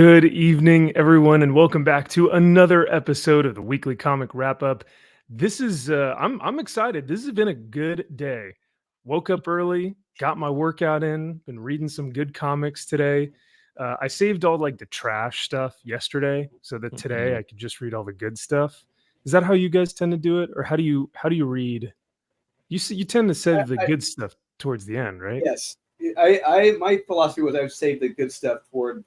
Good evening, everyone, and welcome back to another episode of the weekly comic wrap up. This is I'm excited. This has been a good day. Woke up early, got my workout in, been reading some good comics today. I saved all like the trash stuff yesterday so that today I could just read all the good stuff. Is that how you guys tend to do it, or how do you read? You tend to save the I, good stuff towards the end, right? yes, I my philosophy was I would save the good stuff for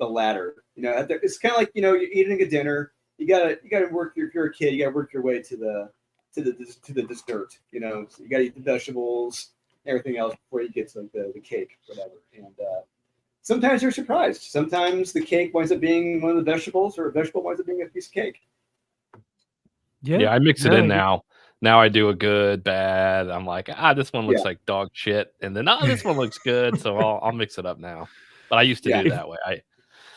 the latter. It's kind of like you're eating a dinner. You gotta work. If you're a kid, you gotta work your way to the dessert. So you gotta eat the vegetables, everything else before you get to like the cake, whatever. And sometimes you're surprised. Sometimes the cake winds up being one of the vegetables, or a vegetable winds up being a piece of cake. Yeah, I mix it no, in now. Now I do a good, bad. I'm like, this one Yeah, looks like dog shit, and then this one looks good, so I'll mix it up now. But I used to yeah, do that way.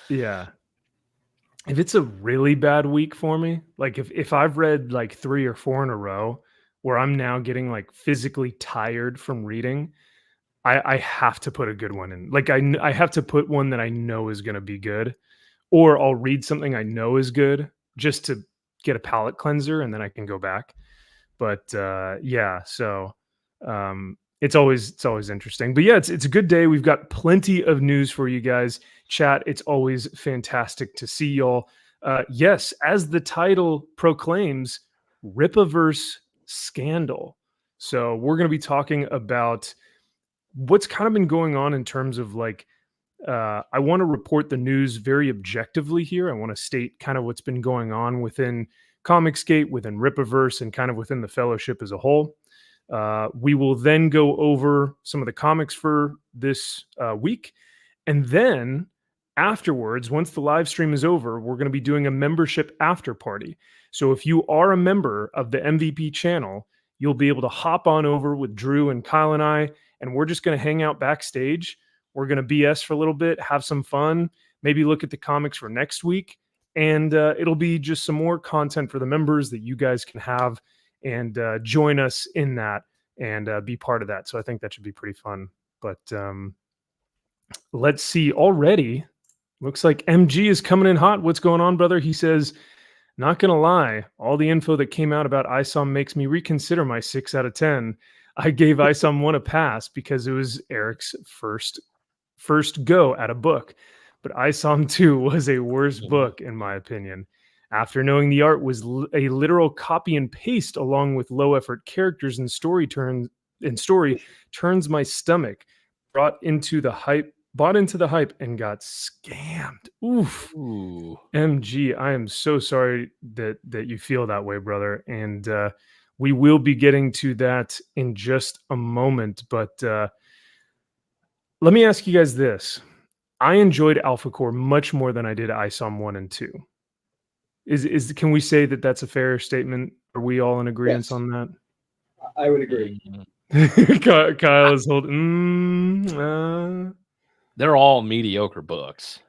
Yeah. If it's a really bad week for me, like if I've read like 3 or 4 in a row where I'm now getting like physically tired from reading, I have to put a good one in. Like I have to put one that I know is gonna be good, or I'll read something I know is good just to get a palate cleanser and then I can go back. But yeah, so it's always interesting. But yeah, it's a good day. We've got plenty of news for you guys. Chat, it's always fantastic to see y'all. Yes, as the title proclaims, Ripaverse scandal. So we're going to be talking about what's kind of been going on in terms of like I want to report the news very objectively here. I want to state kind of what's been going on within Comicsgate, within Ripaverse, and kind of within the Fellowship as a whole. We will then go over some of the comics for this week. And then afterwards, once the live stream is over, we're going to be doing a membership after party. So if you are a member of the MVP channel, you'll be able to hop on over with Drew and Kyle and I, and we're just going to hang out backstage. We're going to BS for a little bit, have some fun, maybe look at the comics for next week. And it'll be just some more content for the members that you guys can have and join us in that and be part of that. So I think that should be pretty fun. But let's see. Already looks like MG is coming in hot. What's going on, brother? He says, not gonna lie, all the info that came out about ISOM makes me reconsider my 6 out of 10. I gave ISOM 1 a pass because it was Eric's first go at a book, but ISOM 2 was a worse book in my opinion. After knowing the art was a literal copy and paste along with low effort characters and story turns my stomach. Bought into the hype and got scammed. Oof. Ooh. MG, I am so sorry that you feel that way, brother. And we will be getting to that in just a moment. But let me ask you guys this. I enjoyed Alpha Core much more than I did ISOM 1 and 2. Can we say that that's a fair statement? Are we all in agreement yes, on that? I would agree. Kyle is holding. They're all mediocre books.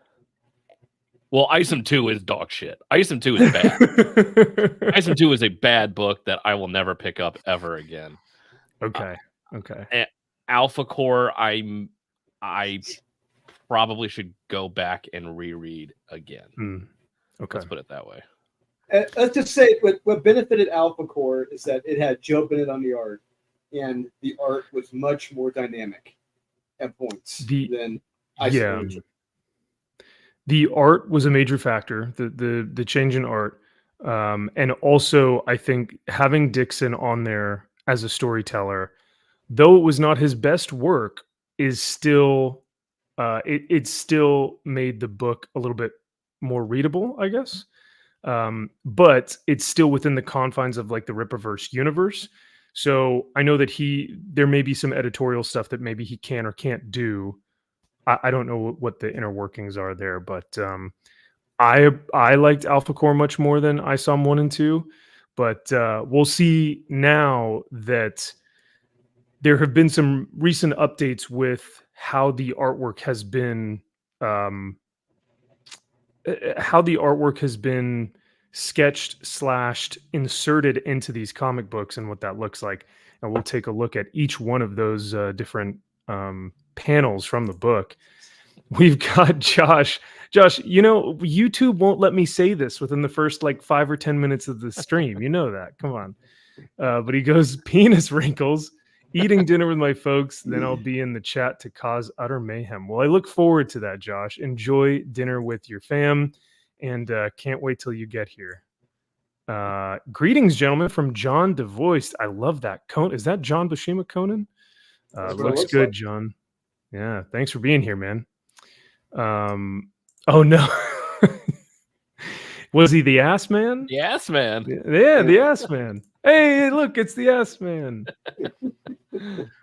Well, ISOM 2 is dog shit. ISOM 2 is bad. ISOM 2 is a bad book that I will never pick up ever again. Okay. Alpha Core, I probably should go back and reread again. Okay. Let's put it that way. Let's just say what benefited Alpha Core is that it had Joe Bennett on the art, and the art was much more dynamic at points than Isolation. The art was a major factor, the change in art. And also, I think having Dixon on there as a storyteller, though it was not his best work, is still it still made the book a little bit more readable, I guess. But it's still within the confines of like the Ripaverse universe. So I know that there may be some editorial stuff that maybe he can or can't do. I don't know what the inner workings are there, but I liked Alpha Core much more than ISOM 1 and 2. But we'll see now that there have been some recent updates with how the artwork has been sketched / inserted into these comic books and what that looks like. And we'll take a look at each one of those different panels from the book. We've got Josh. Josh, you know, YouTube won't let me say this within the first like 5 or 10 minutes of the stream. You know that. Come on. But he goes, penis wrinkles, eating dinner with my folks, then I'll be in the chat to cause utter mayhem. Well, I look forward to that, Josh. Enjoy dinner with your fam, and can't wait till you get here. Greetings, gentlemen, from John DeVoist. I love that. Is that John Bashima Conan? That's what it Looks looks good, like. John. Yeah, thanks for being here, man. Oh no. Was he the ass man? Yes, man. Yeah, the ass man. Hey, look, it's the ass man.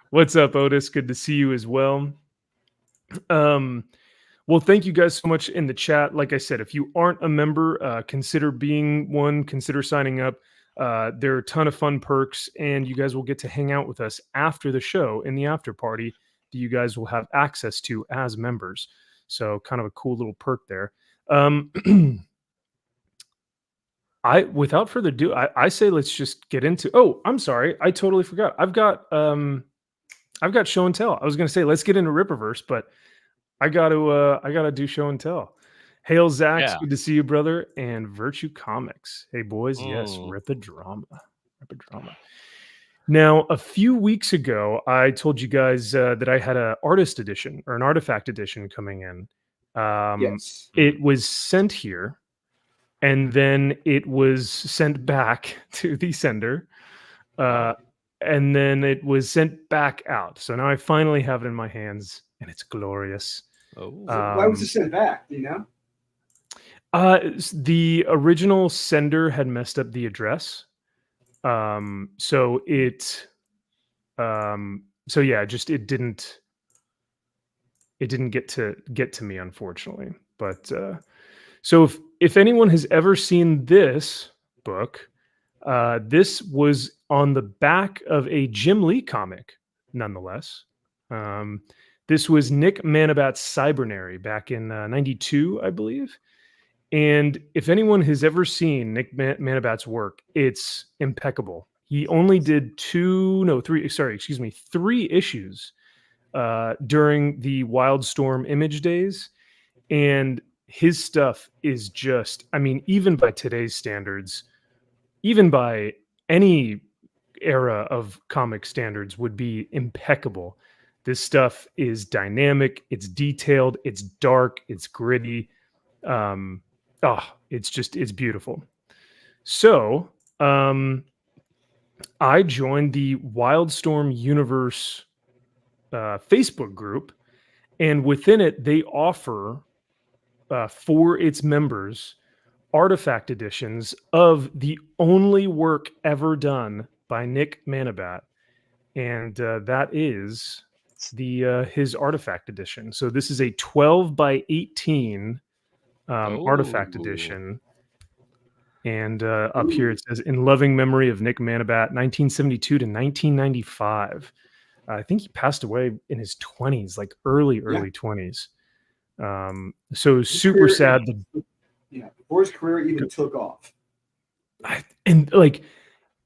What's up, Otis? Good to see you as well. Well, thank you guys so much in the chat. Like I said, if you aren't a member, consider being one, consider signing up. There are a ton of fun perks, and you guys will get to hang out with us after the show in the after party that you guys will have access to as members. So kind of a cool little perk there. Without further ado, I say let's just get into. Oh, I'm sorry, I totally forgot. I've got show and tell. I was gonna say let's get into Ripperverse, but I gotta do show and tell. Hail Zach, Yeah. good to see you, brother, and Virtue Comics. Hey boys, yes, rip a drama. Now, a few weeks ago, I told you guys that I had an artist edition or an artifact edition coming in. Yes. It was sent here, and then it was sent back to the sender, and then it was sent back out. So now I finally have it in my hands, and it's glorious. Oh. Why was it sent back? Do you know? The original sender had messed up the address. So yeah, just it didn't get to me, unfortunately. But so if anyone has ever seen this book, this was on the back of a Jim Lee comic, nonetheless. This was Nick Manabat's Cybernary back in '92, I believe. And if anyone has ever seen Nick Manabat's work, it's impeccable. He only did three issues during the Wildstorm Image days. And his stuff is just, I mean, even by today's standards, even by any era of comic standards, would be impeccable. This stuff is dynamic, it's detailed, it's dark, it's gritty. It's beautiful. So I joined the Wildstorm Universe Facebook group, and within it, they offer for its members artifact editions of the only work ever done by Nick Manabat, and that is his artifact edition. So this is a 12 by 18 artifact edition. And up here it says, in loving memory of Nick Manabat, 1972 to 1995. I think he passed away in his 20s, like early 20s. So super sad. Before his career even took off. And like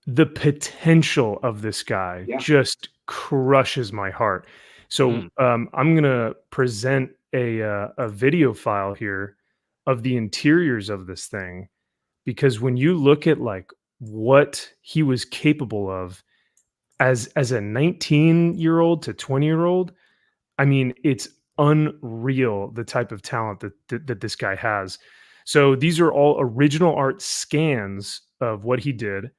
the potential of this guy just crushes my heart. So I'm going to present a video file here of the interiors of this thing, because when you look at like what he was capable of as a 19-year-old to 20-year-old, I mean, it's unreal the type of talent that this guy has. So these are all original art scans of what he did,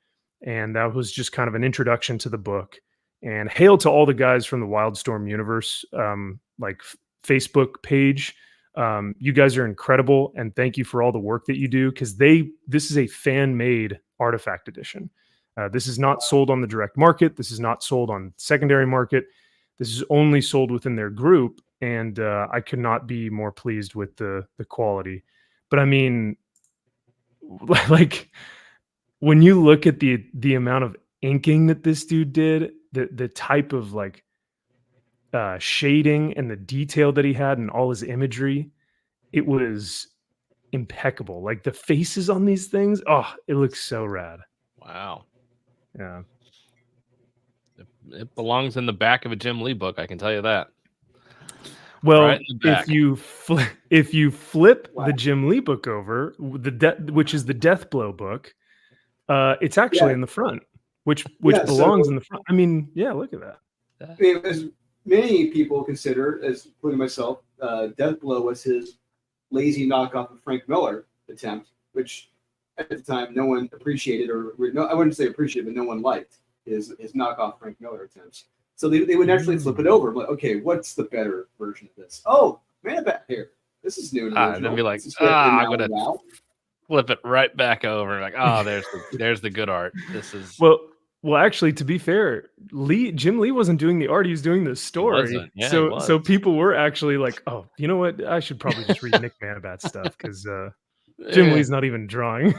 and that was just kind of an introduction to the book. And hail to all the guys from the Wildstorm Universe Facebook page. You guys are incredible, and thank you for all the work that you do, because this is a fan-made artifact edition. This is not sold on the direct market. This is not sold on secondary market. This is only sold within their group, and I could not be more pleased with the quality. But I mean, like when you look at the amount of inking that this dude did, the type of like shading and the detail that he had and all his imagery, it was impeccable. Like the faces on these things, it looks so rad. Wow. Yeah. It belongs in the back of a Jim Lee book, I can tell you that. Well, Right in the back. if you flip Wow. the Jim Lee book over, which is the Death Blow book, it's actually Yeah. in the front, which Yeah, belongs so- in the front. I mean, yeah, look at that. I mean, as many people consider, as including myself, Death Blow was his lazy knockoff of Frank Miller attempt, which at the time no one appreciated, or no, I wouldn't say appreciated, but no one liked his knockoff Frank Miller attempts. So they would naturally flip it over. Like, okay, what's the better version of this? Oh, man, back here. This is new and original. Then be like, This is good. And I'm now, gonna wow. flip it right back over. Like, oh, there's the good art. This is Well, actually, to be fair, Jim Lee wasn't doing the art; he was doing the story. wasn't. Yeah, he so was. people were actually like, "Oh, you know what? I should probably just read Nick Manabat's stuff because Jim Lee's not even drawing."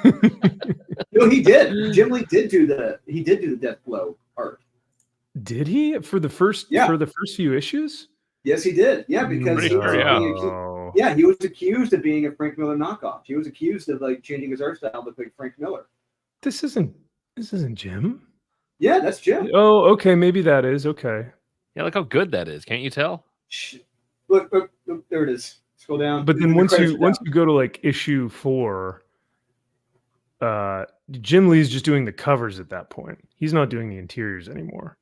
No, he did. Jim Lee did do the Death Blow art. Did he for the first few issues? Yes, he did. Yeah, because Pretty he was sure, yeah. he was accused of being a Frank Miller knockoff. He was accused of like changing his art style to look like Frank Miller. This isn't Jim. Yeah, that's Jim. Oh, okay, maybe that is okay. Yeah, look how good that is. Can't you tell? Look, there it is. Scroll down. But then once you go to like issue 4, Jim Lee's just doing the covers at that point. He's not doing the interiors anymore.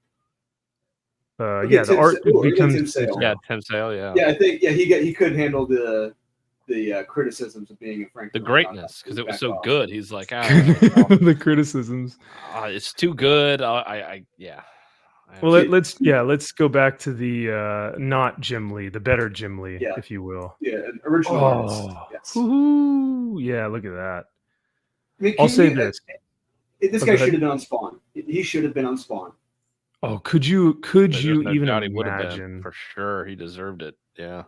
Yeah, the art becomes Tim Sale. Yeah, Tim Sale. Yeah. Yeah, I think he could handle the criticisms of being a Frank. The Miller greatness knockoff. because it was Back so off. good. He's like, the criticisms. It's too good. Yeah. Well, let's go back to the not Jim Lee, the better Jim Lee, Yeah. if you will. Yeah, an original artist. Yes. Woo-hoo. Yeah, look at that. I mean, I'll say this. This guy should have been on Spawn. He should have been on Spawn. Oh, could you There's no even doubt he would have been, imagine? for sure, he deserved it. Yeah.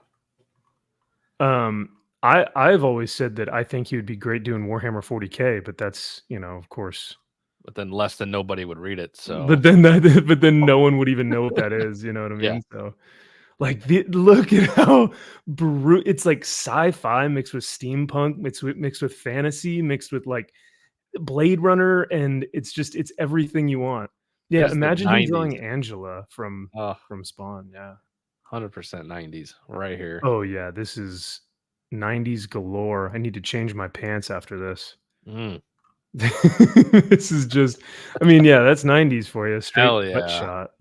I've always said that I think he would be great doing Warhammer 40K, but that's, of course. But then less than nobody would read it. So. But then no one would even know what that is. You know what I mean? Yeah. So, like, look at how it's like sci-fi mixed with steampunk, mixed with fantasy, mixed with like Blade Runner, and it's everything you want. Yeah, This is the imagine him 90s. drawing Angela from Spawn. Yeah, 100% 90s right here. Oh yeah, this is 90s galore. I need to change my pants after this. This is just, I mean, yeah, that's 90s for you. Straight Hell yeah. butt shot.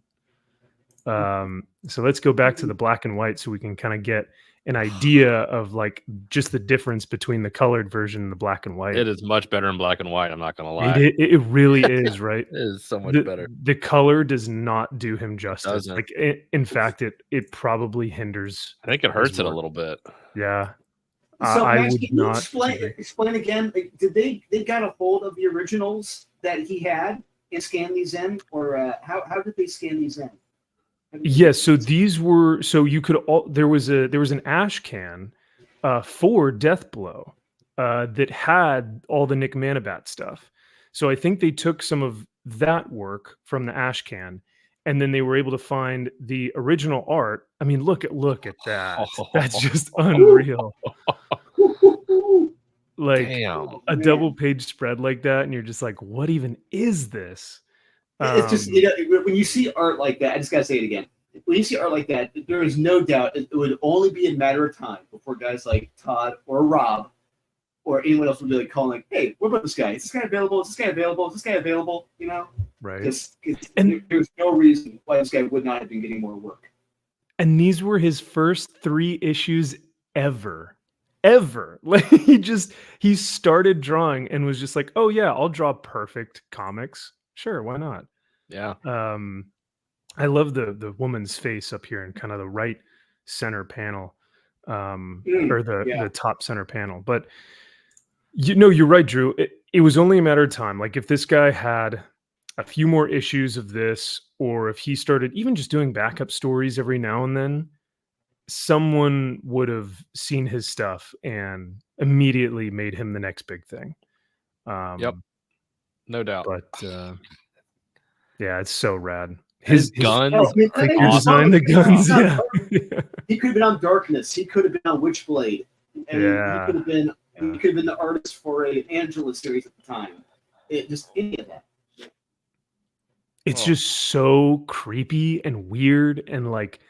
So let's go back to the black and white so we can kind of get an idea of like just the difference between the colored version and the black and white. It is much better in black and white. I'm not going to lie. It really is, right? It is so much better. The color does not do him justice. Doesn't. Like in fact, it probably hinders. I think it hurts it a little bit. Yeah. So I Max, would can you not explain again? Like, did they got a hold of the originals that he had and scan these in, or how did they scan these in? Yes, so these were you could there was an ash can for Death Blow that had all the Nick Manabat stuff. So I think they took some of that work from the ash can, and then they were able to find the original art. I mean, look at that. That's just unreal. Like Damn. a double page spread like that, and you're just like, what even is this? It's just when you see art like that, I just gotta say it again. When you see art like that, there is no doubt it would only be a matter of time before guys like Todd or Rob or anyone else would be like calling, "Hey, what about this guy? Is this guy available? Is this guy available? Is this guy available?" You know, right? And there's no reason why this guy would not have been getting more work. And these were his first 3 issues ever. Like he started drawing and was just like, oh yeah, I'll draw perfect comics. Sure, why not? Yeah. I love the woman's face up here in kind of the right center panel, or the top center panel. But you're right, Drew. It was only a matter of time. Like if this guy had a few more issues of this, or if he started even just doing backup stories every now and then, someone would have seen his stuff and immediately made him the next big thing. Yep. No doubt. But yeah, it's so rad. His guns. Design the guns. Yeah. He could have been on Darkness. He could have been on Witchblade. And he could have been. He could have been the artist for a Angela series at the time. Any of that. It's just so creepy and weird and like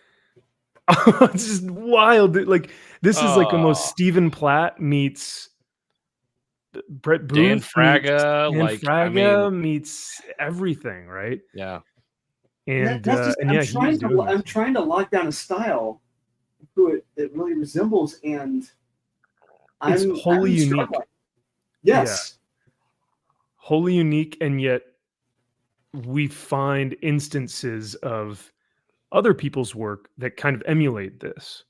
It's just wild. Like this is like almost Oh. Stephen Platt meets Brett Dan Booth meets Fraga, Dan like, I mean, Fraga meets everything, right? yeah. And That's just yeah, he was doing this. I'm trying to lock down a style who it really resembles, and It's wholly I'm unique. struggling. Yes. Wholly unique, and yet we find instances of other people's work that kind of emulate this.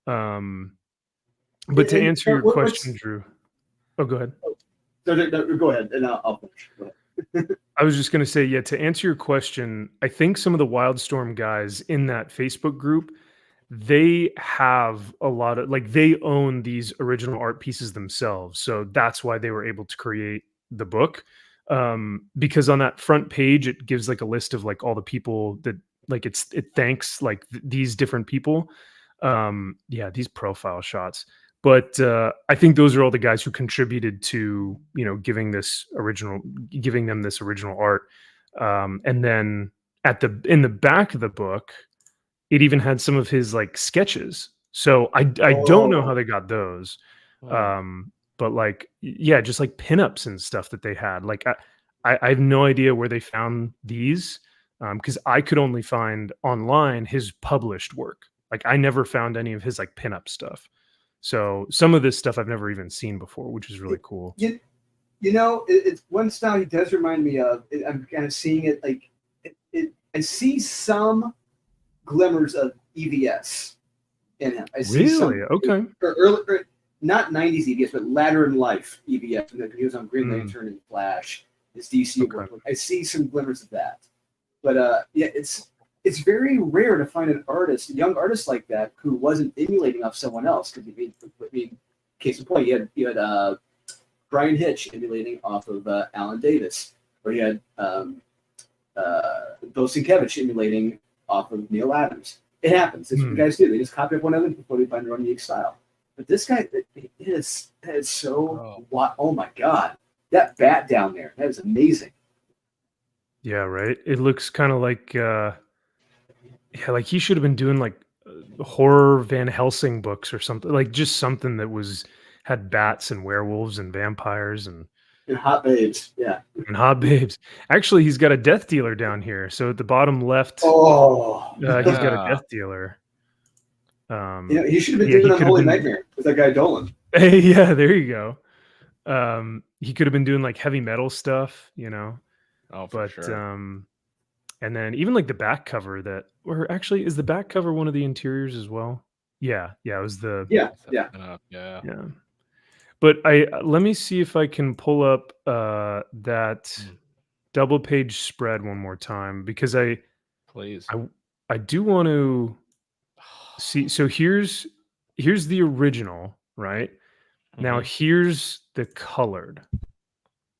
But to answer your question, Drew. Oh, go ahead. Go ahead, and I'll finish. Go ahead. I was just going to say, yeah, to answer your question, I think some of the Wildstorm guys in that Facebook group, they have a lot of, like, they own these original art pieces themselves. So that's why they were able to create the book. Because on that front page, it gives like a list of like all the people that, like, it thanks like these different people. Yeah, these profile shots. But I think those are all the guys who contributed to, giving them this original art. And then in the back of the book, it even had some of his like sketches. So I don't know how they got those. But like, yeah, just like pinups and stuff that they had. Like I have no idea where they found these, because I could only find online his published work. Like I never found any of his like pinup stuff. So some of this stuff I've never even seen before, which is really cool. It's one style he does remind me of. I'm kind of seeing it like I see some glimmers of EVS in him. I see Really? Okay. Not 90s EVS, but latter in life EVS. He was on Green Lantern and Flash, his DC work. I see some glimmers of that. But yeah, it's very rare to find an artist, a young artist like that, who wasn't emulating off someone else. Because I mean, case in point, you had Brian Hitch emulating off of Alan Davis, or you had Bill Sienkiewicz emulating off of Neil Adams. It happens. That's what you guys do. They just copy up one of them before they find their own unique style. But this guy, it is so. Oh my God, that bat down there, that is amazing. Yeah, right. It looks kind of like, like he should have been doing like horror Van Helsing books or something, like just something that had bats and werewolves and vampires and hot babes. Yeah, and hot babes. Actually, he's got a death dealer down here. So at the bottom left, he's got a death dealer. He should have been doing Unholy Nightmare with that guy Dolan. Hey, yeah, there you go. He could have been doing like heavy metal stuff, Oh, for sure. And then even like the back cover or actually, is the back cover one of the interiors as well? Yeah, it was the yeah. But let me see if I can pull up that double page spread one more time, because I do want to see. So here's the original, right? Now here's the colored.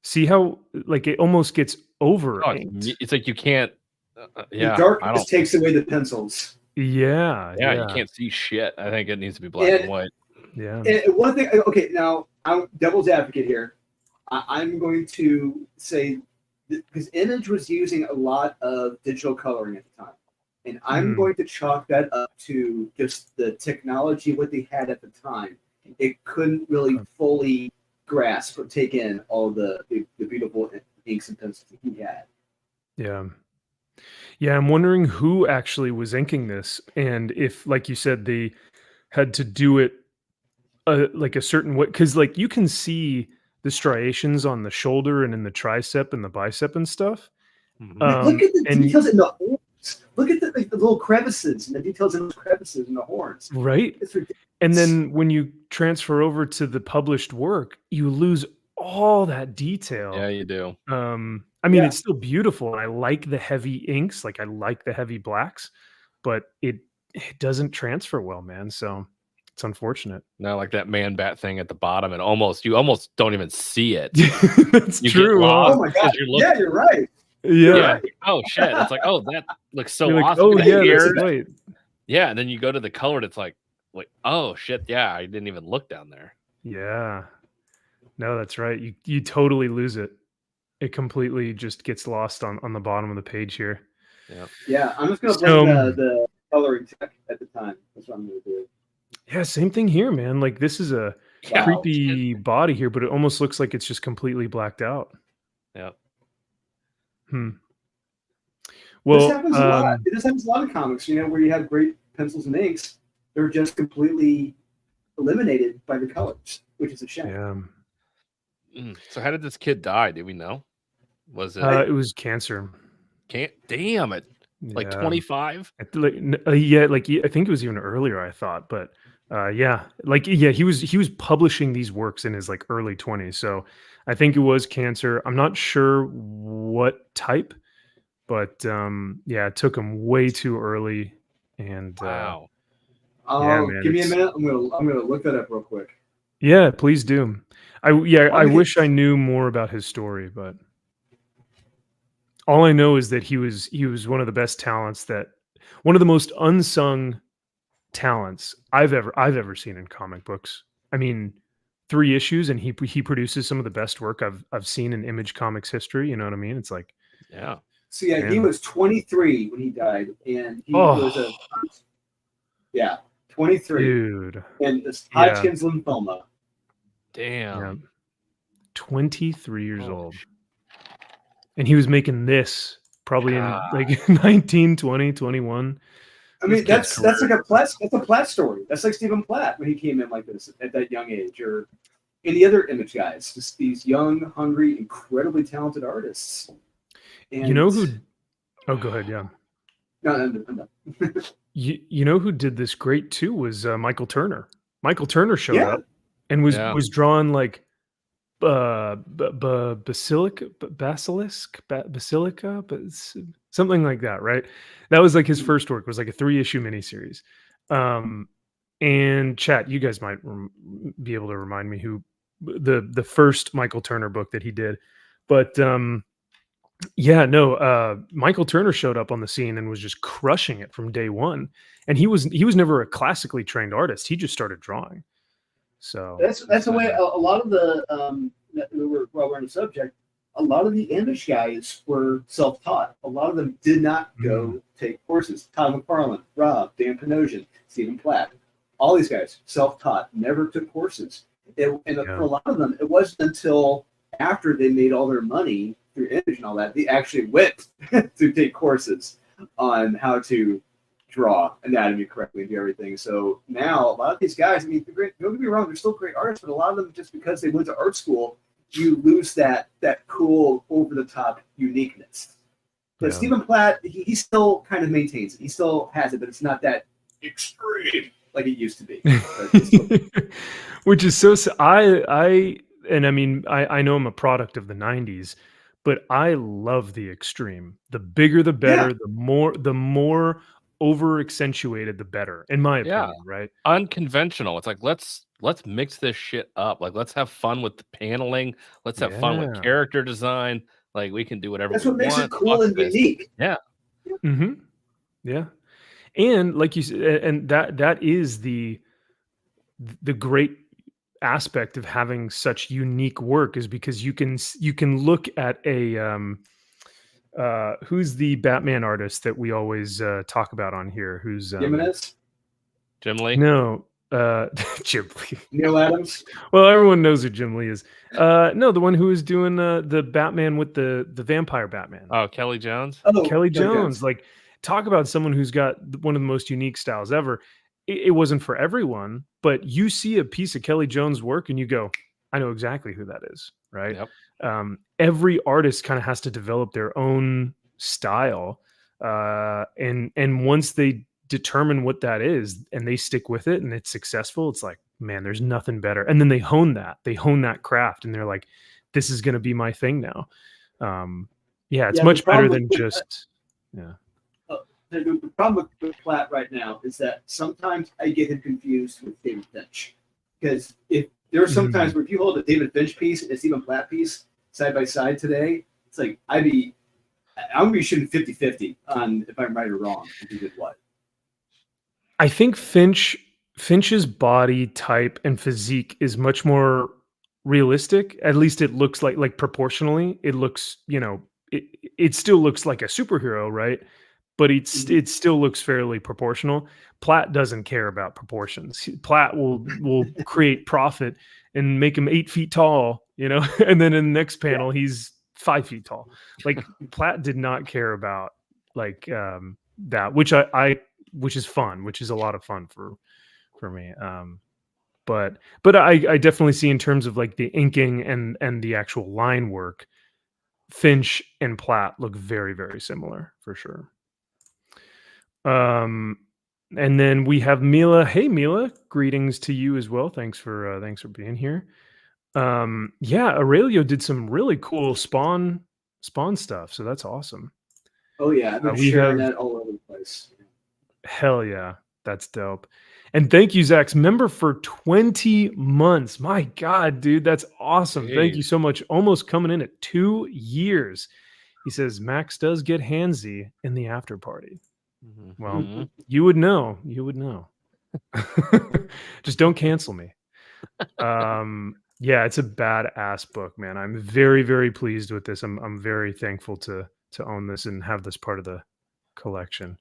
See how like it almost gets over. It's like you can't. The darkness takes away the pencils. Yeah. You can't see shit. I think it needs to be black and white. Yeah. And one thing. Okay, now I'm devil's advocate here. I'm going to say because Image was using a lot of digital coloring at the time, and I'm going to chalk that up to just the technology what they had at the time. It couldn't really fully grasp or take in all the beautiful inks and pencils that he had. Yeah, I'm wondering who actually was inking this, and if, like you said, they had to do it like a certain way, because like you can see the striations on the shoulder and in the tricep and the bicep and stuff. Look at the details in the horns. Look at the little crevices and the details in those crevices in the horns. Right. And then when you transfer over to the published work, you lose all that detail. Yeah, you do. I mean, it's still beautiful. I like the heavy inks, like I like the heavy blacks, but it doesn't transfer well, man. So it's unfortunate. No, like that man bat thing at the bottom, and you almost don't even see it. That's true. Oh my God! Yeah, you're right. Yeah. Oh shit! It's like, oh, that looks so you're awesome. Like, oh yeah, that's right. Yeah, and then you go to the colored. It's like, oh shit! Yeah, I didn't even look down there. Yeah. No, that's right. You totally lose it. It completely just gets lost on the bottom of the page here. Yeah, I'm just gonna blame the coloring tech at the time. That's what I'm going to do. Yeah, same thing here, man. Like this is a Yeah. creepy body here, but it almost looks like it's just completely blacked out. Yeah. Hmm. This Well, happens a lot. This happens a lot of comics, where you have great pencils and inks. They're just completely eliminated by the colors, which is a shame. yeah. So how did this kid die? Do we know? Was it It was cancer. damn it. Like Yeah. 25? Yeah, like I think it was even earlier, I thought, but yeah, like yeah, he was publishing these works in his like early 20s. So I think it was cancer. I'm not sure what type, but yeah, it took him way too early. And Wow. yeah, man, Give me a minute. I'm gonna look that up real quick. yeah, please do. I mean, wish I knew more about his story, but all I know is that he was one of the best talents, one of the most unsung talents I've ever seen in comic books. I mean, 3 issues and he produces some of the best work I've seen in Image Comics history, you know what I mean? It's like, Yeah. So yeah, he Man. was 23 when he died, and he Oh. was 23, dude. and this Yeah. Hodgkin's lymphoma. Damn. Yeah. 23 years Holy old. And he was making this probably in God. like 19, 20, 21. I mean, This kid's that's like a Platt story. That's like Stephen Platt when he came in like this at that young age, or any other Image guys. Just these young, hungry, incredibly talented artists. And You know who Oh, go ahead, yeah. No, I'm done. You know who did this great too was Michael Turner. Michael Turner showed Yeah. up and was Yeah. drawn like basilica, something like that, right? That was like his first work. It was like a 3-issue miniseries. And chat, you guys might be able to remind me who the first Michael Turner book that he did, but yeah, no, Michael Turner showed up on the scene and was just crushing it from day one. And he was never a classically trained artist. He just started drawing. So That's the way a lot of the while we're on the subject, a lot of the Image guys were self-taught. A lot of them did not go take courses. Todd McFarlane, Rob, Dan Panosian, Stephen Platt, all these guys self-taught, never took courses. For a lot of them, it wasn't until after they made all their money through Image and all that, they actually went to take courses on how to draw anatomy correctly and do everything. So now a lot of these guys, I mean, don't get me wrong, they're still great artists, but a lot of them, just because they went to art school, you lose that cool, over the top uniqueness. But Yeah. Stephen Platt, he still kind of maintains it. He still has it, but it's not that extreme like it used to be. Which is so I mean, I know I'm a product of the 90s, but I love the extreme. The bigger the better, Yeah. the more over accentuated the better, in my Yeah. opinion, right? Unconventional. It's like let's mix this shit up. Like let's have fun with the paneling. Let's have fun with Yeah. character design. Like we can do whatever That's we what makes want. it cool Fuck and this. unique. Yeah. Mm-hmm. Yeah. And like you said, and that is the great aspect of having such unique work, is because you can look at a who's the Batman artist that we always talk about on here? Who's Jimenez, Jim Lee. no, Jim Lee. Neil Adams. Well, everyone knows who Jim Lee is. No, the one who was doing the Batman with the vampire Batman. Oh, Kelly Jones. Oh, Kelly Jones. Like, talk about someone who's got one of the most unique styles ever. It wasn't for everyone, but you see a piece of Kelly Jones' work and you go, I know exactly who that is, right? Yep. Every artist kind of has to develop their own style, and once they determine what that is and they stick with it and it's successful, it's like, man, there's nothing better. And then they hone that craft, and they're like, this is going to be my thing now. Yeah, it's much better than just The problem with Platt right now is that sometimes I get him confused with David Finch, because if there are some times where if you hold a David Finch piece and a Stephen Platt piece side by side today, it's like I'm gonna be shooting 50-50 on if I'm right or wrong who did what. I think Finch's body type and physique is much more realistic. At least it looks like proportionally, it looks, it still looks like a superhero, right? but it still looks fairly proportional. Platt doesn't care about proportions. Platt will create profit and make him 8 feet tall, you know, and then in the next panel he's 5 feet tall. Like Platt did not care about like that, which which is fun, which is a lot of fun for me. But I definitely see in terms of like the inking and the actual line work, Finch and Platt look very, very similar for sure. And then we have Mila. Hey Mila, greetings to you as well. Thanks for being here. Yeah, Aurelio did some really cool spawn stuff, so that's awesome. Oh yeah, I've been sharing that all over the place. Hell yeah, that's dope. And thank you, Zach's member, for 20 months. My God, dude, that's awesome. Jeez. Thank you so much. Almost coming in at 2 years. He says Max does get handsy in the after party. Well, you would know. You would know. Just don't cancel me. Yeah, it's a badass book, man. I'm very, very pleased with this. I'm very thankful to own this and have this part of the collection.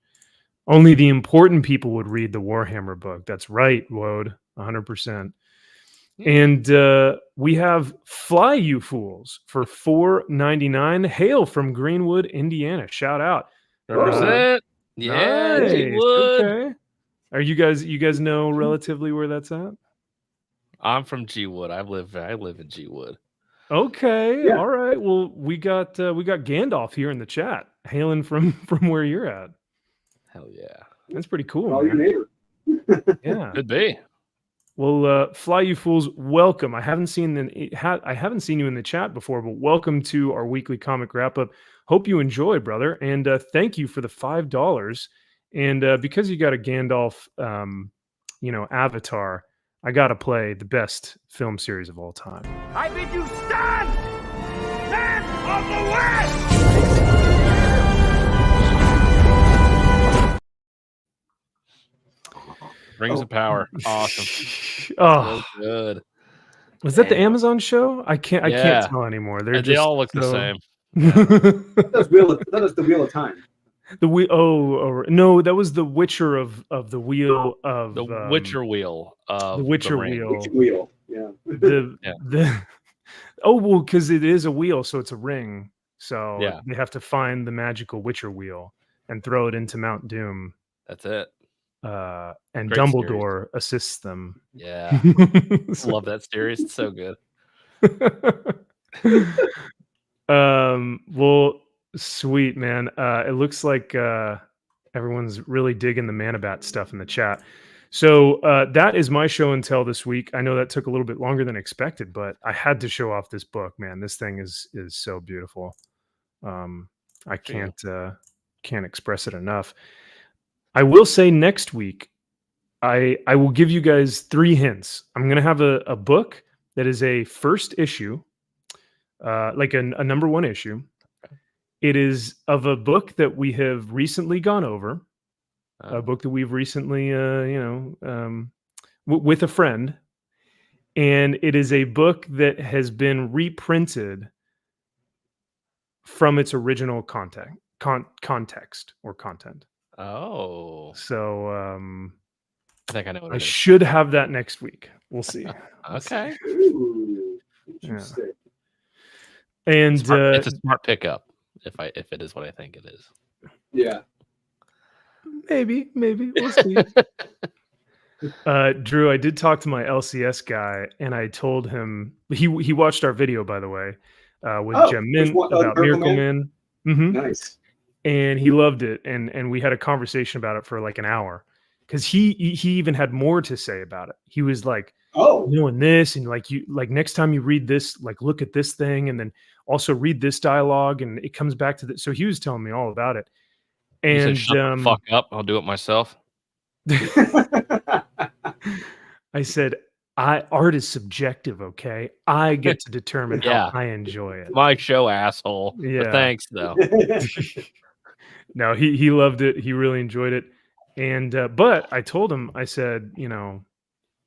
Only the important people would read the Warhammer book. That's right, Wode, 100%. And we have Fly You Fools for $4.99. Hail from Greenwood, Indiana. Shout out. Represent. Yeah, Nice. G-Wood. Okay. Are you guys know relatively where that's at? I'm from G-Wood. I live in G-Wood. Okay. Yeah. All right. Well, we got Gandalf here in the chat, hailing from where you're at. Hell yeah. That's pretty cool. All your neighbor. Yeah. Could be. Well, Fly You Fools, welcome. I haven't seen you in the chat before, but welcome to our weekly comic wrap up. Hope you enjoy, brother, and thank you for the $5. And because you got a Gandalf, avatar, I gotta play the best film series of all time. I bid you stand, men of the West. Rings of Power. Awesome. Oh, So good. was that the Amazon show? I can't Yeah. tell anymore. They all look the same. That was the Wheel of Time. No, that was the Witcher of the Wheel of The Witcher Wheel. the Witcher Ring. Wheel. Wheel. Yeah. Because it is a wheel, so it's a ring. So Yeah. they have to find the magical Witcher wheel and throw it into Mount Doom. That's it. And Great Dumbledore assists them. Yeah. Love that series. It's so good. Well, sweet, man. It looks like everyone's really digging the Manabat stuff in the chat. So that is my show and tell this week. I know that took a little bit longer than expected, but I had to show off this book, man. This thing is so beautiful. I can't express it enough. I will say next week, I will give you guys 3 hints. I'm going to have a book that is a first issue, like a number 1 issue. It is of a book that we have recently gone over, a book that we've recently, with a friend. And it is a book that has been reprinted from its original context or content. Oh. So I think I know what I it is. should have that next week. We'll see. Okay. Ooh, interesting. And It's a smart pickup if it is what I think it is. Yeah. maybe we'll see. Drew, I did talk to my LCS guy, and I told him he watched our video, by the way, with Gem Mint about Miracle Man. Mm-hmm. Nice. And he loved it, and we had a conversation about it for like an hour, because he even had more to say about it. He was like, "Oh, and this, and like next time you read this, like look at this thing, and then also read this dialogue, and it comes back to this." So he was telling me all about it. And Shut the fuck up! I'll do it myself. I said, art is subjective, okay? I get to determine how I enjoy it. My show, asshole. Yeah. But thanks, though. No, he loved it. He really enjoyed it. And but I told him, I said,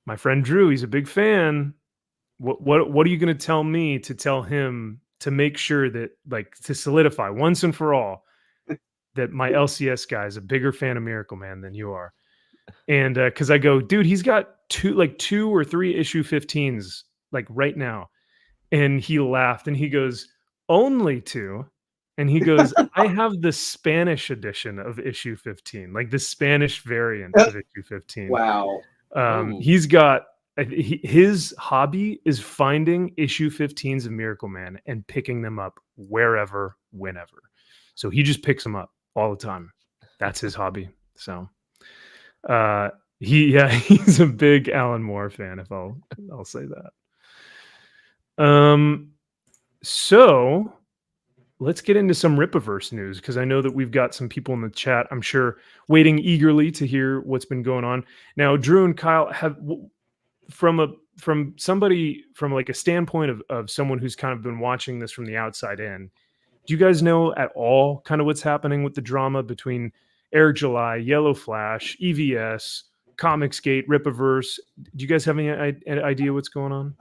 my friend Drew, he's a big fan. What are you going to tell me to tell him to make sure that, like, to solidify once and for all that my LCS guy is a bigger fan of Miracle Man than you are. And because I go, dude, he's got two or three issue 15s like right now. And he laughed and he goes, only two. And he goes, I have the Spanish edition of issue 15, like the Spanish variant of issue 15. Wow. He's got his hobby is finding issue 15s of Miracle Man and picking them up wherever, whenever. So he just picks them up all the time. That's his hobby. So he's a big Alan Moore fan, if I'll say that. So let's get into some Ripaverse news, because I know that we've got some people in the chat, I'm sure, waiting eagerly to hear what's been going on. Now, Drew and Kyle, have from somebody from like a standpoint of someone who's kind of been watching this from the outside in, do you guys know at all kind of what's happening with the drama between Eric July, Yellow Flash, EVS, Comicsgate, Ripaverse? Do you guys have any idea what's going on?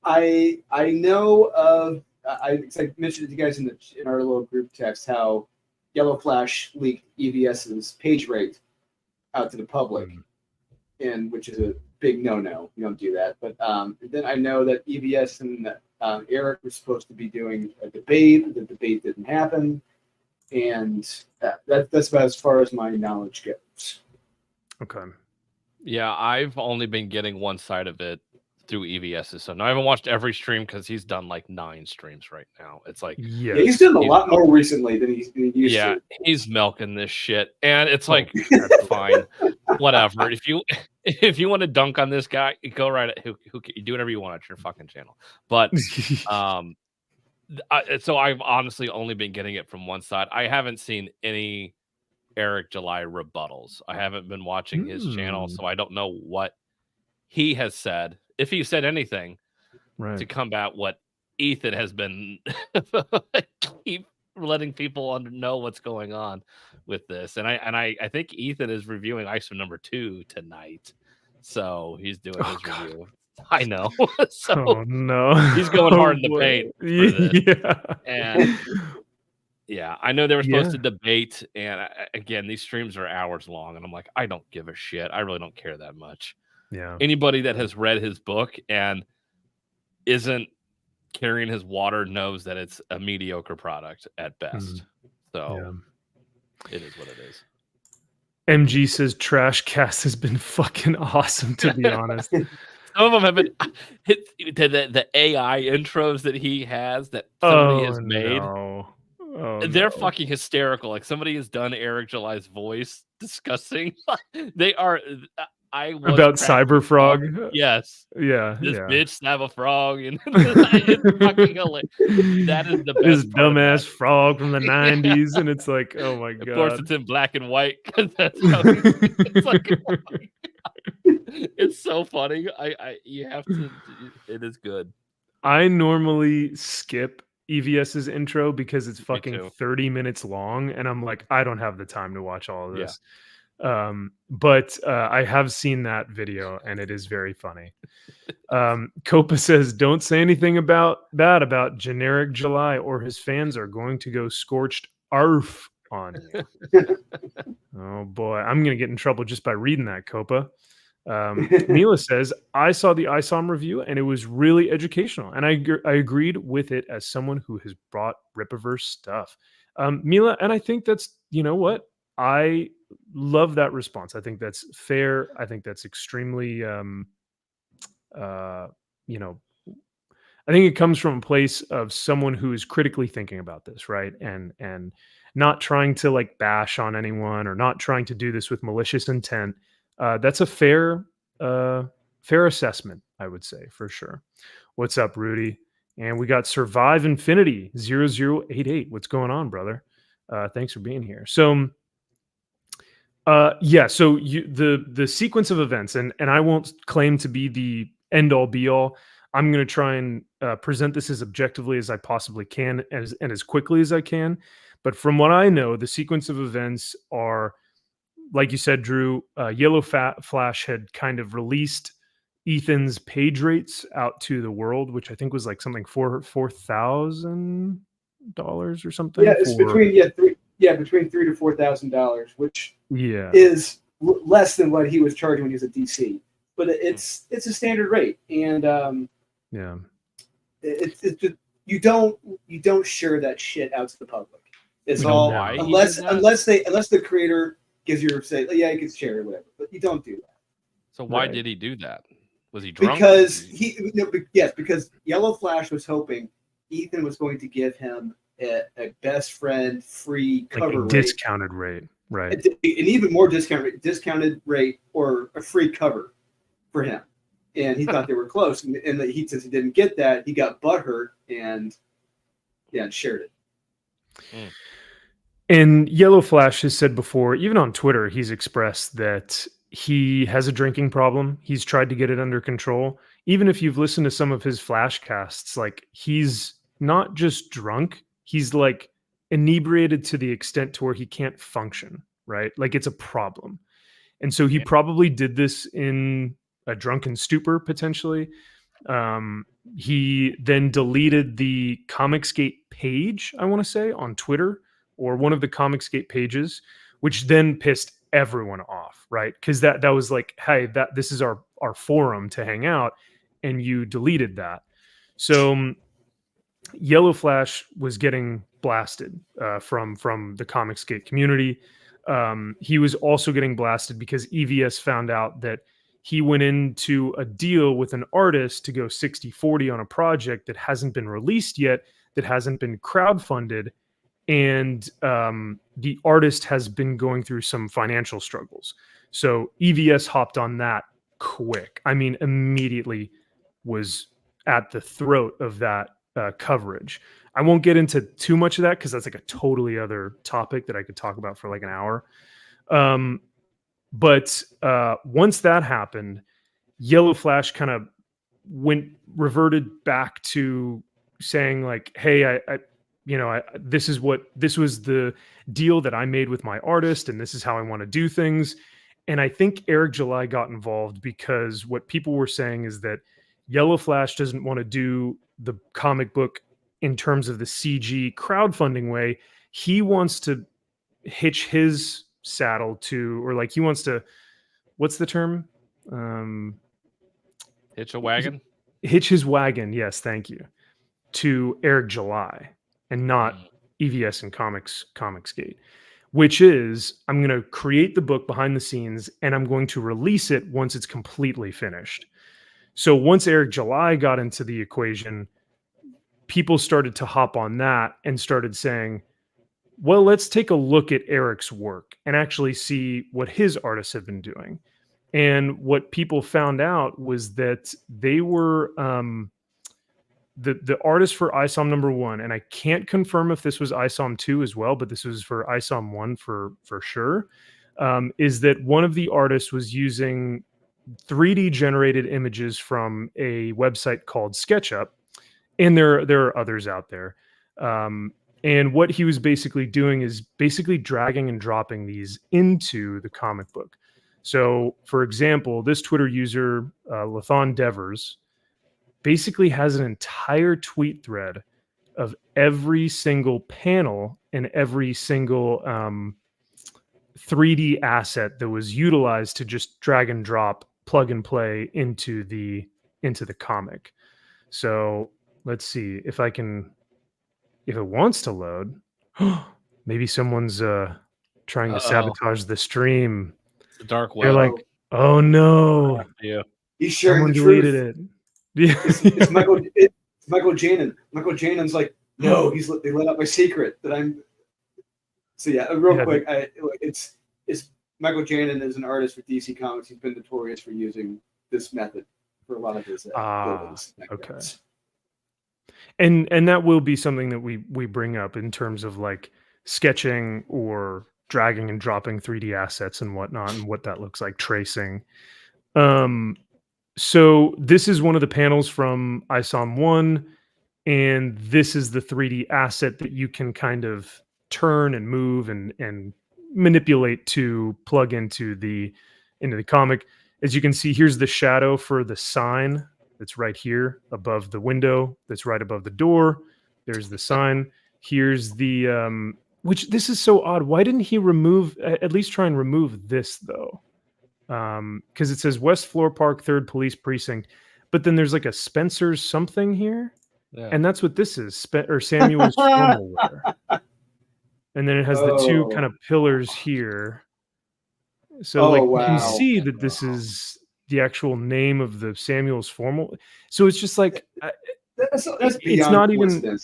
I know of. I mentioned to you guys in our little group text how Yellow Flash leaked EVS's page rate out to the public, and which is a big no-no. You don't do that. But then I know that EVS and Eric were supposed to be doing a debate. The debate didn't happen, and that's about as far as my knowledge goes. Okay. Yeah, I've only been getting one side of it through EVS's. So now I haven't watched every stream because he's done like 9 streams right now. It's like, yeah, he's done a lot more recently than he used to. He's milking this shit, and it's like, that's fine, whatever. If you want to dunk on this guy, go right. Who do whatever you want at your fucking channel. But so I've honestly only been getting it from one side. I haven't seen any Eric July rebuttals. I haven't been watching his channel, so I don't know what he has said, if he said anything, to combat what Ethan has been keep letting people know what's going on with this. And I think Ethan is reviewing ISO number 2 tonight, so he's doing his review. I know. So no, he's going hard in the paint for this. Yeah. And yeah, I know they were supposed to debate, and again, these streams are hours long, and I'm like, I don't give a shit. I really don't care that much. Yeah. Anybody that has read his book and isn't carrying his water knows that it's a mediocre product at best. So it is what it is. MG says Trash Cast has been fucking awesome, to be honest. Some of them have been the AI intros that he has that somebody has made. They're fucking hysterical. Like, somebody has done Eric July's voice discussing. They are. About Cyberfrog. Yes. Yeah. This bitch snap a frog, and it's fucking hilarious. That is the best. This dumbass frog from the 90s, and it's like, oh my god. Of course, it's in black and white because that's how it's like. Oh my god. It's so funny. You have to. It is good. I normally skip EVS's intro because it's fucking 30 minutes long, and I'm like, I don't have the time to watch all of this. But I have seen that video, and it is very funny. Copa says, don't say anything about generic July, or his fans are going to go scorched arf on you. Oh boy, I'm gonna get in trouble just by reading that, Copa. Mila says, I saw the ISOM review and it was really educational, and I agreed with it as someone who has brought Ripaverse stuff. Mila, and I think that's, you know what, I love that response. I think that's fair. I think that's extremely I think it comes from a place of someone who is critically thinking about this, right? And not trying to like bash on anyone, or not trying to do this with malicious intent. That's a fair assessment, I would say, for sure. What's up, Rudy? And we got Survive Infinity 0088. What's going on, brother? Thanks for being here. So so the sequence of events, and I won't claim to be the end all be all. I'm going to try and present this as objectively as I possibly can, and as quickly as I can. But from what I know, the sequence of events are, like you said, Drew, Yellow Flash had kind of released Ethan's page rates out to the world, which I think was like something $4,000 or something. Yeah, it's between between $3,000 to $4,000, which Yeah. is less than what he was charging when he was at DC. But it's a standard rate, and Yeah. it's just, you don't share that shit out to the public. It's We don't all know. Why he unless did that? unless the creator gives you say, yeah, you can share it, whatever. But you don't do that. So why Right. did he do that? Was he drunk? Because because Yellow Flash was hoping Ethan was going to give him a best friend free Like cover a rate, discounted rate. Right. an even more discounted rate, or a free cover for him. And he thought they were close, and since he didn't get that, he got butthurt and shared it. And Yellow Flash has said before, even on Twitter, he's expressed that he has a drinking problem. He's tried to get it under control. Even if you've listened to some of his flashcasts, like he's not just drunk, he's like inebriated to the extent to where he can't function, right? Like it's a problem. And so he probably did this in a drunken stupor, potentially. He then deleted the Comicsgate page, I want to say, on Twitter, or one of the Comicsgate pages, which then pissed everyone off, right? Because that was like, hey, this is our forum to hang out, and you deleted that. So Yellow Flash was getting blasted from the Comicsgate community. He was also getting blasted because EVS found out that he went into a deal with an artist to go 60-40 on a project that hasn't been released yet, that hasn't been crowdfunded, and the artist has been going through some financial struggles. So EVS hopped on that quick. I mean, immediately was at the throat of that coverage. I won't get into too much of that because that's like a totally other topic that I could talk about for like an hour. But once that happened, Yellow Flash kind of reverted back to saying like, hey, this was the deal that I made with my artist, and this is how I want to do things. And I think Eric July got involved because what people were saying is that Yellow Flash doesn't want to do the comic book in terms of the CG crowdfunding way. He wants to hitch his saddle to, or like he wants to, what's the term? Hitch a wagon? Hitch his wagon, yes, thank you, to Eric July and not EVS and Comicsgate, which is I'm going to create the book behind the scenes and I'm going to release it once it's completely finished. So once Eric July got into the equation, people started to hop on that and started saying, well, let's take a look at Eric's work and actually see what his artists have been doing. And what people found out was that they were the artist for ISOM #1, and I can't confirm if this was ISOM 2 as well, but this was for ISOM 1 for sure, is that one of the artists was using 3D generated images from a website called SketchUp, and there are others out there. And what he was basically doing is basically dragging and dropping these into the comic book. So, for example, this Twitter user, Lathon Devers, basically has an entire tweet thread of every single panel and every single 3D asset that was utilized to just drag and drop, plug and play into the comic. So let's see if it wants to load. Maybe someone's trying to sabotage the stream. It's the dark They're web. like, oh no, Yeah. He's sharing someone the deleted truth. it. Yeah. It's Michael Janin. Michael Janin's like, no, they let out my secret that I'm. So yeah, real quick, it's Michael Janin is an artist for DC Comics. He's been notorious for using this method for a lot of his buildings. Okay. And that will be something that we bring up in terms of like sketching or dragging and dropping 3D assets and whatnot, and what that looks like, tracing. So this is one of the panels from ISOM 1, and this is the 3D asset that you can kind of turn and move and manipulate to plug into the comic. As you can see, here's the shadow for the sign that's right here above the window, that's right above the door. There's the sign. Here's the Which this is so odd. Why didn't he remove at least try and remove this though? Because it says West Floor Park, 3rd Police Precinct, but then there's like a Spencer's something here, Yeah. and that's what this is, or Samuel's formal wear. And then it has the two kind of pillars here. So like you can see that this is the actual name of the Samuel's formal. So it's just like That's it's not even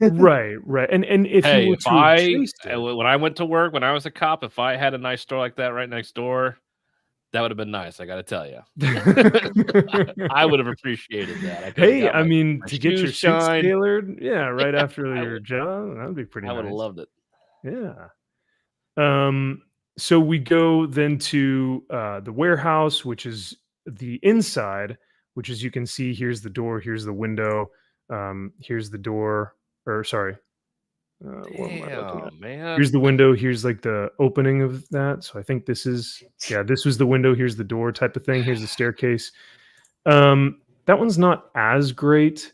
right. And if Hey, you were if to have traced it, when I went to work, when I was a cop, if I had a nice store like that right next door, that would have been nice. I got to tell you, I would have appreciated that. Hey, I mean, to get your shoes suits shined. tailored, yeah, right after your job, that would be pretty I would nice. have loved it. Yeah. So we go then to the warehouse, which is the inside, which as you can see, here's the door, here's the window, here's the door, or sorry, what am I looking at? Damn, man. Here's the window, here's like the opening of that. So I think this is, yeah, this was the window, here's the door type of thing. Here's the staircase. That one's not as great,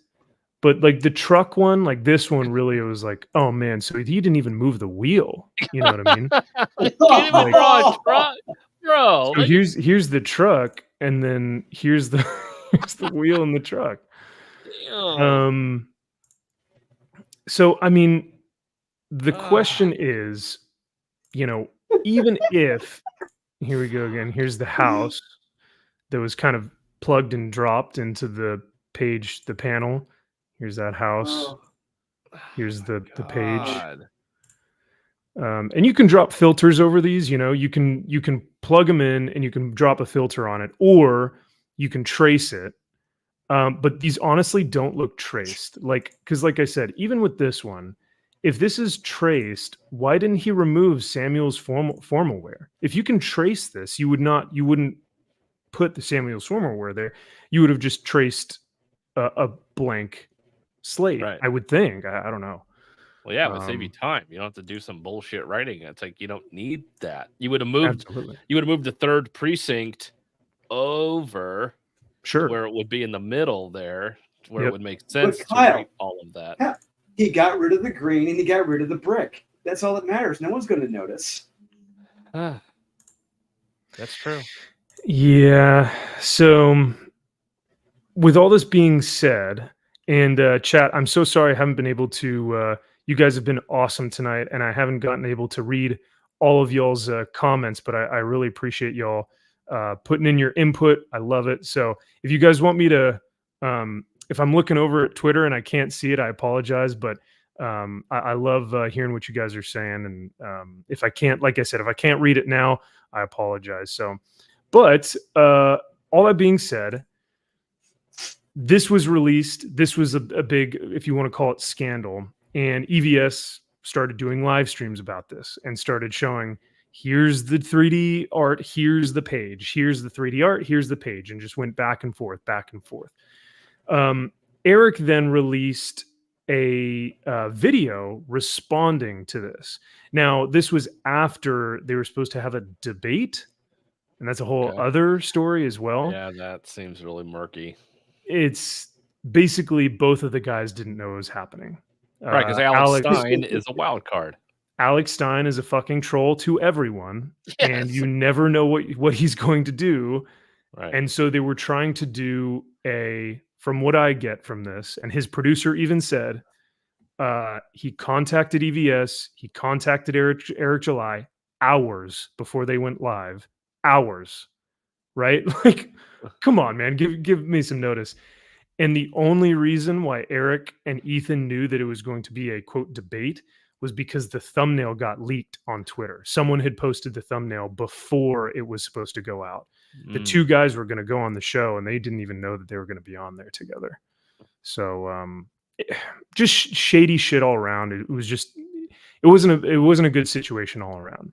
but like the truck one, like this one really, it was like, oh man, so he didn't even move the wheel. You know what I mean? Can't even draw a truck, bro. So here's the truck, and then here's the here's the wheel in the truck. Damn. So I mean, the question is, you know, even if here we go again, here's the house that was kind of plugged and dropped into the page, the panel. Here's that house. Here's the page. And you can drop filters over these, you know, you can plug them in and you can drop a filter on it, or you can trace it. But these honestly don't look traced. Because like I said, even with this one, if this is traced, why didn't he remove Samuel's formal wear? If you can trace this, you wouldn't put the Samuel's formal wear there. You would have just traced a blank slate, Right. I would think. I don't know. Well, yeah, it would save you time. You don't have to do some bullshit writing. It's like you don't need that. You would have moved. Absolutely. You would have moved the 3rd precinct over, Sure, where it would be in the middle there, where Yep. it would make sense to Kyle, write all of that. He got rid of the green and he got rid of the brick. That's all that matters. No one's going to notice. That's true. Yeah. So, with all this being said, and chat, I'm so sorry I haven't been able to. You guys have been awesome tonight, and I haven't gotten able to read all of y'all's comments, but I really appreciate y'all putting in your input. I love it. So, if you guys want me to, if I'm looking over at Twitter and I can't see it, I apologize, but I love hearing what you guys are saying. And if I can't, like I said, if I can't read it now, I apologize. So, but all that being said, this was released. This was a big, if you want to call it, scandal. And EVS started doing live streams about this and started showing, here's the 3D art, here's the page, here's the 3D art, here's the page, and just went back and forth, back and forth. Eric then released a video responding to this. Now, this was after they were supposed to have a debate, and that's a whole other story as well. Yeah, that seems really murky. It's basically both of the guys didn't know it was happening. Right, because Alex Stein is a wild card. Alex Stein is a fucking troll to everyone, and you never know what he's going to do. Right. And so they were trying to do from what I get from this, and his producer even said, he contacted EVS, he contacted Eric July hours before they went live. Hours, right? Like, come on, man, give me some notice. And the only reason why Eric and Ethan knew that it was going to be a quote debate was because the thumbnail got leaked on Twitter. Someone had posted the thumbnail before it was supposed to go out. The two guys were going to go on the show, and they didn't even know that they were going to be on there together. So, just shady shit all around. It was just, it wasn't a good situation all around.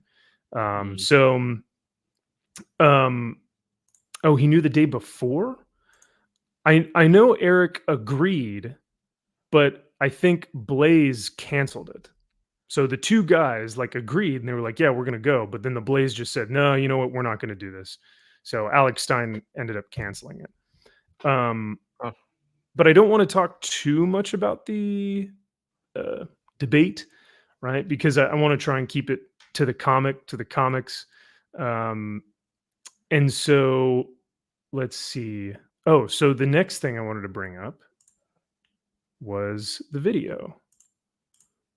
Oh, he knew the day before? I know Eric agreed, but I think Blaze canceled it. So the two guys like agreed, and they were like, yeah, we're going to go. But then the Blaze just said, no, you know what? We're not going to do this. So Alex Stein ended up canceling it. But I don't want to talk too much about the debate right? Because I want to try and keep it to the comics. And so let's see. Oh, so the next thing I wanted to bring up was the video.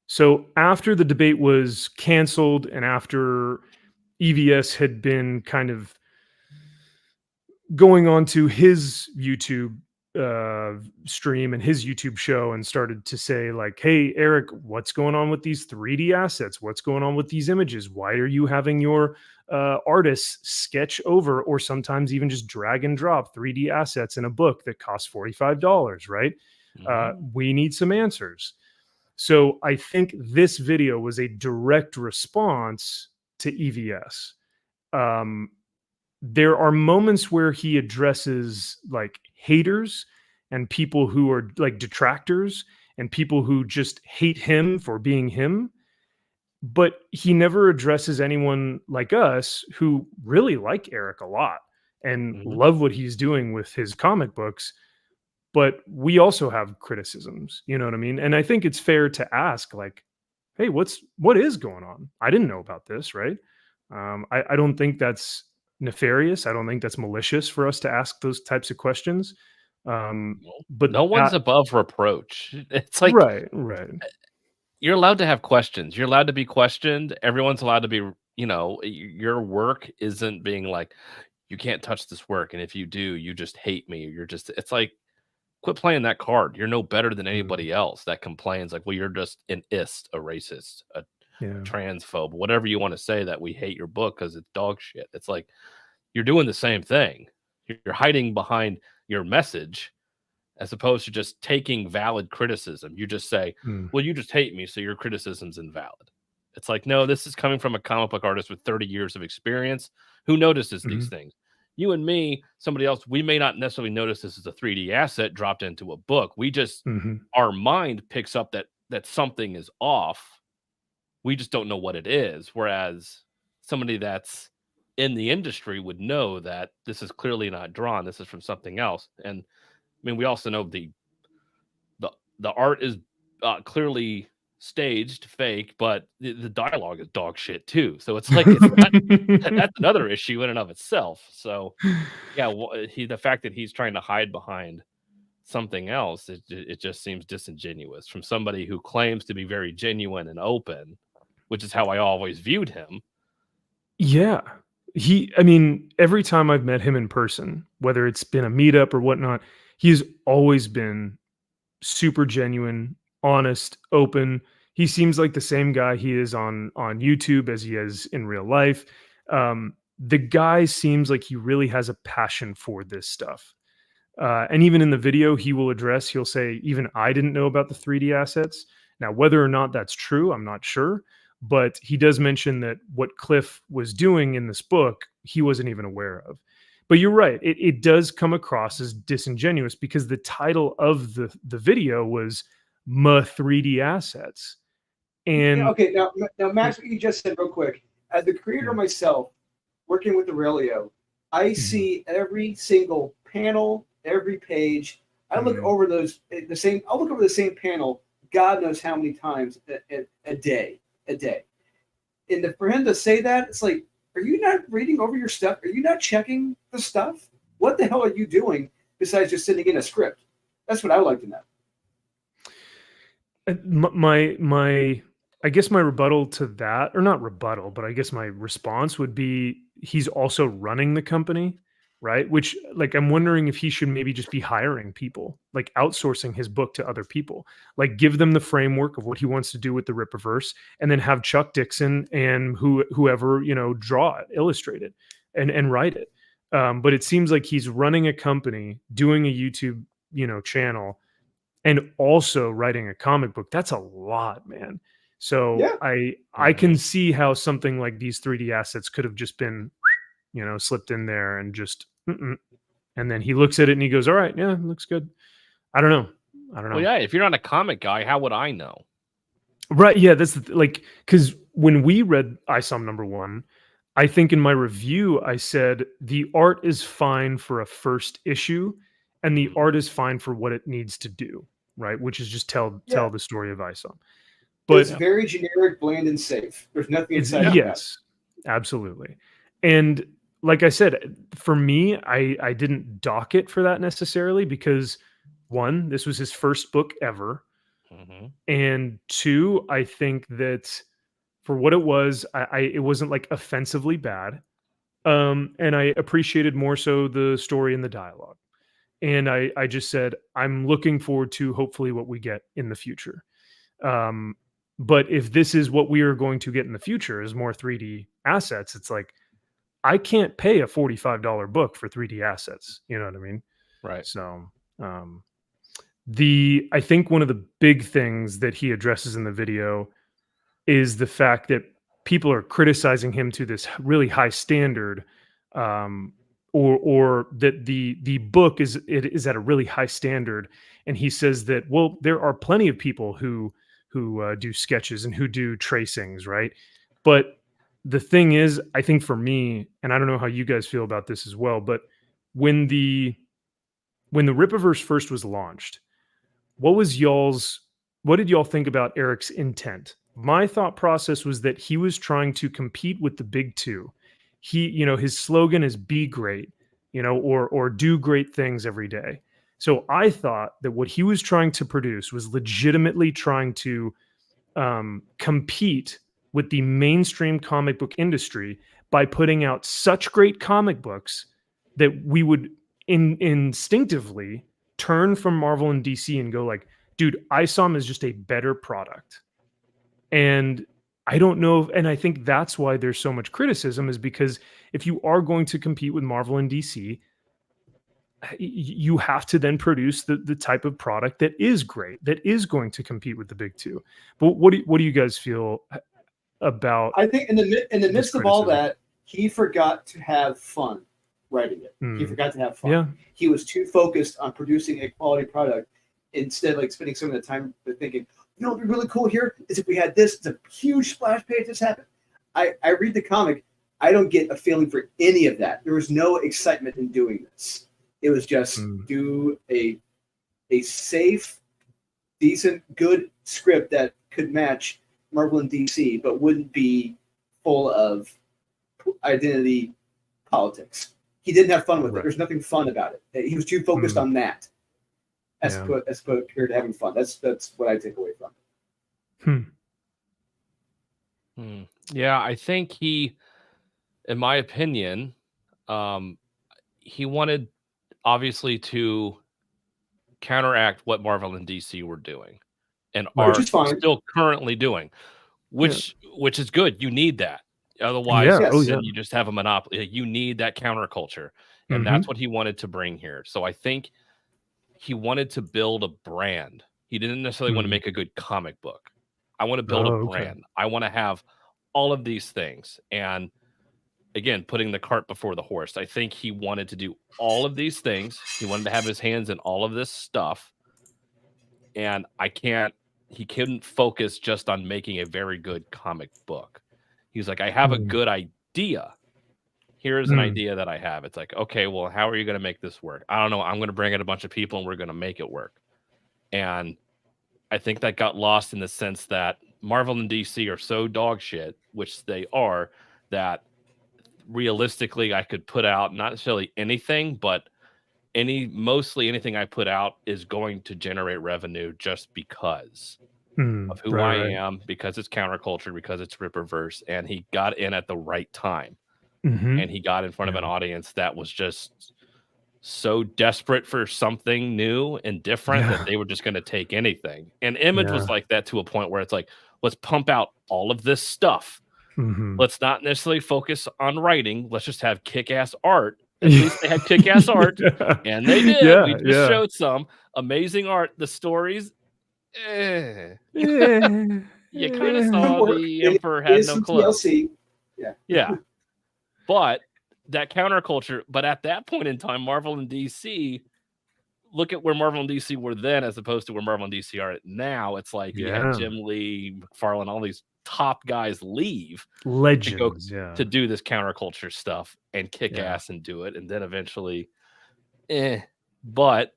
So after the debate was canceled and after EVS had been kind of going on to his YouTube stream and his YouTube show and started to say like, "Hey, Eric, what's going on with these 3D assets? What's going on with these images? Why are you having your artists sketch over or sometimes even just drag and drop 3D assets in a book that costs $45, right? We need some answers." So I think this video was a direct response to EVS. There are moments where he addresses like haters and people who are like detractors and people who just hate him for being him. But he never addresses anyone like us who really like Eric a lot and love what he's doing with his comic books. But we also have criticisms, you know what I mean? And I think it's fair to ask like, hey, what is going on? I didn't know about this, right? I don't think that's nefarious. I don't think that's malicious for us to ask those types of questions. But no one's above reproach. It's like right. You're allowed to have questions. You're allowed to be questioned. Everyone's allowed to be, your work isn't being like, you can't touch this work. And if you do, you just hate me. It's like, quit playing that card. You're no better than anybody else that complains like, well, you're just an ist, a racist, a transphobe, whatever you want to say that we hate your book because it's dog shit. It's like, you're doing the same thing. You're hiding behind your message as opposed to just taking valid criticism. You just say, well, you just hate me, so your criticism's invalid. It's like, no, this is coming from a comic book artist with 30 years of experience who notices these things. You and me, somebody else, we may not necessarily notice this is a 3D asset dropped into a book. We just, our mind picks up that something is off. We just don't know what it is. Whereas somebody that's in the industry would know that this is clearly not drawn. This is from something else. And I mean, we also know the art is clearly staged, fake, but the dialogue is dog shit too. So it's like that's another issue in and of itself. So yeah, the fact that he's trying to hide behind something else, it just seems disingenuous from somebody who claims to be very genuine and open, which is how I always viewed him. Yeah. I mean, every time I've met him in person, whether it's been a meetup or whatnot, he's always been super genuine, honest, open. He seems like the same guy he is on YouTube as he is in real life. The guy seems like he really has a passion for this stuff. And even in the video he'll say, even I didn't know about the 3D assets. Now, whether or not that's true, I'm not sure. But he does mention that what Cliff was doing in this book, he wasn't even aware of. But you're right. It does come across as disingenuous because the title of the video was "Ma 3D Assets." And okay, now Max, what you just said real quick. As the creator myself, working with Aurelio, I see every single panel, every page. I look over I'll look over the same panel. God knows how many times a day. And for him to say that, it's like, are you not reading over your stuff? Are you not checking the stuff? What the hell are you doing besides just sitting in a script? That's what I would like to know. I guess my rebuttal to that, or not rebuttal, but I guess my response would be he's also running the company, right? Which, like, I'm wondering if he should maybe just be hiring people, like outsourcing his book to other people, like give them the framework of what he wants to do with the Rippaverse, and then have Chuck Dixon and whoever, draw it, illustrate it, and write it. But it seems like he's running a company, doing a YouTube, channel, and also writing a comic book. That's a lot, man. So yeah. I can see how something like these 3D assets could have just been, slipped in there and just, and then he looks at it and he goes, all right, yeah, looks good. I don't know. Well, yeah, if you're not a comic guy, how would I know? Right. Yeah. That's because when we read ISOM #1, I think in my review, I said the art is fine for a first issue and the art is fine for what it needs to do. Right. Which is just tell the story of ISOM. It's but very generic, bland, and safe. There's nothing it's exciting about it. yes, absolutely. And like I said, for me, I didn't dock it for that necessarily because one, this was his first book ever, Mhm. and two, I think that for what it was, it wasn't like offensively bad. And I appreciated more so the story and the dialogue. And I just said, I'm looking forward to hopefully what we get in the future. Um, but if this is what we are going to get in the future is more 3D assets, it's like I can't pay a $45 book for 3D assets. You know what I mean? Right. So um, I think one of the big things that he addresses in the video is the fact that people are criticizing him to this really high standard, um, or that the book is at a really high standard, and he says that well, there are plenty of people who do sketches and who do tracings, right? But the thing is, I think for me, and I don't know how you guys feel about this as well, but when the Rippaverse first was launched, what was y'all's what did y'all think about Eric's intent? My thought process was that he was trying to compete with the big two. His slogan is be great, or do great things every day. So I thought that what he was trying to produce was legitimately trying to compete with the mainstream comic book industry by putting out such great comic books that we would instinctively turn from Marvel and DC and go like, dude, ISOM is just a better product. And I don't know and I think that's why there's so much criticism is because if you are going to compete with Marvel and DC, you have to then produce the type of product that is great, that is going to compete with the big two. But what do you guys feel about I think in the this midst of all criticism? that, he forgot to have fun writing it. He Mm. forgot to have fun. Yeah. He was too focused on producing a quality product instead of like spending some of the time thinking, you know, what'd be really cool here is if we had this, it's a huge splash page. This happened. I read the comic. I don't get a feeling for any of that. There was no excitement in doing this. It was just do a safe, decent, good script that could match Marvel and DC, but wouldn't be full of identity politics. He didn't have fun with it. Right. There's nothing fun about it. He was too focused on that as Yeah. compared to having fun. That's what I take away from it. Yeah, I think he, in my opinion, he wanted obviously to counteract what Marvel and DC were doing and Right. are Which is fine. still currently doing, which is good. You need that. Otherwise, Yeah. Yes. Oh then yeah. you just have a monopoly. You need that counterculture, and Mhm. that's what he wanted to bring here. So I think he wanted to build a brand. He didn't necessarily want to Mm. make a good comic book. I want to build Oh, a okay. brand. I want to have all of these things. And again, putting the cart before the horse. I think he wanted to do all of these things. He wanted to have his hands in all of this stuff. And he couldn't focus just on making a very good comic book. He's like, I have a good idea. Here's an idea that I have. It's like, okay, well, how are you going to make this work? I don't know. I'm going to bring in a bunch of people and we're going to make it work. And I think that got lost in the sense that Marvel and DC are so dog shit, which they are, that realistically I could put out not necessarily anything, but mostly anything I put out is going to generate revenue just because of who I Right. am, because it's counterculture, because it's Ripperverse, and he got in at the right time. Mhm. And he got in front of an audience that was just so desperate for something new and different that they were just going to take anything. And Image was like that to a point where it's like, let's pump out all of this stuff. Mhm. Let's not necessarily focus on writing. Let's just have kick-ass art. At least they had kick-ass art, and they did. Yeah, We just yeah. showed some amazing art. The stories, you kind of saw the Emperor had Is no some clothes. TLC. Yeah. But that counterculture, but at that point in time, Marvel and DC, look at where Marvel and DC were then as opposed to where Marvel and DC are now. It's like you had Jim Lee, McFarlane, all these top guys leave Legends, to do this counterculture stuff and kick ass and do it. And then eventually, but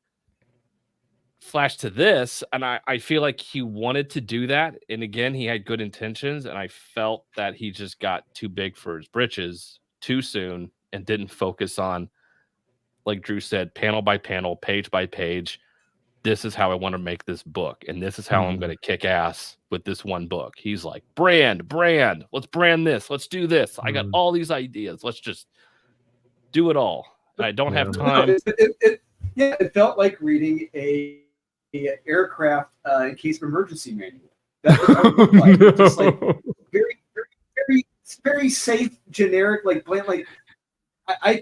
flash to this, and I feel like he wanted to do that. And again, he had good intentions, and I felt that he just got too big for his britches too soon and didn't focus on, like Drew said, panel by panel, page by page. This is how I want to make this book, and this is how I'm going to kick ass with this one book. He's like, brand, let's brand this, let's do this. I got all these ideas. Let's just do it all. I don't have time. It felt like reading a aircraft in case of emergency manual. That's what it looked like. No. Just like very safe, generic, like bland. Like I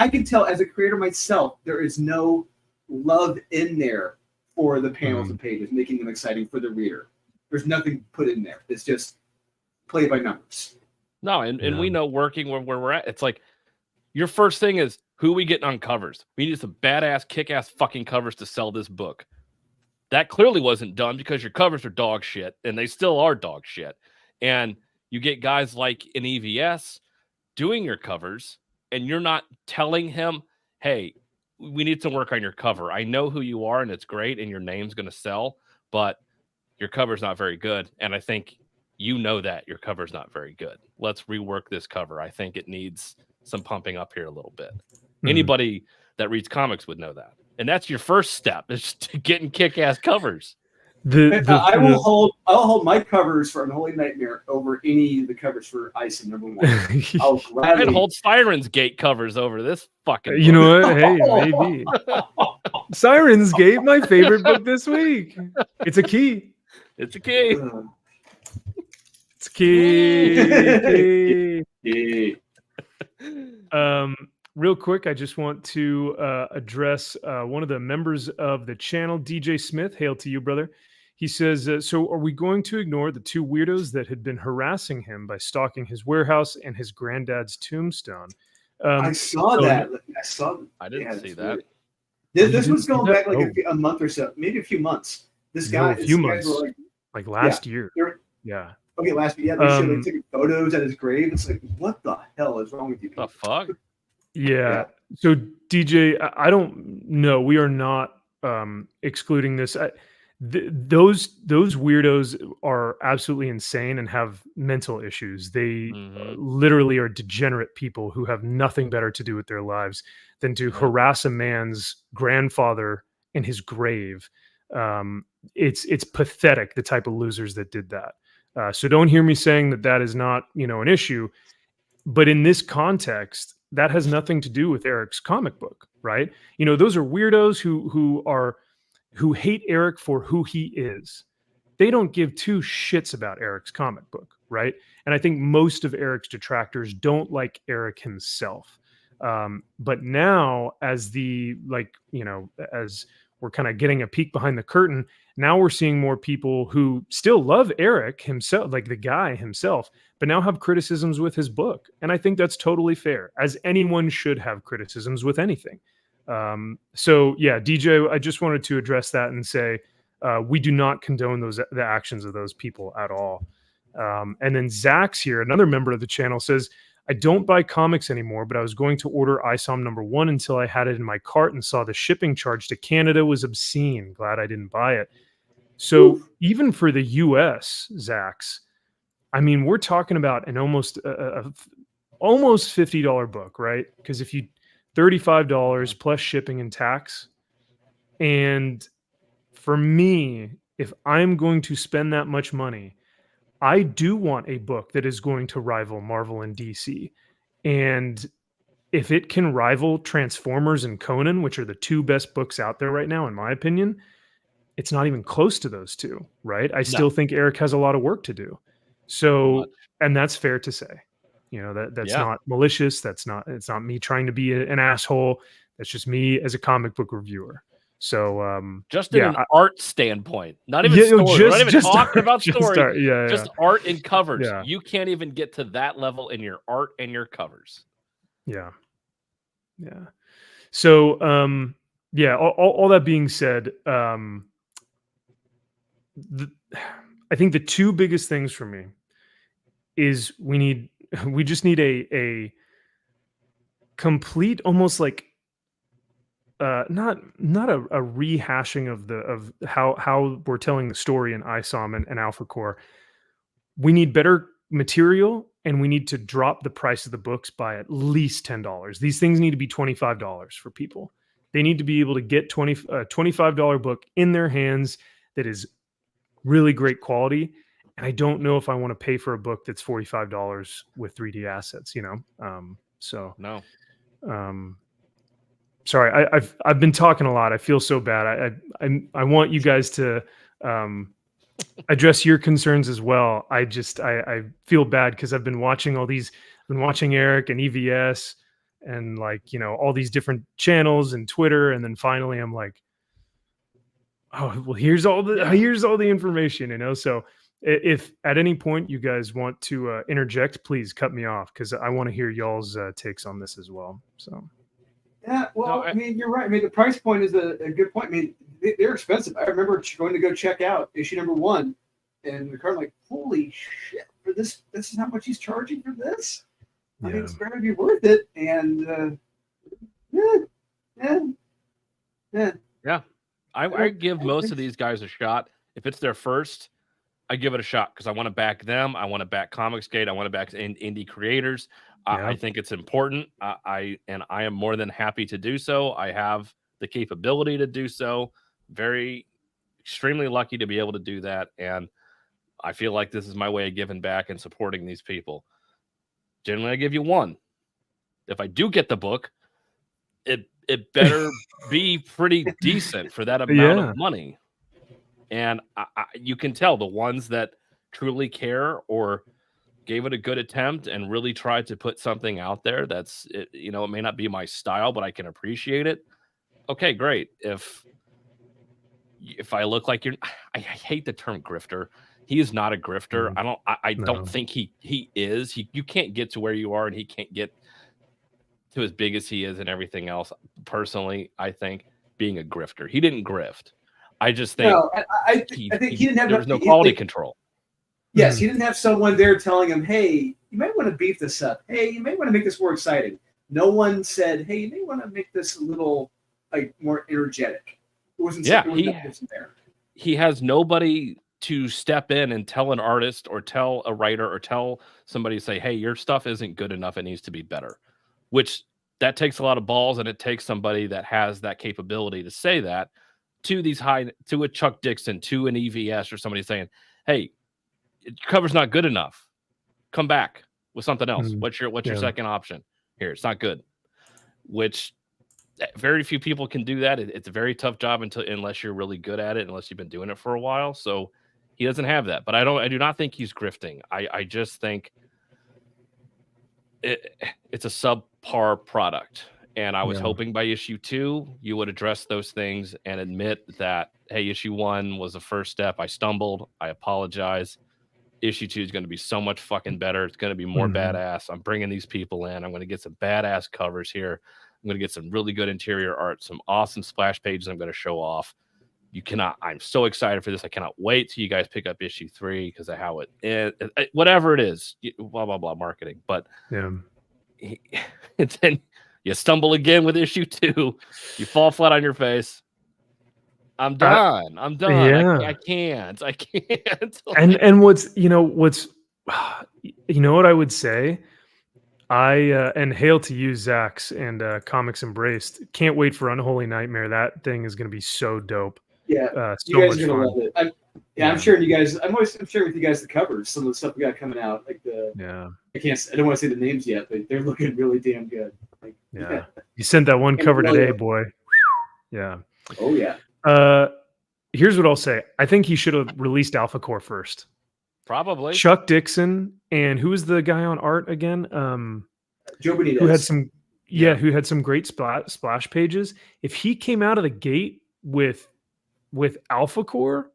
can tell as a creator myself, there is no love in there for the panels and pages, making them exciting for the reader. There's nothing put in there. It's just play by numbers. No, and we know working where we're at, it's like your first thing is who we getting on covers. We need some badass, kick-ass fucking covers to sell this book. That clearly wasn't done because your covers are dog shit, and they still are dog shit. And you get guys like in EVS doing your covers, and you're not telling him, hey, we need some work on your cover. I know who you are, and it's great, and your name's going to sell, but your cover's not very good. And I think you know that your cover's not very good. Let's rework this cover. I think it needs some pumping up here a little bit. Anybody that reads comics would know that. And that's your first step, is getting kick-ass covers. I'll hold my covers for Unholy Nightmare over any of the covers for Ice and #1. I'll gladly I'd hold Siren's Gate covers over this fucking book. You know what? Hey, maybe. Siren's Gate, my favorite book this week. It's a key. It's a key. It's a key. Real quick, I just want to address one of the members of the channel, DJ Smith. Hail to you, brother. He says, so are we going to ignore the two weirdos that had been harassing him by stalking his warehouse and his granddad's tombstone? I saw that. I didn't see that. This was going back like a month or so, maybe a few months. This guy, a few months, like last year. Yeah. Okay, last year. Yeah, they took photos at his grave. It's like, what the hell is wrong with you? The fuck? Yeah. So DJ, I don't know. We are not excluding this. Those weirdos are absolutely insane and have mental issues. They literally are degenerate people who have nothing better to do with their lives than to harass a man's grandfather in his grave. It's pathetic, the type of losers that did that. So don't hear me saying that is not, an issue. But in this context, that has nothing to do with Eric's comic book, right? Those are weirdos who hate Eric for who he is. They don't give two shits about Eric's comic book, right? And I think most of Eric's detractors don't like Eric himself. But now, as as we're kind of getting a peek behind the curtain, now we're seeing more people who still love Eric himself, like the guy himself, but now have criticisms with his book. And I think that's totally fair, as anyone should have criticisms with anything. So yeah, DJ, I just wanted to address that and say, we do not condone the actions of those people at all. And then Zach's here, another member of the channel, says, I don't buy comics anymore, but I was going to order ISOM #1 until I had it in my cart and saw the shipping charge to Canada was obscene. Glad I didn't buy it. So even for the US, Zach's, I mean, we're talking about an almost $50 book, right? Because if you $35 plus shipping and tax. And for me, if I'm going to spend that much money, I do want a book that is going to rival Marvel and DC. And if it can rival Transformers and Conan, which are the two best books out there right now, in my opinion, it's not even close to those two, right? I still think Eric has a lot of work to do. So, and that's fair to say. That's not malicious. It's not me trying to be an asshole. That's just me as a comic book reviewer. So just in an art standpoint, not even story, not even talking about story, just art and covers. Yeah. You can't even get to that level in your art and your covers. Yeah. So all that being said, I think the two biggest things for me is we just need a complete, almost like not a rehashing of how we're telling the story in ISOM and Alpha Core. We need better material, and we need to drop the price of the books by at least $10. These things need to be $25 for people. They need to be able to get $25 book in their hands that is really great quality. And I don't know if I want to pay for a book that's $45 with 3D assets, No. Sorry, I've been talking a lot. I feel so bad. I want you guys to address your concerns as well. I feel bad because I've been watching Eric and EVS and all these different channels and Twitter, and then finally I'm like, oh well, here's all the information, So if at any point you guys want to interject, please cut me off because I want to hear y'all's takes on this as well. So. Yeah, well, I mean, you're right. I mean, the price point is a good point. I mean, they're expensive. I remember going to go check out issue number 1, and the card, like, holy shit, for this is how much he's charging for this? I mean, it's going to be worth it. And, Yeah. I give most of these guys a shot. If it's their first, I give it a shot because I want to back them. I want to back Comicsgate. I want to back indie creators. I think it's important. I am more than happy to do so. I have the capability to do so. Extremely lucky to be able to do that. And I feel like this is my way of giving back and supporting these people. Generally, I give you 1. If I do get the book, it better be pretty decent for that amount of money. And you can tell the ones that truly care or gave it a good attempt and really tried to put something out there it may not be my style, but I can appreciate it. Okay, great. If I look like I hate the term grifter. He is not a grifter. I don't think he is. You can't get to where you are, and he can't get to as big as he is and everything else. Personally, I think being a grifter, he didn't grift. I just think I think he didn't have. There was no quality control. Yes, he didn't have someone there telling him, "Hey, you might want to beef this up. Hey, you might want to make this more exciting." No one said, "Hey, you may want to make this a little more energetic." It wasn't. Yeah, there. He has nobody to step in and tell an artist or tell a writer or tell somebody, say, "Hey, your stuff isn't good enough. It needs to be better." Which that takes a lot of balls, and it takes somebody that has that capability to say that to a Chuck Dixon, to an EVS, or somebody saying, "Hey, your cover's not good enough. Come back with something else. What's your second option? Here, it's not good." Which very few people can do that. It's a very tough job unless you're really good at it, unless you've been doing it for a while. So he doesn't have that. But I do not think he's grifting. I just think it's a subpar product. And I was hoping by issue 2, you would address those things and admit that, hey, issue 1 was the first step. I stumbled. I apologize. Issue 2 is going to be so much fucking better. It's going to be more badass. I'm bringing these people in. I'm going to get some badass covers here. I'm going to get some really good interior art, some awesome splash pages I'm going to show off. I'm so excited for this. I cannot wait till you guys pick up issue 3 because of how it is. Whatever it is, blah, blah, blah, marketing. But then you stumble again with issue 2. You fall flat on your face. I'm done. I'm done. Yeah. I can't. And what's what I would say? And hail to you, Zax and Comics Embraced. Can't wait for Unholy Nightmare. That thing is going to be so dope. Yeah, so you guys much are gonna fun. love it. I'm sharing you guys. I'm sharing with you guys the covers. Some of the stuff we got coming out. I don't want to say the names yet, but they're looking really damn good. You sent that one cover today, boy. Yeah. Oh yeah. Here's what I'll say. I think he should have released Alpha Core first. Probably. Chuck Dixon and who was the guy on art again? Joe Benitez. Who had some great splash pages. If he came out of the gate with Alpha Core,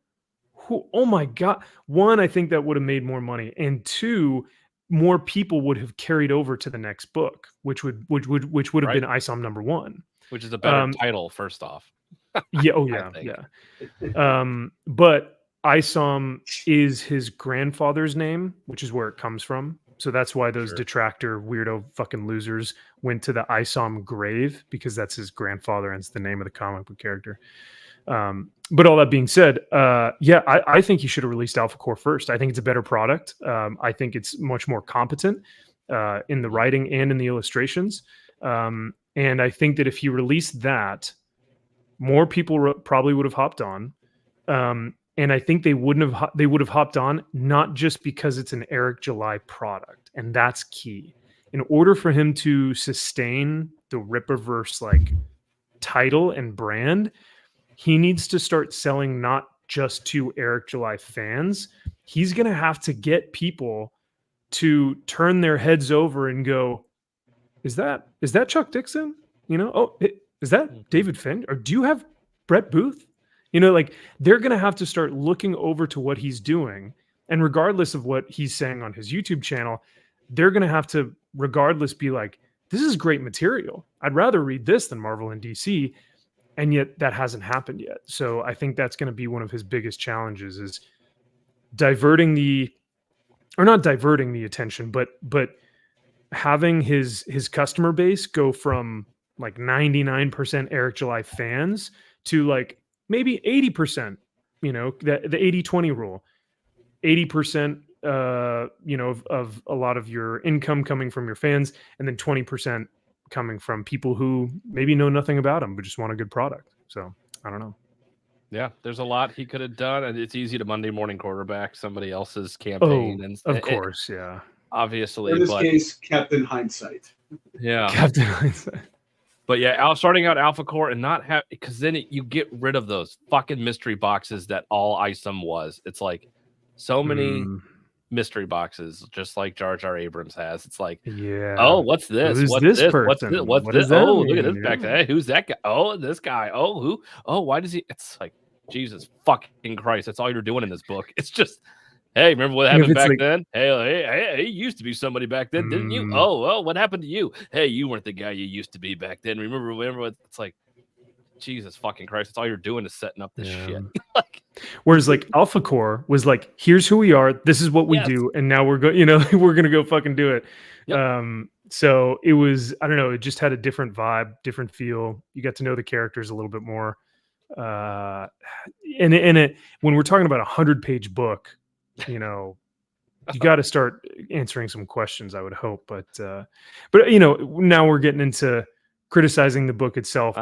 oh my god! 1, I think that would have made more money, and 2, more people would have carried over to the next book, which would have been ISOM number 1, which is a better title. First off, but ISOM is his grandfather's name, which is where it comes from. So that's why those Sure. detractor weirdo fucking losers went to the Isom grave, because that's his grandfather and it's the name of the comic book character. But all that being said, yeah, I think he should have released Alpha Core first. I think it's a better product. I think it's much more competent in the writing and in the illustrations. And I think that if he released that, more people probably would have hopped on. And I think they would have hopped on, not just because it's an Eric July product, and that's key. In order for him to sustain the Rippaverse like title and brand, he needs to start selling not just to Eric July fans. He's going to have to get people to turn their heads over and go, is that Chuck Dixon? You know, oh, is that David Finn? Or do you have Brett Booth? You know, like they're going to have to start looking over to what he's doing. And regardless of what he's saying on his YouTube channel, they're going to have to, regardless, be like, this is great material. I'd rather read this than Marvel and DC. And yet that hasn't happened yet. So I think that's going to be one of his biggest challenges, is diverting not diverting the attention, but having his customer base go from like 99% Eric July fans to like maybe 80%, you know, the 80-20 rule, 80%, you know, of a lot of your income coming from your fans, and then 20% coming from people who maybe know nothing about him, but just want a good product. So I don't know. Yeah, there's a lot he could have done, and it's easy to Monday morning quarterback somebody else's campaign. Oh, And of course. Yeah. Obviously. In this but case, Captain Hindsight. yeah. Captain Hindsight. But yeah, starting out Alpha Core and not have, because then you get rid of those fucking mystery boxes that all ISOM was. It's like so many mystery boxes, just like Jar Jar Abrams has. It's like, yeah. Oh, what's this? Who's what's this this? person? What's What this? does that Oh, look at mean? this back there. Hey, who's that guy? Oh, this guy. Oh, who? Oh, why does he? It's like, Jesus fucking Christ. That's all you're doing in this book. It's just, hey, remember what happened back then? Hey, he used to be somebody back then, didn't you? Oh, what happened to you? Hey, you weren't the guy you used to be back then. Remember what? It's like, Jesus fucking Christ. That's all you're doing is setting up this shit. Like, whereas like Alpha Core was like, here's who we are. This is what we do. And now we're going, you know, we're going to go fucking do it. Yep. So it was, I don't know, it just had a different vibe, different feel. You got to know the characters a little bit more. And when we're talking about 100-page book, you know, you got to start answering some questions, I would hope. But you know, now we're getting into criticizing the book itself.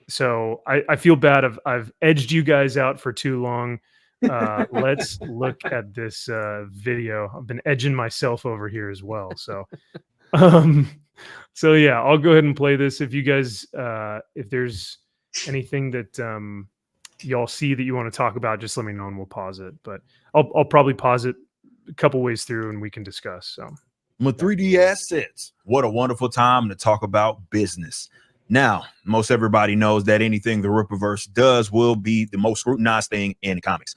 So I feel bad. I've edged you guys out for too long. Let's look at this video. I've been edging myself over here as well. So, so yeah, I'll go ahead and play this. If you guys, if there's anything that y'all see that you want to talk about, just let me know and we'll pause it. But I'll probably pause it a couple ways through and we can discuss. So. My 3D assets. What a wonderful time to talk about business. Now, most everybody knows that anything the Rippaverse does will be the most scrutinized thing in comics.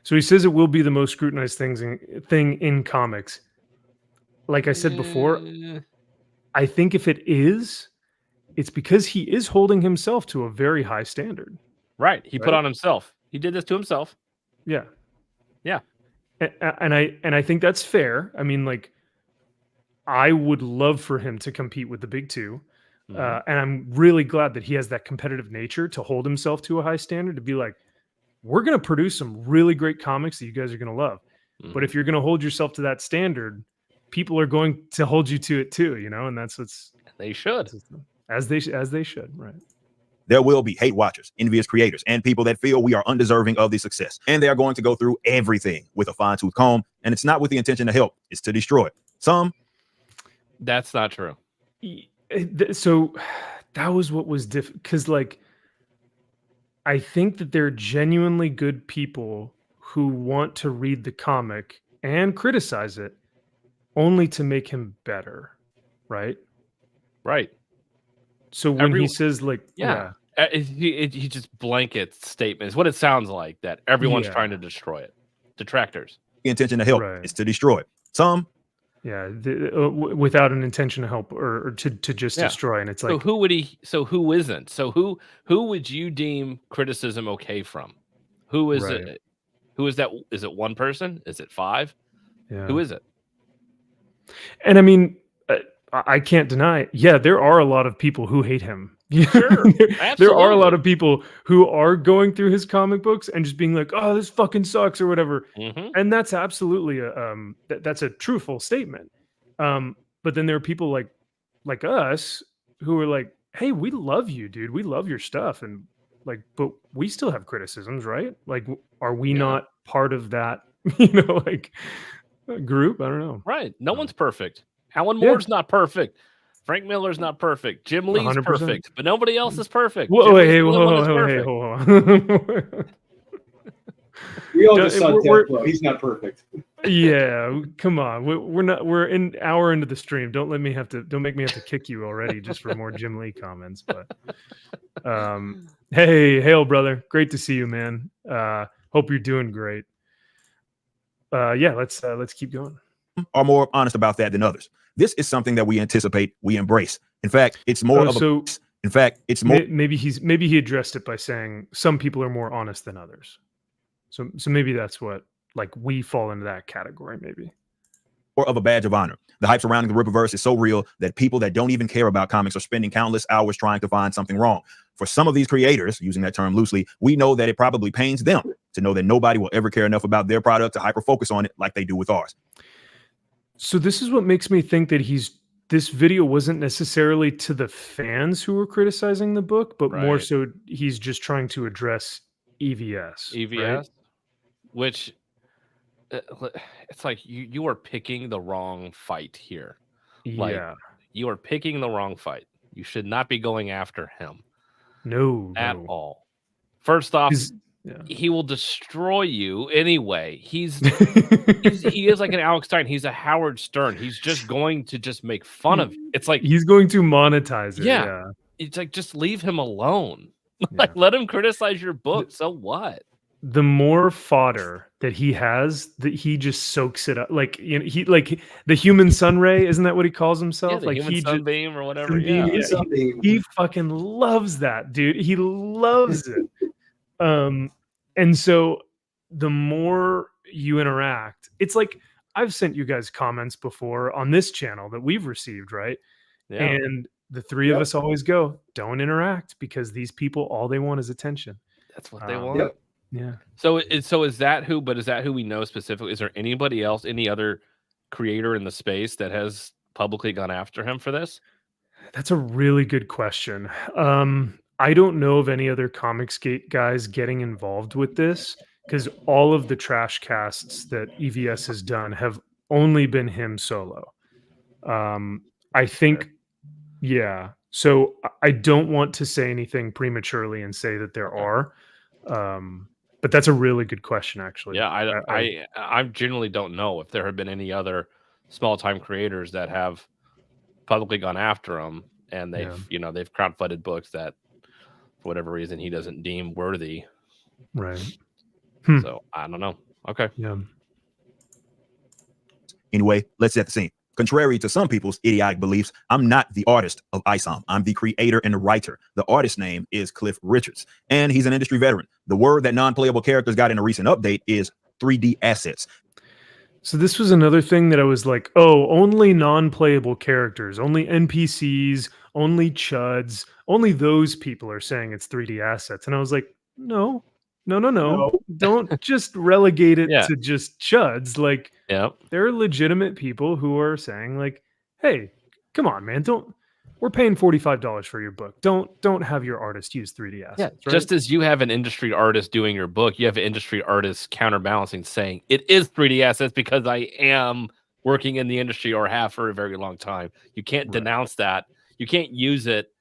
So he says it will be the most scrutinized thing in comics. Like I said before, I think if it is, it's because he is holding himself to a very high standard. Right. He put on himself. He did this to himself. Yeah. Yeah. And I think that's fair. I mean, like, I would love for him to compete with the big two. And I'm really glad that he has that competitive nature to hold himself to a high standard, to be like, we're going to produce some really great comics that you guys are going to love. But if you're going to hold yourself to that standard, people are going to hold you to it too, you know, and that's what's they should, as they should. Right. There will be hate watchers, envious creators, and people that feel we are undeserving of the success. And they are going to go through everything with a fine-tooth comb. And it's not with the intention to help. It's to destroy it. That's not true. So that was what was different. Because, like, I think that they're genuinely good people who want to read the comic and criticize it only to make him better. Right. Right. So when he says, like, he just blanket statements. What it sounds like, that everyone's trying to destroy it. Detractors. The intention to help is to destroy it. Without an intention to help or to just destroy. And it's like, so who isn't? So who would you deem criticism okay from? Who is it? Who is that? Is it one person? Is it five? Yeah. Who is it? And I mean, I can't deny it. Yeah, there are a lot of people who hate him. Sure, There are a lot absolutely. of people who are going through his comic books and just being like, "Oh, this fucking sucks" or whatever. Mhm. And that's absolutely that's a truthful statement. But then there are people like us who are like, "Hey, we love you, dude. We love your stuff." And like, but we still have criticisms, right? Like, are we Yeah. not part of that, like group? I don't know. Right. No Um, one's perfect. Alan Yeah. Moore's not perfect. Frank Miller's not perfect. Jim Lee's 100%. perfect, but nobody else is perfect. Whoa, Jim wait, Lee's hey, the only one whoa, that's whoa, hey, perfect. hold on. We all Don't- just saw we're- Deathblow. He's not perfect. Yeah, come on. We're not. We're in hour into the stream. Don't make me have to kick you already just for more Jim Lee comments. But hey, hail, brother. Great to see you, man. Hope you're doing great. Yeah, let's keep going. Are more honest about that than others. This is something that we anticipate, we embrace. In fact, it's more of so a. In fact, it's more. maybe he addressed it by saying some people are more honest than others. So maybe that's what, like, we fall into that category. Maybe. Or of a badge of honor. The hype surrounding the Rippaverse is so real that people that don't even care about comics are spending countless hours trying to find something wrong. For some of these creators, using that term loosely, we know that it probably pains them to know that nobody will ever care enough about their product to hyper focus on it like they do with ours. So this is what makes me think that this video wasn't necessarily to the fans who were criticizing the book, but more Right. so he's just trying to address EVS. EVS, right? which it's like you are picking the wrong fight here. Like, Yeah. you are picking the wrong fight. You should not be going after him No. at all. First off, Yeah. he will destroy you anyway. He is like an Alex Stein. He's a Howard Stern. He's just going to just make fun of you. It's like, He's going to monetize it. Yeah. Yeah. it's like, just leave him alone. Like, Yeah. let him criticize your book. So what? The more fodder that he has, that he just soaks it up. Like, he like the human sun ray, isn't that what he calls Yeah, himself? the Like, human he just sunbeam or whatever. sunbeam, Yeah. yeah, Something. he fucking loves that, dude. He loves it. And so the more you interact, it's like, I've sent you guys comments before on this channel that we've received, right? Yeah. And the three of Yep. us always go, don't interact, because these people, all they want is attention. That's what they Um, want. Yep. Yeah. So is that who? But is that who we know specifically? Is there anybody else, any other creator in the space that has publicly gone after him for this? That's a really good question. I don't know of any other Comicsgate guys getting involved with this, because all of the trash casts that EVS has done have only been him solo. I think, yeah. So I don't want to say anything prematurely and say that there are, but that's a really good question, actually. Yeah, I generally don't know if there have been any other small time creators that have publicly gone after him, and they've they've crowdfunded books that for whatever reason he doesn't deem worthy. Right. So I don't know. Okay. Yeah. Anyway, let's set the scene. Contrary to some people's idiotic beliefs, I'm not the artist of ISOM. I'm the creator and the writer. The artist's name is Cliff Richards, and he's an industry veteran. The word that non-playable characters got in a recent update is 3D assets. So this was another thing that I was like, oh, only non-playable characters, only NPCs, only chuds, only those people are saying it's 3D assets. And I was like, no. Don't just relegate it Yeah. to just chuds. Like, Yep. there are legitimate people who are saying, like, hey, come on, man, we're paying $45 for your book. Don't have your artist use 3D assets. Yeah. Right? Just as you have an industry artist doing your book, you have an industry artist counterbalancing, saying it is 3D assets because I am working in the industry or have for a very long time. You can't Right. denounce that. You can't use it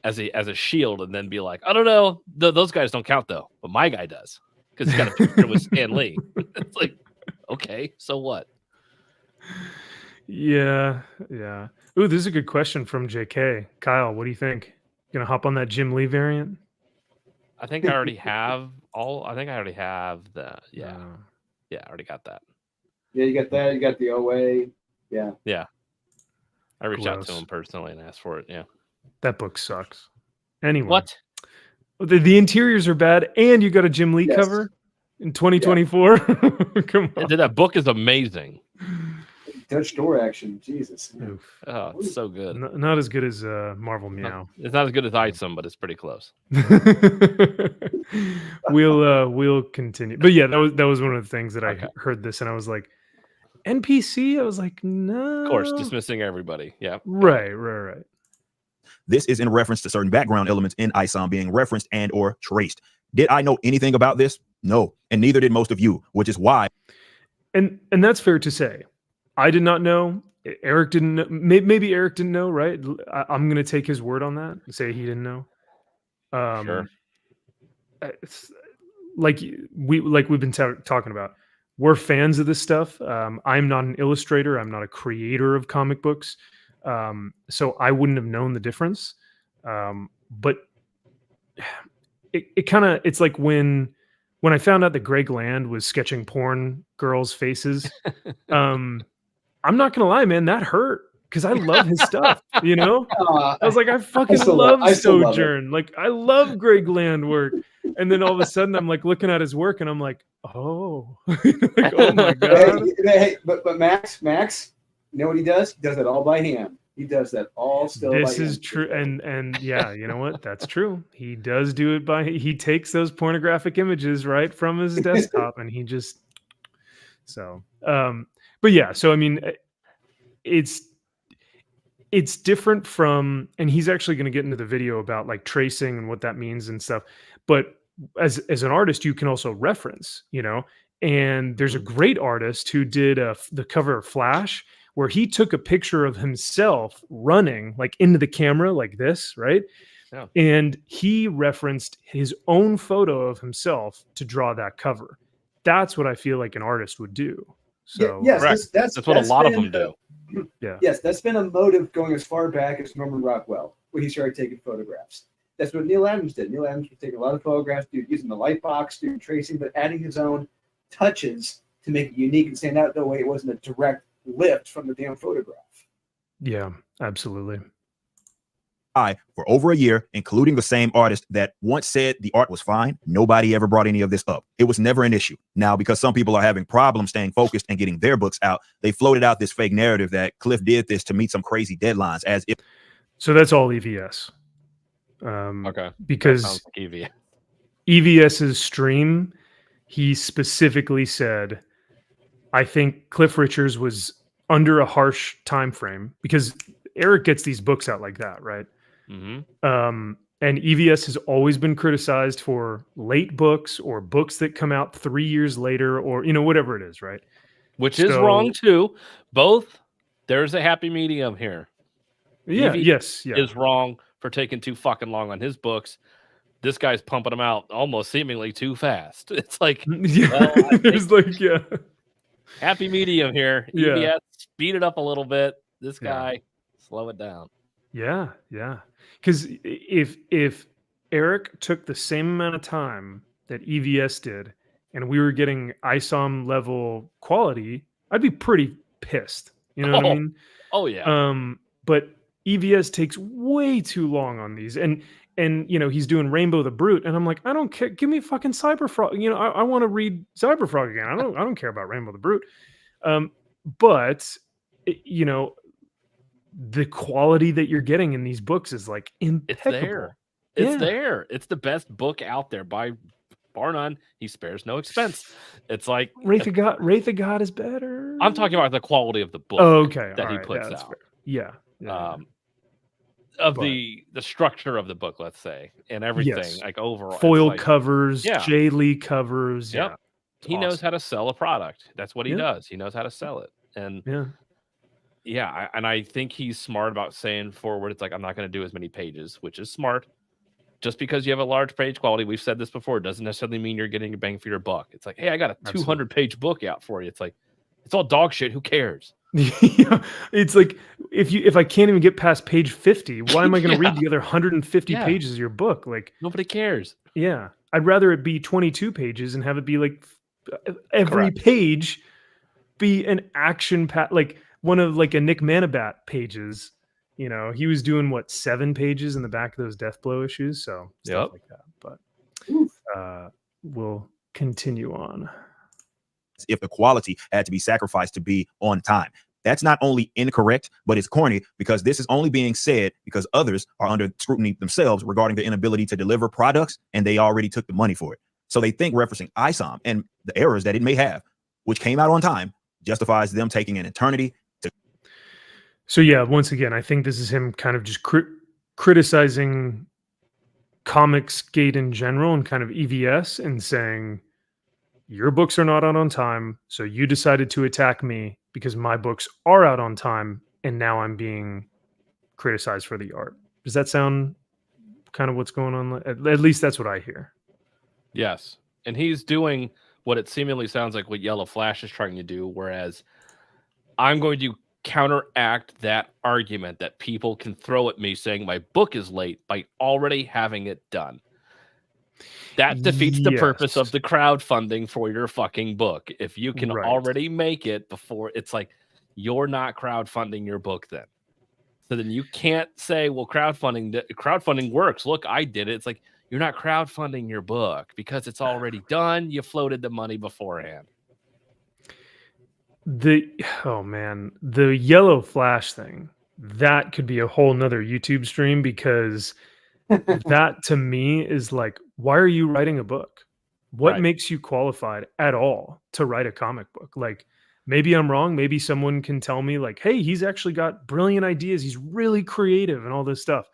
as a shield and then be like, I don't know, those guys don't count though, but my guy does because he's got a picture with Stan Lee. It's like, okay, so what? Yeah. Ooh, this is a good question from JK. Kyle, what do you think? Gonna hop on that Jim Lee variant? I think I already have I think I already have the yeah, I already got that. Yeah, you got that. You got the OA. Yeah. Yeah. I reached out to Gross. him personally and asked for it. Yeah. That book sucks. Anyway, What? The interiors are bad, and you got a Jim Lee Yes. cover in 2024. Come on. That book is amazing. Dutch door action. Jesus. Man. Oof. Oh, it's so good. Not as good as Marvel Meow. It's not as good as Isom, but it's pretty close. We'll continue. But yeah, that was one of the things that Okay. I heard this and I was like, NPC? I was like, no. Of course, dismissing everybody. Yeah. Right. This is in reference to certain background elements in ISOM being referenced and or traced. Did I know anything about this? No, and neither did most of you, which is why. And that's fair to say. I did not know. Eric didn't know. Maybe Eric didn't know, right? I'm going to take his word on that and say he didn't know. Sure. It's like we've been talking about. We're fans of this stuff. I'm not an illustrator. I'm not a creator of comic books. So I wouldn't have known the difference. But it kind of, it's like when I found out that Greg Land was sketching porn girls' faces, I'm not gonna lie, man, that hurt because I love his stuff. You know, I was like, I fucking love Sojourn. Like, I love Greg Land work. And then all of a sudden, I'm like looking at his work, and I'm like, oh, like, oh my god. Hey, but Max, you know what he does? He does it all by hand. He does that all still. This is true, and yeah, you know what? That's true. He does do it by. He takes those pornographic images right from his desktop, and he just. So, but yeah, so I mean, it's different from, and he's actually going to get into the video about like tracing and what that means and stuff. But as an artist, you can also reference, you know. And there's a great artist who did the cover of Flash, where he took a picture of himself running like into the camera like this, right? Yeah. And he referenced his own photo of himself to draw that cover. That's what I feel like an artist would do. So yes, that's what a lot of them do. Yeah. Yes, that's been a motive going as far back as Norman Rockwell when he started taking photographs. That's what Neil Adams did. Neil Adams was taking a lot of photographs, using the light box, doing tracing, but adding his own touches to make it unique and stand out the way it wasn't a direct lift from the damn photograph. Yeah, absolutely. For over a year, including the same artist that once said the art was fine, nobody ever brought any of this up. It was never an issue. Now, because some people are having problems staying focused and getting their books out, they floated out this fake narrative that Cliff did this to meet some crazy deadlines, as if. So that's all EVS. Okay. Because like EVS's stream, he specifically said, I think Cliff Richards was under a harsh time frame, because Eric gets these books out like that, right? Mm-hmm. And EVS has always been criticized for late books or books that come out 3 years later, or, you know, whatever it is, right? Which is wrong too. Both, there's a happy medium here. Yeah, EVS is wrong for taking too fucking long on his books. This guy's pumping them out almost seemingly too fast. It's like, it's like, happy medium here. Yeah. EVS, speed it up a little bit. This guy, slow it down. Yeah. Because if Eric took the same amount of time that EVS did, and we were getting ISOM level quality, I'd be pretty pissed. You know what I mean? Oh yeah. But EVS takes way too long on these, and you know, he's doing Rainbow the Brute, and I'm like, I don't care. Give me fucking Cyberfrog. You know, I want to read Cyberfrog again. I don't care about Rainbow the Brute. But you know, the quality that you're getting in these books is like impeccable. It's there. It's there. It's the best book out there by bar none. He spares no expense. It's like Wraith of God is better. I'm talking about the quality of the book. That he puts out. Fair. Yeah. The structure of the book, let's say, and everything, like overall. Foil covers, J. Lee covers. Yep. Yeah. He knows how to sell a product. That's what he does. He knows how to sell it. And I think he's smart about saying forward, it's like, I'm not going to do as many pages, which is smart. Just because you have a large page quality, we've said this before, doesn't necessarily mean you're getting a bang for your buck. It's like, hey, I got a 200-page book out for you. It's like, it's all dog shit. Who cares? It's like, if I can't even get past page 50, why am I going to read the other 150 pages of your book? Like, nobody cares. Yeah. I'd rather it be 22 pages and have it be like every page be an action like one of like a Nick Manabat pages. You know, he was doing 7 pages in the back of those Deathblow issues, so stuff like that. But we'll continue on. If the quality had to be sacrificed to be on time. That's not only incorrect, but it's corny, because this is only being said because others are under scrutiny themselves regarding their inability to deliver products, and they already took the money for it. So they think referencing ISOM and the errors that it may have, which came out on time, justifies them taking an eternity to. So yeah, once again, I think this is him kind of just criticizing Comicsgate in general and kind of EVS and saying, your books are not out on time, so you decided to attack me because my books are out on time, and now I'm being criticized for the art. Does that sound kind of what's going on? At least that's what I hear. Yes. And he's doing what it seemingly sounds like what Yellow Flash is trying to do, whereas I'm going to counteract that argument that people can throw at me saying my book is late by already having it done. That defeats the purpose of the crowdfunding for your fucking book. If you can already make it before, it's like, you're not crowdfunding your book then. So then you can't say, well, crowdfunding works. Look, I did it. It's like, you're not crowdfunding your book because it's already done. You floated the money beforehand. The Yellow Flash thing, that could be a whole nother YouTube stream, because that to me is like, why are you writing a book? What makes you qualified at all to write a comic book? Like, maybe I'm wrong. Maybe someone can tell me like, hey, he's actually got brilliant ideas. He's really creative and all this stuff.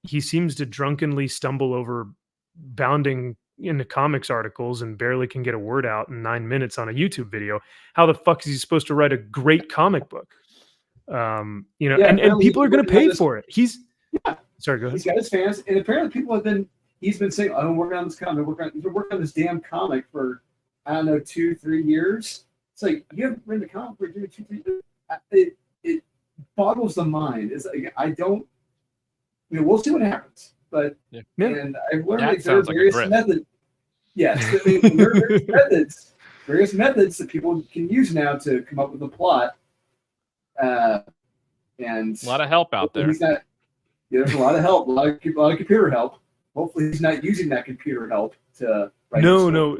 He seems to drunkenly stumble over bounding into comics articles and barely can get a word out in 9 minutes on a YouTube video. How the fuck is he supposed to write a great comic book? And people are going to pay for it. Sorry, go ahead. He's got his fans, and apparently he's been saying, I'm working on this comic. He's been working on this damn comic for, I don't know, 2-3 years. It's like, you haven't written a comic for 2-3 years. It boggles the mind. It's like, we'll see what happens. But, and I've learned that there are various methods. Yes, there are various methods that people can use now to come up with a plot. And a lot of help out there. There's a lot of help, a lot of computer help. Hopefully, he's not using that computer help to write. No.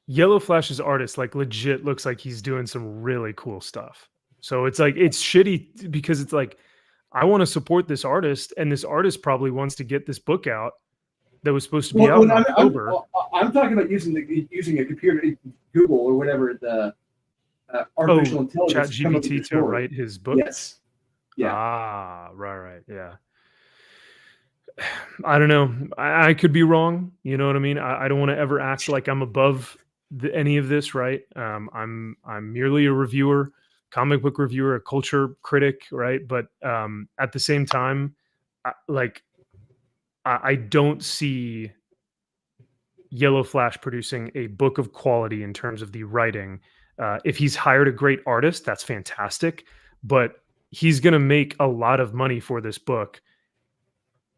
Yellow Flash's artist, like, legit looks like he's doing some really cool stuff. So it's like, it's shitty because it's like, I want to support this artist, and this artist probably wants to get this book out that was supposed to be out in October. I'm talking about using a computer, Google or whatever, the artificial intelligence ChatGPT to write his book. Yes. Yeah. Right. Yeah. I don't know. I could be wrong. You know what I mean? I don't want to ever act like I'm above any of this, right? I'm merely a reviewer, comic book reviewer, a culture critic, right? But at the same time, I don't see Yellow Flash producing a book of quality in terms of the writing. If he's hired a great artist, that's fantastic, but he's going to make a lot of money for this book.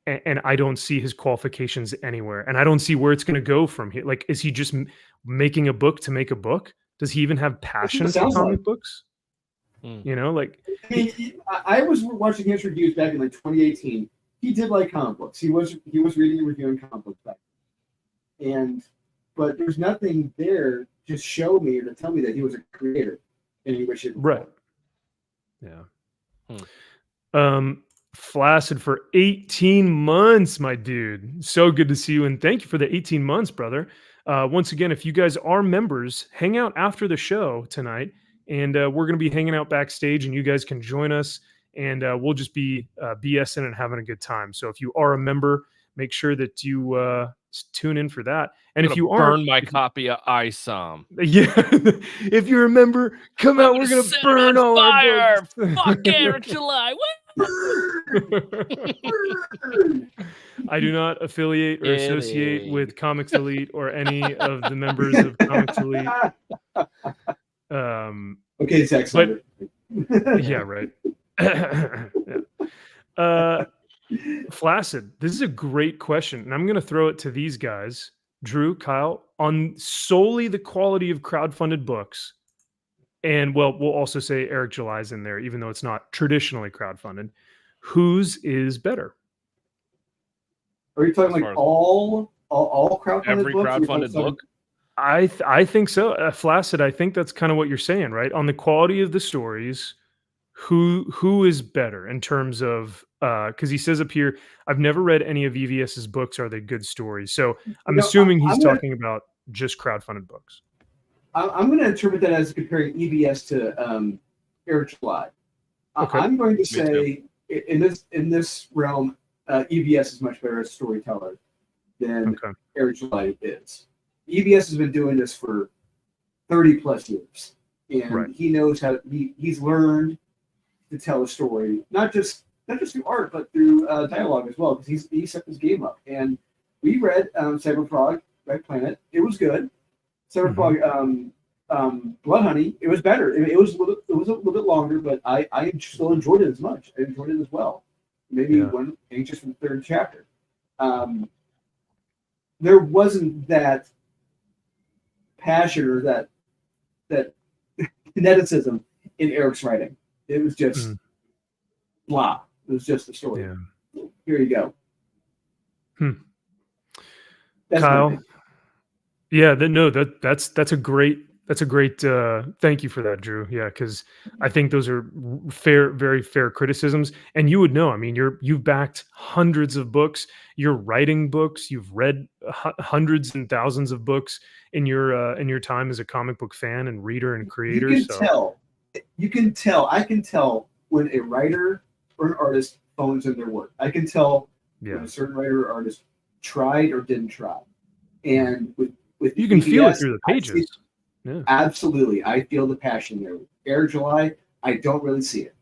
And I don't see his qualifications anywhere. And I don't see where it's going to go from here. Like, is he just making a book to make a book? Does he even have passion for comic books? You know, like... I was watching his reviews back in like 2018. He did like comic books. He was reading and reviewing comic books back then. But there's nothing there to show me or to tell me that he was a creator in any way, shape, or form. Yeah. Flaccid for 18 months, my dude. So good to see you, and thank you for the 18 months, brother. Once again, if you guys are members, hang out after the show tonight, and we're going to be hanging out backstage, and you guys can join us, and we'll just be BSing and having a good time. So if you are a member, make sure that you tune in for that. And if you aren't, burn my copy of ISOM. Yeah, if you remember, come out. We're gonna burn all our books. Fuck Eric July. I do not affiliate or associate with Comics Elite or any of the members of Comics Elite. Okay, Zack Snyder. Yeah, right. Yeah. Flaccid, this is a great question, and I'm going to throw it to these guys, Drew, Kyle, on solely the quality of crowdfunded books. And well, we'll also say Eric July's in there, even though it's not traditionally crowdfunded. Whose is better? Are you talking like all crowdfunded every books? Crowdfunded book? I think so. Flaccid, I think that's kind of what you're saying, right? On the quality of the stories, who is better in terms of because he says up here, I've never read any of EVS's books. Are they good stories? So I'm assuming he's talking about just crowdfunded books. I'm going to interpret that as comparing EVS to Eric July. Okay. I'm going to say in this realm, EVS is much better as a storyteller than Eric July is. EVS has been doing this for 30 plus years, and he knows how he's learned to tell a story, not just through art, but through dialogue as well, because he set this game up. And we read Cyberfrog, Red Planet. It was good. Cyberfrog, Blood Honey. It was better. It was a little bit longer, but I still enjoyed it as much. I enjoyed it as well. Maybe one anxious from the third chapter. There wasn't that passion or that kineticism in Eric's writing. It was just blah. It was just a story. Yeah. Here you go. Kyle. Yeah, that's a great thank you for that, Drew. Yeah, because I think those are very fair criticisms. And you would know, I mean, you've backed hundreds of books, you're writing books, you've read hundreds and thousands of books in your time as a comic book fan and reader and creator. You can tell. I can tell when a writer or an artist phones in their work. I can tell when a certain writer or artist tried or didn't try. And with you can feel it through the pages. Yeah. Absolutely. I feel the passion there. Air July, I don't really see it.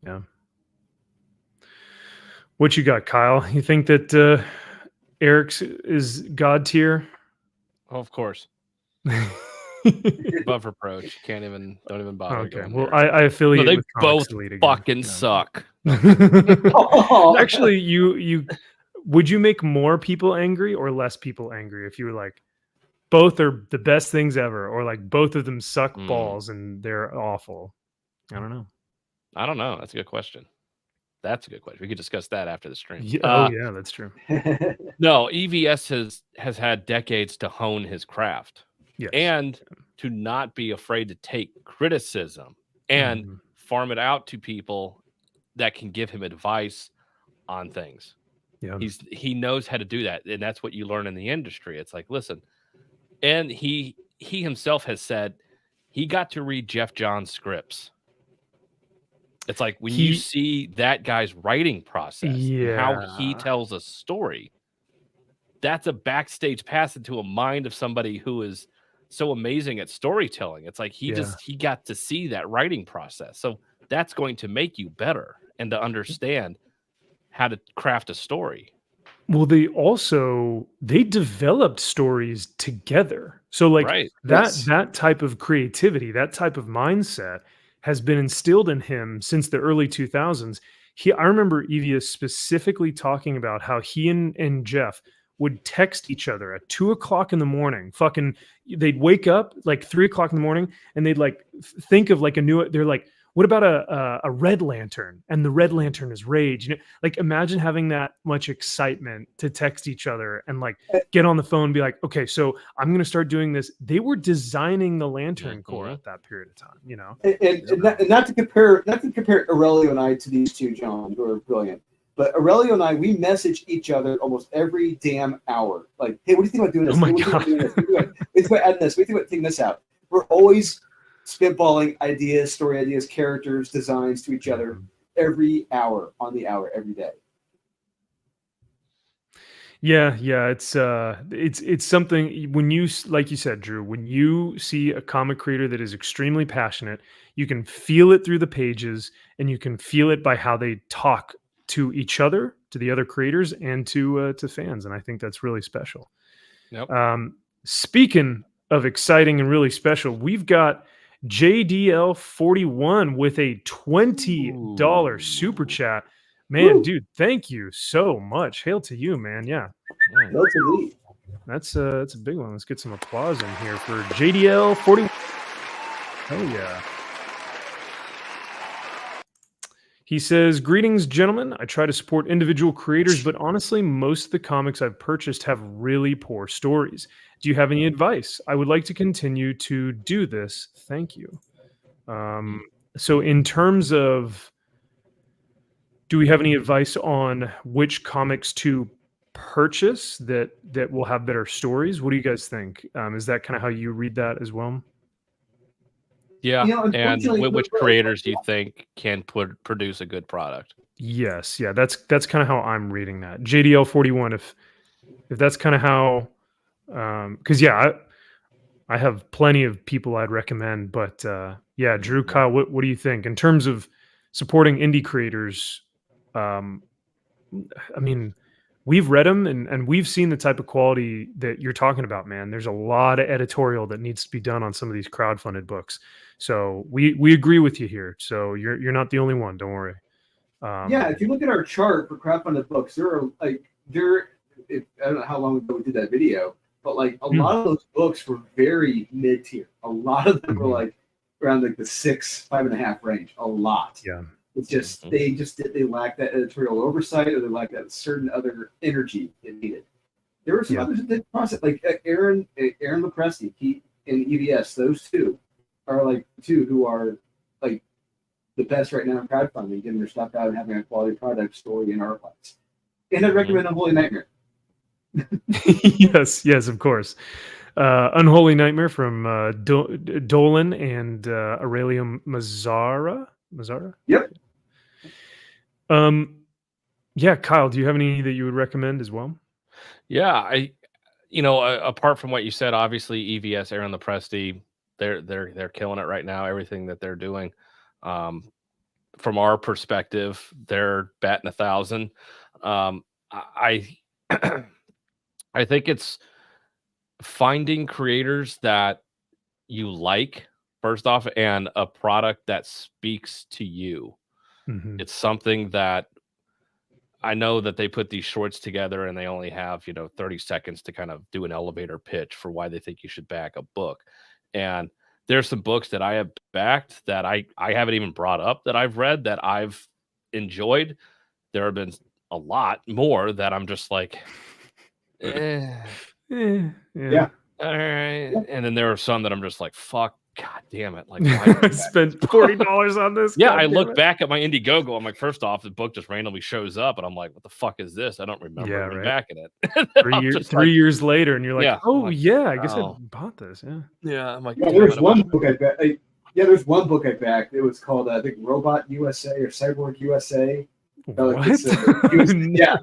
Yeah. What you got, Kyle? You think that Eric's is God tier? Oh, of course. Above reproach. Don't even bother. Okay. Well, I affiliate with both fucking suck. Actually, you would you make more people angry or less people angry if you were like, both are the best things ever, or like both of them suck balls and they're awful? I don't know. That's a good question. We could discuss that after the stream. Yeah, that's true. No, EVS has had decades to hone his craft. Yes. And to not be afraid to take criticism and farm it out to people that can give him advice on things. Yeah. He knows how to do that. And that's what you learn in the industry. It's like, listen, and he himself has said he got to read Jeff Johns' scripts. It's like when you see that guy's writing process, and how he tells a story, that's a backstage pass into a mind of somebody who is so amazing at storytelling. It's like he got to see that writing process. So that's going to make you better and to understand how to craft a story. Well, they developed stories together. So like that type of creativity, that type of mindset has been instilled in him since the early 2000s. I remember EVS specifically talking about how he and Jeff would text each other at 2:00 in the morning. They'd wake up like 3:00 in the morning and they'd like think of like they're like, what about a red lantern? And the red lantern is rage. You know, like imagine having that much excitement to text each other and like get on the phone and be like, okay, so I'm going to start doing this. They were designing the Lantern Corps at that period of time, you know? And not to compare Aurelio and I to these two Johns who are brilliant, but Aurelio and I, we message each other almost every damn hour. Like, hey, what do you think about doing this? Oh my God. God. What do you think about adding this? What do you think about taking this out? We're always spitballing ideas, story ideas, characters, designs to each other every hour on the hour, every day. Yeah, it's something when you, like you said, Drew, when you see a comic creator that is extremely passionate, you can feel it through the pages and you can feel it by how they talk to each other, to the other creators, and to fans. And I think that's really special. Yep. Speaking of exciting and really special, we've got JDL41 with a $20 super chat. Man, dude, thank you so much. Hail to you, man. Yeah. Hail to me. That's a big one. Let's get some applause in here for JDL41. Hell yeah. He says, greetings, gentlemen. I try to support individual creators, but honestly, most of the comics I've purchased have really poor stories. Do you have any advice? I would like to continue to do this. Thank you. So in terms of, do we have any advice on which comics to purchase that will have better stories? What do you guys think? Is that kind of how you read that as well? Yeah, You know, and unfortunately, which creators do you think can produce a good product? Yes, yeah, that's kind of how I'm reading that. JDL 41. If that's kind of how, because yeah, I have plenty of people I'd recommend, but yeah, Drew, Kyle, what do you think in terms of supporting indie creators? Um, I mean, we've read them and we've seen the type of quality that you're talking about, man. There's a lot of editorial that needs to be done on some of these crowdfunded books. So we agree with you here. So you're not the only one. Don't worry. Yeah, if you look at our chart for crowdfunded books, there are I don't know how long ago we did that video, but like a lot of those books were very mid tier. A lot of them were like around like the 6.5 range. A lot. Yeah. It's just they lack that editorial oversight, or they lack that certain other energy it needed. There were some others that did process, like Aaron Lepresti, he and EVS. Those two are like two who are like the best right now in crowdfunding, getting their stuff out and having a quality product, story, and art wise. And I'd recommend Unholy Nightmare. yes, of course. Unholy Nightmare from Dolan and Aurelium Mazzara. Yep. Yeah, Kyle, do you have any that you would recommend as well? Yeah, apart from what you said, obviously EVS, Aaron Lepresti, they're killing it right now. Everything that they're doing, from our perspective, they're batting 1,000. I I think it's finding creators that you like first off, and a product that speaks to you. It's something that I know that they put these shorts together and they only have 30 seconds to kind of do an elevator pitch for why they think you should back a book. And there's some books that I have backed that I haven't even brought up that I've read that I've enjoyed. There have been a lot more that I'm just like, Yeah. all right. And then there are some that I'm just like, fuck, god damn it. Like, why I spent $40 on this. Yeah, God I damn look it. back at my Indiegogo. I'm like, first off, the book just randomly shows up, and I'm like, what the fuck is this? I don't remember even backing it. 3 years later, and you're like, Yeah. oh Like, yeah, I guess I oh. bought this. Yeah. Yeah, I'm like, Yeah, damn there's it, one book I backed. There's one book I backed. It was called I think Robot USA or Cyborg USA. What? Yeah.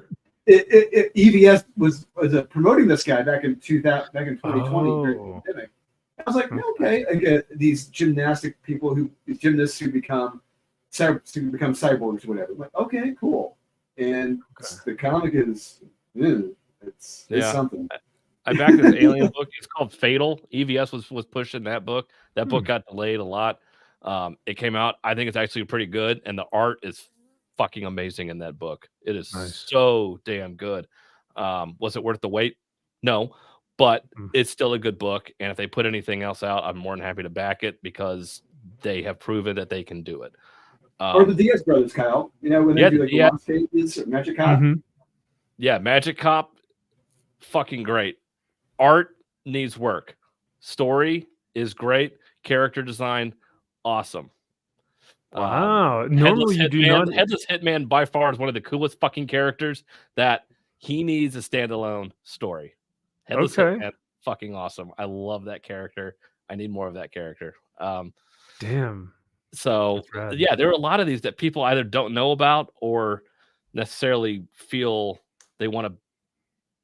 EVS was promoting this guy back in 2020 during the pandemic. I was like, okay, I get these gymnists who become cyborgs or whatever. I'm like, okay, cool. And the comic is it's something. I backed this alien book. It's called Fatal. EVS was pushing that book. That book got delayed a lot. It came out. I think it's actually pretty good, and the art is fucking amazing in that book. It is so damn good. Was it worth the wait? No, but it's still a good book. And if they put anything else out, I'm more than happy to back it because they have proven that they can do it. Or the Diaz brothers, Kyle. When they do like the launch stages or Magic Cop. Yeah, Magic Cop, fucking great. Art needs work. Story is great. Character design, awesome. Wow. Normally you do not. Headless Hitman by far is one of the coolest fucking characters that he needs a standalone story. Headless Hitman, fucking awesome. I love that character. I need more of that character. Damn. So yeah, there are a lot of these that people either don't know about or necessarily feel they want to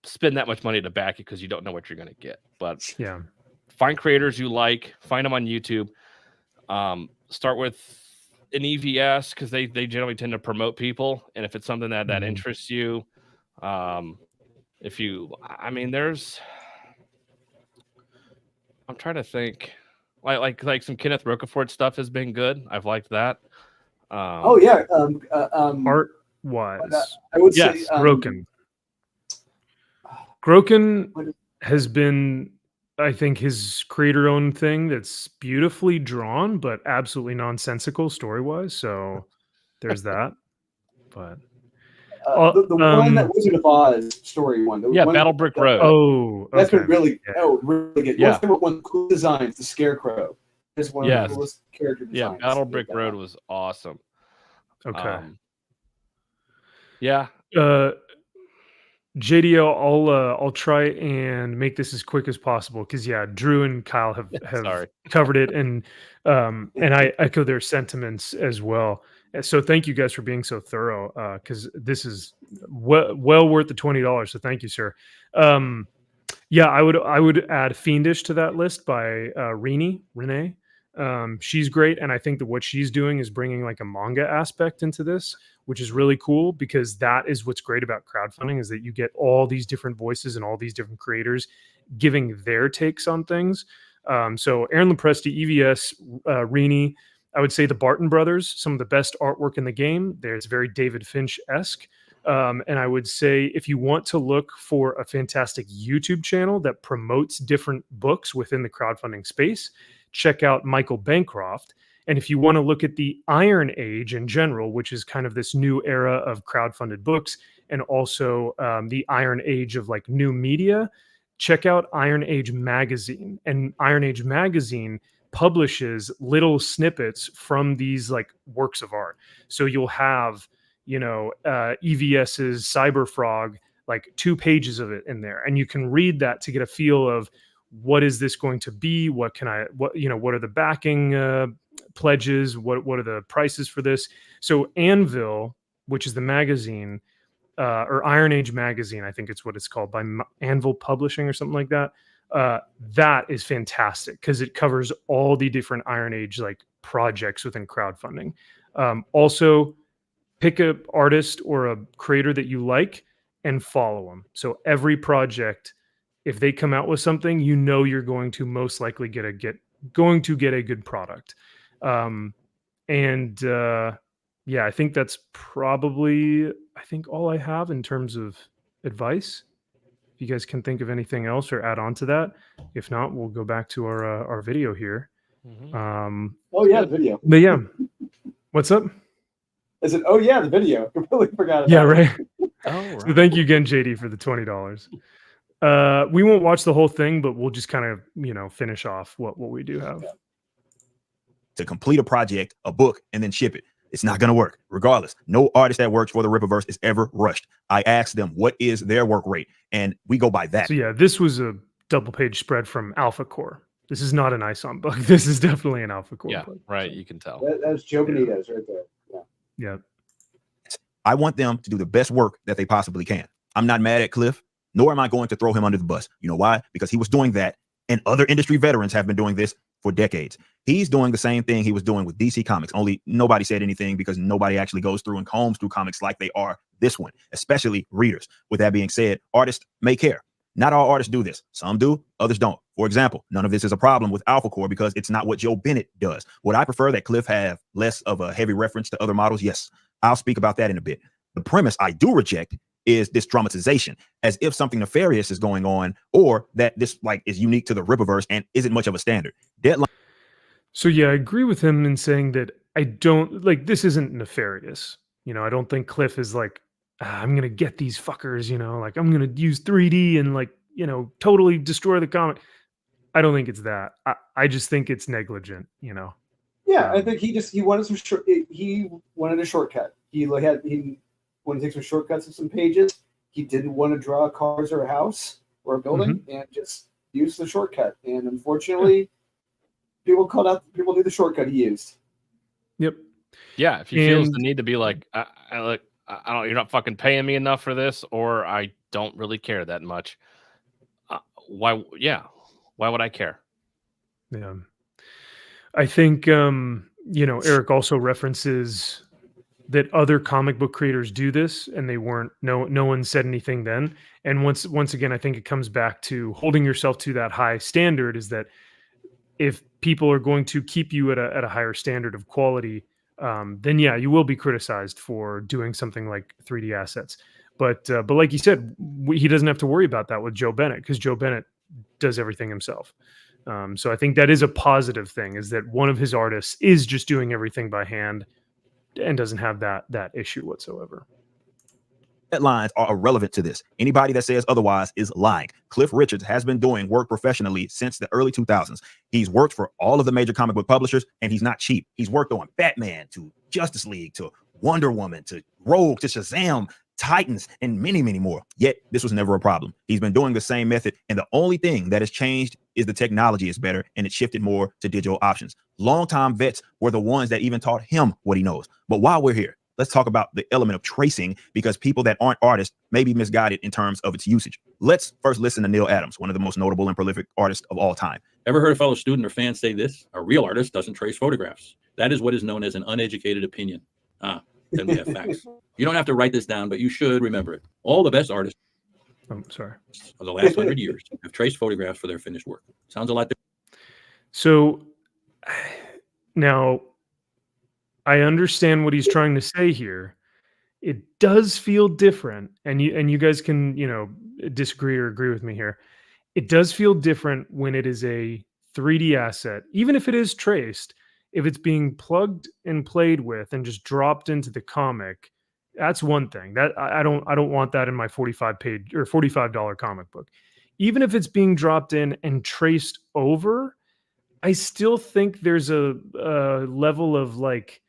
spend that much money to back it because you don't know what you're going to get. But yeah, find creators you like, find them on YouTube. Start with an EVS because they generally tend to promote people, and if it's something that interests you, there's, I'm trying to think, like some Kenneth Rocafort stuff has been good. I've liked that. Art wise, I would say Groken. Groken has been, I think, his creator-owned thing that's beautifully drawn, but absolutely nonsensical story-wise. So there's that. But the one that Wizard of Oz story one. Battle Brick Road. Oh, that's been really good. Yeah. One cool designs, the Scarecrow. is one of Yes. the coolest character Yeah, designs. Battle Brick Road was awesome. Okay. Yeah. JD, I'll try and make this as quick as possible because yeah, Drew and Kyle have Sorry. covered it, and I echo their sentiments as well. So thank you guys for being so thorough because this is well worth the $20. So thank you, sir. Yeah, I would add Fiendish to that list by Renee. She's great, and I think that what she's doing is bringing like a manga aspect into this, which is really cool because that is what's great about crowdfunding is that you get all these different voices and all these different creators giving their takes on things. So Aaron Lepresti, EVS, Renee, I would say the Barton brothers, some of the best artwork in the game. There's very David Finch-esque. And I would say if you want to look for a fantastic YouTube channel that promotes different books within the crowdfunding space, check out Michael Bancroft. And if you want to look at the Iron Age in general, which is kind of this new era of crowdfunded books, and also the Iron Age of like new media, check out Iron Age Magazine. And Iron Age Magazine publishes little snippets from these like works of art. So you'll have, EVS's Cyberfrog, like 2 pages of it in there. And you can read that to get a feel of what is this going to be? What are the backing pledges? What are the prices for this? So Anvil, which is the magazine, or Iron Age Magazine, I think it's what it's called, by Anvil Publishing or something like that. That is fantastic because it covers all the different Iron Age like projects within crowdfunding. Also, pick an artist or a creator that you like and follow them. So every project, if they come out with something, you're going to most likely get a good product. Yeah, I think that's probably all I have in terms of advice. If you guys can think of anything else or add on to that, if not, we'll go back to our video here. Mhm. The video. But yeah, what's up? I said, oh yeah, the video. Completely forgot about Yeah, it. right. Oh, So thank you again, JD, for the $20. We won't watch the whole thing, but we'll just kind of finish off what we do have. To complete a project, a book, and then ship it. It's not going to work. Regardless, no artist that works for the Rippaverse is ever rushed. I asked them, what is their work rate? And we go by that. So yeah, this was a double-page spread from Alpha Core. This is not an ISOM book. This is definitely an Alpha Core book. Right. You can tell. That's Joe Benitez right there. Yeah. I want them to do the best work that they possibly can. I'm not mad at Cliff, nor am I going to throw him under the bus. You know why? Because he was doing that, and other industry veterans have been doing this for decades. He's doing the same thing he was doing with DC Comics, only nobody said anything because nobody actually goes through and combs through comics like they are this one, especially readers. With that being said, artists may care. Not all artists do this. Some do, others don't. For example, none of this is a problem with Alpha Core because it's not what Joe Bennett does. Would I prefer that Cliff have less of a heavy reference to other models? Yes, I'll speak about that in a bit. The premise I do reject is this dramatization, as if something nefarious is going on, or that this like is unique to the Rippaverse and isn't much of a standard. Deadline. So yeah, I agree with him in saying that I don't like this isn't nefarious. I don't think Cliff is like, I'm gonna get these fuckers, like I'm gonna use 3D and like, totally destroy the comic. I don't think it's that. I just think it's negligent, Yeah, I think he wanted he wanted a shortcut. He wanted to take some shortcuts of some pages. He didn't want to draw cars or a house or a building and just use the shortcut. And unfortunately, people knew the shortcut he used. Yep. Yeah, if he feels the need to be like, I don't, you're not fucking paying me enough for this, or I don't really care that much. Why? Yeah, why would I care? Yeah, I think Eric also references that other comic book creators do this, and they weren't. No one said anything then. And once again, I think it comes back to holding yourself to that high standard. Is that if people are going to keep you at a higher standard of quality, then yeah, you will be criticized for doing something like 3D assets. But like you said, he doesn't have to worry about that with Joe Bennett because Joe Bennett does everything himself. So I think that is a positive thing, is that one of his artists is just doing everything by hand and doesn't have that issue whatsoever. Deadlines are irrelevant to this. Anybody that says otherwise is lying. Cliff Richards has been doing work professionally since the early 2000s. He's worked for all of the major comic book publishers, and he's not cheap. He's worked on Batman to Justice League to Wonder Woman to Rogue to Shazam, Titans, and many, many more. Yet this was never a problem. He's been doing the same method, and the only thing that has changed is the technology is better, and it shifted more to digital options. Longtime vets were the ones that even taught him what he knows. But while we're here, let's talk about the element of tracing, because people that aren't artists may be misguided in terms of its usage. Let's first listen to Neil Adams, one of the most notable and prolific artists of all time. Ever heard a fellow student or fan say this? A real artist doesn't trace photographs. That is what is known as an uneducated opinion. Then we have facts. You don't have to write this down, but you should remember it. All the best artists I'm sorry. of the last 100 years have traced photographs for their finished work. Sounds a lot different. So now I understand what he's trying to say here. It does feel different, and you guys can, disagree or agree with me here. It does feel different when it is a 3D asset, even if it is traced. If it's being plugged and played with and just dropped into the comic, that's one thing. That I don't want that in my 45-page or $45 comic book. Even if it's being dropped in and traced over, I still think there's a level of like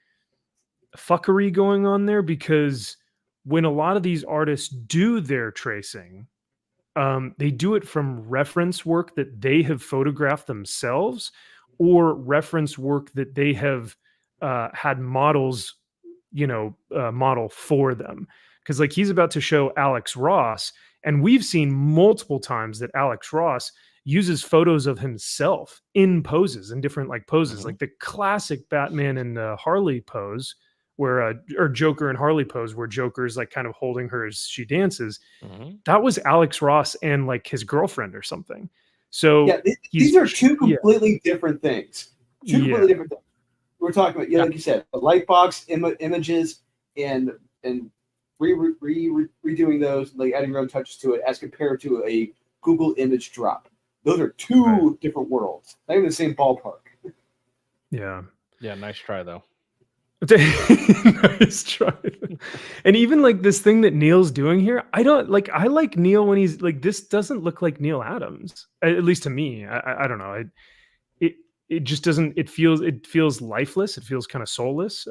fuckery going on there, because when a lot of these artists do their tracing, they do it from reference work that they have photographed themselves, or reference work that they have had models, model for them. Because like he's about to show Alex Ross, and we've seen multiple times that Alex Ross uses photos of himself in poses, in different like poses, like the classic Batman and Harley pose, where or Joker and Harley pose, where Joker's like kind of holding her as she dances. That was Alex Ross and like his girlfriend or something. So yeah, these are two completely different things. Two completely different things. We're talking about, like you said, the Lightbox images and redoing those, like adding your own touches to it, as compared to a Google image drop. Those are two different worlds. Not even the same ballpark. Yeah, nice try though. Nice try. And even like this thing that Neil's doing here, I like Neil when he's like, this doesn't look like Neil Adams, at least to me. I don't know. It just doesn't, it feels lifeless. It feels kind of soulless.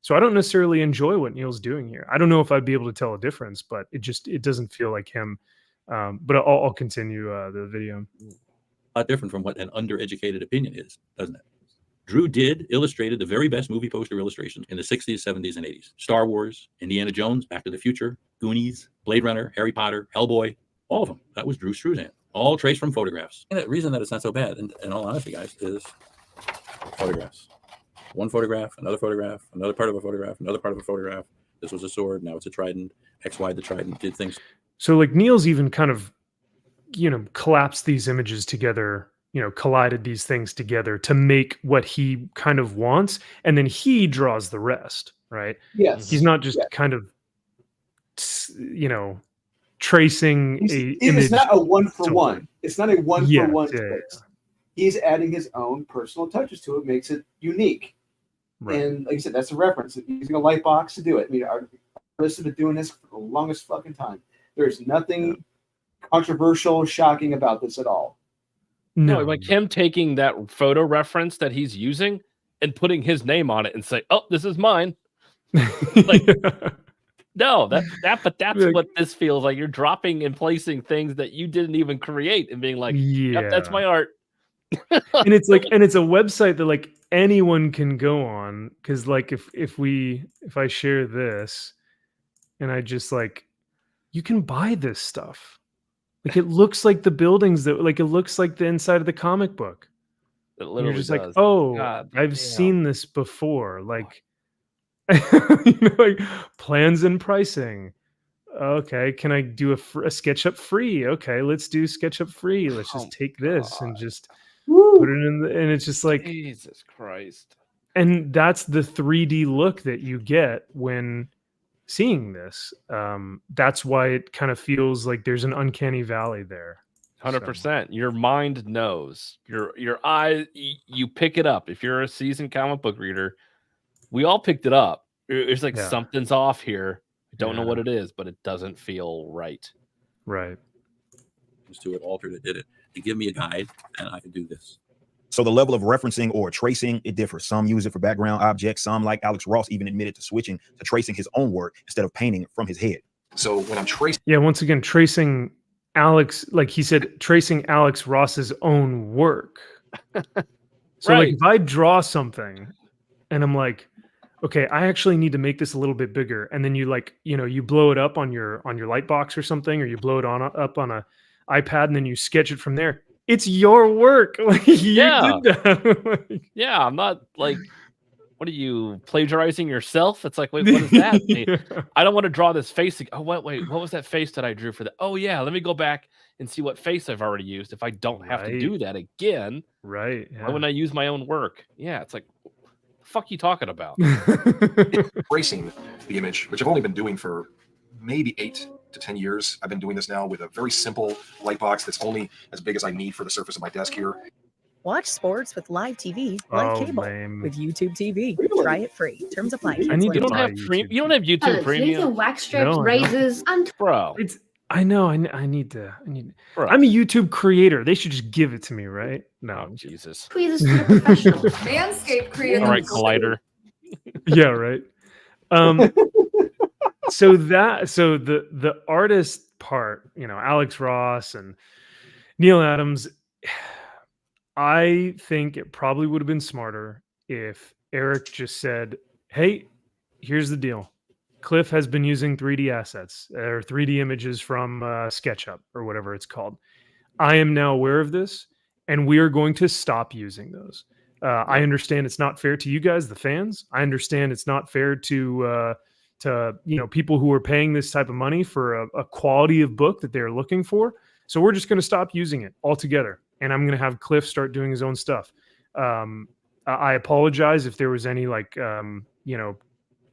So I don't necessarily enjoy what Neil's doing here. I don't know if I'd be able to tell a difference, but it doesn't feel like him. But I'll continue the video. A lot different from what an undereducated opinion is, doesn't it? Drew illustrated the very best movie poster illustrations in the 60s, 70s, and 80s. Star Wars, Indiana Jones, Back to the Future, Goonies, Blade Runner, Harry Potter, Hellboy, all of them. That was Drew Struzan, all traced from photographs. And the reason that it's not so bad, in all honesty, guys, is photographs. One photograph, another part of a photograph, another part of a photograph. This was a sword, now it's a trident. XY the trident did things. So like Neil's even kind of, collapsed these images together, collided these things together to make what he kind of wants. And then he draws the rest, right? Yes. He's not just kind of, tracing image. It's not a one for one. It's not a one for one trace. Yeah. He's adding his own personal touches to it, makes it unique. Right. And like I said, that's a reference. Using a light box to do it. I mean, our artists have been doing this for the longest fucking time. There's nothing controversial, shocking about this at all. No, like him taking that photo reference that he's using and putting his name on it and say, "Oh, this is mine." Like, no, but that's like, what this feels like. You're dropping and placing things that you didn't even create and being like, "Yep, that's my art." And it's like, and it's a website that like anyone can go on, because like if I share this and I just like, you can buy this stuff. Like it looks like the buildings that, like it looks like the inside of the comic book. It literally you're just does. like, oh, God, I've seen this before. Like, like plans and pricing. Okay, can I do a SketchUp free? Okay, let's do SketchUp free. Let's just take this and just put it in and it's just like, Jesus Christ. And that's the 3D look that you get when seeing this. That's why it kind of feels like there's an uncanny valley there. 100%. Your mind knows. Your eye, you pick it up. If you're a seasoned comic book reader, we all picked it up. It's like something's off here. I don't know Yeah. what it is, but it doesn't feel right. Right. To it, altered it, did it. They give me a guide, and I can do this. So the level of referencing or tracing, it differs. Some use it for background objects. Some, like Alex Ross, even admitted to switching to tracing his own work instead of painting it from his head. So when I'm tracing, Yeah, once again, tracing Alex, like he said, tracing Alex Ross's own work. So like Right. if I draw something and I'm like, okay, I actually need to make this a little bit bigger, and then you like, you blow it up on your light box or something, or you blow it up on a iPad, and then you sketch it from there. It's your work. Like you Yeah. did that. Yeah, I'm not like, what are you plagiarizing yourself? It's like, wait, what does that mean? I don't want to draw this face. Oh, wait, what was that face that I drew for that? Oh yeah, let me go back and see what face I've already used. If I don't have to Right. do that again, Right. why wouldn't I use my own work? Yeah, it's like, the fuck you talking about? tracing the image, which I've only been doing for maybe 8 to 10 years. I've been doing this now with a very simple light box that's only as big as I need for the surface of my desk here. Watch sports with live TV, like Oh, cable, lame. with YouTube TV. Really? Try it free. Terms apply. I need to You don't buy have YouTube. you don't have YouTube Colors, Premium, laser, wax strips, No, I don't. razors, and bro. It's. I know. I need to. Bro. I'm a YouTube creator. They should just give it to me, right? No. Oh Jesus! tweezers to the professionals. Manscaped created All right, Collider. Yeah. Right. So the artist part, Alex Ross and Neil Adams, I think it probably would have been smarter if Eric just said, "Hey, here's the deal. Cliff has been using 3D assets or 3D images from SketchUp or whatever it's called. I am now aware of this, and we are going to stop using those. I understand it's not fair to you guys, the fans. I understand it's not fair to people who are paying this type of money for a quality of book that they're looking for. So we're just going to stop using it altogether, and I'm going to have Cliff start doing his own stuff. I apologize if there was any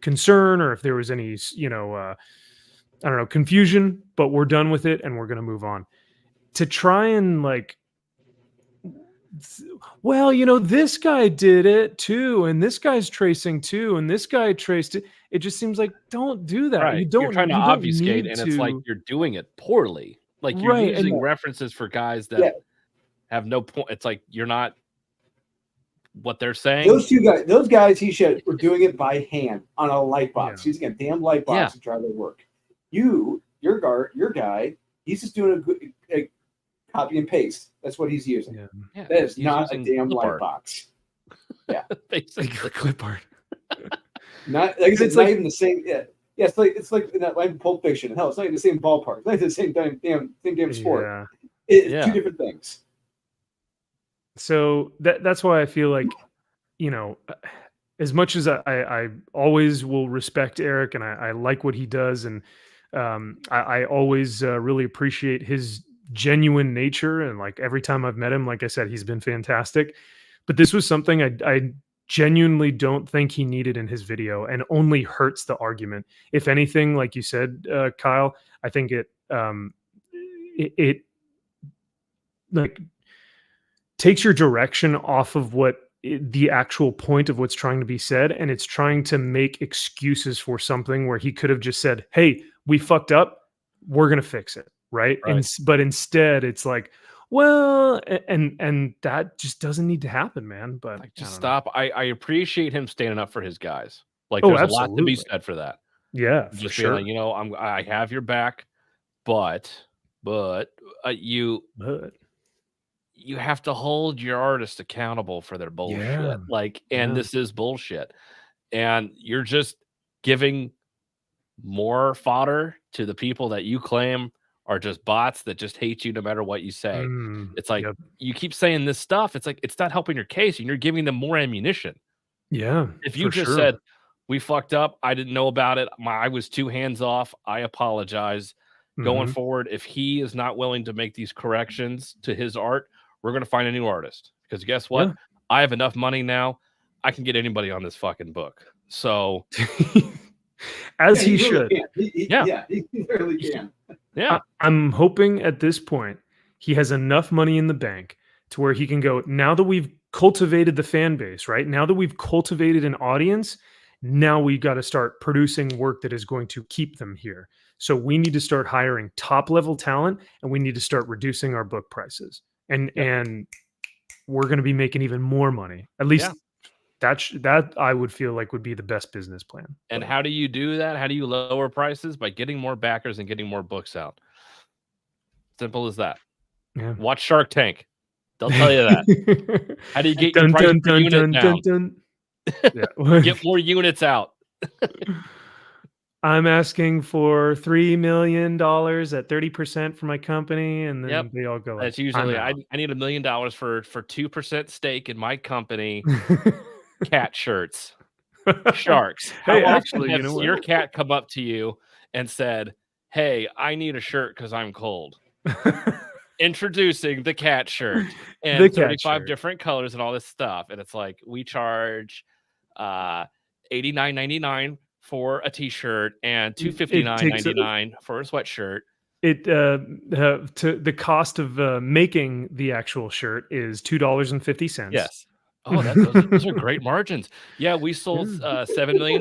concern or if there was any confusion, but we're done with it and we're going to move on. To try and this guy did it too, and this guy's tracing too, and this guy traced it. It just seems like, don't do that. Right. You don't. You're trying to you don't obfuscate, need and it's like to- you're doing it poorly. Like you're Right, and- using references for guys that Yeah. have no point. It's like you're not what they're saying. Those guys, he said, were doing it by hand on a light box, Yeah. using a damn light box Yeah. to try their work. Your guy, he's just doing a copy and paste. That's what he's using. Yeah. Yeah, That is he's not a using damn clip light art, box. basically. clip art. Not like It's it's like- not even the same. Yeah, it's like in that like Pulp Fiction. Hell, it's not even the same ballpark. It's not even the same damn sport. Yeah. It's Yeah. two different things. So that's why I feel like, as much as I always will respect Eric and I like what he does, and I always really appreciate his genuine nature, and like every time I've met him, like I said, he's been fantastic. But this was something I genuinely don't think he needed in his video, and only hurts the argument. If anything, like you said, Kyle, I think it like takes your direction off of what the actual point of what's trying to be said, and it's trying to make excuses for something where he could have just said, "Hey, we fucked up, we're gonna fix it," right? But instead it's like, well, and that just doesn't need to happen, man. But Like, I just don't know. stop. I appreciate him standing up for his guys. Like, Oh, there's a lot to be absolutely. said for that. Yeah, for Just sure. being like, I have your back, but you But have to hold your artists accountable for their bullshit. Yeah, Like, and yeah. this is bullshit. And you're just giving more fodder to the people that you claim are just bots that just hate you no matter what you say. It's like, yep. you keep saying this stuff. It's like, it's not helping your case, and you're giving them more ammunition. Yeah. If you for just sure. said, we fucked up, I didn't know about it, I was too hands off, I apologize. Going Mhm. forward, if he is not willing to make these corrections to his art, we're going to find a new artist. Because guess what? Yeah. I have enough money now. I can get anybody on this fucking book. So, as he really should. can. Yeah. He really can. yeah. I'm hoping at this point he has enough money in the bank to where he can go, now that we've cultivated the fan base, right? Now that we've cultivated an audience, Now we got to start producing work that is going to keep them here. So we need to start hiring top level talent, and we need to start reducing our book prices. And we're going to be making even more money. At least that I would feel like would be the best business plan. And how do you do that? How do you lower prices? By getting more backers and getting more books out. Simple as that. Yeah. Watch Shark Tank. They'll tell you that. How do you get your price per unit down? Yeah. Get more units out. I'm asking for $3 million at 30% for my company, and then they all go. That's usually I need $1 million for 2% stake in my company. Cat shirts, sharks. How Hey, often actually, has your cat come up to you and said, "Hey, I need a shirt because I'm cold." Introducing the cat shirt and The cat 35 shirt. different colors and all this stuff, and it's like we charge $89.99 for a t-shirt and $259.99 for a sweatshirt. It to the cost of making the actual shirt is $2.50. Yes. Oh, those are great margins. Yeah, we sold $7 million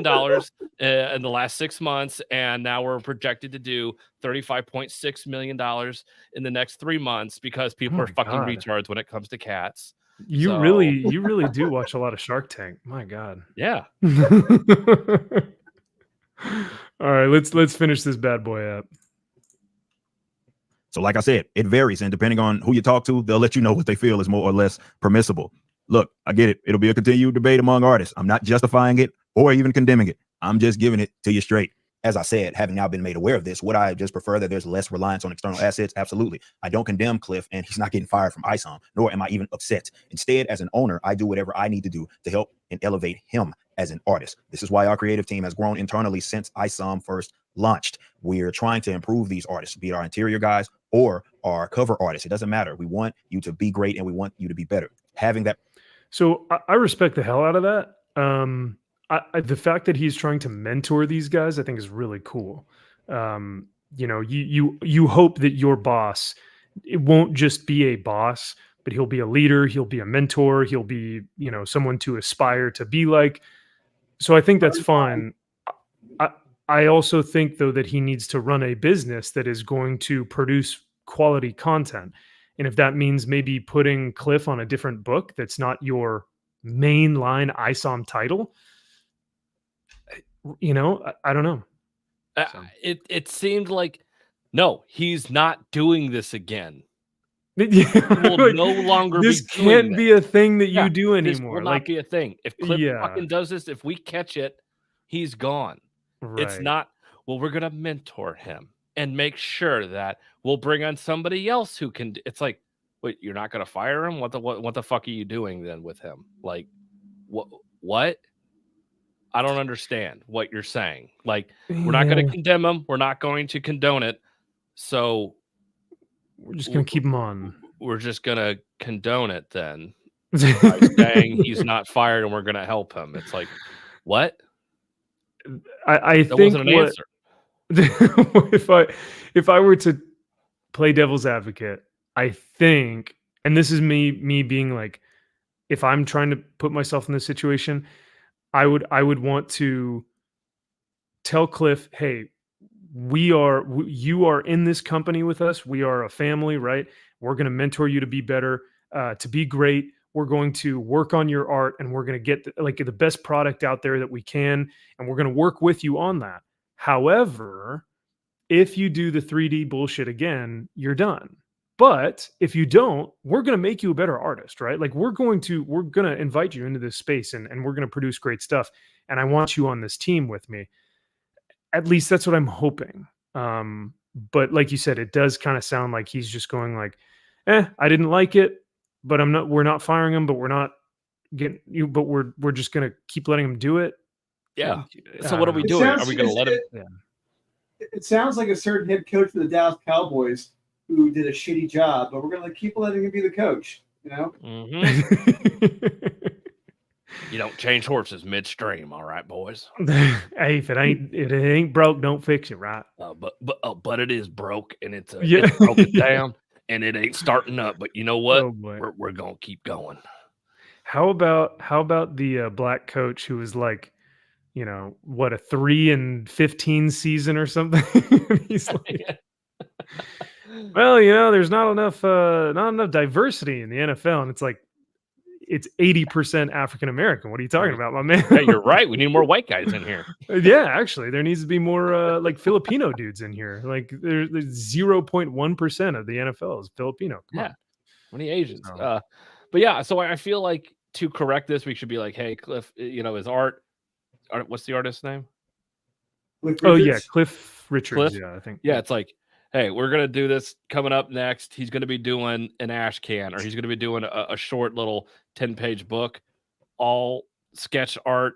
in the last 6 months, and now we're projected to do $35.6 million in the next 3 months because people are fucking retards when it comes to cats. You really do watch a lot of Shark Tank. My God. Yeah. All right, let's finish this bad boy up. So like I said, it varies, and depending on who you talk to, they'll let you know what they feel is more or less permissible. Look, I get it. It'll be a continued debate among artists. I'm not justifying it or even condemning it. I'm just giving it to you straight. As I said, having now been made aware of this, would I just prefer that there's less reliance on external assets? Absolutely. I don't condemn Cliff, and he's not getting fired from ISOM, nor am I even upset. Instead, as an owner, I do whatever I need to do to help and elevate him as an artist. This is why our creative team has grown internally since ISOM first launched. We're trying to improve these artists, be it our interior guys or our cover artists. It doesn't matter. We want you to be great, and we want you to be better. Having that. So I respect the hell out of that. The fact that he's trying to mentor these guys, I think, is really cool. You know, you hope that your boss, it won't just be a boss, but he'll be a leader. He'll be a mentor. He'll be, you know, someone to aspire to be like. So I think that's fine. I also think, though, that he needs to run a business that is going to produce quality content. And if that means maybe putting Cliff on a different book that's not your mainline ISOM title, you know, I don't know. It seemed like, no, he's not doing this again. He will no longer this be doing can't be a thing that you do anymore. This will not be a thing. If Cliff fucking does this, if we catch it, he's gone. Right. It's not, well, we're going to mentor him and make sure that we'll bring on somebody else who can. It's like, wait, you're not going to fire him? What the fuck are you doing then with him? Like, what? I don't understand what you're saying. Like, we're not going to condemn him. We're not going to condone it. So we're just going to keep him on. We're just going to condone it then by saying he's not fired and we're going to help him. It's like, what? I that think wasn't an answer. If I were to play devil's advocate, I think, and this is me being like, if I'm trying to put myself in this situation, I would want to tell Cliff, hey, you are in this company with us. We are a family, right? We're going to mentor you to be better, to be great. We're going to work on your art, and we're going to get the best product out there that we can, and we're going to work with you on that. However, if you do the 3D bullshit again, you're done. But if you don't, we're going to make you a better artist, right? Like we're going to invite you into this space, and we're going to produce great stuff. And I want you on this team with me. At least that's what I'm hoping. But like you said, it does kind of sound like he's just going like, I didn't like it, but we're not firing him, but we're not getting you, but we're just going to keep letting him do it. Yeah. So what are we doing? Are we going to let him? It sounds like a certain head coach for the Dallas Cowboys who did a shitty job, but we're going to keep letting him be the coach, you know? Mm-hmm. You don't change horses midstream, all right, boys? Hey, if it ain't broke, don't fix it, right? But it is broke, and it's broken down, and it ain't starting up. But you know what? Oh, we're going to keep going. How about the black coach who was like, you know, what, a 3-15 season or something. He's like, well, you know, there's not enough diversity in the NFL, and it's like it's 80% African American. What are you talking about, my man? Yeah, you're right. We need more white guys in here. Yeah, actually, there needs to be more like Filipino dudes in here. Like there's 0.1% of the NFL is Filipino. Come on. Many Asians. So- But yeah, so I feel like to correct this, we should be like, hey, Cliff, you know, is art what's the artist's name? Oh yeah, Cliff Richards. Cliff? Yeah, I think. Yeah, it's like, hey, we're gonna do this coming up next. He's gonna be doing an ash can, or he's gonna be doing a short little 10-page book, all sketch art,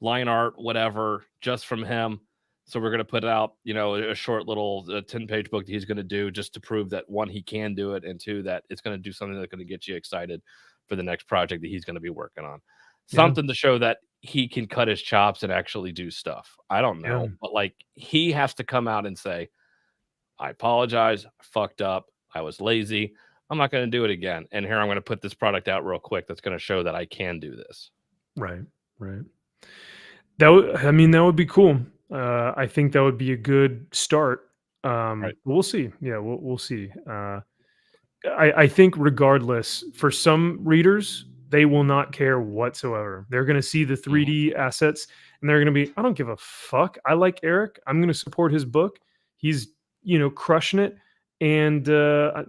line art, whatever, just from him. So we're gonna put out, you know, a short little 10-page book that he's gonna do just to prove that one, he can do it, and two, that it's gonna do something that's gonna get you excited for the next project that he's gonna be working on. Yeah. Something to show that he can cut his chops and actually do stuff. I don't know, Yeah. but like he has to come out and say, I apologize, I fucked up, I was lazy, I'm not going to do it again, and here I'm going to put this product out real quick that's going to show that I can do this. Right. I mean, that would be cool. I think that would be a good start. Right. We'll see. Yeah, we'll see. I think regardless, for some readers, they will not care whatsoever. They're going to see the 3D assets and they're going to be, I don't give a fuck. I like Eric. I'm going to support his book. He's, you know, crushing it. And,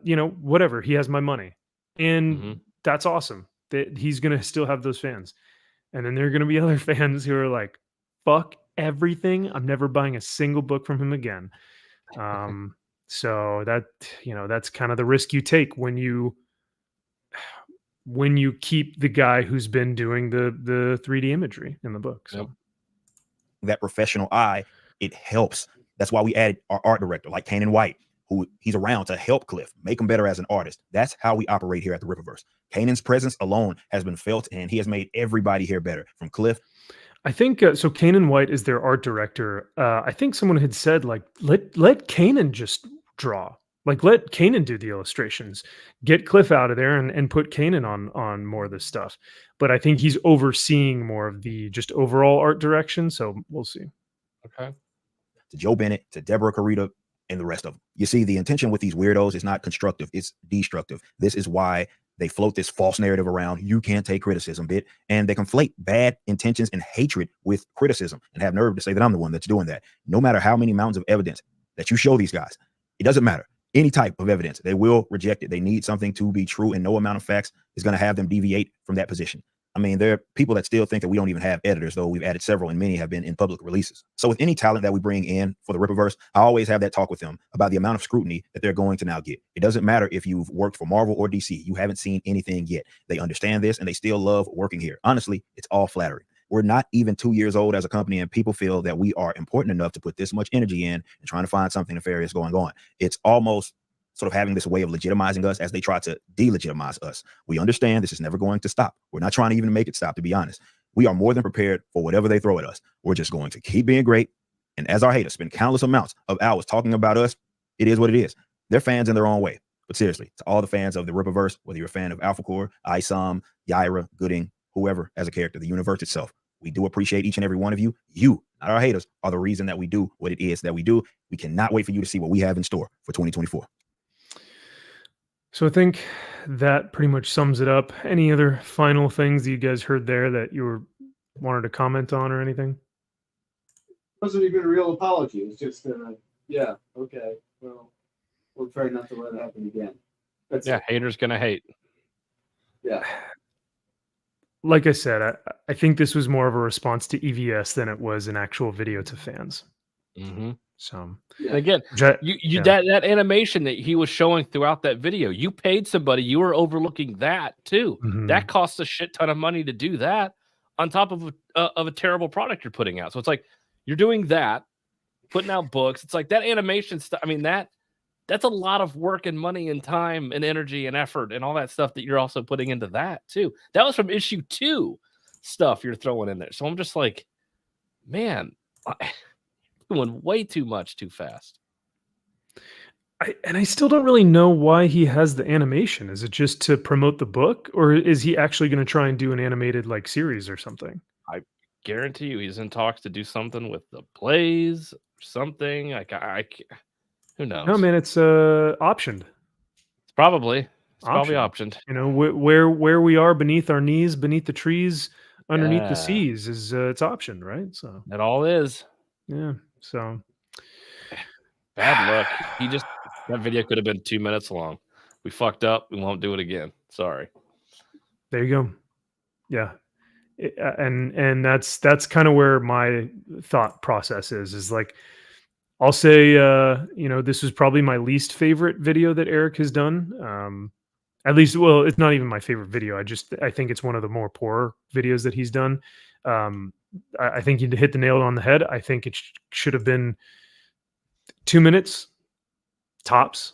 you know, whatever. He has my money. And that's awesome that he's going to still have those fans. And then there are going to be other fans who are like, fuck everything. I'm never buying a single book from him again. So that, you know, that's kind of the risk you take when you keep the guy who's been doing the 3D imagery in the book. So That professional eye, it helps. That's why we added our art director, like Kanan White, who he's around to help Cliff make him better as an artist. That's how we operate here at the Rippaverse. Kanan's presence alone has been felt, and he has made everybody here better, from Cliff. I think so. Kanan White is their art director. I think someone had said, like, let Kanan just draw. Like, let Kanan do the illustrations. Get Cliff out of there and put Kanan on more of this stuff. But I think he's overseeing more of the just overall art direction. So we'll see. Okay. To Joe Bennett, to Deborah Carita, and the rest of them. You see, the intention with these weirdos is not constructive, it's destructive. This is why they float this false narrative around, you can't take criticism bit, and they conflate bad intentions and hatred with criticism and have nerve to say that I'm the one that's doing that. No matter how many mountains of evidence that you show these guys, it doesn't matter. Any type of evidence, they will reject it. They need something to be true, and no amount of facts is going to have them deviate from that position. I mean, there are people that still think that we don't even have editors, though we've added several, and many have been in public releases. So with any talent that we bring in for the Rippaverse, I always have that talk with them about the amount of scrutiny that they're going to now get. It doesn't matter if you've worked for Marvel or DC. You haven't seen anything yet. They understand this, and they still love working here. Honestly, it's all flattery. We're not even 2 years old as a company, and people feel that we are important enough to put this much energy in and trying to find something nefarious going on. It's almost sort of having this way of legitimizing us as they try to delegitimize us. We understand this is never going to stop. We're not trying to even make it stop, to be honest. We are more than prepared for whatever they throw at us. We're just going to keep being great. And as our haters spend countless amounts of hours talking about us, it is what it is. They're fans in their own way. But seriously, to all the fans of the Rippaverse, whether you're a fan of Alpha Core, Isom, Yaira, Gooding, whoever as a character, the universe itself, we do appreciate each and every one of you. You, not our haters, are the reason that we do what it is that we do. We cannot wait for you to see what we have in store for 2024. So I think that pretty much sums it up. Any other final things that you guys heard there that you wanted to comment on or anything? It wasn't even a real apology. It was just, yeah, okay, well, we'll try not to let it happen again. That's Yeah, it. haters gonna hate. Yeah. Like I said, I think this was more of a response to EVS than it was an actual video to fans. So And again, yeah. that animation that he was showing throughout that video, you paid somebody, you were overlooking that too. Mhm. That costs a shit ton of money to do that, on top of a terrible product you're putting out. So it's like you're doing that, putting out books. It's like that animation stuff. I mean, that's a lot of work and money and time and energy and effort and all that stuff that you're also putting into that too. That was from issue 2 stuff you're throwing in there. So I'm just like, man, doing way too much too fast. I still don't really know why he has the animation. Is it just to promote the book, or is he actually going to try and do an animated like series or something? guarantee you he's in talks to do something with the Blaze or something. Who knows? No, man, it's optioned. It's probably Optioned. optioned. You know, where we are beneath our knees, beneath the trees, underneath the Yeah. seas is it's optioned, right? So It all is. yeah. So Bad luck. That video could have been 2 minutes long. We fucked up. We won't do it again. Sorry. there you go. Yeah. And that's kind of where my thought process is like I'll say you know, this was probably my least favorite video that Eric has done. At least, well, it's not even my favorite video. I think it's one of the more poor videos that he's done. I think you hit the nail on the head. I think it should have been 2 minutes tops.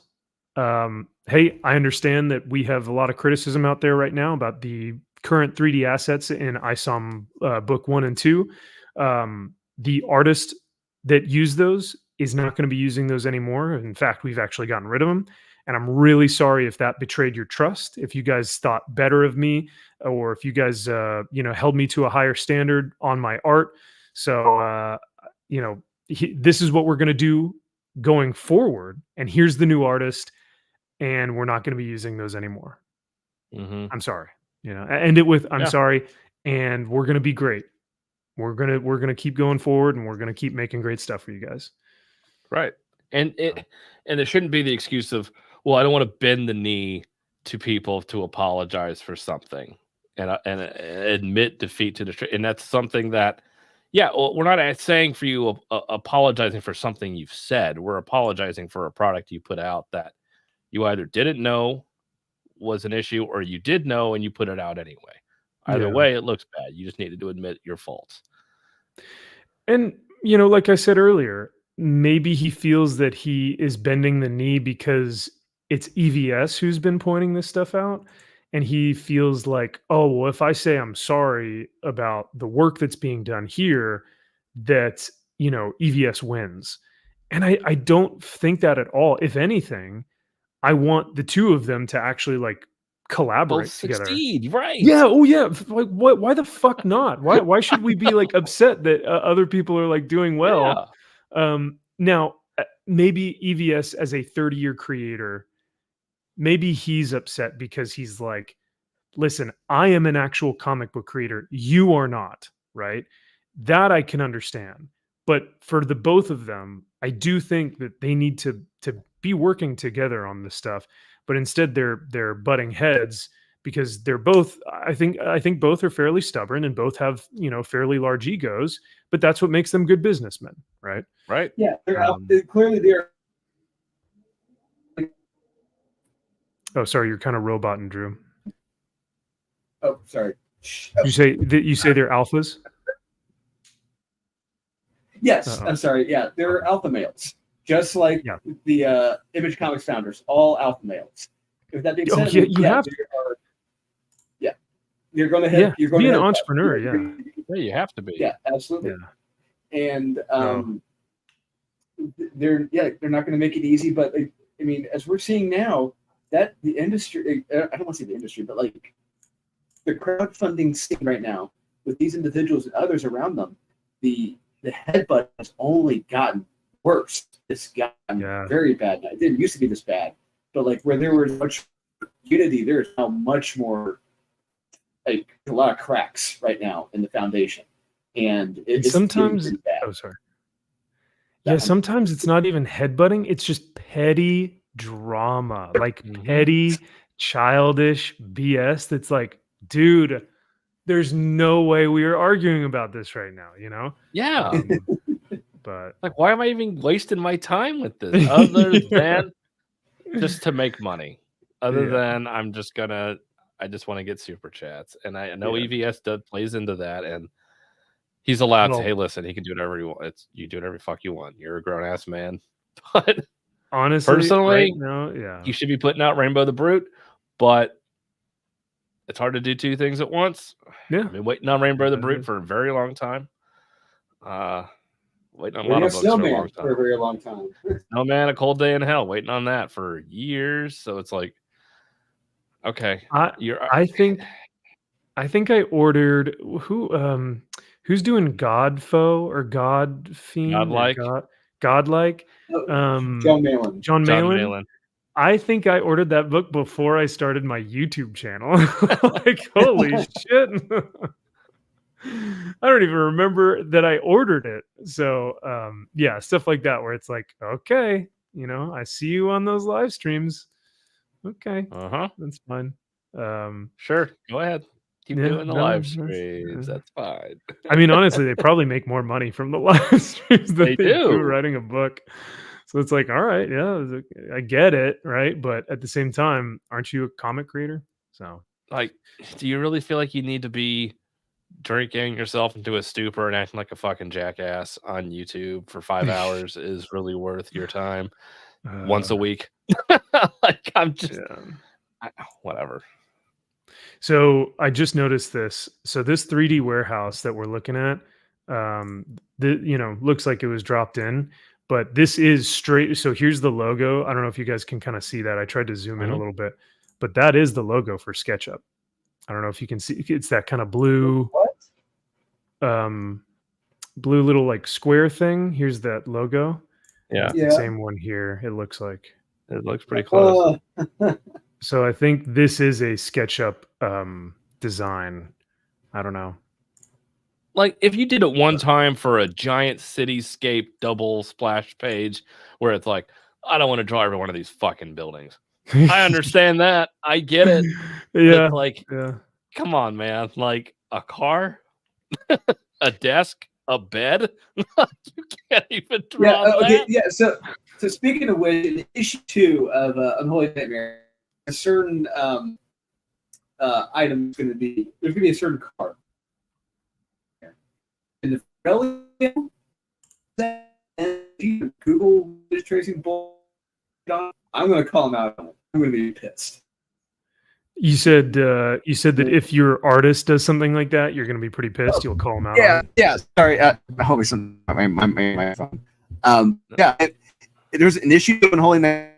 Hey, I understand that we have a lot of criticism out there right now about the current 3D assets in ISOM book 1 and 2. The artist that used those is not going to be using those anymore. In fact, we've actually gotten rid of them. And I'm really sorry if that betrayed your trust. If you guys thought better of me, or if you guys, you know, held me to a higher standard on my art. So, you know, this is what we're going to do going forward. And here's the new artist, and we're not going to be using those anymore. Mm-hmm. I'm sorry. You know, end it with I'm Yeah. sorry, and we're going to be great. We're gonna keep going forward, and we're gonna keep making great stuff for you guys. Right. And there shouldn't be the excuse of, well, I don't want to bend the knee to people to apologize for something and admit defeat to the and that's something that, yeah, well, we're not saying for you apologizing for something you've said. We're apologizing for a product you put out that you either didn't know was an issue or you did know and you put it out anyway. Either Yeah. way, it looks bad. You just needed to admit your faults. And, you know, like I said earlier, maybe he feels that he is bending the knee because it's EVS who's been pointing this stuff out. And he feels like, oh, well, if I say I'm sorry about the work that's being done here, that, you know, EVS wins. And I don't think that at all. If anything, I want the two of them to actually like collaborate Both together. succeed, right? Yeah. Oh, yeah. Like, what? Why the fuck not? Why should we be like upset that other people are like doing well? Yeah. Now, maybe EVS as a 30-year creator, maybe he's upset because he's like, listen, I am an actual comic book creator. You are not, right? That I can understand. But for the both of them, I do think that they need to be working together on this stuff. But instead, they're butting heads because they're both. I think both are fairly stubborn and both have, you know, fairly large egos. But that's what makes them good businessmen, right? Right. Yeah, they're clearly they're. Oh, sorry, you're kind of roboting, Drew. Oh, sorry. You say they're alphas? Yes, Uh-oh. I'm sorry. Yeah, they're alpha males, just like Yeah. the Image Comics founders, all alpha males. With that being Oh, said, yeah, you have to. You're going to hit. Yeah, You're going be to an hit entrepreneur. that. Yeah. Yeah, you have to be. Yeah, absolutely. Yeah. And they're not going to make it easy, but I mean, as we're seeing now, that the industry, I don't want to say the industry, but like the crowdfunding scene right now with these individuals and others around them, the headbutt has only gotten worse. It's gotten very bad now. It didn't used to be this bad, but like where there was much unity, there is now much more, like a lot of cracks right now in the foundation, and it's sometimes. getting pretty bad. Oh, sorry. Yeah, sometimes it's not even headbutting; it's just petty drama, like petty, childish BS. That's like, dude, there's no way we are arguing about this right now. You know? Yeah. But like, why am I even wasting my time with this? Other than just to make money. Other than I just want to get super chats, and I know EVS plays into that, and he's allowed to. Hey, listen, he can do whatever you want. You do whatever the fuck you want. You're a grown ass man. But honestly, personally, no, you should be putting out Rainbow the Brute, but it's hard to do two things at once. Yeah, I've been waiting on Rainbow the Brute for a very long time. Waiting on a lot of books for a long time. For a very long time. No Man, A Cold Day in Hell. Waiting on that for years. So it's like, who's doing Godfoe or God Fiend Godlike? or Godlike? John Malin. John John Malin. Malin. I think I ordered that book before I started my YouTube channel. Like, holy shit. I don't even remember that I ordered it. So, yeah, stuff like that where it's like, okay, you know, I see you on those live streams. Okay, that's fine. Sure. Go ahead. Keep Yeah, doing the no, live that's- streams. That's fine. I mean, honestly, they probably make more money from the live streams than They they do do. writing a book. So it's like, all right, yeah, I get it, right? But at the same time, aren't you a comic creator? So, Like, do you really feel like you need to be drinking yourself into a stupor and acting like a fucking jackass on YouTube for 5 hours is really worth your time once a week? Like, I'm just whatever. So I just noticed this. So this 3D warehouse that we're looking at, looks like it was dropped in, but this is straight. So here's the logo. I don't know if you guys can kind of see that. I tried to zoom in a little bit, but that is the logo for SketchUp. I don't know if you can see. It's that kind of blue, blue little like square thing. Here's that logo. Yeah. The same one here. It looks like. It looks pretty close. So I think this is a SketchUp design. I don't know. Like, if you did it one time for a giant cityscape double splash page where it's like, I don't want to draw every one of these fucking buildings. I understand that. I get it. Yeah. It's like, come on, man. Like, a car, a desk, a bed. You can't even draw that. Yeah. So speaking of which, in issue 2 of Unholy Nightmare, a certain item is going to be there's going to be a certain car. In the Google is tracing bull, I'm going to call him out on it. I'm going to be pissed. You said that if your artist does something like that, you're going to be pretty pissed. You'll call him out. on it. Yeah. Sorry, hopefully some my phone. There's an issue in Holy Night.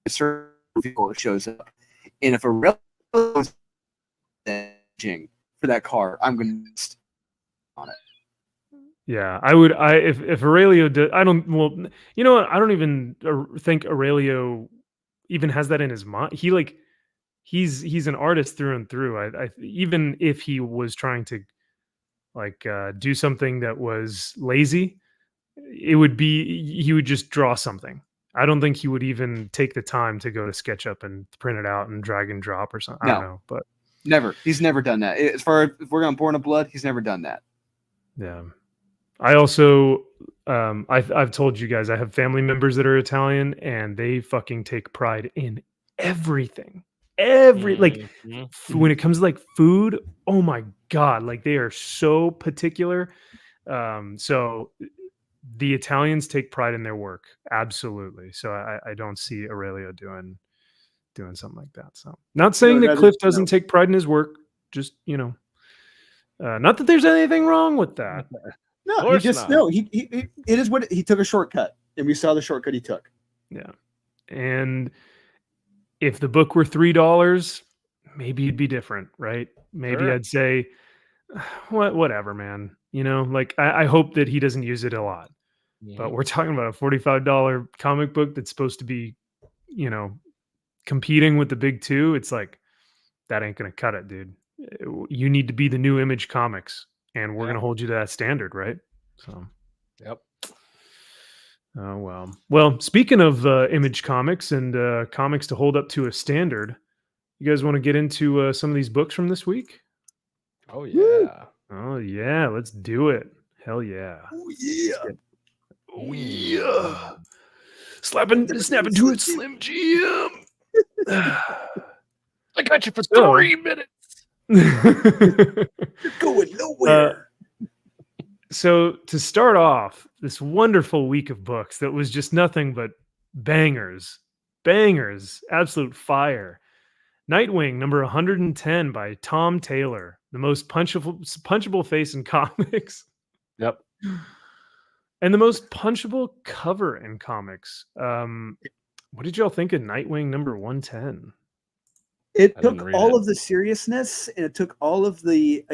A certain vehicle shows up, and if a real for that car, I'm going to on it. Yeah, I would. If Aurelio did, I don't. Well, you know what? I don't even think Aurelio even has that in his mind. He's an artist through and through. I even if he was trying to do something that was lazy, it would be he would just draw something. I don't think he would even take the time to go to SketchUp and print it out and drag and drop or something. I don't know, but never. He's never done that. As far as if we're going Born of Blood, he's never done that. Yeah. I also, I've told you guys, I have family members that are Italian, and they fucking take pride in everything. When it comes to like food, oh my god, like they are so particular. So the Italians take pride in their work, absolutely. So I don't see Aurelio doing something like that. So not saying that Cliff doesn't take pride in his work, just not that there's anything wrong with that. No, he it is what he took a shortcut, and we saw the shortcut he took. Yeah. And if the book were $3, maybe it'd be different, right? Maybe I'd say, whatever, man. I hope that he doesn't use it a lot. But we're talking about a $45 comic book that's supposed to be, competing with the big two. It's like, that ain't going to cut it, dude. You need to be the new Image Comics, and we're going to hold you to that standard, right? So, yep. Oh, well, speaking of Image Comics and comics to hold up to a standard, you guys want to get into some of these books from this week? Oh, yeah. Oh, yeah. Let's do it. Hell yeah. Oh, yeah. Oh, yeah. Snapping to it, Slim Jim. I got you for 3 minutes. You're going nowhere. So to start off this wonderful week of books that was just nothing but bangers, absolute fire. Nightwing number 110 by Tom Taylor, the most punchable face in comics. Yep. And the most punchable cover in comics. What did y'all think of Nightwing number 110? It took all of the seriousness, and it took all of the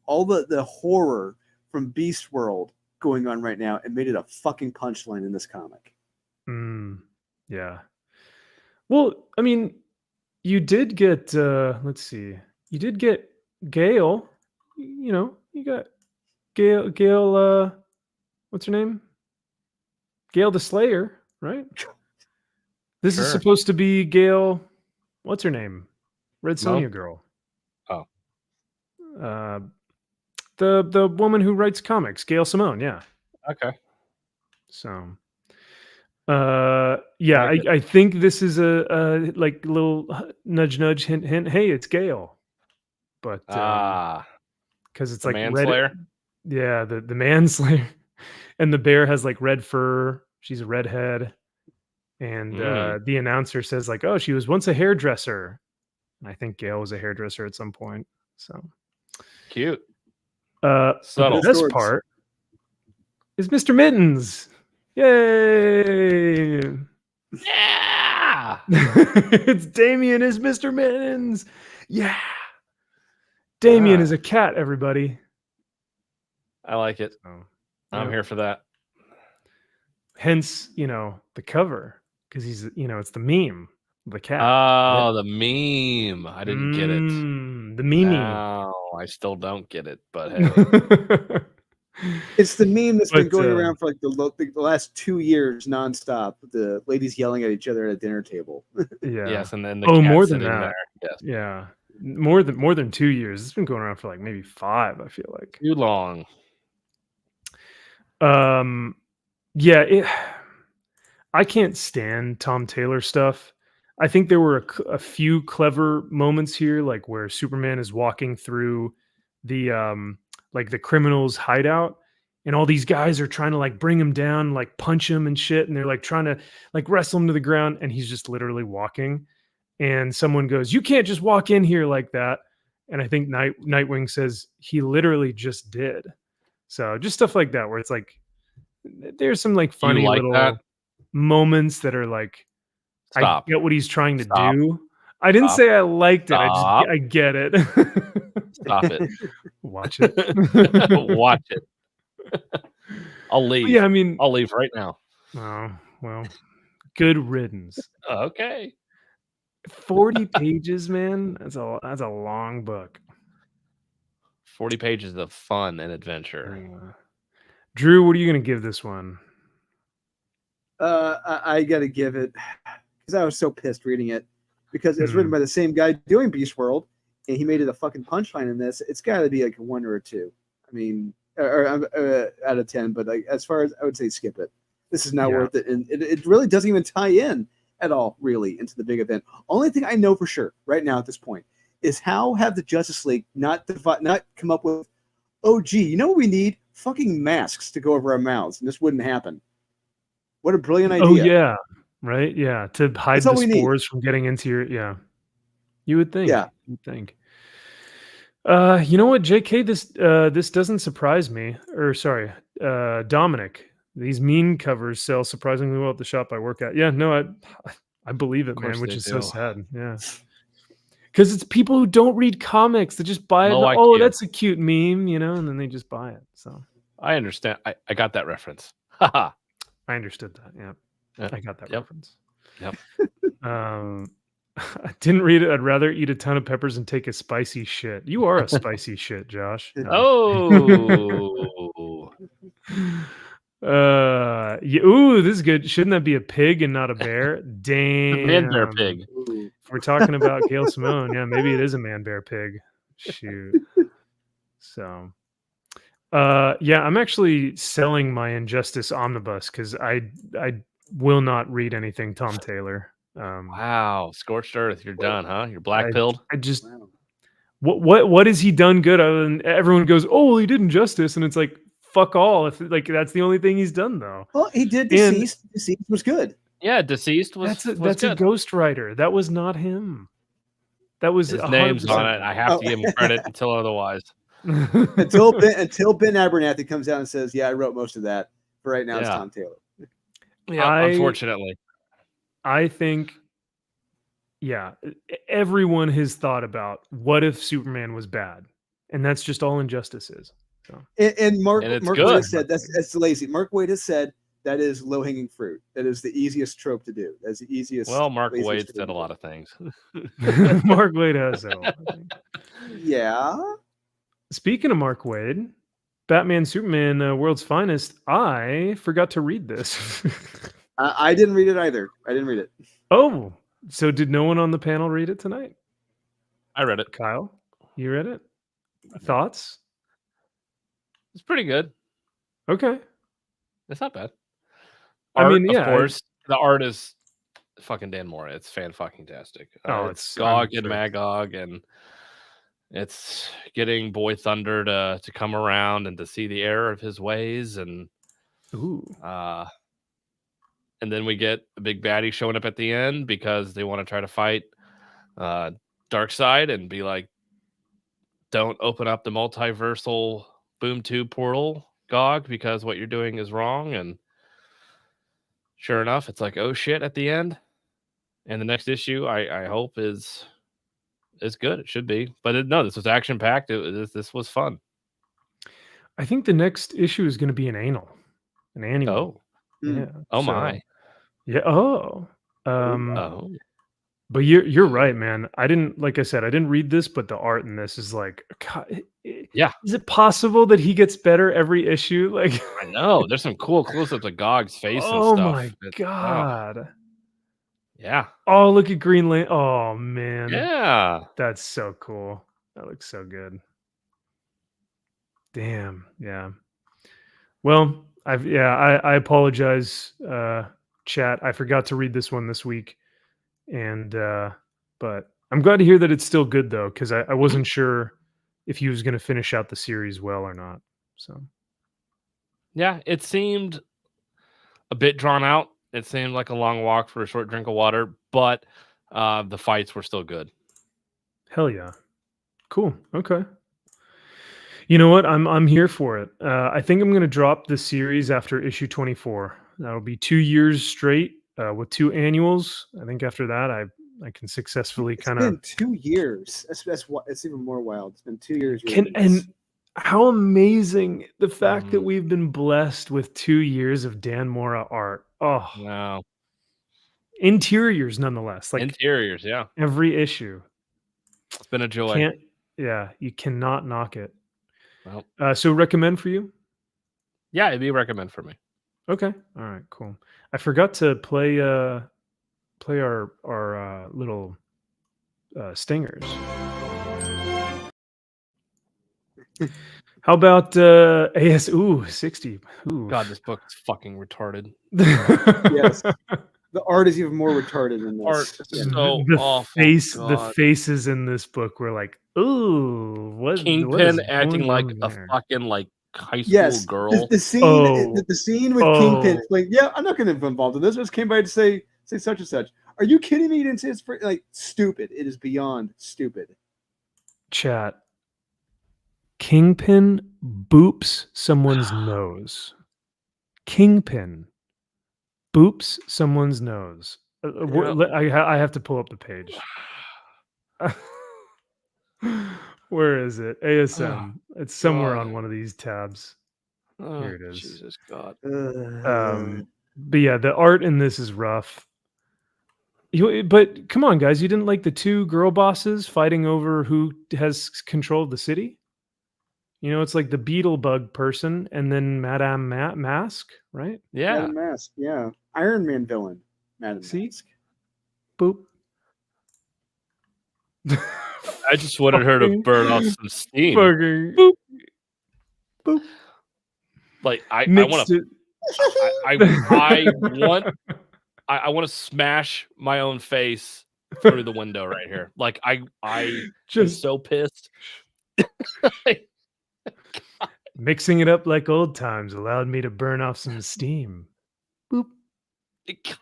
all the horror from Beast World going on right now and made it a fucking punchline in this comic. Yeah. Well, I mean, you did get let's see. You did get Gale. You know, you got Gale what's her name? Gale the Slayer, right? This is Sure. supposed to be Gale, what's her name? Red Sonja girl. Oh. The woman who writes comics, Gail Simone, yeah. Okay. So yeah, Like I think this is a like little nudge nudge hint hint. Hey, it's Gale. But because it's the like manslayer. Yeah, the manslayer. And the bear has like red fur. She's a redhead. And the announcer says like, oh, she was once a hairdresser. And I think Gail was a hairdresser at some point. So Cute. but Subtle. the best part is Mr. Mittens. Yay! Yeah. It's Damien as Mr. Mittens. Yeah. Damien is a cat, everybody. I like it. So, I'm here for that. Hence, the cover, because he's, it's the meme, the cat. Oh, the meme. I didn't get it. The meme. No, I still don't get it, but hey. It's the meme that's been But, going around for like the last 2 years nonstop. The ladies yelling at each other at a dinner table. Yeah. Yes, and then the more cat than sitting that. there. Yes. Yeah. More than 2 years. It's been going around for like maybe 5, I feel like. Too long. Yeah, I can't stand Tom Taylor stuff. I think there were a few clever moments here, like where Superman is walking through the like the criminal's hideout, and all these guys are trying to like bring him down, like punch him and shit, and they're like trying to like wrestle him to the ground, and he's just literally walking. And someone goes, "You can't just walk in here like that." And I think Nightwing says he literally just did. So just stuff like that, where it's like there's some like funny little moments that are like, Stop. I get what he's trying to Stop. do. I didn't Stop. say I liked it. Stop. I get it. Stop it. Watch it. Watch it. I'll leave. Yeah, I mean, I'll leave right now. oh well, good riddance. Okay. 40 pages, man. That's a long book. 40 pages of fun and adventure. Drew, what are you gonna give this one? I gotta give it because I was so pissed reading it because it's written by the same guy doing Beast World, and he made it a fucking punchline in this. It's got to be like a 1 or a 2. I mean, or out of 10. But like, as far as I would say, skip it. This is not worth it, and it really doesn't even tie in at all, really, into the big event. Only thing I know for sure right now at this point is how have the Justice League not come up with, oh gee, you know what we need? Fucking masks to go over our mouths, and this wouldn't happen. What a brilliant idea. Oh yeah. Right? Yeah. To hide the spores from getting into your You would think. Yeah. You would think. You know what, JK, this doesn't surprise me. Or sorry, Dominic. These meme covers sell surprisingly well at the shop I work at. Yeah, no, I believe it, man, which is so sad. Yeah. Because it's people who don't read comics that just buy it. Oh, that's a cute meme, and then they just buy it. So I understand. I got that reference. Haha. I understood that. Yeah. I got that reference. Yep. I didn't read it. I'd rather eat a ton of peppers and take a spicy shit. You are a spicy shit, Josh. Oh. Ooh, this is good. Shouldn't that be a pig and not a bear? Damn. Man bear pig. If we're talking about Gail Simone, yeah, maybe it is a man bear pig. Shoot. So yeah, I'm actually selling my Injustice omnibus because I will not read anything Tom Taylor. Wow, scorched earth. You're done, huh? You're black pilled. I just what has he done good other than everyone goes, oh, well, he did Injustice, and it's like fuck all. If like that's the only thing he's done though. Well, he did Deceased. Deceased was good. Yeah, Deceased was. That's a ghostwriter. That was not him. That was his name's on it. I have to give him credit until otherwise. until Ben Abernathy comes out and says, "Yeah, I wrote most of that." For right now, it's Tom Taylor. Yeah, unfortunately. I think, everyone has thought about what if Superman was bad, and that's just all Injustice is. So And Mark And it's Mark good. Waid has said that's lazy. Mark Waid has said that is low hanging fruit. That is the easiest trope to do. That's the easiest. Well, Mark laziest Waid thing said to a do. lot of things. Mark Waid has said a lot of things. Yeah. Speaking of Mark Waid, Batman Superman World's Finest, I forgot to read this. I didn't read it either. I didn't read it. Oh, so did no one on the panel read it tonight? I read it. Kyle, you read it? Thoughts? It's pretty good. Okay. It's not bad. I Art, mean, yeah, of course, the art is fucking Dan Mora. It's fan-fucking-tastic. Oh, It's I'm Gog and sure. Magog, and it's getting Boy Thunder to come around and to see the error of his ways, and Ooh. and then we get a big baddie showing up at the end because they want to try to fight Darkseid and be like, don't open up the multiversal boom tube portal, Gog, because what you're doing is wrong. And sure enough, it's like, oh shit, at the end. And the next issue, I hope is good. It should be, but no, this was action packed. This was fun. I think the next issue is going to be an annual. Oh, Yeah. oh so- my. Yeah. Oh. Oh, But you're right, man. I didn't read this, but the art in this is like, God, Yeah. Is it possible that he gets better every issue? Like, I know. There's some cool close-ups of Gog's face oh and stuff. my Wow. God. Yeah. Oh, look at Green Lantern. Oh man. Yeah. That's so cool. That looks so good. Damn. Yeah. Well, I apologize, chat. I forgot to read this one this week. And but I'm glad to hear that it's still good though, because I wasn't sure if he was gonna finish out the series well or not. So Yeah. It seemed a bit drawn out. It seemed like a long walk for a short drink of water, but the fights were still good. hell yeah. Cool. Okay. You know what? I'm here for it. I think I'm gonna drop the series after issue 24. That'll be 2 years straight with 2 annuals. I think after that I can successfully It's kind been of 2 years. It's even more wild. It's been 2 years. reading this. and how amazing the fact that Mm. we've been blessed with 2 years of Dan Mora art. Oh, No. interiors nonetheless. Like Interiors, yeah. every issue. It's been a joy. You cannot knock it. Well, So recommend for you? yeah, it'd be a recommend for me. Okay. All right, cool. I forgot to play our little stingers. How about AS 60? Ooh. God, this book is fucking retarded. Yes. The art is even more retarded than this. Art Yeah. so the awful. the God. faces in this book were like, ooh, what Kingpin is acting going like on a there? fucking like high school Yes, girl. the scene, Oh. the scene with Oh. Kingpin. Like, yeah, I'm not going to be involved in this. I just came by to say such and such. Are you kidding me? You didn't say it's like stupid. It is beyond stupid. Chat. Kingpin boops someone's nose. Kingpin boops someone's nose. I have to pull up the page. Where is it? ASM. It's somewhere God. on one of these tabs. Oh, Here it is. Jesus God. But yeah, the art in this is rough. But come on, guys, you didn't like the 2 girl bosses fighting over who has control of the city? You know, it's like the Beetlebug person and then Madame Mask, right? Yeah. Madam Mask, yeah. Iron Man villain. Madam See? Mask. Boop. I just wanted her to Fucking- burn off some steam. Fucking Boop. boop. Like I Mixed want to it. I want to smash my own face through the window right here. Like I am Just so pissed. mixing it up like old times allowed me to burn off some steam. Boop.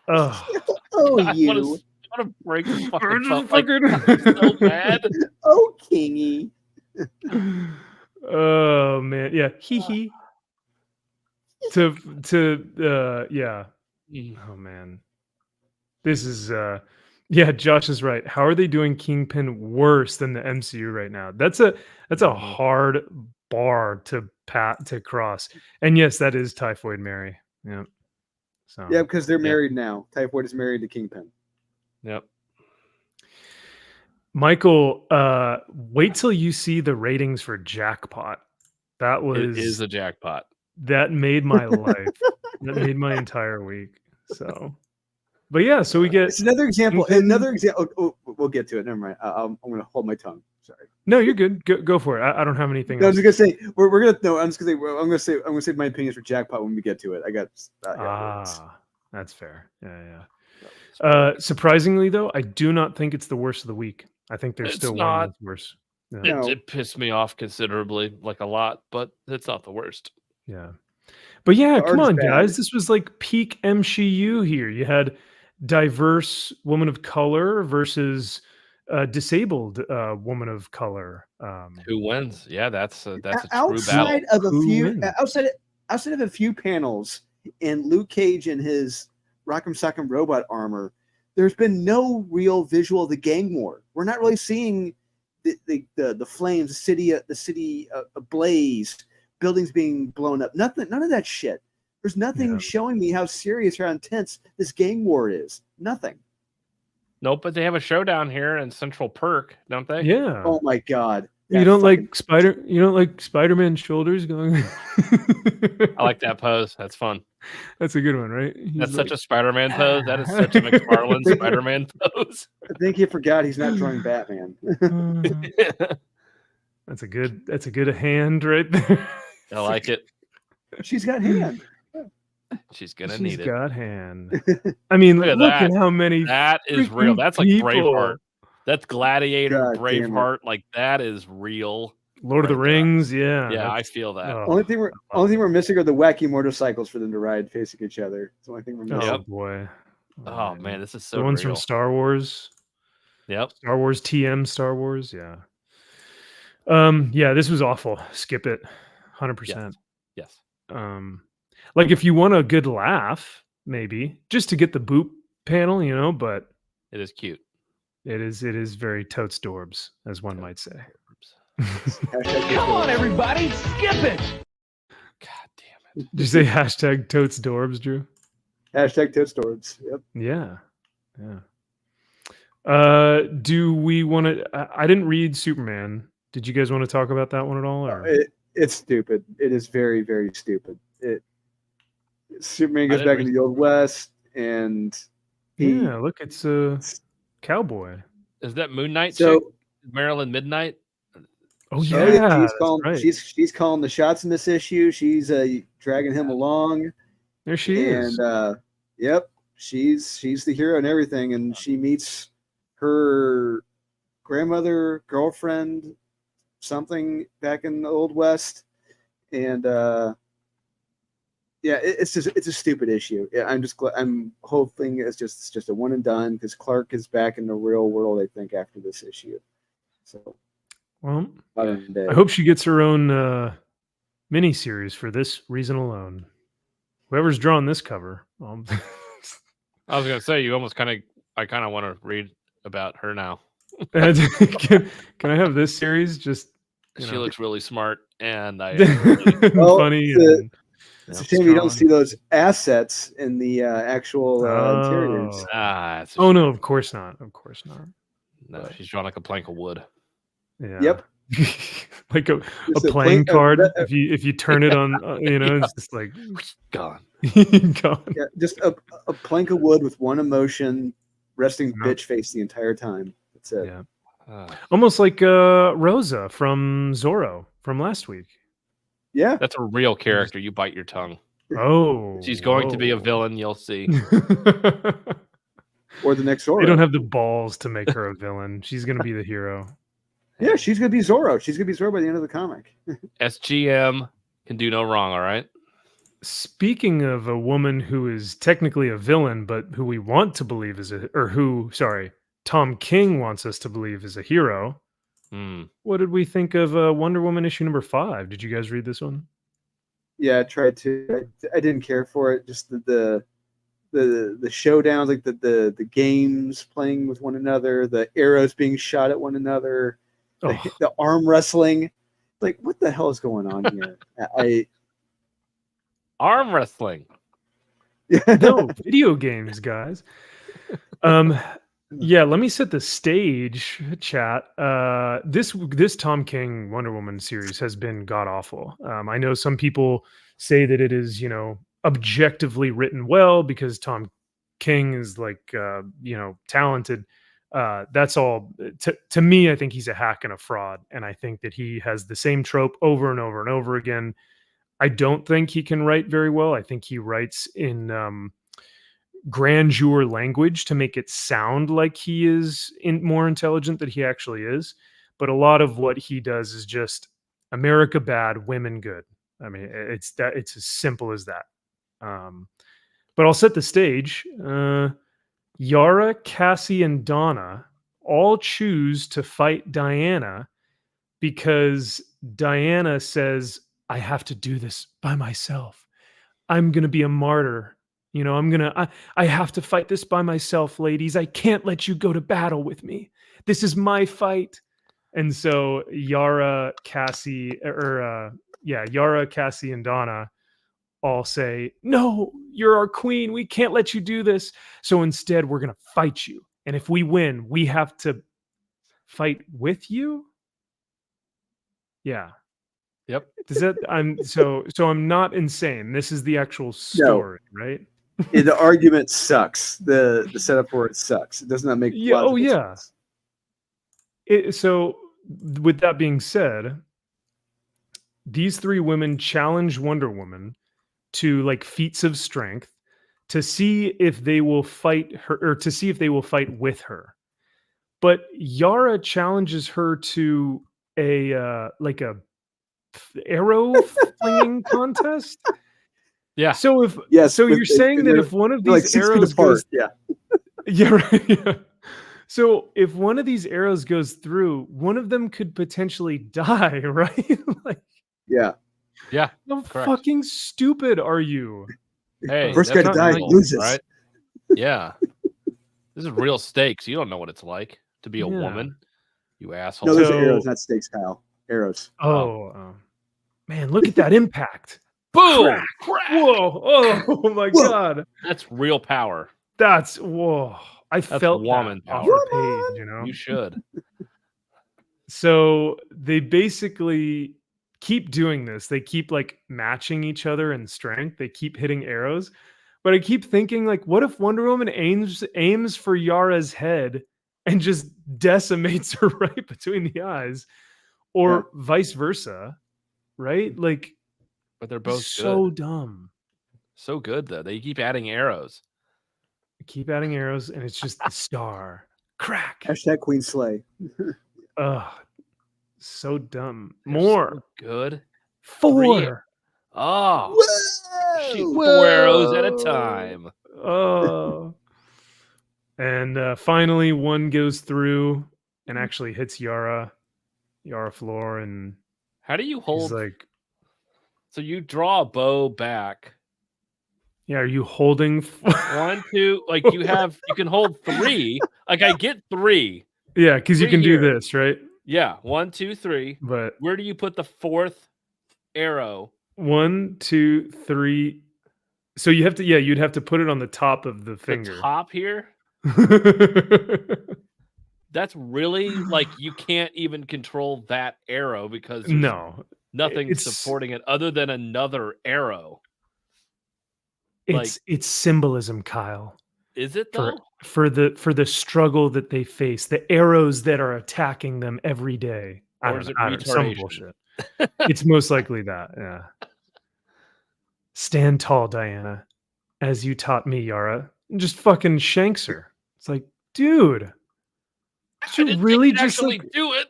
Oh, Oh, I you. want to break the fucking Just phone. Like, I'm so mad. Oh, Kingy. oh man, yeah, hee hee. Yeah. Mm. Oh man, this is Yeah, Josh is right. How are they doing Kingpin worse than the MCU right now? That's a hard bar to cross. And yes, that is Typhoid Mary. Yeah. So Yeah, because they're Yeah. married now. Typhoid is married to Kingpin. Yep. Michael, wait till you see the ratings for Jackpot. That It is was a jackpot. that made my life. That made my entire week. So, but yeah, so we get It's another example. Kingpin- Another example. Oh, we'll get to it. Never mind. I'm going to hold my tongue. Sorry. No, you're good. Go for it. I don't have anything No, I'm else. just gonna say we're gonna. No, I'm just gonna say. I'm gonna say my opinions for Jackpot when we get to it. I got. That's fair. Yeah. Surprisingly, though, I do not think it's the worst of the week. I think there's It's still one not. that's worse. Yeah. No. It pissed me off considerably, like a lot, but it's not the worst. Yeah. But yeah, The come art's on, bad. guys. This was like peak MCU here. You had diverse woman of color versus disabled woman of color. Who wins? Yeah, that's a true battle. Outside of a Who few, wins? outside of a few panels in Luke Cage and his Rock'em Sock'em Robot armor, there's been no real visual of the gang war. We're not really seeing the flames, the city ablaze, buildings being blown up. Nothing, none of that shit. There's nothing Yeah. showing me how serious or how intense this gang war is. Nothing. Nope, but they have a showdown here in Central Perk, don't they? Yeah. Oh my god. You That don't fucking- you don't like Spider-Man's shoulders going. I like that pose. That's fun. That's a good one, right? That's such a Spider-Man pose. That is such a McFarlane Spider-Man pose. I think he forgot he's not drawing Batman. That's a good hand right there. I like it. She's got hand. She's gonna She's need it. got hand. I mean, Look look at at that. how many That is real. freaking That's like people. Braveheart. That's Gladiator, God damn it. Braveheart. Like that is real. Lord of the right there. Rings. Yeah. Yeah, I that's- feel that. oh, Only thing we're missing are the wacky motorcycles for them to ride facing each other. It's the only thing we're missing. oh Yep. boy. Oh man, this is so the ones real. from Star Wars. Yep. Star Wars TM Star Wars. Yeah. Yeah, this was awful. Skip it. 100%. Yes. Like if you want a good laugh, maybe just to get the boop panel, but It is cute. it is very totes dorbs, as one might say. Come on, everybody, skip it. God damn it. Did you say hashtag totes dorbs, Drew? Hashtag Toad Storms. Yep. Yeah. Do we want to? I didn't read Superman. Did you guys want to talk about that one at all? Or? It's stupid. It is very, very stupid. Superman I goes didn't back read into the Old West, and he. Yeah, look, it's a cowboy. Is that Moon Knight So chick? Marilyn Midnight? Oh oh, yeah, yeah, that's right. she's calling the shots in this issue. She's dragging him along, There she is. and yep, she's the hero and everything. And she meets her grandmother, girlfriend, something back in the Old West, and yeah, it's a stupid issue. Yeah, I'm hoping it's just a one and done because Clark is back in the real world. I think after this issue, so Well, modern day. I hope she gets her own mini series for this reason alone. Whoever's drawn this cover. I was gonna say I kind of want to read about her now. can I have this series? Just She looks really smart, and Well, funny. It's a shame you don't see those assets in the actual interiors. it's a Oh shame. no, of course not. Of course not. No, she's drawn like a plank of wood. Yeah. Yep. Like a Just a playing plank- card. a- If you turn it on, it's just like Gone. gone. Yeah, just a plank of wood with one emotion, resting Yeah. bitch face the entire time. That's it. Yeah. Almost like Rosa from Zorro from last week. Yeah. That's a real character. You bite your tongue. Oh, She's going to be a whoa. villain. You'll see. Or the next Zorro. They don't have the balls to make her a villain. She's gonna be the hero. Yeah, she's gonna be Zorro. She's gonna be Zorro by the end of the comic. SGM can do no wrong. All right. Speaking of a woman who is technically a villain, but who we want to believe is Tom King wants us to believe is a hero. Hmm. What did we think of Wonder Woman issue number 5? Did you guys read this one? Yeah, I tried to. I didn't care for it. Just the the showdowns, like the games playing with one another, the arrows being shot at one another, the arm wrestling. Like, what the hell is going on here? Arm wrestling. No, video games, guys. Yeah, let me set the stage, chat. This Tom King Wonder Woman series has been god awful. I know some people say that it is, objectively written well because Tom King is like, talented. That's all. To me, I think he's a hack and a fraud, and I think that he has the same trope over and over and over again. I don't think he can write very well. I think he writes in grandeur language to make it sound like he is more intelligent than he actually is. But a lot of what he does is just America bad, women good. I mean, it's as simple as that. But I'll set the stage. Yara, Cassie, and Donna all choose to fight Diana because Diana says, I have to do this by myself. I'm going to be a martyr. I have to fight this by myself, ladies. I can't let you go to battle with me. This is my fight. And so Yara, Cassie, and Donna all say, no, you're our queen. We can't let you do this. So instead, we're going to fight you. And if we win, we have to fight with you. Yeah. Yep. Does that so I'm not insane. This is the actual story, right? The argument sucks. The setup for it sucks. It does not make sense. So with that being said, these three women challenge Wonder Woman to like feats of strength to see if they will fight her or to see if they will fight with her. But Yara challenges her to a arrow flinging contest. Yeah. So you're saying that if one of these like 6 feet arrows apart, goes, yeah, right. Yeah. So if one of these arrows goes through, one of them could potentially die, right? Like, yeah. How correct. fucking stupid are you? Hey, First guy to die loses. right? Yeah. This is real stakes. You don't know what it's like to be a woman, you asshole. No, those are So- arrows, not stakes, Kyle. Arrows. Man, look at that impact. Boom! Crack. Whoa. Oh my God. That's real power. Whoa. I That's felt woman that off power. the page, You should. So they basically keep doing this. They keep like matching each other in strength. They keep hitting arrows. But I keep thinking, like, what if Wonder Woman aims for Yara's head and just decimates her right between the eyes? Or vice versa, right? Like, But they're both so good. dumb. So good though. They keep adding arrows. Keep adding arrows, and it's just the star. Crack. Hashtag Queen Slay. Ugh. So dumb. They're More. so good. 4. Oh. Shoot 4 arrows at a time. Oh. And finally, one goes through and actually hits Yara Floor, and How do you he's hold? like, So you draw a bow back. yeah, are you holding 1, 2. Like you can hold 3. Like I get 3. Yeah, because you 3 can do here. this, right? Yeah. 1, 2, 3. But Where do you put the 4th arrow? 1, 2, 3. So you have to, you'd have to put it on the top of the finger. The top here. That's really like you can't even control that arrow because there's No, nothing it's- supporting it other than another arrow. it's symbolism, Kyle. Is it though? For the struggle that they face, the arrows that are attacking them every day. Or is it some retardation? bullshit. It's most likely that, yeah. Stand tall, Diana, as you taught me, Yara. And just fucking shanks her. It's like, dude, I you didn't really think you'd just actually like, do it.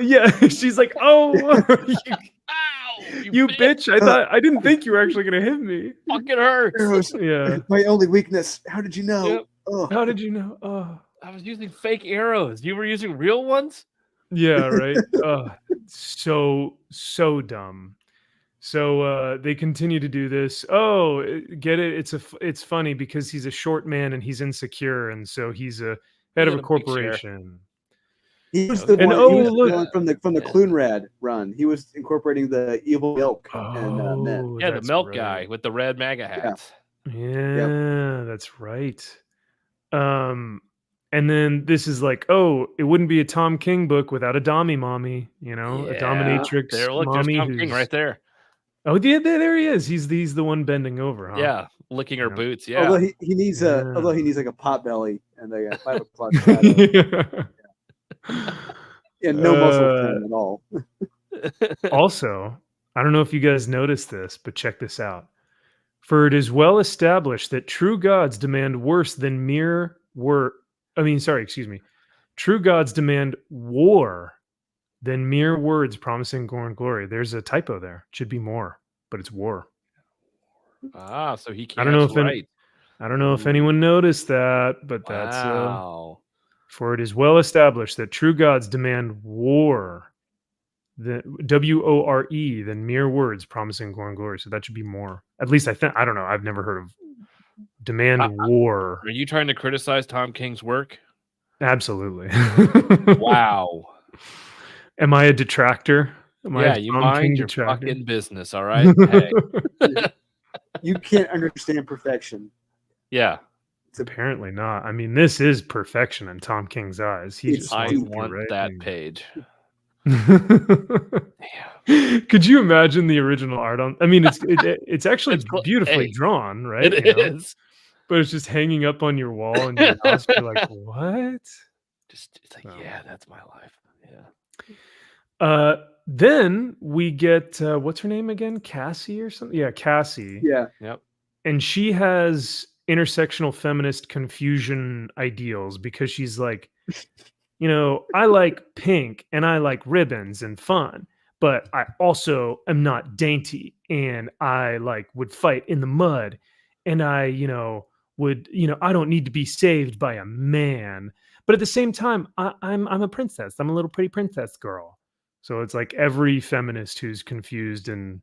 yeah. She's like, oh, Ow! you bitch! I didn't think you were actually gonna hit me. Fucking hurts. Arrows. Yeah. My only weakness. How did you know? Yep. Oh. How did you know? Oh, I was using fake arrows. You were using real ones? yeah, right. So dumb. So they continue to do this. Oh, get it? It's funny because he's a short man and he's insecure, and so he's a head of got a a big share. corporation. He was Okay. the And one. He was look, the one from the Yeah. Clunrad run. He was incorporating the evil milk and men. oh, Yeah, the that's milk guy right. with the red MAGA hats. Yeah, that's right. And then this is like, oh, it wouldn't be a Tom King book without a Dommy mommy, a dominatrix There, look, mommy there's Tom King right there. Oh, yeah, there he is. He's the one bending over, huh? Yeah, licking her Yeah. boots. Yeah. Although he needs Yeah. like a pot belly and a 5 o'clock shadow. Yeah, no muscle tone at all. Also, I don't know if you guys noticed this, but check this out. For it is well established that true gods demand worse than mere True gods demand war than mere words promising gore and glory. There's a typo there. It should be more, but it's war. So he I don't know can't if write. I don't know if anyone noticed that, but that's Wow. for it is well established that true gods demand war, the WORE, than mere words promising glory and glory. So that should be more. At least I think. I don't know. I've never heard of demand war. Are you trying to criticize Tom King's work? Absolutely. Wow. Am I a detractor? Am I Yeah, a you Tom mind King your detractor? fucking business, all right? Hey. You can't understand perfection. Yeah. Apparently not. I mean, this is perfection in Tom King's eyes. He It's just I wants to want write that and- page. Could you imagine the original art on? I mean, it's actually It's cool. beautifully Hey, drawn, right? It You know? is. But it's just hanging up on your wall in your house. You're like, what? Just it's like, Oh. yeah, that's my life. Yeah. Then we get what's her name again? Cassie or something? Yeah, Cassie. Yeah. Yep. And she has intersectional feminist confusion ideals because she's like, I like pink and I like ribbons and fun, but I also am not dainty and I would fight in the mud and I, I don't need to be saved by a man. But at the same time, I'm a princess. I'm a little pretty princess girl. So it's like every feminist who's confused and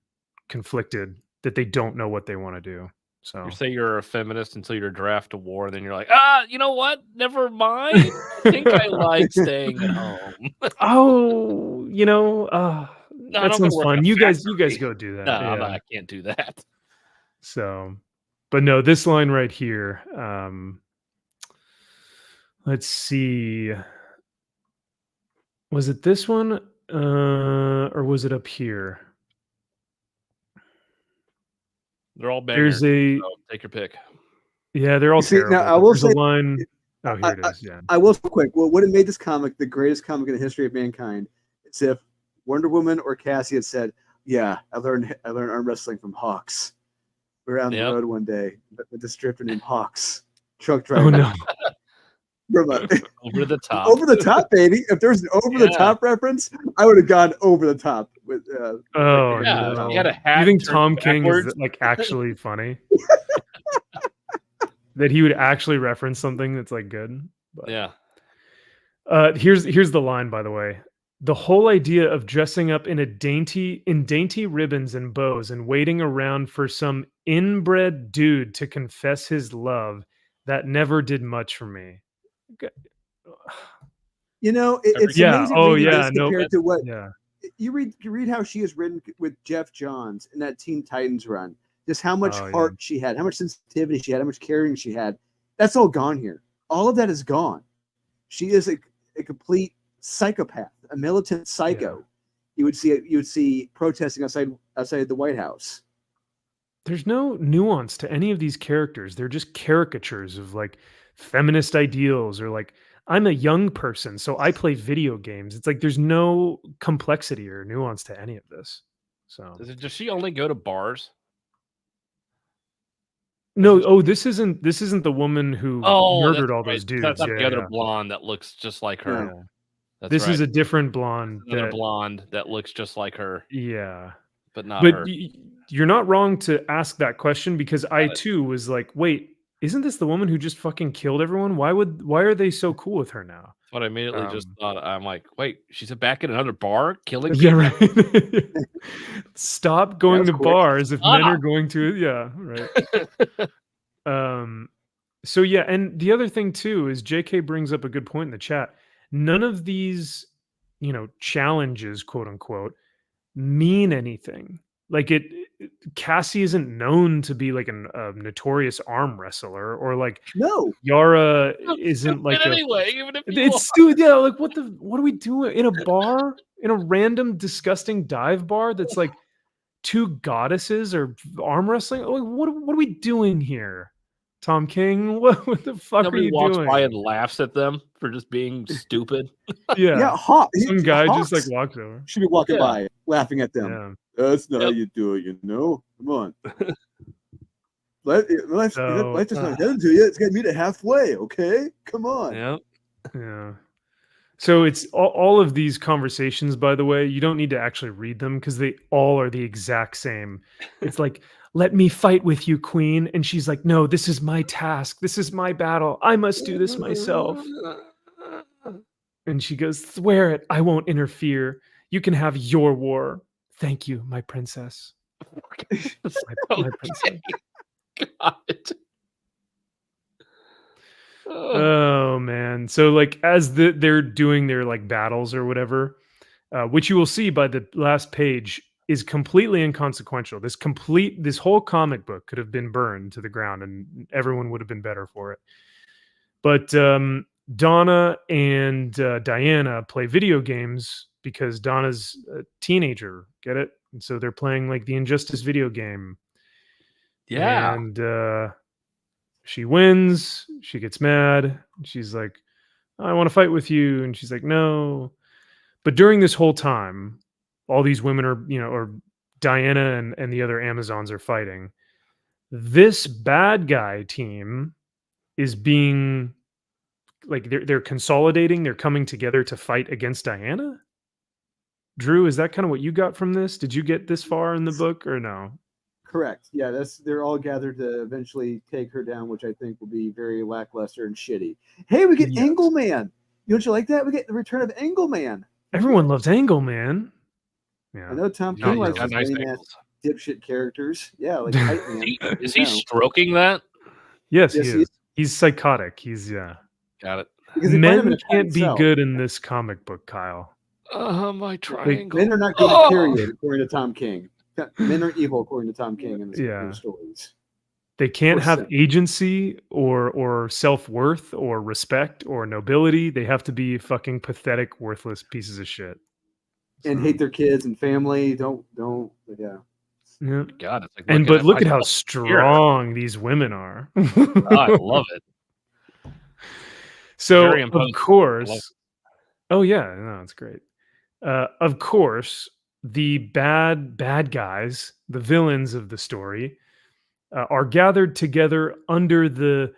conflicted that they don't know what they want to do. So You say you're a feminist until you're drafted to war, and then you're like, you know what? Never mind. I think I like staying at home. oh, No, that sounds fun. You guys go do that. No, Yeah. I can't do that. So, but no, this line right here. Let's see. Was it this one, or was it up here? They're all bangers. There's a So take your pick. yeah, they're all See, now, terrible. I will There's a say- line. Oh, here it is. Yeah. I will say quick. Well, what made this comic the greatest comic in the history of mankind? It's if Wonder Woman or Cassie had said, "Yeah, I learned arm wrestling from Hawks. We were out on Yep. the road one day with this stripper named Hawks, truck driver." Oh no. From Over the top. over the top, baby. If there's an over the top reference, I would have gone over the top with. Oh Yeah, no. you got a hat You think turned Tom King is backwards. like actually funny? That he would actually reference something that's like good. But, Yeah. here's the line, by the way. The whole idea of dressing up in dainty ribbons and bows and waiting around for some inbred dude to confess his love, that never did much for me. It's Yeah. amazing. Oh, reading yeah. this No, compared to what Yeah. you read how she is written with Jeff Johns in that Teen Titans run. Just how much Oh, yeah. heart she had, how much sensitivity she had, how much caring she had. That's all gone here. All of that is gone. She is a complete psychopath, a militant psycho. You would see protesting outside the White House. There's no nuance to any of these characters. They're just caricatures of like feminist ideals or like I'm a young person, so I play video games. It's like there's no complexity or nuance to any of this. So Does she only go to bars? no, oh, this isn't the woman who murdered that's all right. those dudes. That's not Yeah, the other yeah. blonde that looks just like her. Yeah. That's This right. is a different blonde. Another that- blonde that looks just like her, Yeah. but not But her. you're not wrong to ask that question because I Got it. too was like, wait, isn't this the woman who just fucking killed everyone? Why are they so cool with her now? That's what I immediately just Um, thought. I'm like, wait, she's back in another bar killing Yeah, people? right. Stop going That's to quick. bars if men are Stop. going to, yeah, right. So yeah, and the other thing too is JK brings up a good point in the chat. None of these, challenges, quote unquote, mean anything. Like Cassie isn't known to be like a notorious arm wrestler, or like No, Yara isn't Stupid like a. anyway, even if you It's stupid. Yeah, like what are we doing in a bar, in a random disgusting dive bar that's like two goddesses or arm wrestling? Like, what are we doing here? Tom King, what the fuck are nobody you walks by and doing? laughs at them for just being stupid. Yeah, Hawk. some guy just like Hawks walks over. should be walking Yeah. by, laughing at them. Yeah. That's not how Yep. you do it, you know. Come on. Life's So, just not heading to you. It's got to meet it halfway, okay? Come on. Yeah. Yeah. So it's all of these conversations, by the way, you don't need to actually read them because they all are the exact same. It's like, let me fight with you, queen. And she's like, no, this is my task. This is my battle. I must do this myself. And she goes, swear it. I won't interfere. You can have your war. Thank you, my princess. My princess. God. Oh man. So like as they're doing their like battles or whatever, which you will see by the last page is completely inconsequential. This whole comic book could have been burned to the ground and everyone would have been better for it. But Donna and Diana play video games because Donna's a teenager, get it? And so they're playing like the Injustice video game. Yeah. And she wins, she gets mad, she's like, I want to fight with you. And she's like, no. But during this whole time, all these women are, or Diana and the other Amazons are fighting. This bad guy team is being like they're consolidating, they're coming together to fight against Diana. Drew, is that kind of what you got from this? Did you get this far in the book or no? Correct. Yeah, they're all gathered to eventually take her down, which I think will be very lackluster and shitty. Hey, we get Yes. Angleman. Don't you like that? We get the return of Angleman. Everyone loves Angleman. I Yeah. know Tom Yeah, King likes got his nice lame ass angles. dipshit characters. Yeah, like Kite Man. Is he stroking that? Yes, Yes, he he is. He's psychotic. He's Got it. Because they find him in men a can't be cell. good in this comic book, Kyle. My triangle. Men are not good at period, according to Tom King. Men are evil, according to Tom King in Yeah. the stories. They can't Or have sin. agency or self-worth or respect or nobility. They have to be fucking pathetic, worthless pieces of shit. And So, hate their kids and family. Don't. Yeah. yeah. God, it's like But look at how myself strong these women are. here. I love it. So Very of imposing. I love course, oh yeah, no, it's great. Of course, the bad guys, the villains of the story, are gathered together under the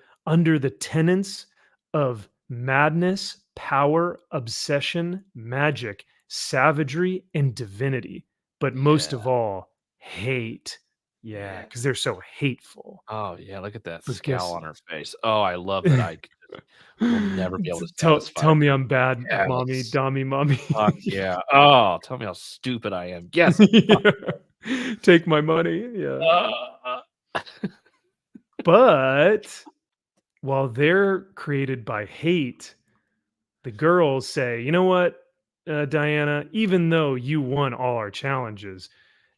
tenets of madness, power, obsession, magic, savagery, and divinity. But most of all, hate. Yeah, because they're so hateful. Oh yeah, look at that But scowl guess- on her face. Oh, I love that. I will never be able to satisfy. Tell me I'm bad, mommy, Yes. Dommy, mommy. Fuck yeah. Oh, tell me how stupid I am. Yes. Yeah. Take my money. Yeah. But while they're created by hate, the girls say, you know what, Diana, even though you won all our challenges,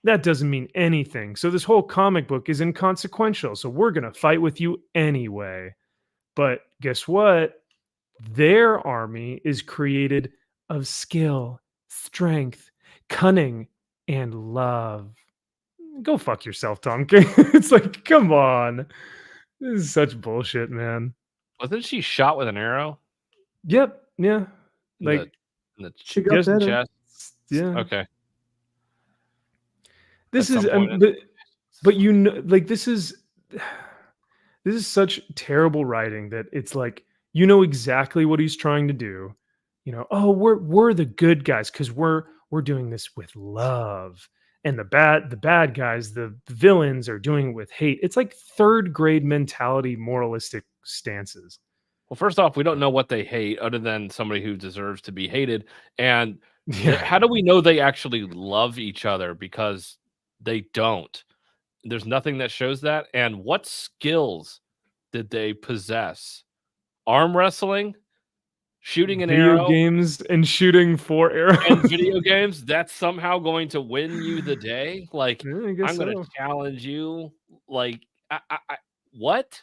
that doesn't mean anything. So this whole comic book is inconsequential. So we're going to fight with you anyway. But guess what? Their army is created of skill, strength, cunning, and love. Go fuck yourself, Tom King. It's like, come on. This is such bullshit, man. Wasn't she shot with an arrow? Yep. Yeah. In Like, the She got Yes, better. chest. yeah. Okay. This At is, some point but you know, like this is such terrible writing that it's like, you know exactly what he's trying to do. Oh, we're the good guys because we're doing this with love. and the bad guys, the villains are doing it with hate. It's like third grade mentality, moralistic stances. Well, first off, we don't know what they hate other than somebody who deserves to be hated. And Yeah. how do we know they actually love each other? Because they don't. There's nothing that shows that. And what skills did they possess? Arm wrestling, shooting an Video arrow, games and shooting 4 arrows. and video games. That's somehow going to win you the day. Like, Yeah, I guess I'm going so. to challenge you. Like, what?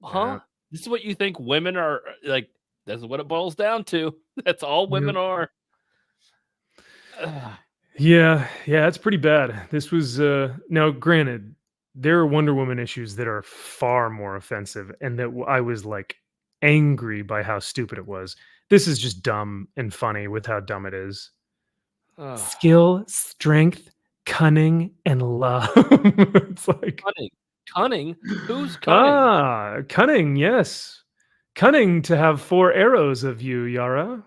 Huh? Yeah. This is what you think women are like? That's what it boils down to. That's all women are. Ugh. Yeah, it's pretty bad. This was now granted, there are Wonder Woman issues that are far more offensive and that I was like angry by how stupid it was. This is just dumb and funny with how dumb it is. Ugh. Skill, strength, cunning, and love. It's like Cunning? Who's cunning? Cunning, yes. Cunning to have 4 arrows of you, Yara.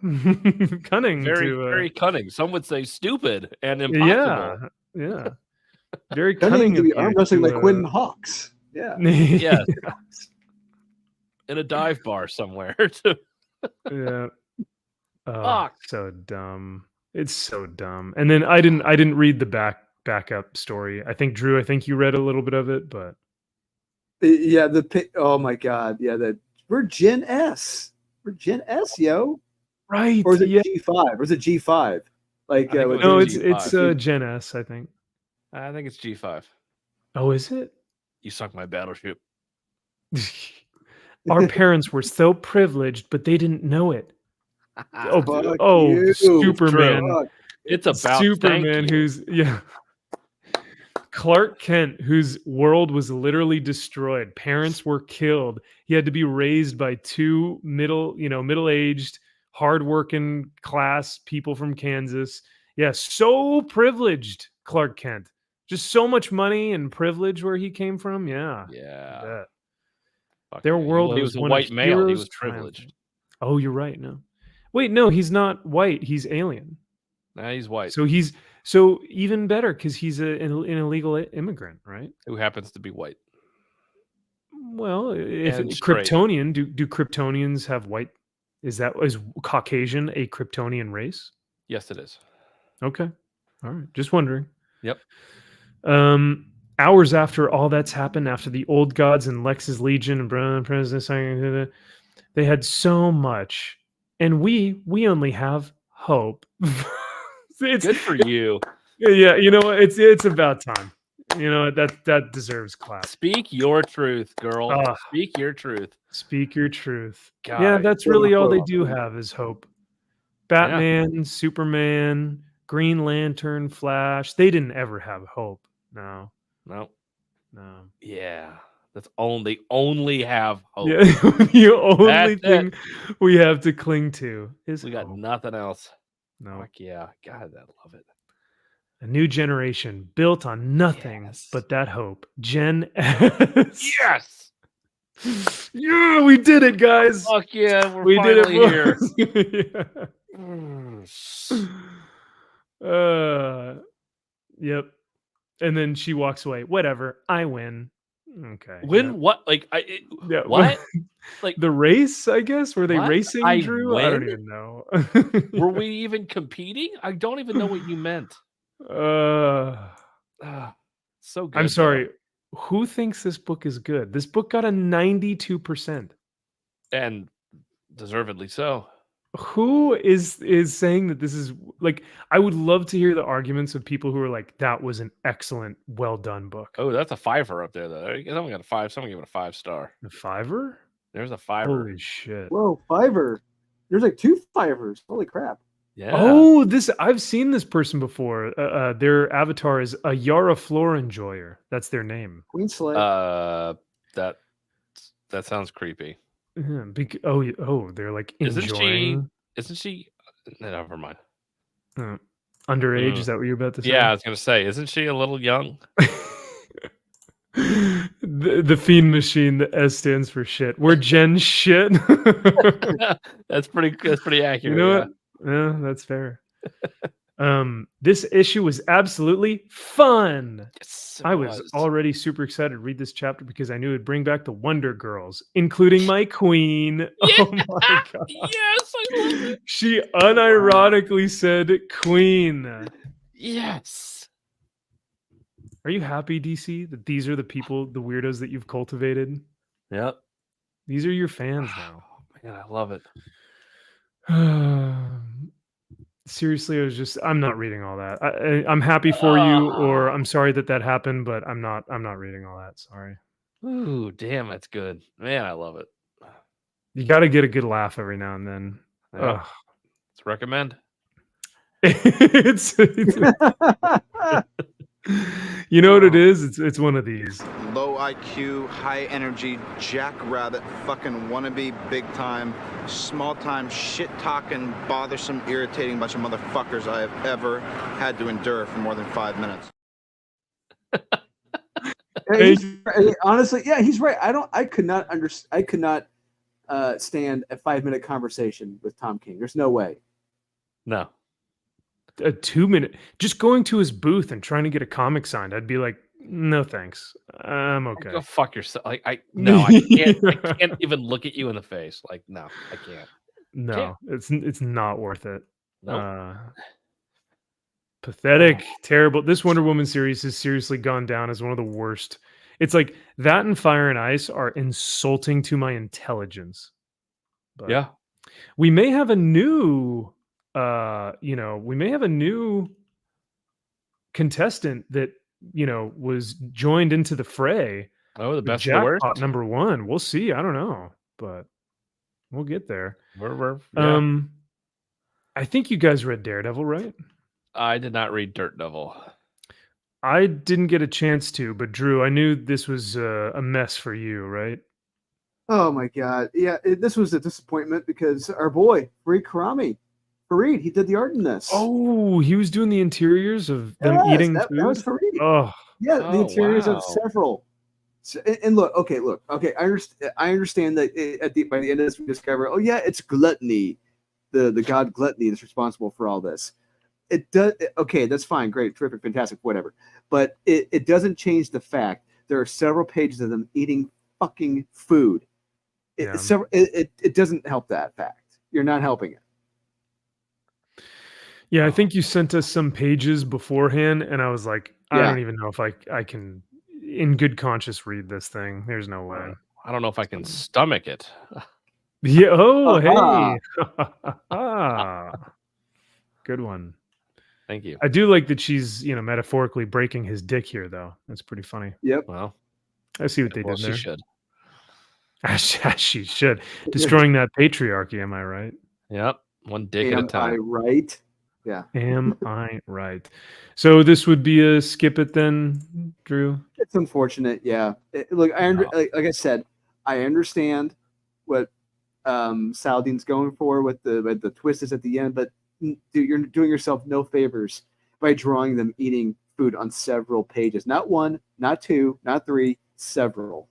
Cunning Very, to very cunning. Some would say stupid and impossible. yeah. Very Cunning cunning to of be you arm wrestling to, like Quinn Hawks. Yeah. Yes. In a dive bar somewhere. Yeah. Oh, Fuck. so dumb. It's so dumb. And then I didn't read the backup story. I think Drew, you read a little bit of it, but Yeah, oh my god, yeah, we're Gen S. We're Gen S, yo. right. Or is it yeah. G5? Or is it G5? Like I think it was No, G5. it's Gen S, I think. I think it's G5. Oh, is it? You sunk my battleship. Our parents were so privileged, but they didn't know it. Fuck you. Superman. Fuck. It's about Superman thank you. who's Clark Kent, whose world was literally destroyed. Parents were killed. He had to be raised by 2 middle-aged, hardworking class people from Kansas. Yeah, so privileged, Clark Kent. Just so much money and privilege where he came from. Yeah. Yeah. I bet. Fuck Their yeah. world Well, he was was a one of white male. He heroes was privileged. Oh, you're right. No. Wait, no, he's not white. He's alien. Nah, he's white. So even better because he's an illegal immigrant, right? Who happens to be white. Well, if And straight. Kryptonian, do Kryptonians have white? Is Caucasian a Kryptonian race? Yes, it is. Okay, all right. Just wondering. Yep. Hours after all that's happened, after the old gods and Lex's Legion and President, they had so much, and we only have hope. It's good for you. Yeah, you know what? It's about time. You know that deserves clap. Speak your truth, girl. Speak your truth. Speak your truth. God, yeah, that's really all they do have is hope. Batman, Superman, Green Lantern, Flash. They didn't ever have hope. No. Yeah, that's only have hope. Yeah, the only That's thing it. we have to cling to is We got hope. nothing else. No. Fuck yeah. God, I love it. A new generation built on nothing Yes. but that hope. Gen S. Yes. Yeah, we did it, guys. Fuck yeah, We did it here. Yeah. Yep. And then she walks away. Whatever. I win. Okay. Win yeah. what? Like Yeah. what? Like the race, I guess? Were they what? racing, I Drew? I don't win? even know. Were we even competing? I don't even know what you meant. So good. I'm sorry. Who thinks this book is good? This book got a 92%. And deservedly so. Who is saying that this is like? I would love to hear the arguments of people who are like, "That was an excellent, well done book." Oh, that's a 5-er up there, though. Someone got a 5. Someone gave it a 5-star. The 5-er? There's a 5-er. Holy shit! Whoa, 5-er. There's like 2 5-ers. Holy crap. Yeah. Oh, I've seen this person before. Their avatar is a Yara Floor Enjoyer. That's their name. Queen Slay. That sounds creepy. They're like enjoying. Isn't she? Never mind. Underage? Is that what you're about to say? Yeah, I was gonna say, isn't she a little young? the Fiend Machine. The S stands for shit. We're Gen shit. That's pretty accurate. You know what? Yeah, that's fair. This issue was absolutely fun. Yes, I was already super excited to read this chapter because I knew it'd bring back the Wonder Girls, including my queen. Oh my god. Yes, I love it. She unironically said queen. Yes. Are you happy, DC, that these are the people, the weirdos that you've cultivated? Yep. These are your fans now. Oh, man, I love it. Seriously, I'm not reading all that. I'm happy for you, or I'm sorry that happened, but I'm not reading all that. Sorry. Ooh, damn, that's good. Man, I love it. You got to get a good laugh every now and then. Yep. Ugh. Let's recommend. it's you know what it is? It's one of these. Low IQ, high energy, jackrabbit, fucking wannabe, big time, small time, shit talking, bothersome, irritating bunch of motherfuckers I have ever had to endure for more than 5 minutes. Honestly, yeah, he's right. I could not stand a 5-minute conversation with Tom King. There's no way. No. A 2-minute, just going to his booth and trying to get a comic signed, I'd be like, no thanks, I'm okay. Go fuck yourself. I can't even look at you in the face. Like, no, I can't. No, it's not worth it. Nope. Pathetic, terrible. This Wonder Woman series has seriously gone down as one of the worst. It's like that and Fire and Ice are insulting to my intelligence. But Yeah. we may have a new we may have a new contestant that was joined into the fray. Oh, the best of the Jackpot worst. number 1. We'll see. I don't know, but we'll get there. Yeah. I think you guys read Daredevil, right? I did not read Dirt Devil. I didn't get a chance to, but Drew, I knew this was a mess for you, right? Oh my god, yeah, this was a disappointment because our boy Fareed, he did the art in this. Oh, he was doing the interiors of them eating that food. was Fareed. Oh, yeah, the interiors wow. of several. So, and look, okay. I understand that by the end of this, we discover, oh yeah, it's gluttony, the god gluttony that's responsible for all this. It does. Okay, that's fine, great, terrific, fantastic, whatever. But it doesn't change the fact there are several pages of them eating fucking food. It doesn't help that fact. You're not helping it. Yeah, I think you sent us some pages beforehand, and I was like, I don't even know if I can, in good conscience, read this thing. There's no way. I don't know if I can stomach it. Yeah. Oh, hey. Good one. Thank you. I do like that she's, metaphorically breaking his dick here, though. That's pretty funny. Yep. Well, I see what they did there. She should. She should. Destroying that patriarchy, am I right? Yep. One dick at a time. Am I right? Yeah. Am I right? So this would be a skip it then, Drew? It's unfortunate, yeah. Look, like I said, I understand what Saldine's going for with the twist is at the end, but you're doing yourself no favors by drawing them eating food on several pages. Not one, not two, not three, several.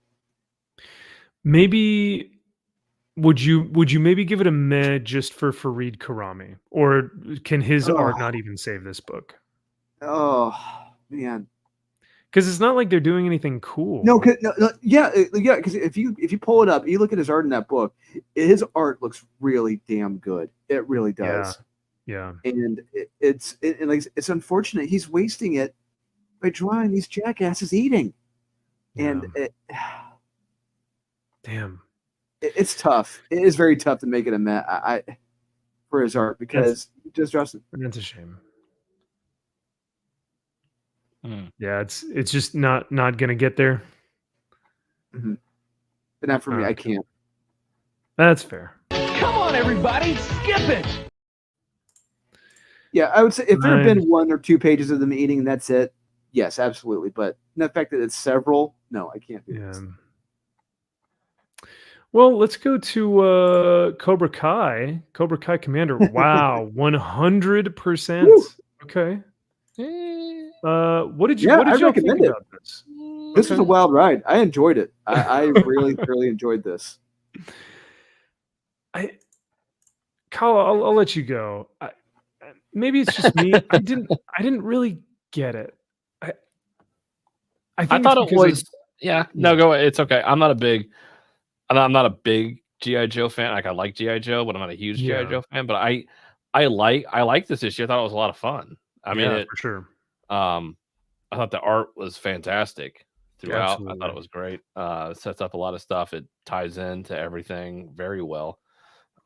Maybe would you maybe give it a meh just for Fareed Karami, or can his art not even save this book? Oh man, because it's not like they're doing anything cool. Yeah. Because if you pull it up, you look at his art in that book, his art looks really damn good. It really does. Yeah. And it's unfortunate he's wasting it by drawing these jackasses eating, and damn. It's tough. It is very tough to make it a meh for his art because just Justin. That's a shame. Yeah, it's just not gonna get there. Mm-hmm. But not for me. I can't. That's fair. Come on, everybody, skip it. Yeah, I would say if there had been 1 or 2 pages of them eating and that's it, yes, absolutely. But the fact that it's several, no, I can't do this. Well, let's go to Cobra Kai Commander. Wow, 100%. Okay. What did y'all think about this? This was a wild ride. I enjoyed it. I really, really enjoyed this. Kyle, I'll let you go. maybe it's just me. I didn't really get it. I I think thought it's it because was. Yeah. No, go ahead. It's okay. I'm not a big GI Joe fan. Like I like GI Joe, but I'm not a huge GI yeah, Joe fan. But I like this issue. I thought it was a lot of fun. I mean yeah, it. for sure. I thought the art was fantastic throughout. I thought Absolutely. it was great. It sets up a lot of stuff. It ties into everything very well.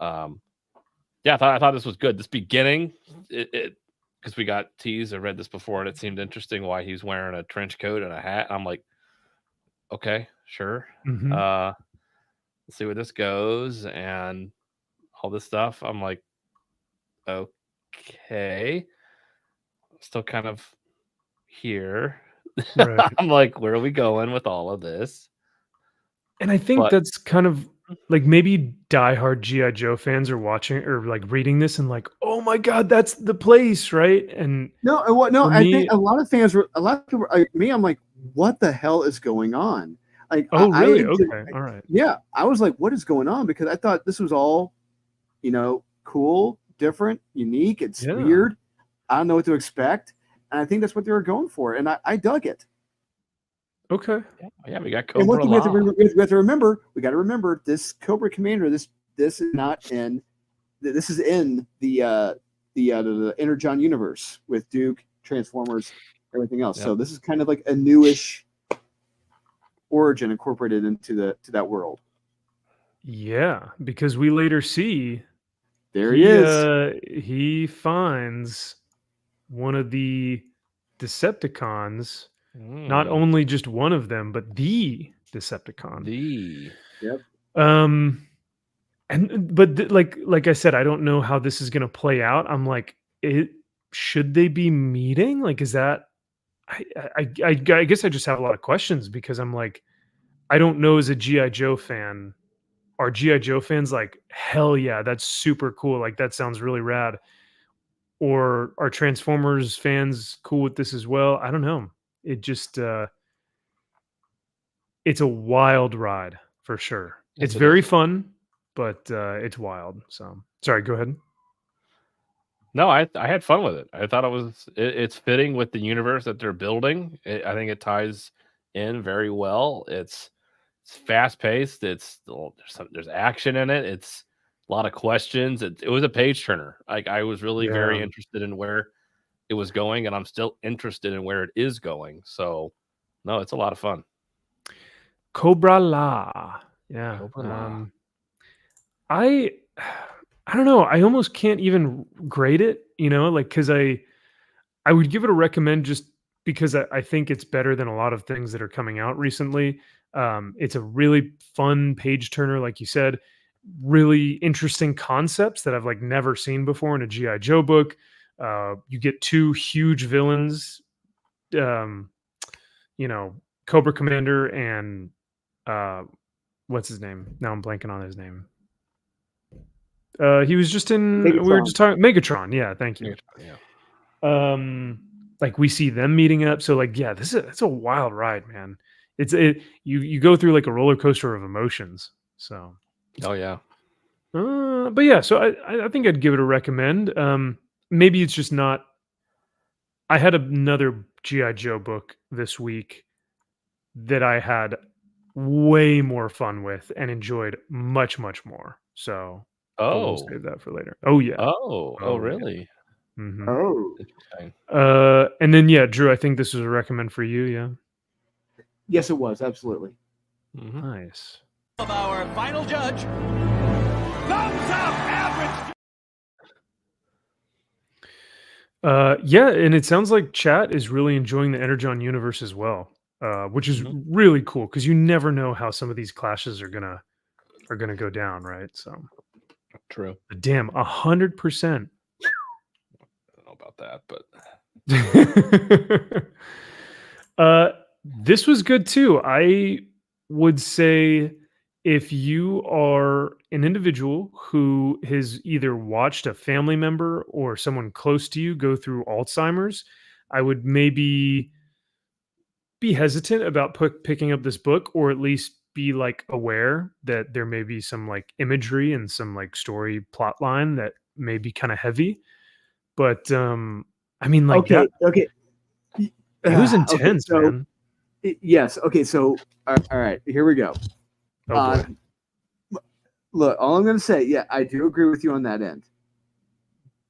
Yeah, I thought this was good. This beginning, it because we got teased. I read this before, and it seemed interesting why he's wearing a trench coat and a hat. I'm like, okay, sure. Mhm. Let's see where this goes and all this stuff. I'm like, okay, still kind of here. Right. I'm like, where are we going with all of this? And I think But that's kind of like maybe diehard GI Joe fans are watching or like reading this and like, oh my god, that's the place, right? And No, what? No, for I think me, a lot of fans were. A lot of people. Like me, I'm like, what the hell is going on? Like, oh I really? did, Okay, all right. yeah, I was like, what is going on? Because I thought this was all, cool, different, unique. It's Yeah. weird. I don't know what to expect, and I think that's what they were going for, and I dug it. Okay. yeah, we got And one Cobra thing we have to, Law. we have to remember, we got to remember this Cobra Commander. This is not in. This is in the Energon universe with Duke, Transformers, everything else. Yep. So this is kind of like a newish origin incorporated into that world. Yeah, because we later see There he is. he finds one of the Decepticons, not Mm, only just one of them, but the Decepticon. the Yep. Like I said, I don't know how this is gonna play out. I'm like, should they be meeting? Like, is that I guess I just have a lot of questions because I'm like, I don't know as a GI Joe fan. Are GI Joe fans like, hell yeah, that's super cool. Like that sounds really rad. Or are Transformers fans cool with this as well? I don't know. It just it's a wild ride for sure. Yes, It's it very is. fun, but it's wild. So sorry, go ahead. No, I had fun with it. I thought it's fitting with the universe that they're building. I think it ties in very well. It's fast paced. There's action in it. It's a lot of questions. It was a page turner. Like I was really very Yeah. interested in where it was going, and I'm still interested in where it is going. So, no, it's a lot of fun. Cobra La. Yeah. Cobra La. I I don't know. I almost can't even grade it, like because I would give it a recommend just because I think it's better than a lot of things that are coming out recently. It's a really fun page turner, like you said, really interesting concepts that I've like never seen before in a GI Joe book. You get two huge villains, um, Cobra Commander and what's his name? Now I'm blanking on his name. He was just in. We were Megatron. just talking Megatron. Yeah, thank you. Yeah. Like we see them meeting up. So like, yeah, it's a wild ride, man. You go through like a roller coaster of emotions. So, Oh yeah. but yeah, so I think I'd give it a recommend. Maybe it's just not. I had another GI Joe book this week that I had way more fun with and enjoyed much more. So, but we'll Oh. save that for later. Oh yeah. Oh. Oh, yeah. Really? Mhm. Oh, Interesting. And then yeah, Drew, I think this was a recommend for you. Yeah. yes, it was absolutely. Mhm. Nice. Of our final judge. Thumbs up, average. Yeah, and it sounds like chat is really enjoying the Energon universe as well, which is Mhm. really cool because you never know how some of these clashes are gonna go down, right? So, True. but damn, 100%. I don't know about that, but This was good too. I would say if you are an individual who has either watched a family member or someone close to you go through Alzheimer's, I would maybe be hesitant about picking up this book, or at least be like aware that there may be some like imagery and some like story plot line that may be kind of heavy. But I mean, like Okay, that. okay. It was Okay, intense, so man. yes. Okay, so all right, here we go. Oh boy. Look, all I'm going to say, yeah, I do agree with you on that end.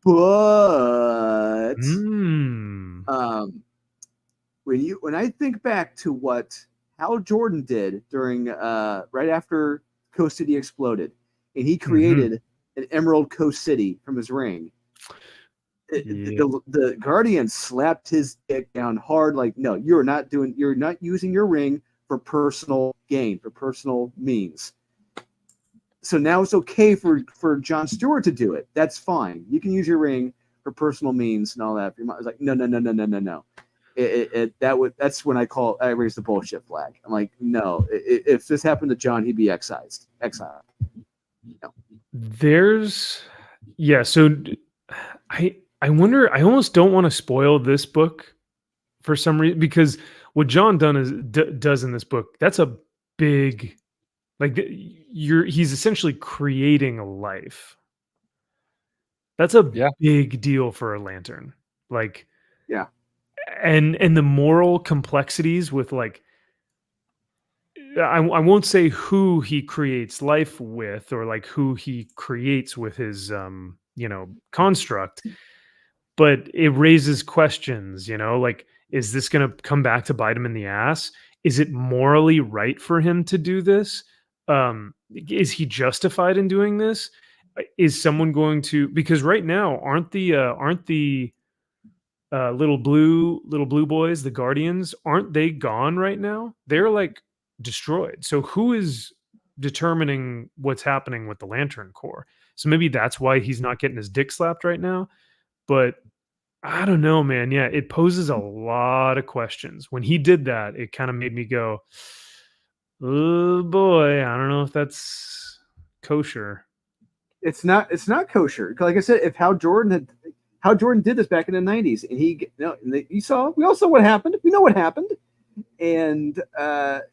But when I think back to what Hal Jordan did during right after Coast City exploded, and he created an Emerald Coast City from his ring. The Guardian slapped his dick down hard, like, no, you're not using your ring for personal gain, for personal means. So now it's okay for Jon Stewart to do it. That's fine. You can use your ring for personal means and all that. It's like, no. That's when I raise the bullshit flag. I'm like, no. If this happened to John, he'd be exiled. No. So I wonder. I almost don't want to spoil this book for some reason, because what John does in this book, that's a big. Like he's essentially creating a life. That's a big deal for a lantern. Like, yeah. And the moral complexities with, like, I won't say who he creates life with, or like who he creates with his construct, but it raises questions, like, is this going to come back to bite him in the ass? Is it morally right for him to do this? Is he justified in doing this? Is someone going to, because right now aren't the little blue boys, the Guardians, aren't they gone right now? They're like destroyed. So who is determining what's happening with the Lantern Corps? So maybe that's why he's not getting his dick slapped right now. But I don't know, man. Yeah, it poses a lot of questions. When he did that, it kind of made me go, oh boy, I don't know if that's kosher. It's not kosher. Like I said, if Hal Jordan did this back in the 90s, and we all saw what happened. We know what happened. And to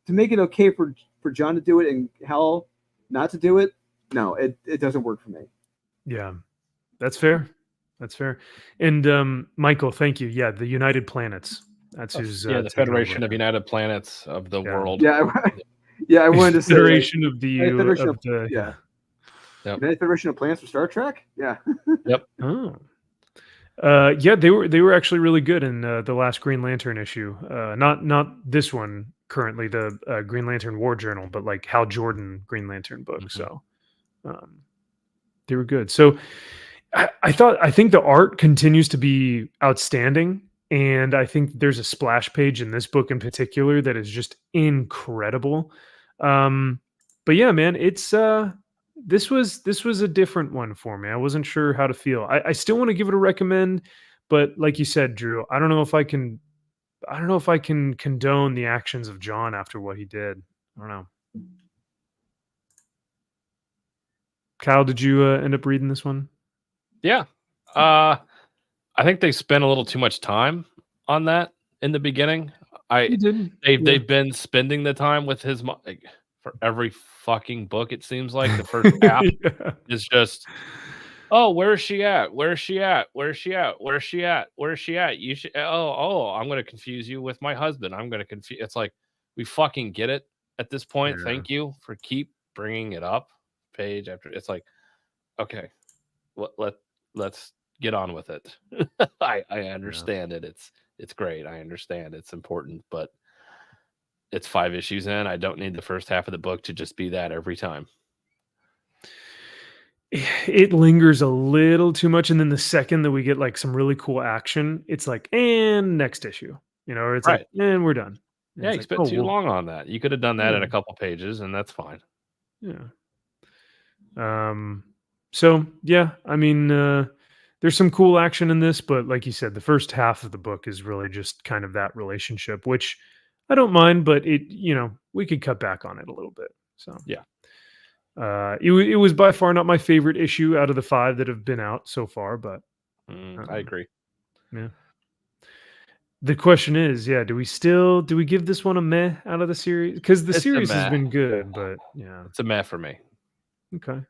make it okay for John to do it and Hal not to do it, no, it doesn't work for me. Yeah, that's fair. That's fair. And Michael, thank you. Yeah, the United Planets. That's who's the Federation of United Planets of the world. Yeah, I wanted to say Federation of the United Federation of Planets for Star Trek. Yeah. Yep. Oh. Yeah, they were actually really good in the last Green Lantern issue. Not this one currently, the Green Lantern War Journal, but like Hal Jordan Green Lantern book. Mm-hmm. So they were good. So I think the art continues to be outstanding, and I think there's a splash page in this book in particular that is just incredible. But yeah, man, it's this was a different one for me. I wasn't sure how to feel. I still want to give it a recommend, but like you said, Drew, I don't know if I can condone the actions of John after what he did. I don't know. Kyle, did you end up reading this one? Yeah. I think they spent a little too much time on that in the beginning. They've been spending the time with his for every fucking book. It seems like the first half is just, oh, where is she at? Where is she at? Where is she at? Where is she at? Where is she at? You should. Oh, I'm going to confuse you with my husband. I'm going to confuse. It's like, we fucking get it at this point. Yeah. Thank you for keep bringing it up page after. It's like, okay, let's get on with it. I understand it. It's great. I understand it's important, but it's 5 issues in. I don't need the first half of the book to just be that every time. It lingers a little too much, and then the second that we get like some really cool action, it's like, and next issue, or it's right. Like, and we're done. And yeah, you spent too long on that. You could have done that in a couple pages, and that's fine. Yeah. So yeah, I mean, there's some cool action in this, but like you said, the first half of the book is really just kind of that relationship, which I don't mind, but we could cut back on it a little bit. So yeah. It was by far not my favorite issue out of the 5 that have been out so far, but I agree. Yeah. The question is, do we give this one a meh out of the series? Because the series has been good, but yeah, it's a meh for me. Okay.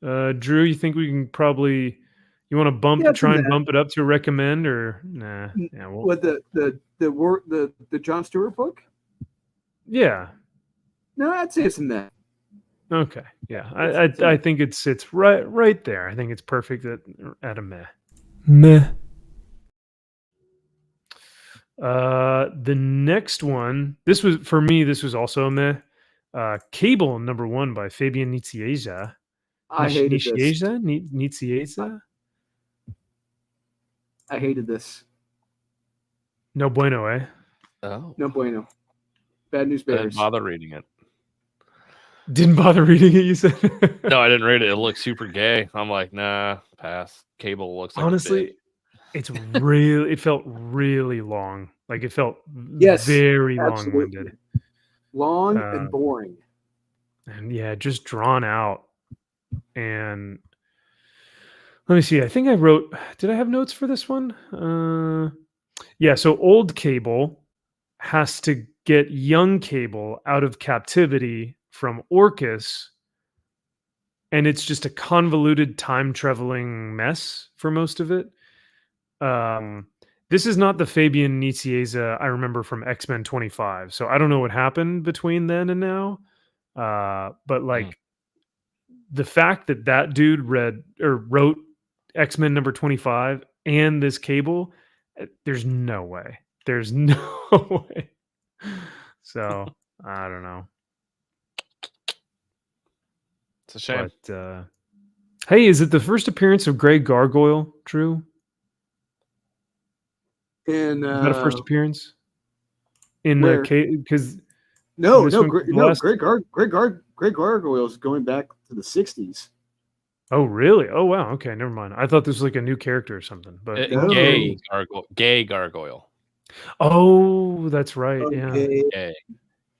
Drew, you think we can probably You want to bump Yeah, try and meh. bump it up to a recommend or nah? Yeah, well, What the Jon Stewart book? yeah. No, I'd say it's a meh. Okay. Yeah. It's a I meh. think it's right there. I think it's perfect at a meh. Meh. The next one, this was for me, this was also a meh. Cable #1 by Fabian Nicieza. I hated this. Nicieza? I hated this. No bueno, eh? Oh, No bueno. Bad news I didn't bears. bother reading it. Didn't bother reading it, you said? No, I didn't read it. It looks super gay. I'm like, nah, pass. Cable looks like a bitch. Honestly, it felt really long. Like it felt Yes, very absolutely. long-winded. Long Uh, and boring. And yeah, just drawn out. And let me see. I think I wrote, did I have notes for this one? Yeah, so old Cable has to get young Cable out of captivity from Orcus, and it's just a convoluted time traveling mess for most of it. This is not the Fabian Nicieza I remember from X-Men 25, so I don't know what happened between then and now. But like the fact that dude wrote X-Men number 25 and this Cable, there's no way. There's no way. So I don't know. It's a shame. But hey, is it the first appearance of Grey Gargoyle? True. And Is that a first appearance? In where? because No, this no, one- Greg, the no. last- Greg Gargoyle's going back to the '60s. Oh really? Oh wow. Okay, never mind. I thought this was like a new character or something. But No. Gay gargoyle. oh, that's right. Yeah, Okay. Gay.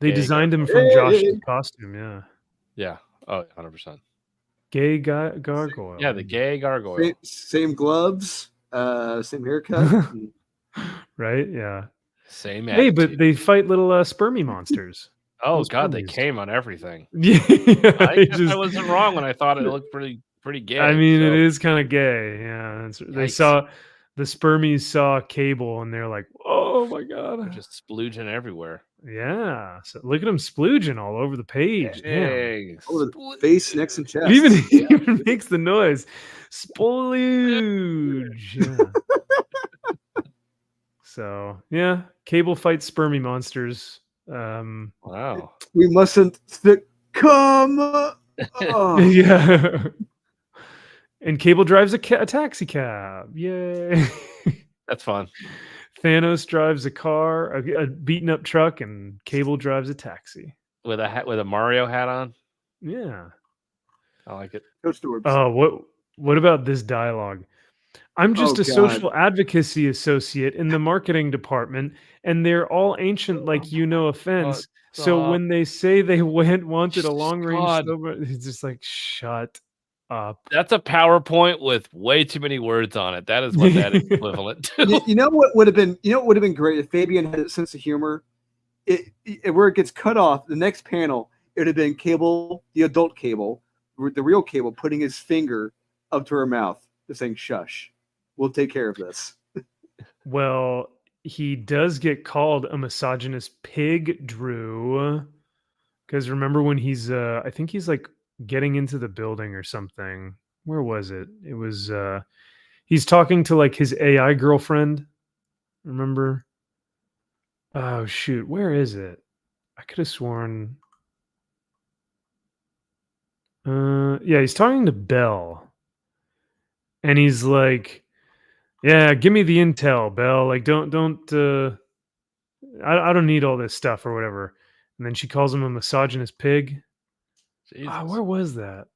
they Gay designed him gargoyle. from Hey. Josh's costume. Yeah, Yeah. Oh, 100%. gay gargoyle. Yeah, the gay gargoyle. Same gloves, same haircut. Right? Yeah. Same Hey, but attitude. they fight little spermy monsters. Oh those god, they spermies. came on everything. Yeah, I they guess I just- wasn't wrong when I thought it looked pretty gay. I mean, so- it is kind of gay. Yeah, they Yikes. saw the spermies saw Cable, and they're like, "Oh my They're god!" just splooging everywhere. Yeah. So look at him splooging all over the page. Damn. Hey, Over the face, necks, and chest. It even makes the noise. Splooge. Yeah. So yeah, Cable fights spermy monsters. Wow. We mustn't succumb. Oh. Yeah. And Cable drives a taxi cab. Yay. That's fun. Thanos drives a car, a beaten up truck, and Cable drives a taxi. With a hat, with a Mario hat on. Yeah. I like it. Coach Dorbs. Oh, what about this dialogue? I'm just Oh, a God. social advocacy associate in the marketing department, and they're all ancient, like no offense. So stop. when they say they wanted a long range, God. it's just like shut up. That's a PowerPoint with way too many words on it. That is what that is equivalent to. You know what would have been? You know what would have been great if Fabian had a sense of humor. Where it gets cut off, the next panel, it would have been Cable, the adult Cable, the real Cable, putting his finger up to her mouth, just saying, "Shush, we'll take care of this." Well, he does get called a misogynist pig, Drew. Because remember when he's I think he's like getting into the building or something. Where was it? It was he's talking to like his AI girlfriend. Remember? Oh shoot, where is it? I could have sworn. Yeah, he's talking to Belle. And he's like, yeah, give me the intel, Belle. Like, don't I don't need all this stuff or whatever. And then she calls him a misogynist pig. Jesus. Where was that?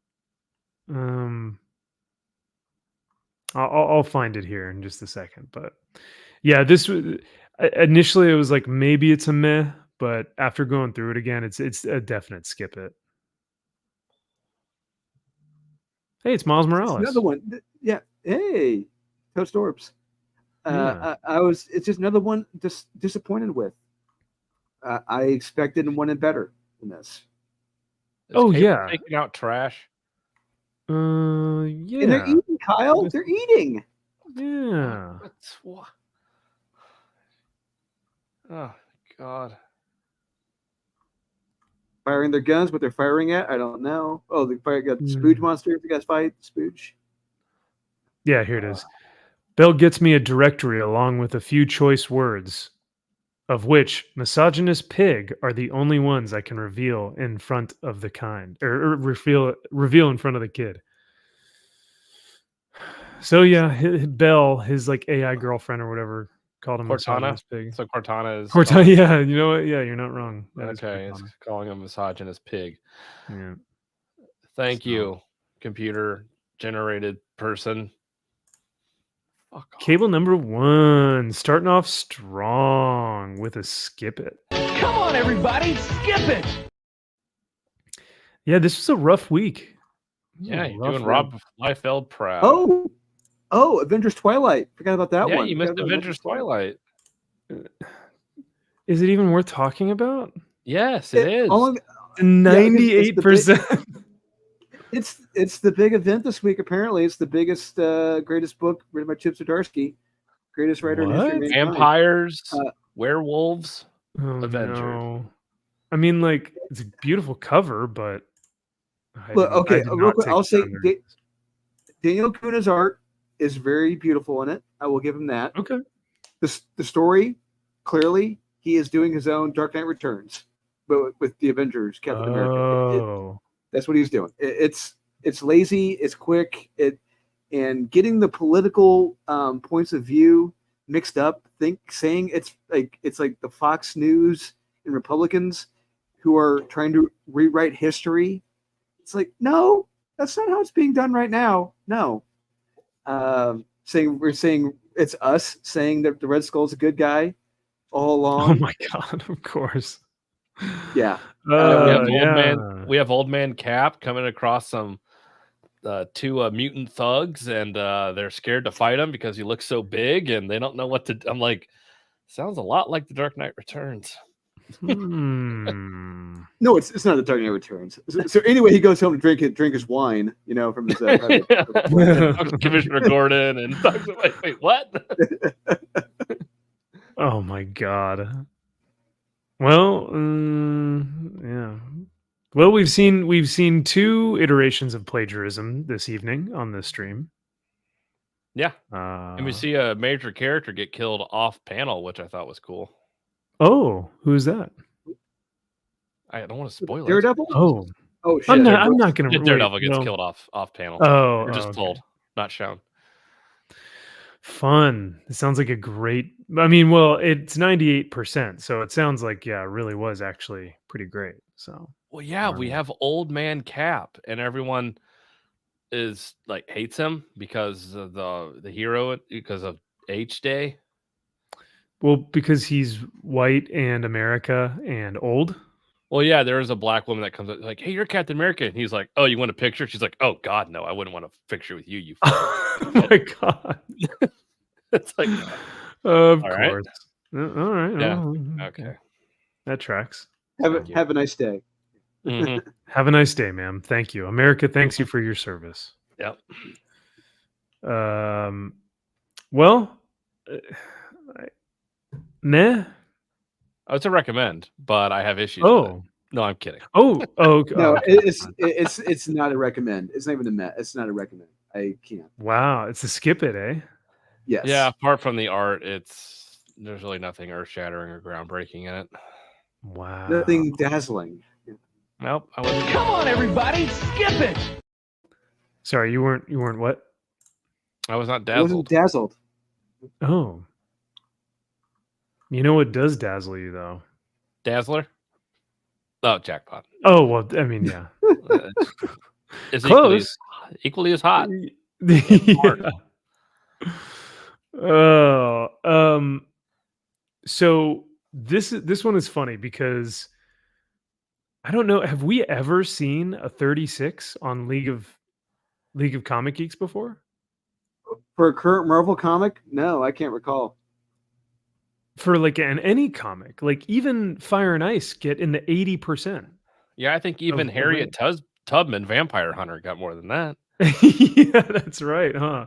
I'll find it here in just a second. But yeah, this was initially it was like maybe it's a meh, but after going through it again, it's a definite skip it. Hey, it's Miles Morales. Another one. Yeah. Hey, Coach Dorbs. Yeah. It's just another one just disappointed with. I expected and wanted better than this. Is Oh, Cable yeah. taking out trash. Yeah. And they're eating, Kyle. Guess- They're eating. Yeah. What? Oh God. Firing their guns, what they're firing at, I don't know. Oh, they got the Hmm. Spooge monster. You guys fight Spooge. Yeah, here it is. Bell gets me a directory along with a few choice words, of which misogynist pig are the only ones I can reveal in front of the kind, or reveal in front of the kid. So yeah, Bell, his like AI girlfriend or whatever, called him Cortana. misogynist pig. So Cortana is Cortana, yeah, you know what? Yeah, you're not wrong. That is okay. It's Cortana. calling him misogynist pig. Yeah. Thank So- you, computer generated person. Fuck off. Cable number 1, starting off strong with a skip it. Come on, everybody, skip it. Yeah, this was a rough week. This was Yeah, a you're rough doing week. Rob Liefeld proud. Oh, Avengers Twilight. Forgot about that yeah, one. you Forgot missed about Avengers Twilight. Is it even worth talking about? Yes, it is. 98%. It's the big event this week. Apparently, it's the biggest, greatest book written by Chip Zdarsky, greatest writer in history. Of What? mankind. Vampires, werewolves, Oh, Avengers. no. I mean, like, it's a beautiful cover, but Look, okay, did real not quick, take I'll the say under. Daniel Kuna's art is very beautiful in it. I will give him that. Okay. The story, clearly, he is doing his own Dark Knight Returns, but with the Avengers, Captain America. Oh. That's what he's doing. It's lazy, it's quick, and getting the political points of view mixed up. Saying it's like the Fox News and Republicans who are trying to rewrite history. It's like, no, that's not how it's being done right now. No, we're saying it's us saying that the Red Skull's a good guy all along. Oh my God, of course. Yeah. We have old man Cap coming across some two mutant thugs, and they're scared to fight him because he looks so big, and they don't know what to. I'm like, sounds a lot like the Dark Knight Returns. No, it's not the Dark Knight Returns. So anyway, he goes home to drink his wine, from his Commissioner Gordon and talks about, wait, what? Oh my God. Well, yeah. Well, we've seen 2 iterations of plagiarism this evening on this stream. Yeah, and we see a major character get killed off panel, which I thought was cool. Oh, who's that? I don't want to spoil it. Daredevil. Oh, shit. I'm not gonna. Yeah, Daredevil wait, gets no. killed off panel. Oh, we're just okay. told, not shown. Fun. It sounds like a great. I mean, well, it's 98%, so it sounds like it really was actually pretty great. So. Well, yeah, we have old man Cap, and everyone is like hates him because of the hero, because of H Day. Well, because he's white and America and old. Well, yeah, there is a black woman that comes up like, "Hey, you're Captain America," and he's like, "Oh, you want a picture?" She's like, "Oh God, no, I wouldn't want a picture with you." You. Oh my God. It's like, of all right. course. All right. Yeah. Oh, Okay. That tracks. Have a nice day. Mhm. Have a nice day, ma'am. Thank you. America thanks you for your service. Yep. Well, meh. Oh, it's a recommend, but I have issues. Oh. With it. No, I'm kidding. Oh, No, okay. it's not a recommend. It's not even a met. It's not a recommend. I can't. Wow, it's a skip it, eh? Yes. Yeah, apart from the art, there's really nothing earth shattering or groundbreaking in it. Wow. Nothing dazzling. Nope. I wasn't. Come on, everybody, skip it. Sorry, you weren't what? I was not I wasn't dazzled. dazzled. Oh. You know what does dazzle you though? Dazzler. Oh, jackpot. Oh, well, I mean, yeah. It's Close. equally as hot. Yeah. Oh, so this one is funny because I don't know. Have we ever seen a 36 on League of Comic Geeks before? For a current Marvel comic, no, I can't recall. For like any comic, like even Fire and Ice get in the 80%. Yeah, I think even Of Harriet Tubman, Vampire Hunter, got more than that. Yeah, that's right, huh?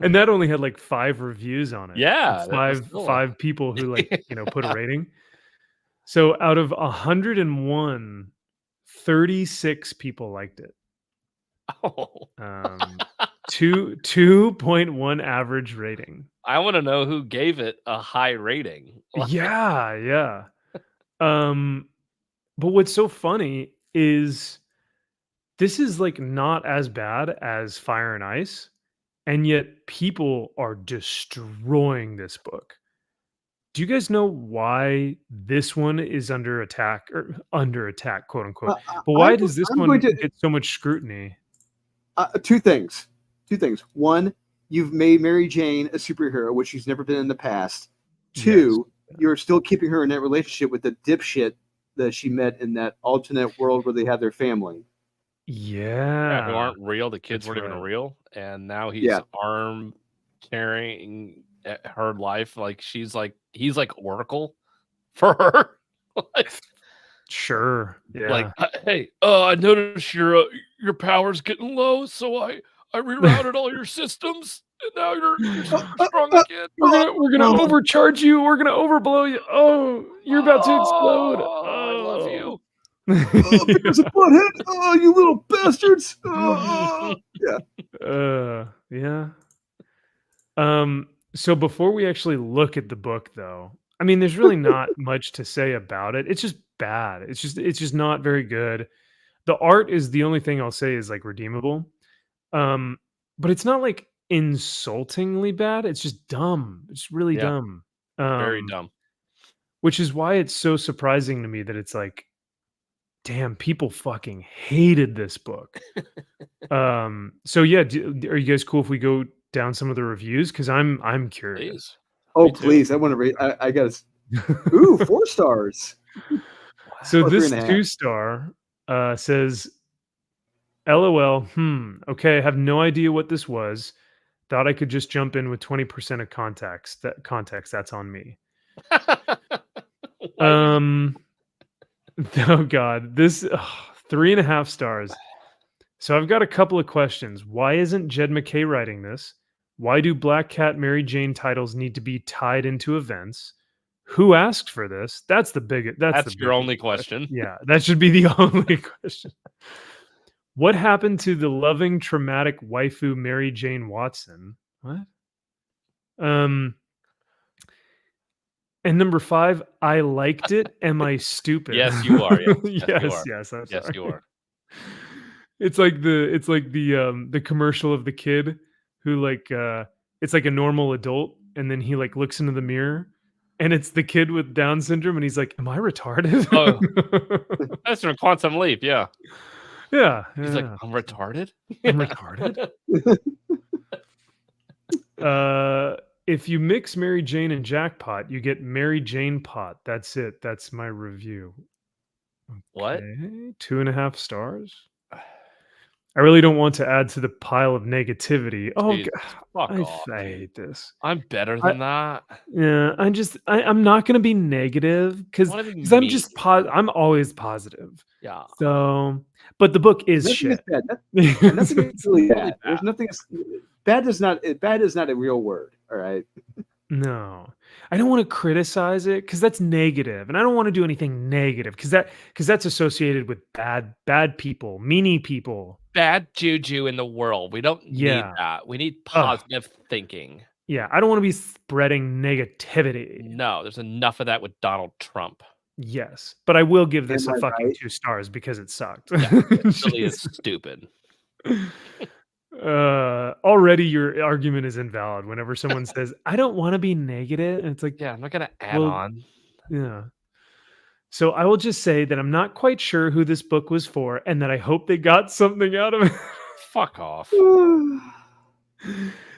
And that only had like 5 reviews on it. Yeah, that was Five still a 5 people who like, put a rating. So out of 101, 36 people liked it. Oh. 2.1 average rating. I want to know who gave it a high rating. Like, Yeah, yeah. But what's so funny is this is like not as bad as Fire and Ice, and yet people are destroying this book. Do you guys know why this one is under attack, or under attack, quote unquote? But why does this I'm one going to get so much scrutiny? two things. Two things. One, you've made Mary Jane a superhero, which she's never been in the past. Two, you're still keeping her in that relationship with the dipshit that she met in that alternate world where they have their family. yeah, who Yeah, aren't real. The kids that's weren't even right. real, and now he's Yeah. arm carrying her life. Like he's like Oracle for her. Like, Sure. Yeah. hey, I noticed your power's getting low, so I rerouted all your systems, and now you're strong again. We're gonna overcharge you. We're gonna overblow you. Oh, you're about to explode. Oh, I love you. There's a butthead. Oh, you little bastards. Yeah. Yeah. So before we actually look at the book, though, I mean, there's really not much to say about it. It's just bad. It's just not very good. The art is the only thing I'll say is like redeemable. But it's not like insultingly bad. It's just dumb. It's really Yeah. dumb. Very dumb. Which is why it's so surprising to me that it's like, damn, people fucking hated this book. So yeah, are you guys cool if we go down some of the reviews? Because I'm curious. Please. Oh, Me too. please. I want to read. I got to. Ooh, 4 stars. So Or this 3.5. 2-star says, LOL. Okay, I have no idea what this was. Thought I could just jump in with 20% of context. That's on me. Oh God, this 3.5 stars. So I've got a couple of questions. Why isn't Jed McKay writing this? Why do Black Cat Mary Jane titles need to be tied into events? Who asked for this? That's That's your only question. Yeah, that should be the only question. What happened to the loving, traumatic waifu Mary Jane Watson? What? And number 5, I liked it. Am I stupid? Yes, you are. Yes, yes, you yes, are. yes, I'm Yes, sorry. you are. It's like the commercial of the kid who like it's like a normal adult, and then he like looks into the mirror, and it's the kid with Down syndrome, and he's like, "Am I retarded?" Oh. That's from Quantum Leap. Yeah. Yeah, He's like, yeah. I'm retarded. I'm retarded. If you mix Mary Jane and Jackpot, you get Mary Jane Pot. That's it. That's my review. What? Okay, 2.5 stars. I really don't want to add to the pile of negativity. Oh, Jesus, God, fuck off, I dude. hate this. I'm better than that. Yeah, I'm not going to be negative because Wanna be I'm mean. just I'm always positive. Yeah. So, but the book is Nothing shit. is bad. Nothing is really Totally bad. There's nothing. Bad is not a real word. All right. No, I don't want to criticize it because that's negative, and I don't want to do anything negative because that's associated with bad people, meanie people. Bad juju in the world. We don't need Yeah. that. We need positive thinking. Yeah, I don't want to be spreading negativity. No, there's enough of that with Donald Trump. Yes, but I will give this Am a I fucking right? 2 stars because it sucked. Yeah, it really is stupid. Already your argument is invalid whenever someone says, "I don't want to be negative." And it's like, Yeah, I'm not gonna add well, on. yeah. So I will just say that I'm not quite sure who this book was for, and that I hope they got something out of it. Fuck off.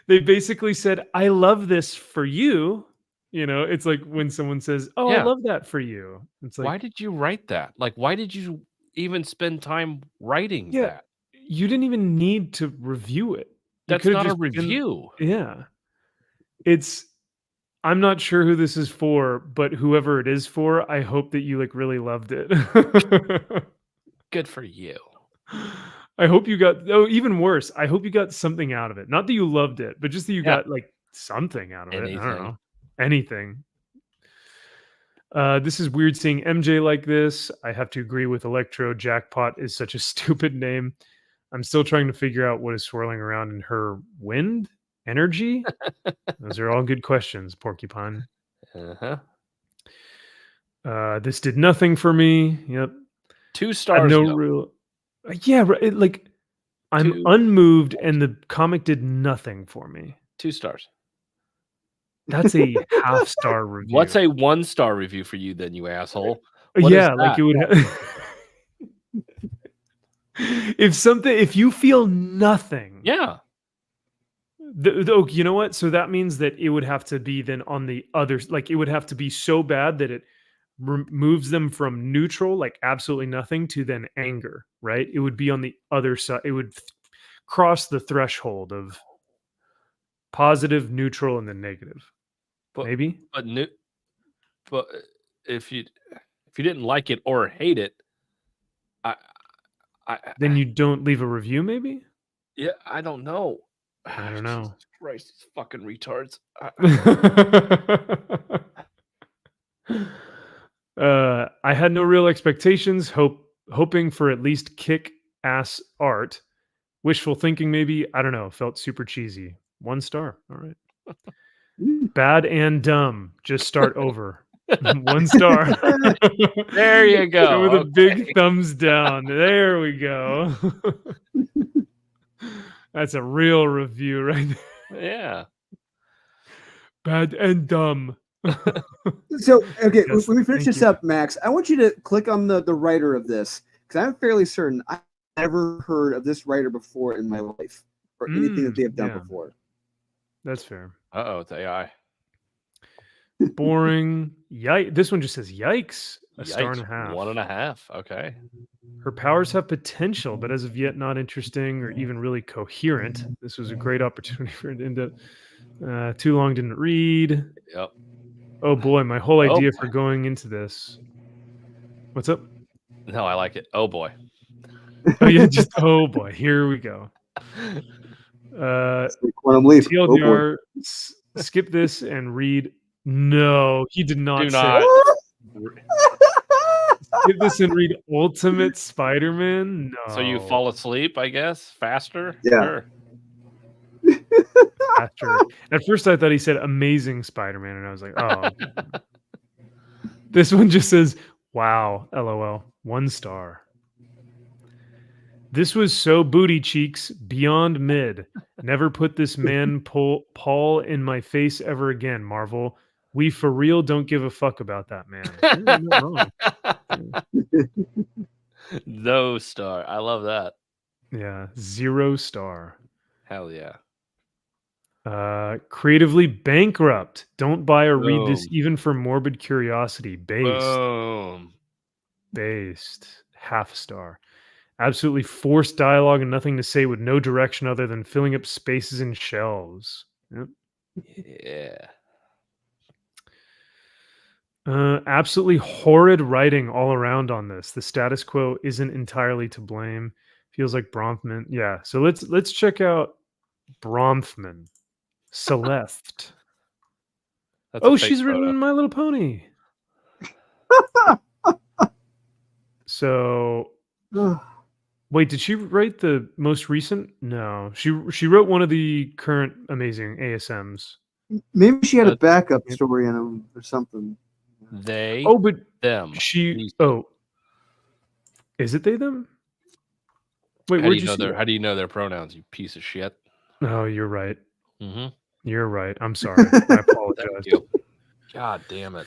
They basically said, "I love this for you." It's like when someone says, "Oh, I Yeah. love that for you." It's like, Why did you write that? Like, why did you even spend time writing yeah, that? you didn't even need to review it. You That's could've not a just been- review. yeah. I'm not sure who this is for, but whoever it is for, I hope that you like really loved it. Good for you. I hope you got. Oh, even worse. I hope you got something out of it. Not that you loved it, but just that you Yeah. got like something out of it. I don't Anything. know. Anything. This is weird seeing MJ like this. I have to agree with Electro. Jackpot is such a stupid name. I'm still trying to figure out what is swirling around in her wind energy. Those are all good questions, Porcupine. Uh-huh. This did nothing for me. Yep. 2 I have stars. no no. real. Yeah, right. Like I'm 2 unmoved, and the comic did nothing for me. 2 stars. That's a half-star review. What's a 1-star review for you then, you asshole? What is Yeah, like that? it would. If you feel nothing, Yeah. you know what? So that means that it would have to be then on the other, like it would have to be so bad that it moves them from neutral, like absolutely nothing, to then anger, right? It would be on the other side. It would cross the threshold of positive, neutral, and then negative. But Maybe. but if you didn't like it or hate it, Then you don't leave a review, maybe? yeah, I don't know. I don't know. Jesus Christ, these fucking retards. I had no real expectations, hoping for at least kick-ass art. Wishful thinking, maybe. I don't know. Felt super cheesy. 1 star. All right. Bad and dumb. Just start over. 1 star. There you go. With a Okay. big thumbs down. There we go. That's a real review right there. Yeah. Bad and dumb. So, okay, Yes, when we finish thank this you. up, Max, I want you to click on the writer of this, because I'm fairly certain I've never heard of this writer before in my life, or anything that they have done yeah. before. That's fair. Uh-oh, it's AI. Boring. This one just says yikes. A star and a Yikes, half. 1.5. Okay. Her powers have potential, but as of yet not interesting or even really coherent. This was a great opportunity for it to end up. Too long didn't read. Yep. Oh boy, my whole Oh idea boy. for going into this. What's up? No, I like it. Oh boy. Oh yeah, just oh boy, here we go. Quantum Leap. Oh, boy. TLDR, skip this and read. No, he did not Do say. not. Skip this and read Ultimate Spider-Man. No. So you fall asleep, I guess, faster? Yeah. Sure. Faster. At first I thought he said Amazing Spider-Man, and I was like, oh. This one just says, wow, LOL. 1 star. This was so booty cheeks, beyond mid. Never put this man Paul in my face ever again, Marvel. We for real don't give a fuck about that man. Yeah, you're not wrong. No star. I love that. Yeah, 0 star. Hell yeah. Creatively bankrupt. Don't buy or read this Boom. even for morbid curiosity. Based. Boom. Based. Half a star. Absolutely forced dialogue and nothing to say with no direction other than filling up spaces and shelves. Yep. Yeah. Absolutely horrid writing all around on this. The status quo isn't entirely to blame. Feels like Bronfman. Yeah. So let's check out Bronfman. Celeste. That's a Oh, fake she's photo. written My Little Pony. So wait, did she write the most recent? No. She wrote one of the current amazing ASMs. Maybe she had a backup story in them or something. They. Oh, but them. she. Oh, is it they them? Wait, How do where'd you know see their that? How do you know their pronouns? You piece of shit. No, you're right. Mm-hmm. You're right. I'm sorry. I apologize. Thank you. God damn it.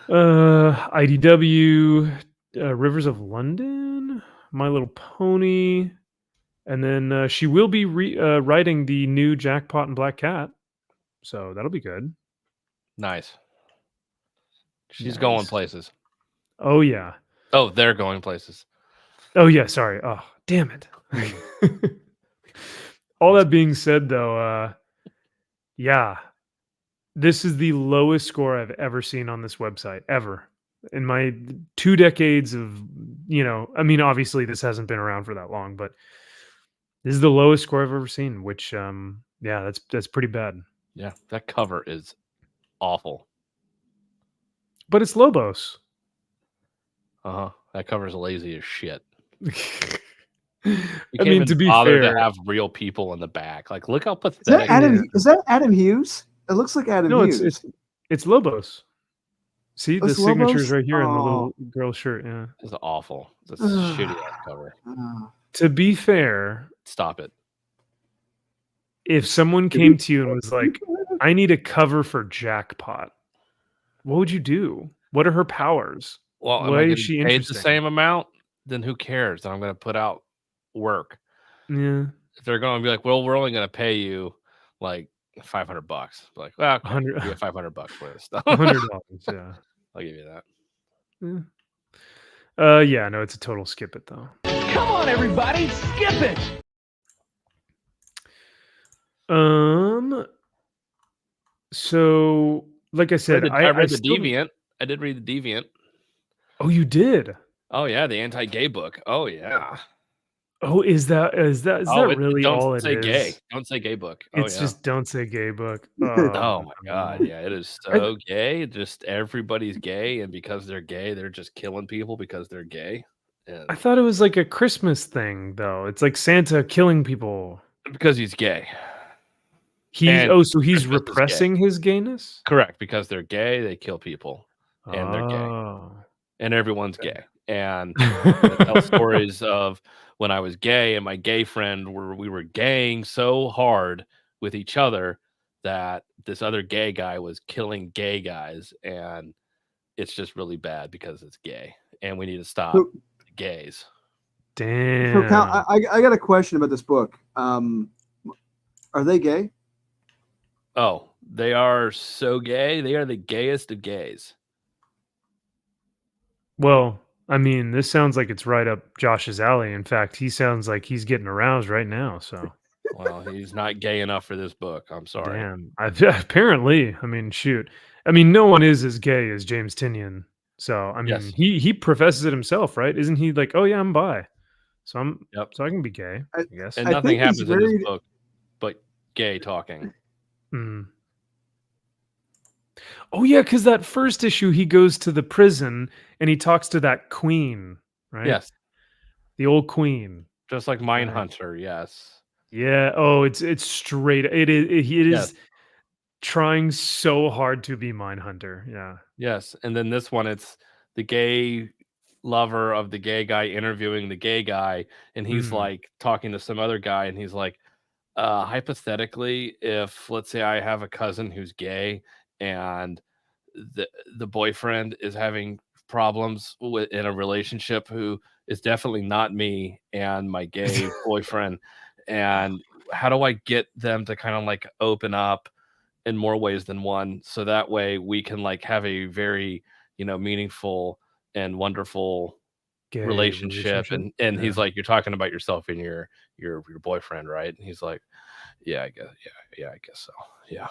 IDW, Rivers of London, My Little Pony, and then she will be writing the new Jackpot and Black Cat, so that'll be good. Nice. She's Nice. going places. Oh yeah. Oh, they're going places. Oh yeah. Sorry. Oh damn it. All that being said, though, yeah, this is the lowest score I've ever seen on this website ever in my 2 decades of, I mean, obviously this hasn't been around for that long, but This is the lowest score I've ever seen, which yeah, that's pretty bad. Yeah, that cover is awful. But it's Lobos. That cover's lazy as shit. I mean, to be bother fair, to have real people in the back. Like, look how Is that pathetic. Adam? Yeah. Is that Adam Hughes? It looks like Adam no, Hughes. it's Lobos. See Oh, the it's signatures Lobos? right here on the Oh. little girl shirt. Yeah. It's awful. It's a shitty ass cover. To be fair, Stop it. if someone came to you and was like, "I need a cover for Jackpot," what would you do? What are her powers? Well, am Why I is getting she paid the interesting? same amount? Then who cares? I'm going to put out work. Yeah, If they're going to be like, well, we're only going to pay you like $500. Like, well, okay, 100 you get $500 for this stuff. $100. Yeah. I'll give you that. Yeah. No, it's a total skip it though. Come on, everybody, skip it. So, like I said, I read the still- Deviant. I did read the Deviant. Oh, you did? Oh yeah, the anti-gay book. Oh yeah. Oh, is that really don't all it say is? gay. Don't say gay book. Oh It's yeah. just don't say gay book. Oh my god, yeah, it is I- so gay. Just everybody's gay, and because they're gay, they're just killing people because they're gay. And I thought it was like a Christmas thing though. It's like Santa killing people. because he's gay. So he's Christmas is gay. repressing his gayness? Correct, because they're gay, they kill people, and they're gay, Oh. and everyone's gay. And I tell stories of when I was gay and my gay friend we were gaying so hard with each other that this other gay guy was killing gay guys, and it's just really bad because it's gay, and we need to stop So- the gays. Damn. So, Cal, I got a question about this book. Are they gay? Oh, they are so gay. They are the gayest of gays. Well, I mean, this sounds like it's right up Josh's alley. In fact, he sounds like he's getting aroused right now. So, Well, he's not gay enough for this book. I'm sorry. damn. Apparently, I mean, shoot. I mean, no one is as gay as James Tinian. So, I mean, Yes. he professes it himself, right? Isn't he like, oh yeah, I'm bi, so Yep. so I can be gay, I guess. And I nothing think he's happens in this very- book but gay talking. Mm. Oh yeah, because that first issue, he goes to the prison and he talks to that queen, right? Yes, The old queen. just like Mindhunter. Yes. Yeah. Oh, it's straight. It is. It is Yes. trying so hard to be Mindhunter. Yeah. Yes, and then this one, it's the gay lover of the gay guy interviewing the gay guy, and he's Mm. like talking to some other guy, and he's like, hypothetically, if let's say I have a cousin who's gay and the boyfriend is having problems with in a relationship who is definitely not me and my gay boyfriend, and how do I get them to kind of like open up in more ways than one, so that way we can like have a very meaningful and wonderful Gay relationship. And he's Yeah. like, you're talking about yourself and your boyfriend, right? And he's like, yeah, I guess, I guess so, yeah.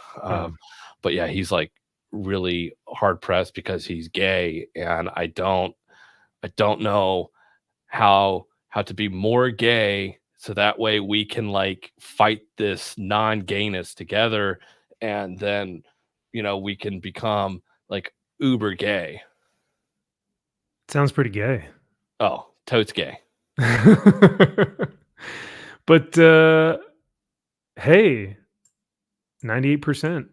But yeah, he's like really hard pressed because he's gay, and I don't know how to be more gay, so that way we can like fight this non-gayness together, and then we can become like uber gay. Sounds pretty gay. Oh, totes gay. But hey, 98%.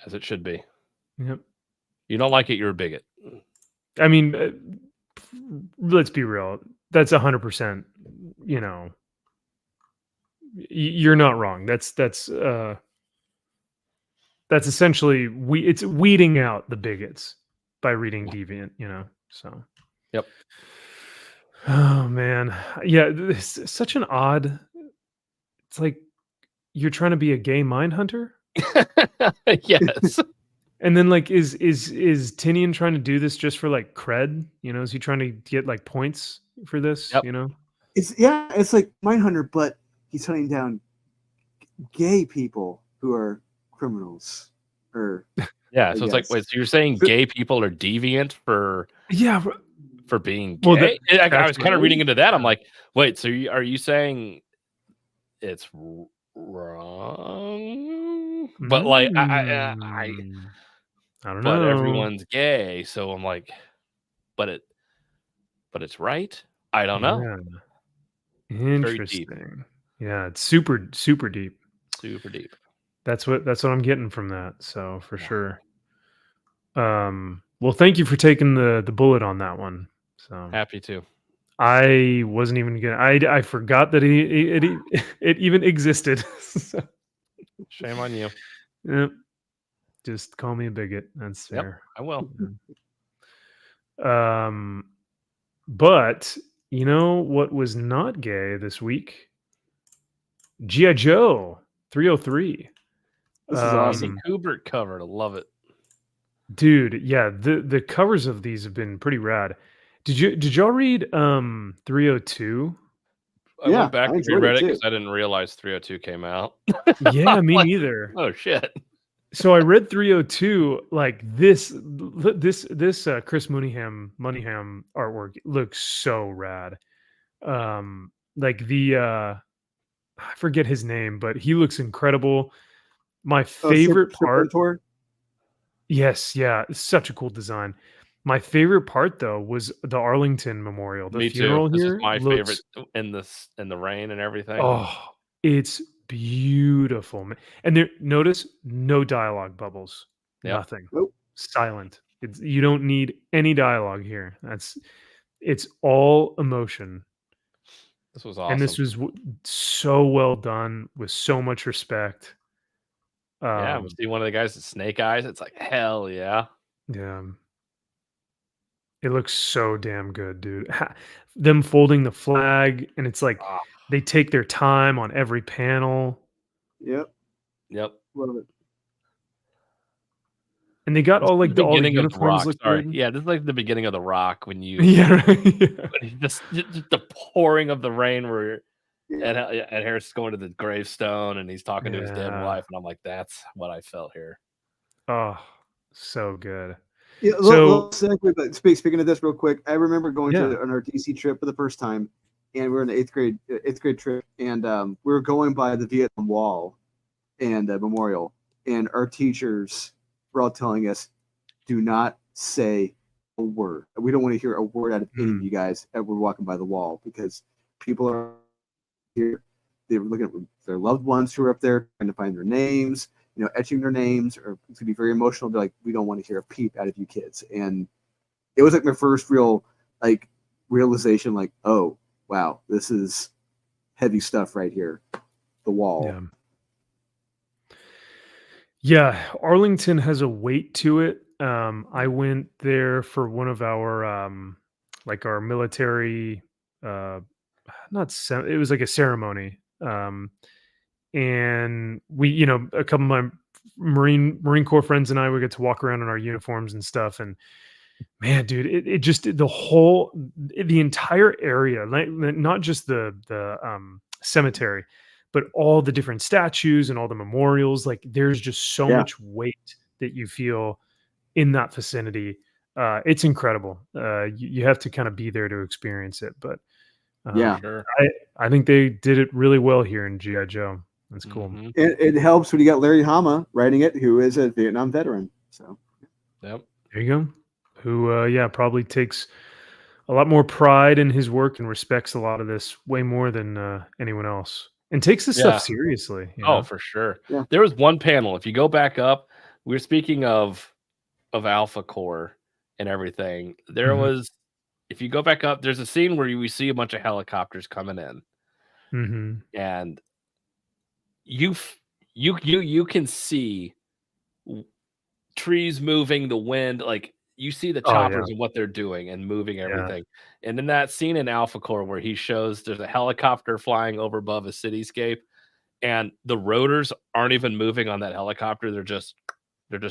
As it should be. Yep. You don't like it, you're a bigot. I mean, let's be real. That's 100%. You're not wrong. That's essentially it's weeding out the bigots by reading Deviant. So. Yep. Oh man, yeah. It's such an odd. It's like you're trying to be a gay mind hunter. Yes. And then like is Tinian trying to do this just for like cred? Is he trying to get like points for this? Yep. It's like Mindhunter, but he's hunting down gay people who are criminals. Or Yeah, so it's like, Yes. wait, so you're saying gay people are deviant for Yeah. being Well, gay? I was that's kind of right. reading into that. I'm like, wait, so are you saying it's wrong. But like I don't but know. everyone's gay, so I'm like, but it's right. I don't know. Yeah. Very deep. Interesting. Yeah, it's super, super deep. Super deep. That's what I'm getting from that. So for Yeah. sure. Well, thank you for taking the bullet on that one. So Happy to. I wasn't even gonna. I forgot that it even existed. So, Shame on you. yep. Just call me a bigot. That's Yep, fair. I will. But you know what was not gay this week? G.I. Joe 303. This is Andy awesome. Kubert cover. I love it. Dude, yeah, the covers of these have been pretty rad. Did y'all read 302? I Yeah, went back I and enjoyed reread it it because too. I didn't realize 302 came out. Yeah, me Like, neither. oh shit. So I read 302. Like this Chris Mooneyham artwork looks so rad. Like I forget his name, but he looks incredible. My favorite part. Serpentor? Yes, yeah, it's such a cool design. My favorite part though was the Arlington Memorial. The Me too. funeral This is here my looks favorite in the rain and everything. oh, it's beautiful. And there notice no dialogue bubbles. Yep. Nothing. Nope. Silent. You don't need any dialogue here. It's all emotion. This was awesome. And this was so well done with so much respect. Yeah, we see one of the guys with snake eyes. It's like hell yeah. Yeah. It looks so damn good, dude. Them folding the flag, and it's like Ah, they take their time on every panel, Yep. yep. Love it. and they got This all is like the all the beginning of the uniforms Rock. look Sorry. good. Yeah, this is like the beginning of the Rock when you Yeah, right. Yeah. just the pouring of the rain where Yeah. and Harris is going to the gravestone and he's talking to his dead Yeah. wife, and I'm like, that's what I felt here. Oh, so good. Yeah, So- speaking of this real quick, I remember going Yeah. on our DC trip for the first time, and we were in the eighth grade trip, and we were going by the Vietnam Wall and memorial, and our teachers were all telling us, "Do not say a word. We don't want to hear a word out of any of you guys as we're walking by the wall because people are here. They're looking at their loved ones who are up there trying to find their names." Etching their names, or it's gonna be very emotional. They're like, we don't want to hear a peep out of you kids. And it was like my first real realization, like, oh wow, this is heavy stuff right here. The wall. Yeah. Yeah, Arlington has a weight to it. I went there for one of our our military it was like a ceremony. And we, a couple of my Marine Corps friends and I, we get to walk around in our uniforms and stuff. And man, dude, it just the entire area, not just the cemetery, but all the different statues and all the memorials. Like, there's just so much weight that you feel in that vicinity. It's incredible. You have to kind of be there to experience it. But Sure. I think they did it really well here in G.I. Joe. That's cool. Mhm. It helps when you got Larry Hama writing it, who is a Vietnam veteran. So Yep. There you go. Who, probably takes a lot more pride in his work and respects a lot of this way more than anyone else, and takes this Yeah. stuff seriously. Oh, for sure. Yeah. There was one panel. If you go back up, we were speaking of Alpha Core and everything. There Mhm. was, if you go back up, there's a scene where we see a bunch of helicopters coming in, Mm-hmm. and you can see trees moving, the wind, like you see the Oh, yeah. choppers and what they're doing and moving everything. And in that scene in Alpha Core where he shows there's a helicopter flying over above a cityscape, and the rotors aren't even moving on that helicopter. They're just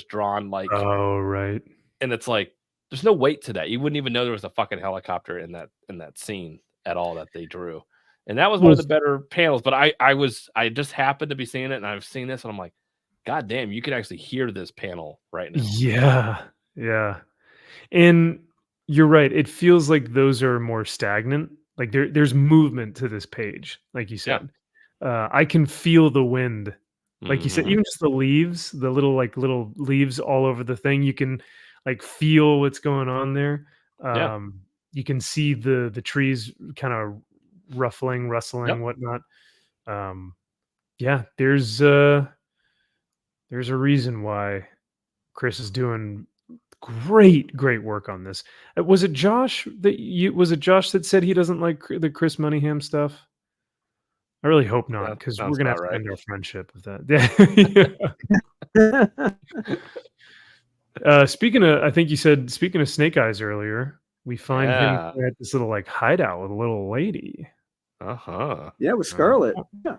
drawn like, Oh, right. and it's like there's no weight to that. You wouldn't even know there was a fucking helicopter in that scene at all that they drew. And that was one of the better panels. But I just happened to be seeing it, and I've seen this, and I'm like, God damn, you can actually hear this panel right now. Yeah. Yeah. And you're right. It feels like those are more stagnant. Like there's movement to this page, like you said. I can feel the wind. Like you said, Mhm. even just the leaves, the little leaves all over the thing, you can like feel what's going on there. Yeah. You can see the trees kind of ruffling, rustling, Yep. whatnot. Yeah, there's a reason why Chris is doing great work on this. Was it Josh that said he doesn't like the Chris Moneyham stuff? I really hope not, That because we're sounds gonna about have to right. end our friendship with that. Yeah. Speaking of, I think you said speaking of Snake Eyes earlier, we find him Yeah. at this little like hideout with a little lady. Uh-huh. Yeah, with Scarlet. Yeah.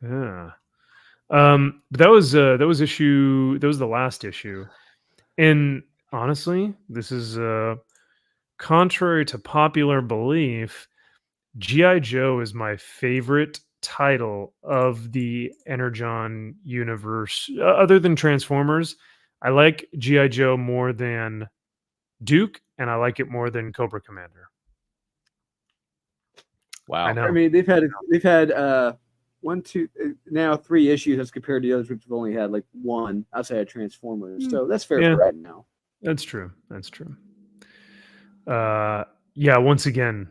Yeah. But that was the last issue. And honestly, this is contrary to popular belief, G.I. Joe is my favorite title of the Energon universe. Other than Transformers, I like G.I. Joe more than Duke, and I like it more than Cobra Commander. I Wow. know. I mean, they've had one, two, now 3 issues as compared to the others, which have only had like 1 outside of Transformers. So that's fair Yeah. for right now. That's true. That's true. Yeah, once again,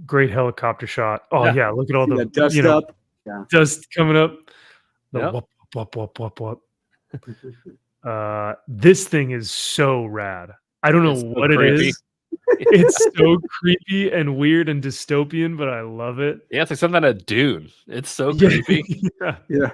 great helicopter shot. Oh Yeah. yeah, look at all See the that dust up. Yeah. dust coming up. The Yep. whoop whoop whoop whoop whoop. This thing is so rad. I don't know It's so what it creepy. is. It's so creepy and weird and dystopian, but I love it. Yeah, it's like something out of Dune. It's so Yeah. creepy. Yeah. Yeah.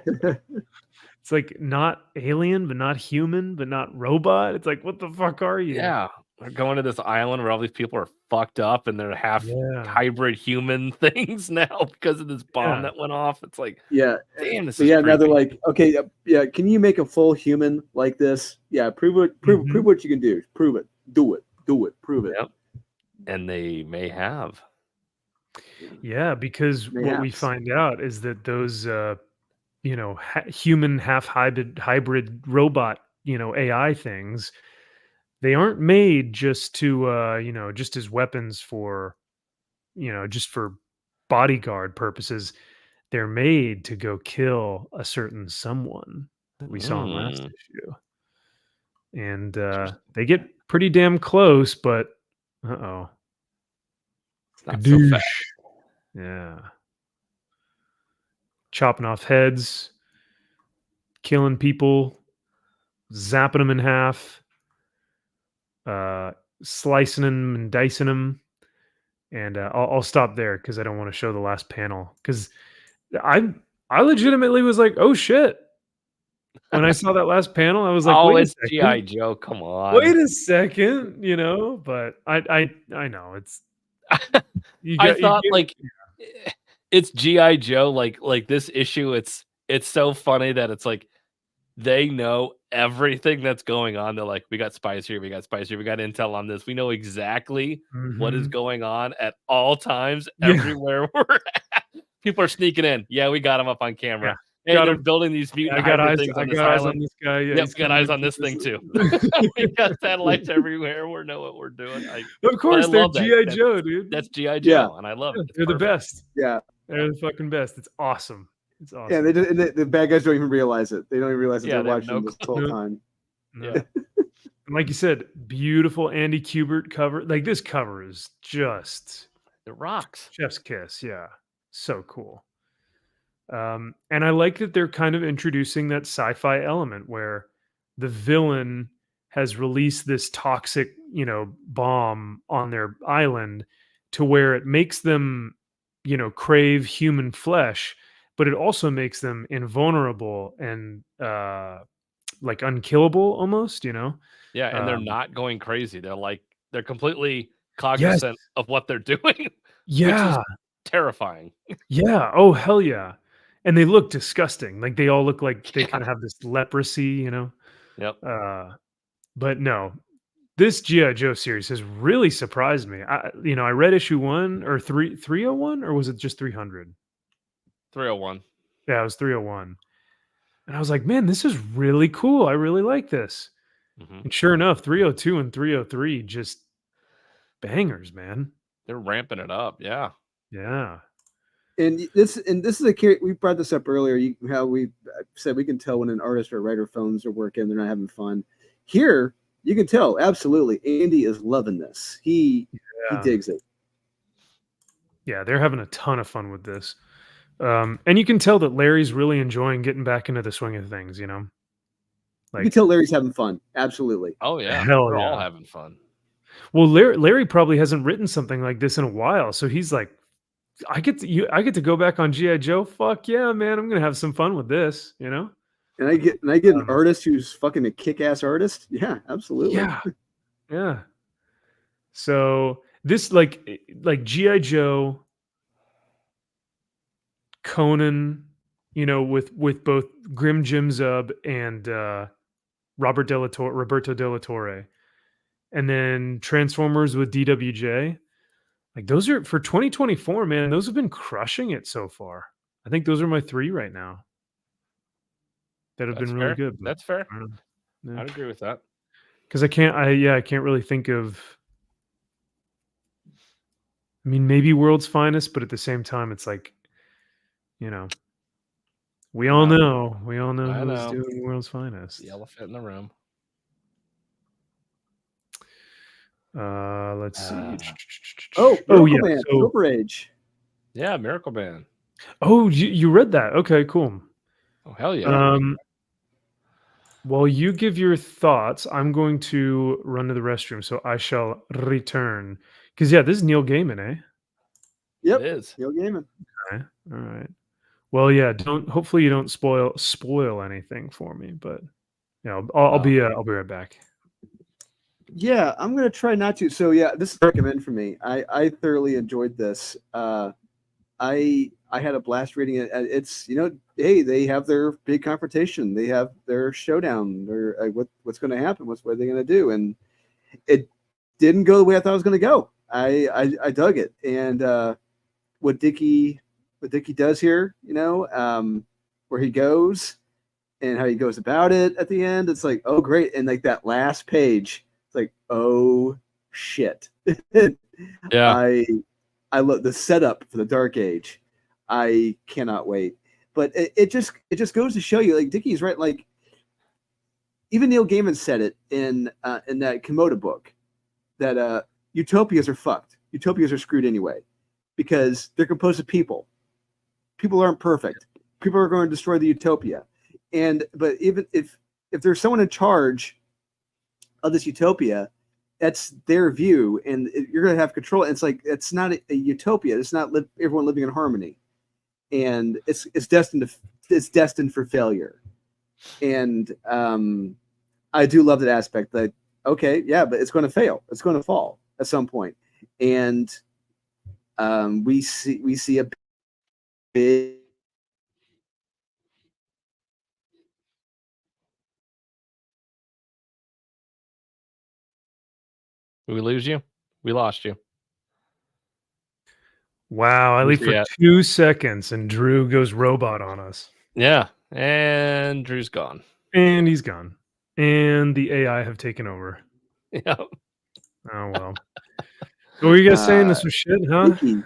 It's like not alien, but not human, but not robot. It's like, what the fuck are you? Yeah. They're going to this island where all these people are fucked up and they're half Yeah. hybrid human things now because of this bomb Yeah. that went off. It's like, Yeah. damn, this But is yeah, now they're creepy. like, okay, yeah, can you make a full human like this? Yeah, prove Mhm. what you can do. Prove it. Do it. Prove it. Yep. And they may have. Yeah, because what we Perhaps. find out is that those human half hybrid robot, AI things, they aren't made just to just as weapons for, just for bodyguard purposes. They're made to go kill a certain someone that we saw in last Mm. issue. And they get pretty damn close, but uh-oh. Not so Kadoosh. fast. Yeah. Chopping off heads, killing people, zapping them in half, slicing them and dicing them. And I'll stop there because I don't want to show the last panel. Because I legitimately was like, oh shit. When I saw that last panel, I was like, Oh, wait a it's G.I. second. Joe. Come on. Wait a second, but I know it's I thought like it's G.I. Joe, like this issue, it's so funny that it's like they know everything that's going on. They're like, we got spies here, we got intel on this. We know exactly what is going on at all times, Yeah. everywhere we're at. People are sneaking in. Yeah, we got them up on camera. Hey, Got they're 'em. building these mutant I got hybrid eyes. things I on this got eyes on island. this guy. Yeah, Yep, he's got coming eyes on to this thing us. too. We got satellites everywhere. We know what we're doing. Of course, I they're love that. G.I. Joe, dude. That's G.I. Joe, Yeah. and I love it. It's They're the perfect. best. Yeah. They're the fucking best. It's awesome. It's awesome. Yeah, they just, and the bad guys don't even realize it. They don't even realize that Yeah, they're they have watching no this whole time. No. Yeah. And like you said, beautiful Andy Kubert cover. Like this cover is just It rocks. chef's kiss. Yeah, so cool. And I like that they're kind of introducing that sci-fi element where the villain has released this toxic, bomb on their island to where it makes them, crave human flesh, but it also makes them invulnerable and like unkillable almost, Yeah, and they're Um, not going crazy. They're completely Yes. cognizant of what they're doing, which is Yeah. terrifying. Yeah. Oh, hell yeah. And they look disgusting. Like they all look like they Yeah. kind of have this leprosy, Yep. But no, this G.I. Joe series has really surprised me. I read issue 1 or 301, or was it just 300? 301. Yeah, it was 301. And I was like, man, this is really cool. I really like this. Mhm. And sure enough, 302 and 303 just bangers, man. They're ramping it up. Yeah. Yeah. And this is we brought this up earlier. How we said we can tell when an artist or writer phones are working, they're not having fun. Here, you can tell absolutely. Andy is loving this. He digs it. Yeah, they're having a ton of fun with this. And you can tell that Larry's really enjoying getting back into the swing of things, you know? You can tell Larry's having fun. Absolutely. Oh yeah, Hell we're all yeah. having fun. Well, Larry probably hasn't written something like this in a while, so he's like, I get to go back on G.I. Joe. Fuck yeah, man! I'm gonna have some fun with this, you know. And I get an artist who's fucking a kick-ass artist. Yeah, absolutely. Yeah, yeah. So this like G.I. Joe, Conan, you know, with both Grim Jim Zub and Roberto De La Torre, and then Transformers with DWJ. Like those are for 2024, man. Those have been crushing it so far. I think those are my 3 right now that have That's been really fair. good. That's fair. Yeah. I'd agree with that. Because I can't really think of. I mean, maybe World's Finest, but at the same time, it's like, you know, we all know I who's know. doing World's Finest. The elephant in the room. Let's see. Miracle Man, Silver Age. Yeah, Miracle Man. Oh, you read that? Okay, cool. Oh hell yeah. While you give your thoughts, I'm going to run to the restroom, so I shall return. Because yeah, this is Neil Gaiman, eh? Yep, it is. Neil Gaiman. Okay, all right. Well, yeah. Hopefully, you don't spoil anything for me. But yeah, I'll be right back. Yeah, I'm gonna try not to. So yeah, this is a recommend for me. I thoroughly enjoyed this. I had a blast reading it. It's, you know, hey, they have their big confrontation, they have their showdown, or what's going to happen, what are they going to do, and it didn't go the way I thought it was going to go. I dug it, and what Dickie does here, you know, where he goes and how he goes about it at the end, it's like, oh great, and like that last page, it's like, oh shit. Yeah. I love the setup for the Dark Age. I cannot wait. But it just goes to show you, like, Dickie's right. Like, even Neil Gaiman said it in that Komodo book, that utopias are fucked. Utopias are screwed anyway, because they're composed of people. People aren't perfect. People are going to destroy the utopia. But even if there's someone in charge of this utopia, that's their view, and you're going to have control. And it's like, it's not a utopia. It's not everyone living in harmony, and it's destined for failure. And I do love that aspect. That okay, yeah, but it's going to fail. It's going to fall at some point, and we see a big. Did we lose you? We lost you. Wow, I leave for 2 seconds and Drew goes robot on us. Yeah, and Drew's gone. And he's gone. And the AI have taken over. Yep. Oh well. What were you guys saying? This was shit, huh? Mickey.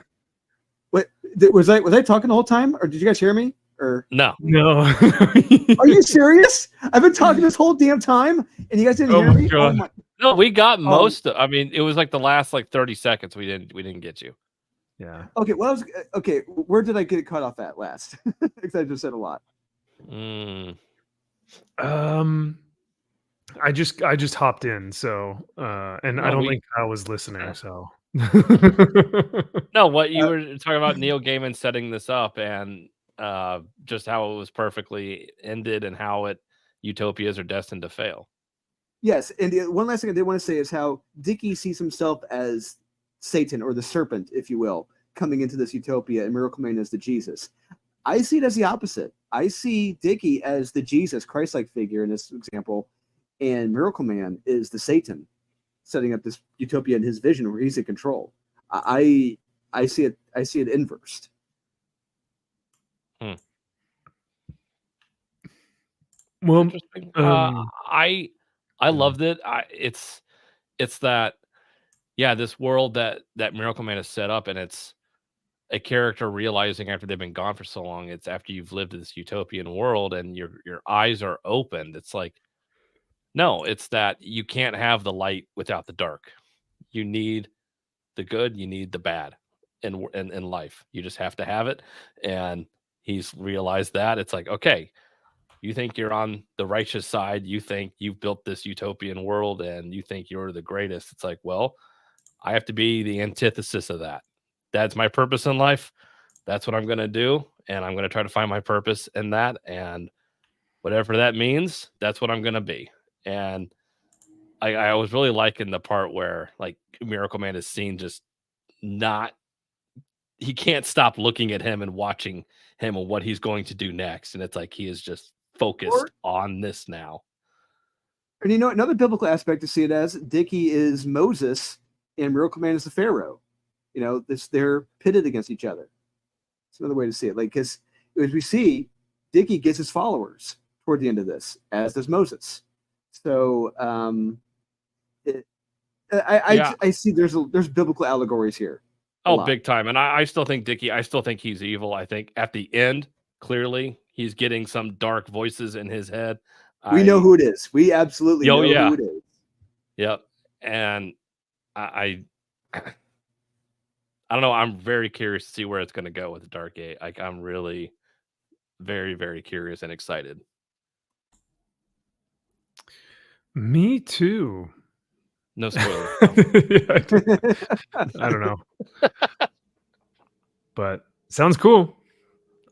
What was I talking the whole time, or did you guys hear me? Or no. Are you serious? I've been talking this whole damn time, and you guys didn't hear me. God. Oh my. No, we got most of. I mean, it was like the last like 30 seconds. We didn't get you. Yeah. Okay. Well, where did I get cut off at last? Because I just said a lot. I just hopped in, so and I don't think I was listening. So no, what you were talking about, Neil Gaiman setting this up, and just how it was perfectly ended, and how utopias are destined to fail. Yes, and the one last thing I did want to say is how Dickie sees himself as Satan, or the serpent, if you will, coming into this utopia, and Miracle Man as the Jesus. I see it as the opposite. I see Dickie as the Jesus, Christ-like figure in this example, and Miracle Man is the Satan, setting up this utopia in his vision where he's in control. I see it. I see it inversed. Well, interesting. I loved it. It's that, yeah, this world that Miracle Man has set up, and it's a character realizing after they've been gone for so long, it's after you've lived in this utopian world and your eyes are opened. It's like, no, it's that you can't have the light without the dark. You need the good, you need the bad in life. You just have to have it. And he's realized that. It's like, okay, you think you're on the righteous side, you think you've built this utopian world and you think you're the greatest. It's like, well, I have to be the antithesis of that. That's my purpose in life. That's what I'm going to do. And I'm going to try to find my purpose in that. And whatever that means, that's what I'm going to be. And I was really liking the part where like Miracle Man is seen just not, he can't stop looking at him and watching him and what he's going to do next. And it's like he is just focused on this now. And you know, another biblical aspect to see it as, Dickie is Moses and Miracle Man is the Pharaoh. You know, they're pitted against each other. It's another way to see it. Like, because as we see, Dickie gets his followers toward the end of this, as does Moses. So I see there's biblical allegories here. Oh, big time. And I still think Dickie, I still think he's evil. I think at the end, clearly, he's getting some dark voices in his head. We know who it is. We absolutely know who it is. Yep. And I don't know. I'm very curious to see where it's going to go with the Dark Gate. Like, I'm really very, very curious and excited. Me too. No spoilers. I don't know. But sounds cool.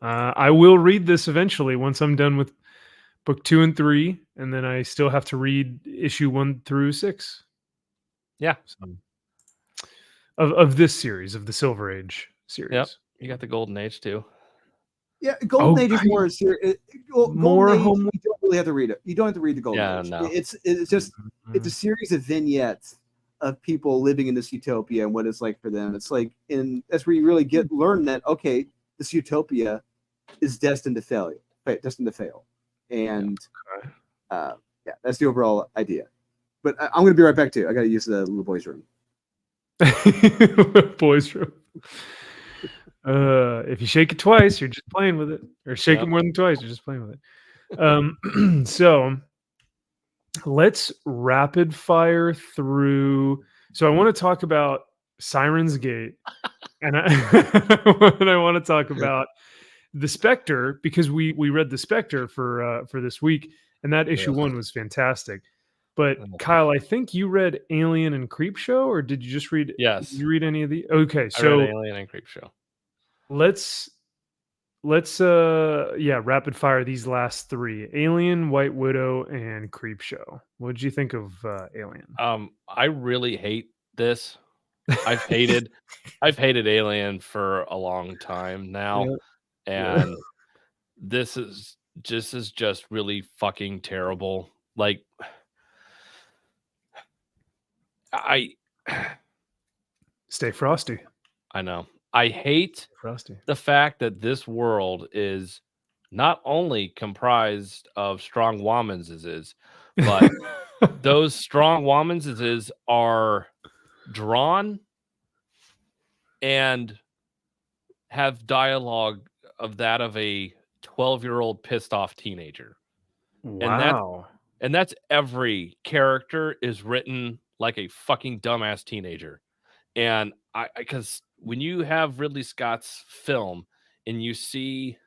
I will read this eventually once I'm done with book 2 and 3, and then I still have to read issue 1 through 6. Yeah. So, of this series, of the Silver Age series. Yep. You got the Golden Age too. Yeah, Golden Age is more serious. More Golden Age, home. you don't really have to read it. You don't have to read the Golden Age. No. It's just it's a series of vignettes of people living in this utopia and what it's like for them. It's like that's where you really learn that okay, this utopia is destined to fail. And yeah, that's the overall idea. But I'm going to be right back too. I got to use the little boy's room. Boys room. If you shake it twice, you're just playing with it. Or shake it more than twice, you're just playing with it. So let's rapid fire through. So I want to talk about Siren's Gate, and I want to talk about the Spectre, because we read the Spectre for this week, and that issue 1 was fantastic. But Kyle, I think you read Alien and Creepshow, or did you just read? Yes. Did you read any of the? Okay, I so read Alien and Creepshow. Let's rapid fire these last 3: Alien, White Widow, and Creepshow. What did you think of Alien? I really hate this. I've hated Alien for a long time now, and this is just really fucking terrible. Like, Stay frosty. I know. I hate Frosty. the fact that this world is not only comprised of strong womanses, but those strong womanses are drawn and have dialogue of that of a 12-year-old pissed off teenager. Wow. And that's every character is written like a fucking dumbass teenager. And because when you have Ridley Scott's film and you see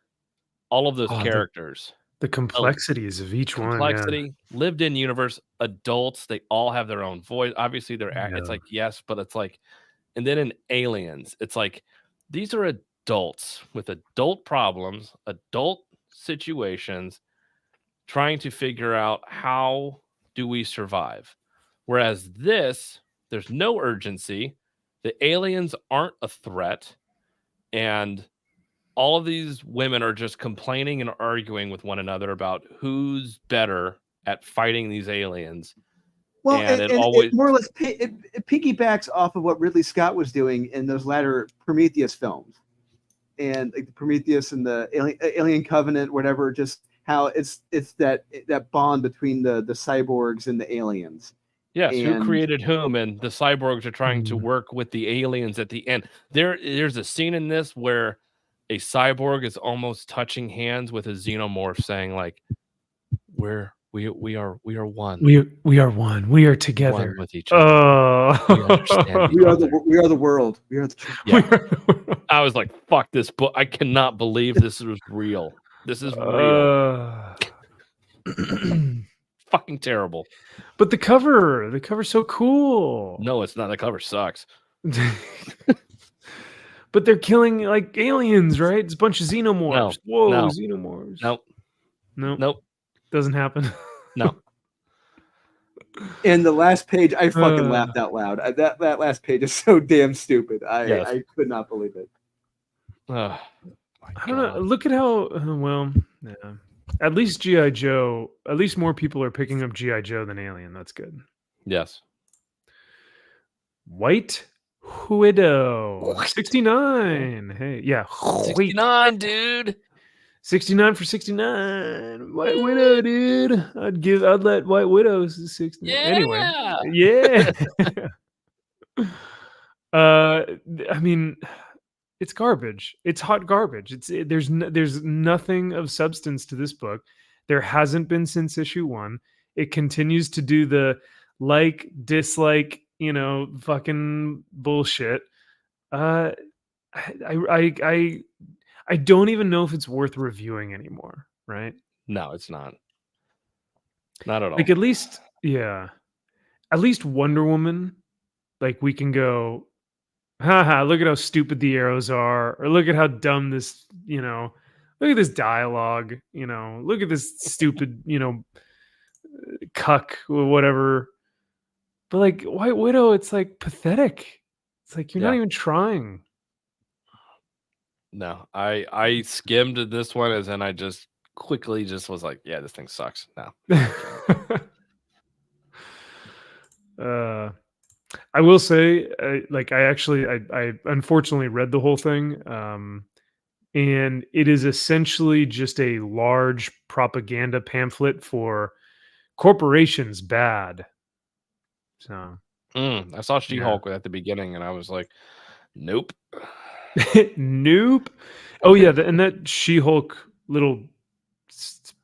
all of those characters, the complexities of each one, lived in universe, adults, they all have their own voice. Obviously, it's like, yes, but it's like, and then in Aliens, it's like, these are adults with adult problems, adult situations, trying to figure out how do we survive. Whereas this, there's no urgency. The aliens aren't a threat. And all of these women are just complaining and arguing with one another about who's better at fighting these aliens. Well, and it more or less it piggybacks off of what Ridley Scott was doing in those latter Prometheus films. And like the Prometheus and the Alien Covenant, whatever, just how it's that bond between the cyborgs and the aliens. Yes, who And created whom? And the cyborgs are trying to Mm. work with the aliens at the end. There's a scene in this where a cyborg is almost touching hands with a xenomorph, saying like, we are one, We are one. We are one together. with each other. We understand each we are other. we are the world. We are the truth. Yeah. I was like, fuck this book. I cannot believe this was real. This is real. Fucking terrible. But the cover's so cool. No, it's not. The cover sucks. But they're killing like aliens, right? It's a bunch of xenomorphs. Whoa, no. xenomorphs. Nope. Doesn't happen. No. And the last page, I fucking Uh. laughed out loud. That last page is so damn stupid. Yes. I could not believe it. Oh, I don't know. Look at how well. Yeah. At least G.I. Joe. At least more people are picking up G.I. Joe than Alien. That's good. Yes. White Widow 69. Hey, yeah, 69, dude. 69 for 69. White Widow, dude. I'd let White Widows 69. Yeah. Anyway, yeah. I mean, it's garbage. It's hot garbage. There's nothing of substance to this book. There hasn't been since issue 1. It continues to do the like, dislike, fucking bullshit. I don't even know if it's worth reviewing anymore, right? No, it's not. Not at all. Like at least Wonder Woman, like we can go, haha, look at how stupid the arrows are, or look at how dumb this, look at this dialogue, look at this stupid, cuck or whatever. But like White Widow, it's like pathetic. It's like you're not even trying. No, I skimmed this one as and I just quickly just was like, yeah, this thing sucks. No. I will say, I unfortunately read the whole thing, and it is essentially just a large propaganda pamphlet for corporations bad. So I saw She-Hulk at the beginning, and I was like, nope. Nope. Oh yeah, and that She-Hulk little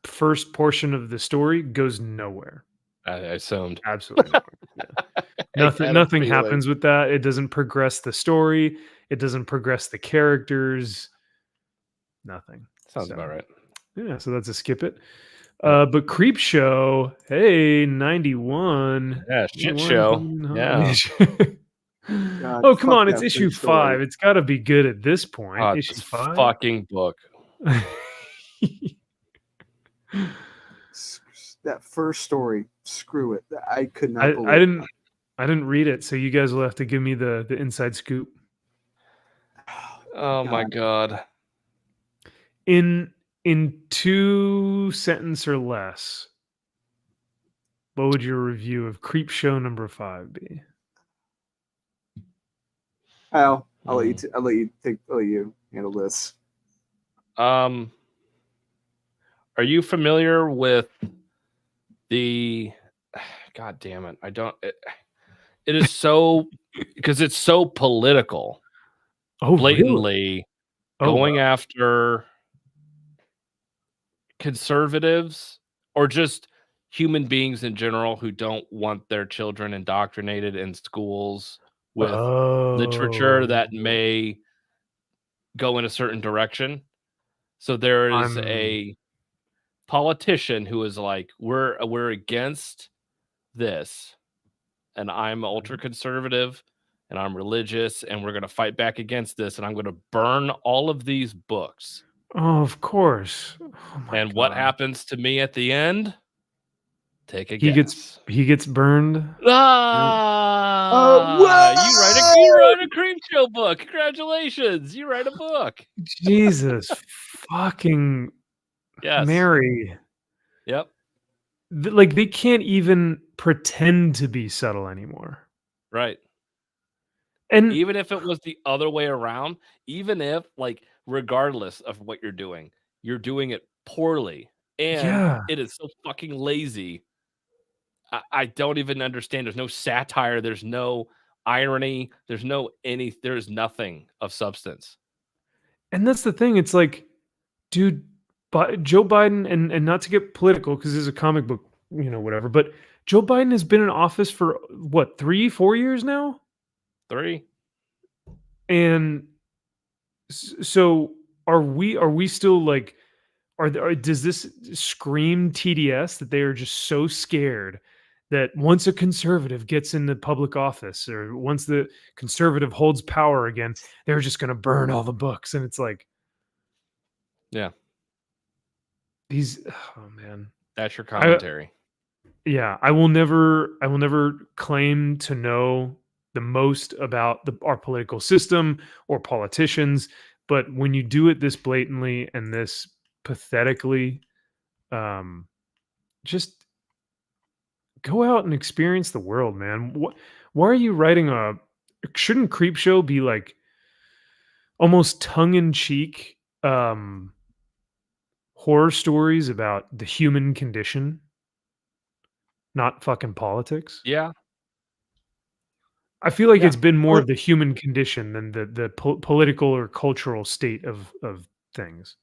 first portion of the story goes nowhere. I assumed. Absolutely nowhere. Nothing happens with that. It doesn't progress the story. It doesn't progress the characters. Nothing. Sounds about right. Yeah, so that's a skip it. But Creep Show, hey, 91. Yeah, shit show. Yeah. God, Oh, come fuck on, it's that issue first story. 5. It's got to be good at this point. Oh, Issue this 5. fucking book. That first story, screw it. I could not believe it. I didn't read it, so you guys will have to give me the inside scoop. Oh my god. In 2 sentences or less, what would your review of Creep Show number 5 be? I'll let you handle this. Are you familiar with the? God damn it! I don't. It is so because it's so political. Oh, blatantly really? going after conservatives or just human beings in general who don't want their children indoctrinated in schools with literature that may go in a certain direction. So there is a politician who is like, we're against this, and I'm ultra conservative and I'm religious, and we're going to fight back against this, and I'm going to burn all of these books. Oh, of course. Oh my and God. What happens to me at the end? Take a guess. He gets burned. You write a Creep Show book. Congratulations. You write a book. Jesus fucking Mary. Yep. Like they can't even pretend to be subtle anymore. Right. And even if it was the other way around, even if like regardless of what you're doing it poorly and it is so fucking lazy. I don't even understand. There's no satire. There's no irony. There's nothing of substance. And that's the thing. It's like, dude, Joe Biden, and not to get political because this is a comic book, whatever. But Joe Biden has been in office for what, 3-4 years now, 3. and so are we still like, does this scream TDS that they are just so scared that once a conservative gets into public office or once the conservative holds power again, they're just going to burn all the books? And it's like, Yeah, oh man, that's your commentary. I will never claim to know the most about our political system or politicians, but when you do it this blatantly and this pathetically, just go out and experience the world, man. Why are you writing shouldn't Creepshow be like almost tongue-in-cheek horror stories about the human condition, not fucking politics? Yeah. I feel like Yeah. it's been more Well- of the human condition than the political or cultural state of things.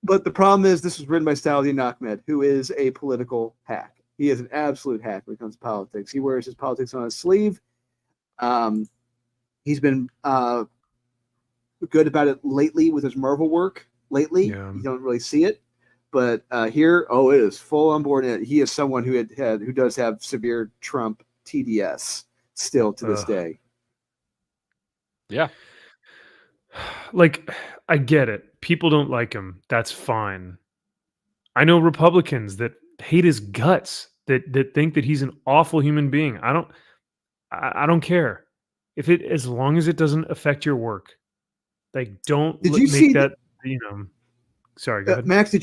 But the problem is, this was written by Saladin Ahmed, who is a political hack. He is an absolute hack when it comes to politics. He wears his politics on his sleeve. He's been good about it lately with his Marvel work. Lately, you don't really see it, but here, it is full on board. And he is someone who who does have severe Trump TDS still to this day. Yeah. Like, I get it. People don't like him. That's fine. I know Republicans that hate his guts, that think that he's an awful human being. I don't care. As long as it doesn't affect your work. Like, don't Did you see that, sorry, go ahead. Max,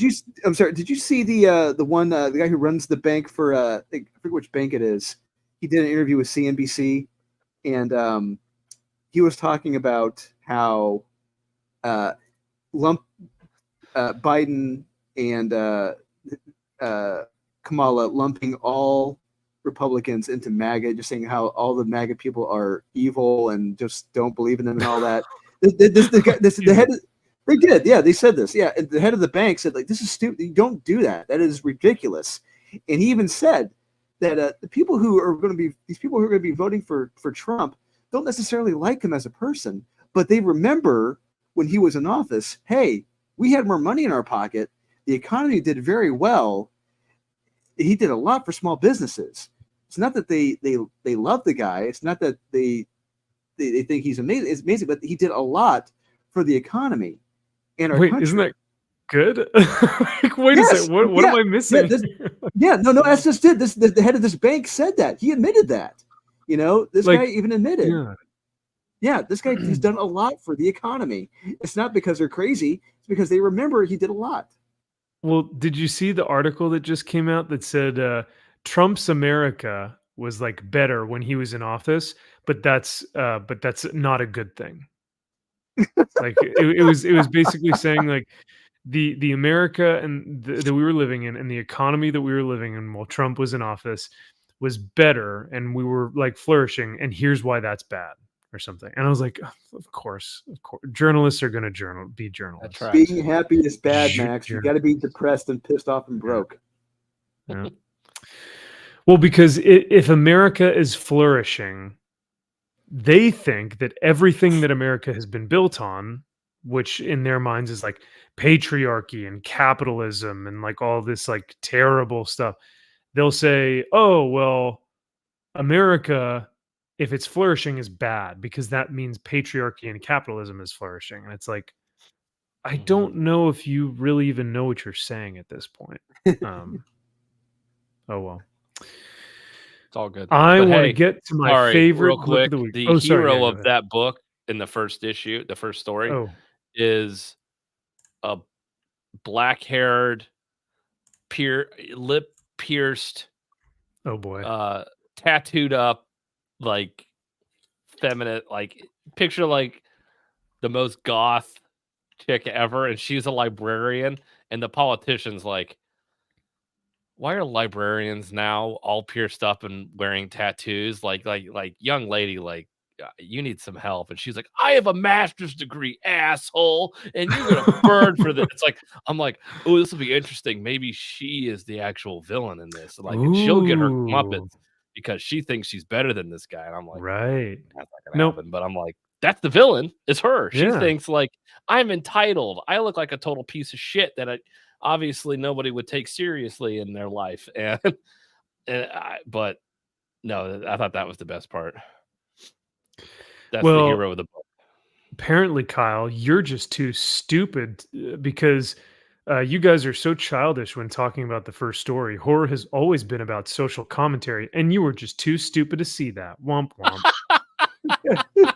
I'm sorry, did you see the one, the guy who runs the bank for, I forget which bank it is. He did an interview with CNBC, and he was talking about how Biden and Kamala lumping all Republicans into MAGA, just saying how all the MAGA people are evil and just don't believe in them and all that. The head. They did, yeah. They said this, yeah. And the head of the bank said, like, this is stupid. You don't do that. That is ridiculous. And he even said that the people who are going to be voting for Trump don't necessarily like him as a person, but they remember when he was in office. Hey, we had more money in our pocket. The economy did very well. He did a lot for small businesses. It's not that they love the guy. It's not that they think he's amazing. It's amazing, but he did a lot for the economy and our country. Isn't that good? Like, wait a second. What am I missing? No. That's just it. The head of this bank said that. He admitted that. This guy even admitted. Yeah, this guy has done a lot for the economy. It's not because they're crazy. It's because they remember he did a lot. Well, did you see the article that just came out that said Trump's America was like better when he was in office, but that's not a good thing. Like it was basically saying like the America that we were living in and the economy that we were living in while Trump was in office was better and we were like flourishing, and here's why that's bad or something. And I was like, of course, journalists are going to be journalists. Being happy is bad, Max. You got to be depressed and pissed off and broke. Yeah. Well, because if America is flourishing, they think that everything that America has been built on, which in their minds is like patriarchy and capitalism and like all this like terrible stuff, they'll say, oh, well, America, if it's flourishing, is bad because that means patriarchy and capitalism is flourishing. And it's like, I don't know if you really even know what you're saying at this point. Oh, well. It's all good. I want to get to my favorite real quick, book of the week. The hero of that book in the first issue, the first story, is a black-haired, lip pierced, oh boy, tattooed up, like feminine, like picture like the most goth chick ever, and she's a librarian, and the politician's like, why are librarians now all pierced up and wearing tattoos? Like young lady, like you need some help. And she's like, I have a master's degree, asshole, and you're gonna burn for this. It's like I'm like, oh, this will be interesting. Maybe she is the actual villain in this, like, and she'll get her Ooh, comeuppance because she thinks she's better than this guy. And I'm like, right. that's not gonna Nope. happen. But I'm like, that's the villain. It's her. She Yeah. thinks like I'm entitled. I look like a total piece of shit that obviously nobody would take seriously in their life. But no, I thought that was the best part. That's the Well, hero of the book. apparently, Kyle, you're just too stupid because you guys are so childish when talking about the first story. Horror has always been about social commentary, and you were just too stupid to see that. Womp womp.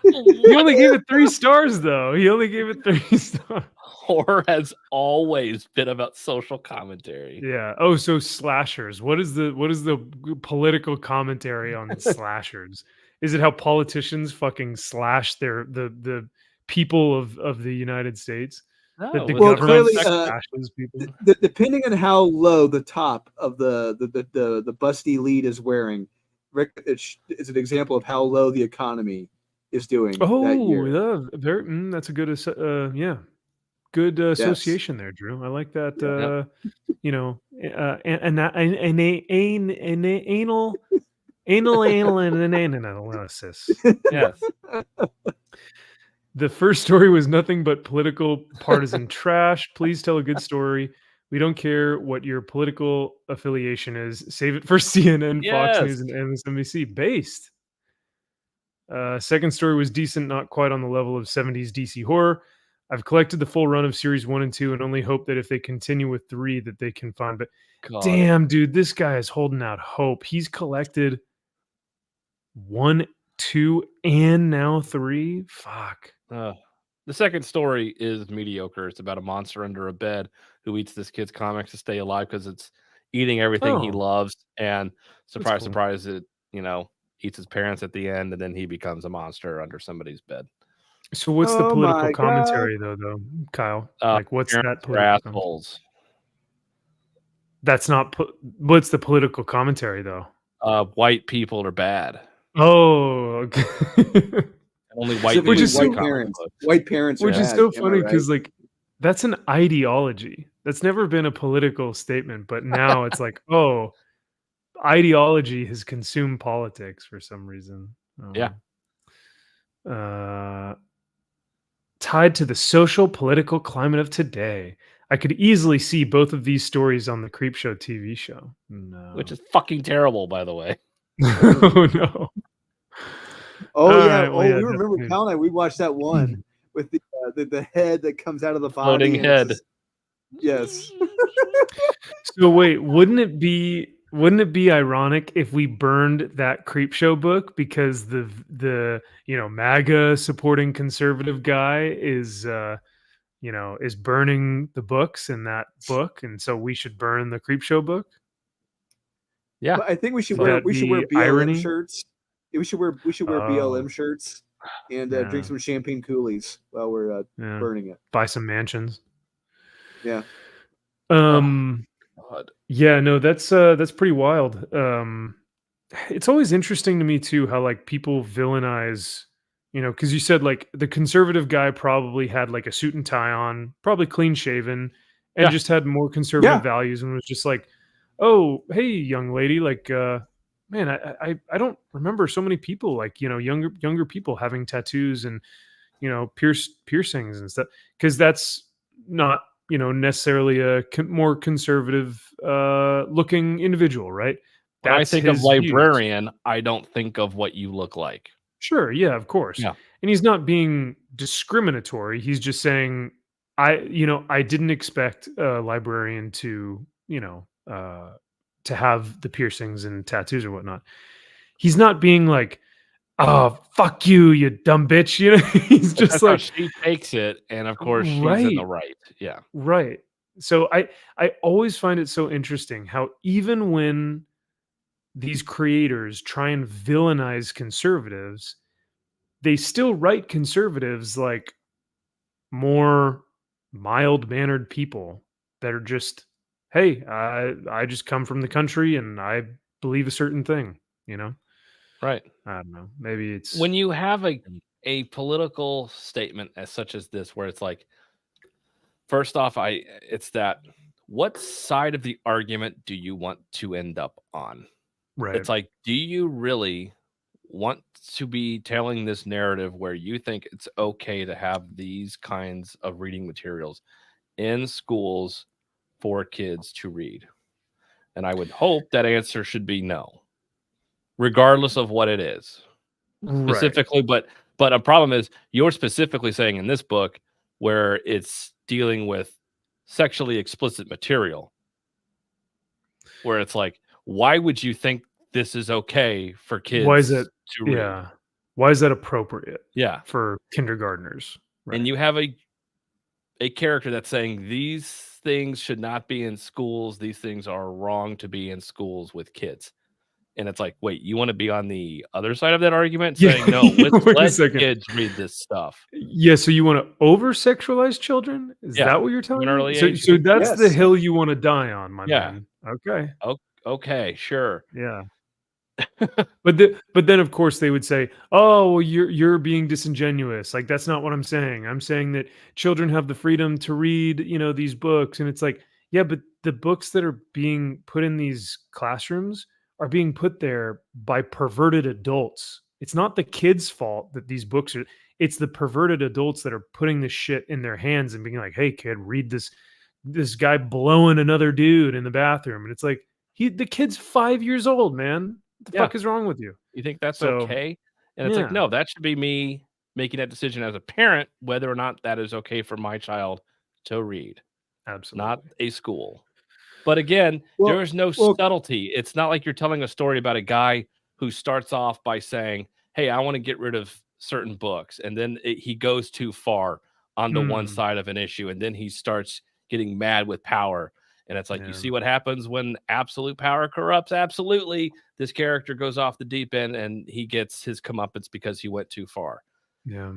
He only gave it 3 stars, though. He only gave it 3 stars. Horror has always been about social commentary. Yeah. Oh, so slashers. What is the political commentary on slashers? Is it how politicians fucking slash the people of the United States? No, That the it was government clearly, slashes people? Depending on how low the top of the busty lead is wearing, Rick, it's an example of how low the economy is doing that Oh, year. yeah, very. That's a good. Yeah, good Yes. association there, Drew. I like that. Yep. You know, anal analysis. Yes. The first story was nothing but political partisan trash. Please tell a good story. We don't care what your political affiliation is. Save it for CNN, Fox Yes. News, and MSNBC. Based. Second story was decent, not quite on the level of 70s DC horror. I've collected the full run of series 1 and 2 and only hope that if they continue with 3 that they can find. But God. damn, dude, this guy is holding out hope. He's collected 1, 2, and now 3. Fuck. The second story is mediocre. It's about a monster under a bed who eats this kid's comics to stay alive because it's eating everything he Oh. loves. And surprise, cool. surprise, it eats his parents at the end, and then he becomes a monster under somebody's bed. So what's the Oh political my commentary though, Kyle? Like what's that Parents are political commentary? assholes. That's not what's the political commentary though? White people are bad. Oh, okay. Only white Specifically people is read white comic parents. books. White parents, Which are is bad, so am I funny right? because like that's an ideology. That's never been a political statement, but now it's like, oh, ideology has consumed politics for some reason. Yeah. Tied to the social political climate of today. I could easily see both of these stories on the Creepshow TV show. No. Which is fucking terrible, by the way. Oh no. Oh All yeah. right, well, Oh, yeah, we remember definitely. Cal and I. We watched that one with the head that comes out of the body. Floating and head. it's just- yes. So wait, wouldn't it be ironic if we burned that Creepshow book because the MAGA supporting conservative guy is is burning the books in that book, and so we should burn the Creepshow book? Yeah. But I think we should Would wear that BLM be irony? shirts. Yeah, we should wear BLM shirts and Yeah. drink some champagne coolies while we're Yeah. burning it. Buy some mansions. Yeah. God. Yeah, no, that's pretty wild. It's always interesting to me too how like people villainize, because you said like the conservative guy probably had like a suit and tie on, probably clean shaven, and Yeah. just had more conservative Yeah. values and was just like, oh, hey, young lady, like, man, I don't remember so many people like younger people having tattoos and piercings and stuff, because that's not necessarily a more conservative looking individual, right? When I That's think of his views. librarian, I don't think of what you look like. Sure, yeah, of course. Yeah. And he's not being discriminatory. He's just saying, I didn't expect a librarian to have the piercings and tattoos or whatnot. He's not being like, oh, fuck you, you dumb bitch. He's But just that's how like, she takes it, and of course she's in the right. Yeah. right. So I always find it so interesting how even when these creators try and villainize conservatives, they still write conservatives like more mild-mannered people that are just hey, I just come from the country and I believe a certain thing, you know? Right. I don't know. Maybe it's When you have a political statement as such as this, where it's like, first off, it's that what side of the argument do you want to end up on? right. It's like, do you really want to be telling this narrative where you think it's okay to have these kinds of reading materials in schools for kids to read? And I would hope that answer should be no, regardless of what it is. Right. Specifically, but a problem is you're specifically saying in this book where it's dealing with sexually explicit material, where it's like, why would you think this is okay for kids Why is it? to read? Yeah. Why is that appropriate Yeah. for kindergartners? Right. And you have a character that's saying these things should not be in schools. These things are wrong to be in schools with kids. And it's like, wait, you want to be on the other side of that argument, saying no, Wait a let second. kids read this stuff. Yeah, so you want to over sexualize children? Is Yeah, that what you're telling from an me? early So, age. so that's the Yes. hill you want to die on, my Yeah. man. Okay. Okay, sure. Yeah. But then of course they would say, "Oh, well, you're being disingenuous." Like that's not what I'm saying. I'm saying that children have the freedom to read, these books, and it's like, yeah, but the books that are being put in these classrooms are being put there by perverted adults. It's not the kids' fault that these books are. It's the perverted adults that are putting this shit in their hands and being like, "Hey, kid, read this guy blowing another dude in the bathroom," and it's like the kid's 5 years old, man. What the Yeah. fuck is wrong with you? You think that's So, okay? And it's like, yeah. no, that should be me making that decision as a parent, whether or not that is okay for my child to read, Absolutely. not a school. But again, Well- there is no well- subtlety. It's not like you're telling a story about a guy who starts off by saying, hey, I want to get rid of certain books. And then he goes too far onto one Hmm. side of an issue. And then he starts getting mad with power. And it's like, Yeah. you see what happens when absolute power corrupts? Absolutely. This character goes off the deep end and he gets his comeuppance because he went too far. Yeah.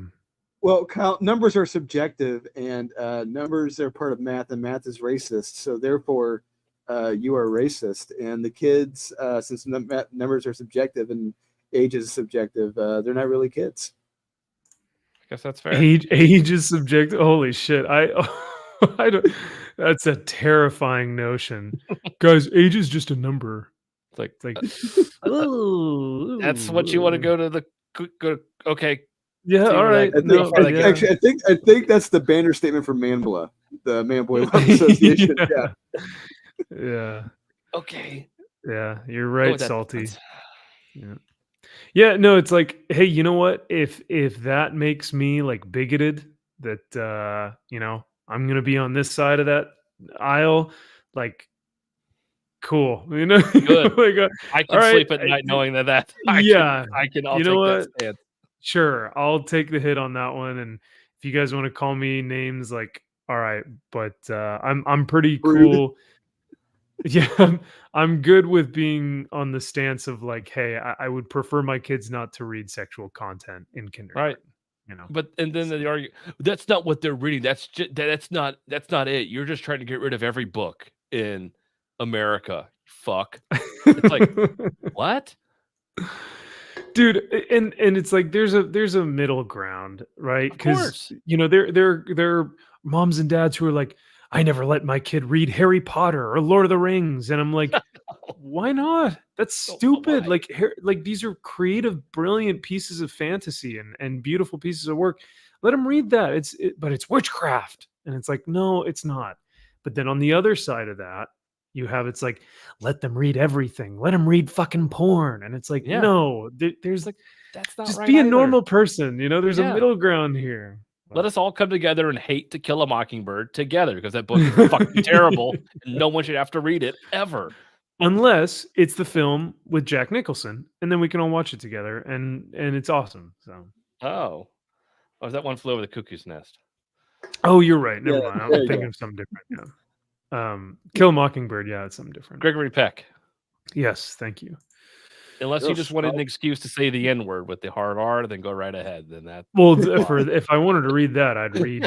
Well, Kyle, numbers are subjective, and numbers are part of math, and math is racist. So therefore, you are racist. And the kids, since numbers are subjective and age is subjective, they're not really kids. I guess that's fair. Age is subjective. Holy shit. I don't that's a terrifying notion. Guys, age is just a number. It's like, Ooh, that's what you want to go to the okay. Yeah, see all where right. that- No, far that yeah. Actually, I think that's the banner statement for Manbla, the Man Boy Love Association. Yeah. Yeah. Okay. Yeah, you're Go right, with that Salty. difference. Yeah. Yeah, no, it's like, hey, you know what? If that makes me like bigoted, that I'm gonna be on this side of that aisle, like cool. Good. Like, I can all right, sleep at night knowing that I'll you know take what? that stance. Sure, I'll take the hit on that one. And if you guys want to call me names, like, all right, but I'm pretty Rude. cool. Yeah, I'm good with being on the stance of like, hey, I would prefer my kids not to read sexual content in kindergarten. Right. But and then they argue that's not what they're reading. That's not it. You're just trying to get rid of every book in America. Fuck. It's like what? Dude, and it's like there's a middle ground, right? Of Because course. there are moms and dads who are like, I never let my kid read Harry Potter or Lord of the Rings, and I'm like, why not? That's Oh, stupid. why? Like these are creative, brilliant pieces of fantasy and beautiful pieces of work. Let them read that. But it's witchcraft, and it's like, no, it's not. But then on the other side of that, you have it's like, let them read everything. Let them read fucking porn, and it's like, Yeah. no, there's like, That's not just right be a either. normal person. There's a Yeah. middle ground here. Let us all come together and hate To Kill a Mockingbird together because that book is fucking terrible and no one should have to read it ever. Unless it's the film with Jack Nicholson, and then we can all watch it together, and it's awesome. So, Oh, that one flew over the cuckoo's nest. oh, you're right. Never Yeah, mind. I'm there you thinking go. of something different. Yeah. Kill a Mockingbird. Yeah, it's something different. Gregory Peck. Yes, thank you. Unless you Ugh, just wanted an well- excuse to say the N word with the hard R, then go right ahead. Then that. Well, if I wanted to read that, I'd read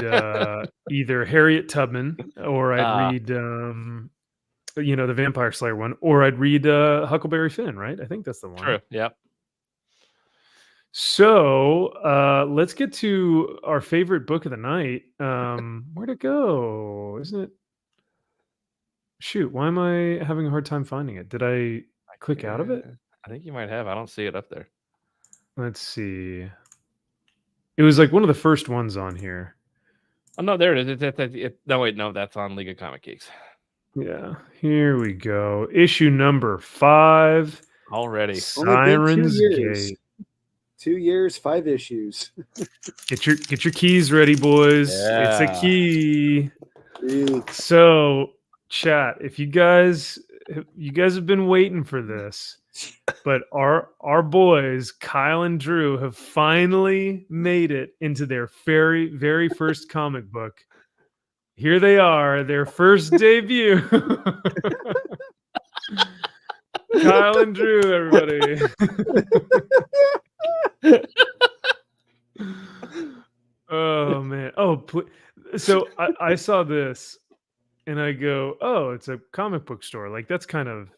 either Harriet Tubman or I'd Ah. read the Vampire Slayer one, or I'd read Huckleberry Finn, right? I think that's the one. True. Yep. So let's get to our favorite book of the night. Where'd it go? Isn't it? Shoot, why am I having a hard time finding it? Did I click out of it? I think you might have. I don't see it up there. Let's see. It was like one of the first ones on here. Oh no, there it is. No, wait, no, that's on League of Comic Geeks. Yeah, here we go. Issue number 5. Already. Siren's Only been 2 years. Gate. 2 years, 5 issues. Get your keys ready, boys. It's a Yeah. key. So, chat, if you guys have been waiting for this, but our boys Kyle and Drew have finally made it into their very, very first comic book. Here they are, their first debut. Kyle and Drew, everybody. Oh man. So I saw this and I go, oh, it's a comic book store. Like that's kind of,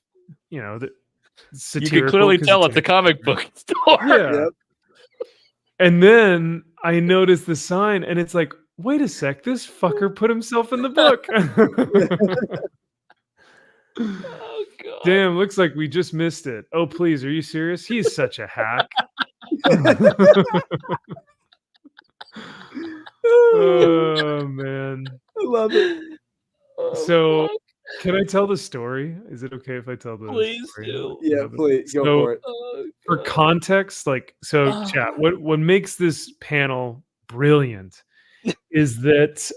the You can clearly tell it's a comic book store. Yeah. Yep. And then I noticed the sign and it's like, wait a sec, this fucker put himself in the book. Oh god. Damn, looks like we just missed it. Oh, please, are you serious? He's such a hack. Oh man. I love it. So can I tell the story? Is it okay if I tell the Please story? do. Yeah, please go So- for it. For context, chat, what makes this panel brilliant is that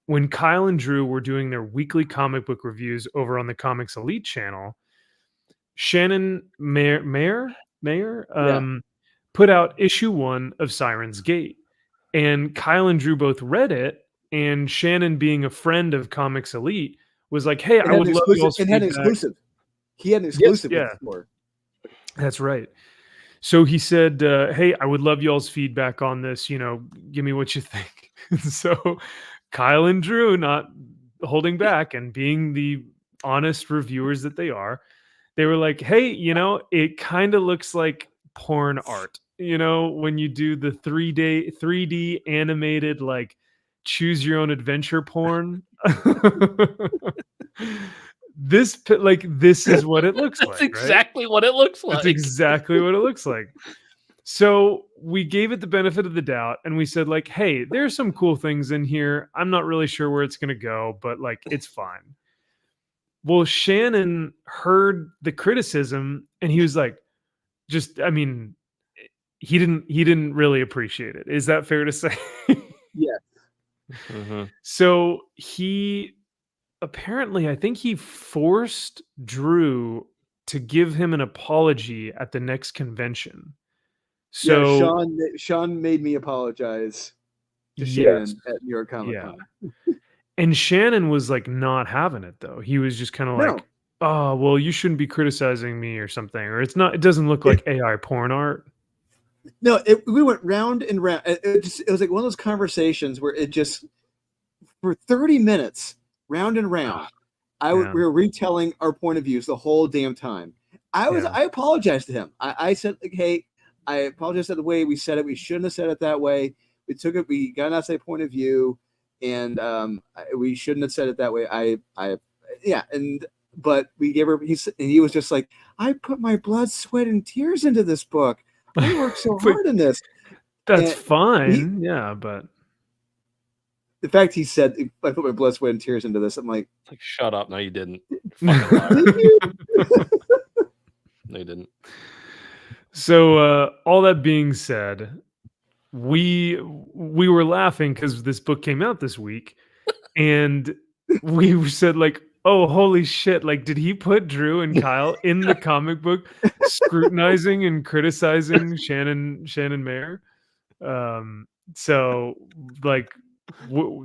when Kyle and Drew were doing their weekly comic book reviews over on the Comics Elite channel, Shannon Mayer put out issue 1 of Siren's Gate, and Kyle and Drew both read it. And Shannon, being a friend of Comics Elite, was like, "Hey, I would love y'all's and had an feedback." exclusive. He had an exclusive yeah. with the store. That's right. So he said, "Hey, I would love y'all's feedback on this. Give me what you think." So Kyle and Drew, not holding back and being the honest reviewers that they are, they were like, "Hey, it kind of looks like porn art. When you do the 3D animated like choose your own adventure porn." This is what it looks like. That's exactly what it looks like. That's exactly what it looks like. So we gave it the benefit of the doubt and we said, like, hey, there's some cool things in here. I'm not really sure where it's going to go, but like, it's fine. Well, Shannon heard the criticism and he was like, he didn't really appreciate it. Is that fair to say? Yeah. Mm-hmm. So I think he forced Drew to give him an apology at the next convention. So Sean made me apologize to Yes. Shannon at New York Comic Con. And Shannon was like not having it though. He was just kind of No. like, "Oh, well, you shouldn't be criticizing me or something, or it doesn't look like AI porn art." No, we went round and round. It was like one of those conversations where it just for 30 minutes, round and round. We were retelling our point of views the whole damn time. I apologized to him. I said, like, hey, I apologize for the way we said it. We shouldn't have said it that way. We got an outside point of view, and we shouldn't have said it that way. But we gave her. He was just like, I put my blood, sweat, and tears into this book. I worked so hard in this. That's And fine. But the fact he said, I put my blood, sweat, and tears into this, I'm like, shut up. No, you didn't. No, you didn't. So all that being said, we were laughing because this book came out this week, and we said like, "Oh, holy shit! Like, did he put Drew and Kyle in the comic book, scrutinizing and criticizing Shannon Mayer?" So like,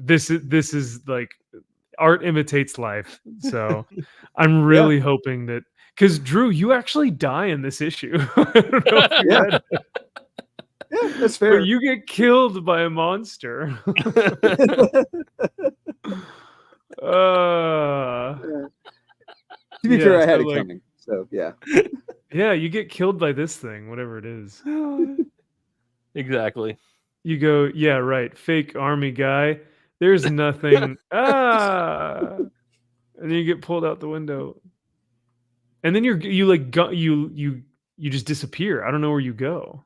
this is like art imitates life. So I'm really hoping that. Because Drew, you actually die in this issue. I don't know if you read it. Yeah, that's fair. But you get killed by a monster. To be fair, I had so, it like, coming. So yeah. yeah, you get killed by this thing, whatever it is. Exactly. You go, yeah, right, fake army guy. There's nothing. And then you get pulled out the window, and then you like you just disappear. I don't know where you go.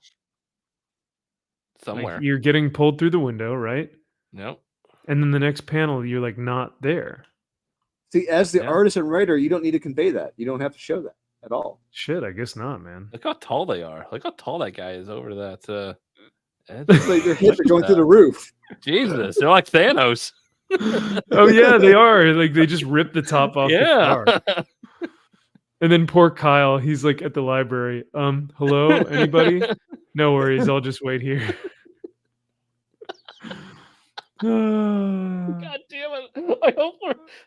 Like, Somewhere. you're getting pulled through the window, right? Nope. And then the next panel, you're like not there. See, as the Yeah. artist and writer, you don't need to convey that. You don't have to show that at all. Shit, I guess not, man. Look how tall they are. Look how tall that guy is over that. edge. It's like their heads are going through the That. roof. Jesus, they're like Thanos. Oh yeah, they are. Like they just rip the top off the Yeah. car. And then poor Kyle, he's like at the library. Hello, anybody? No worries, I'll just wait here. God damn it!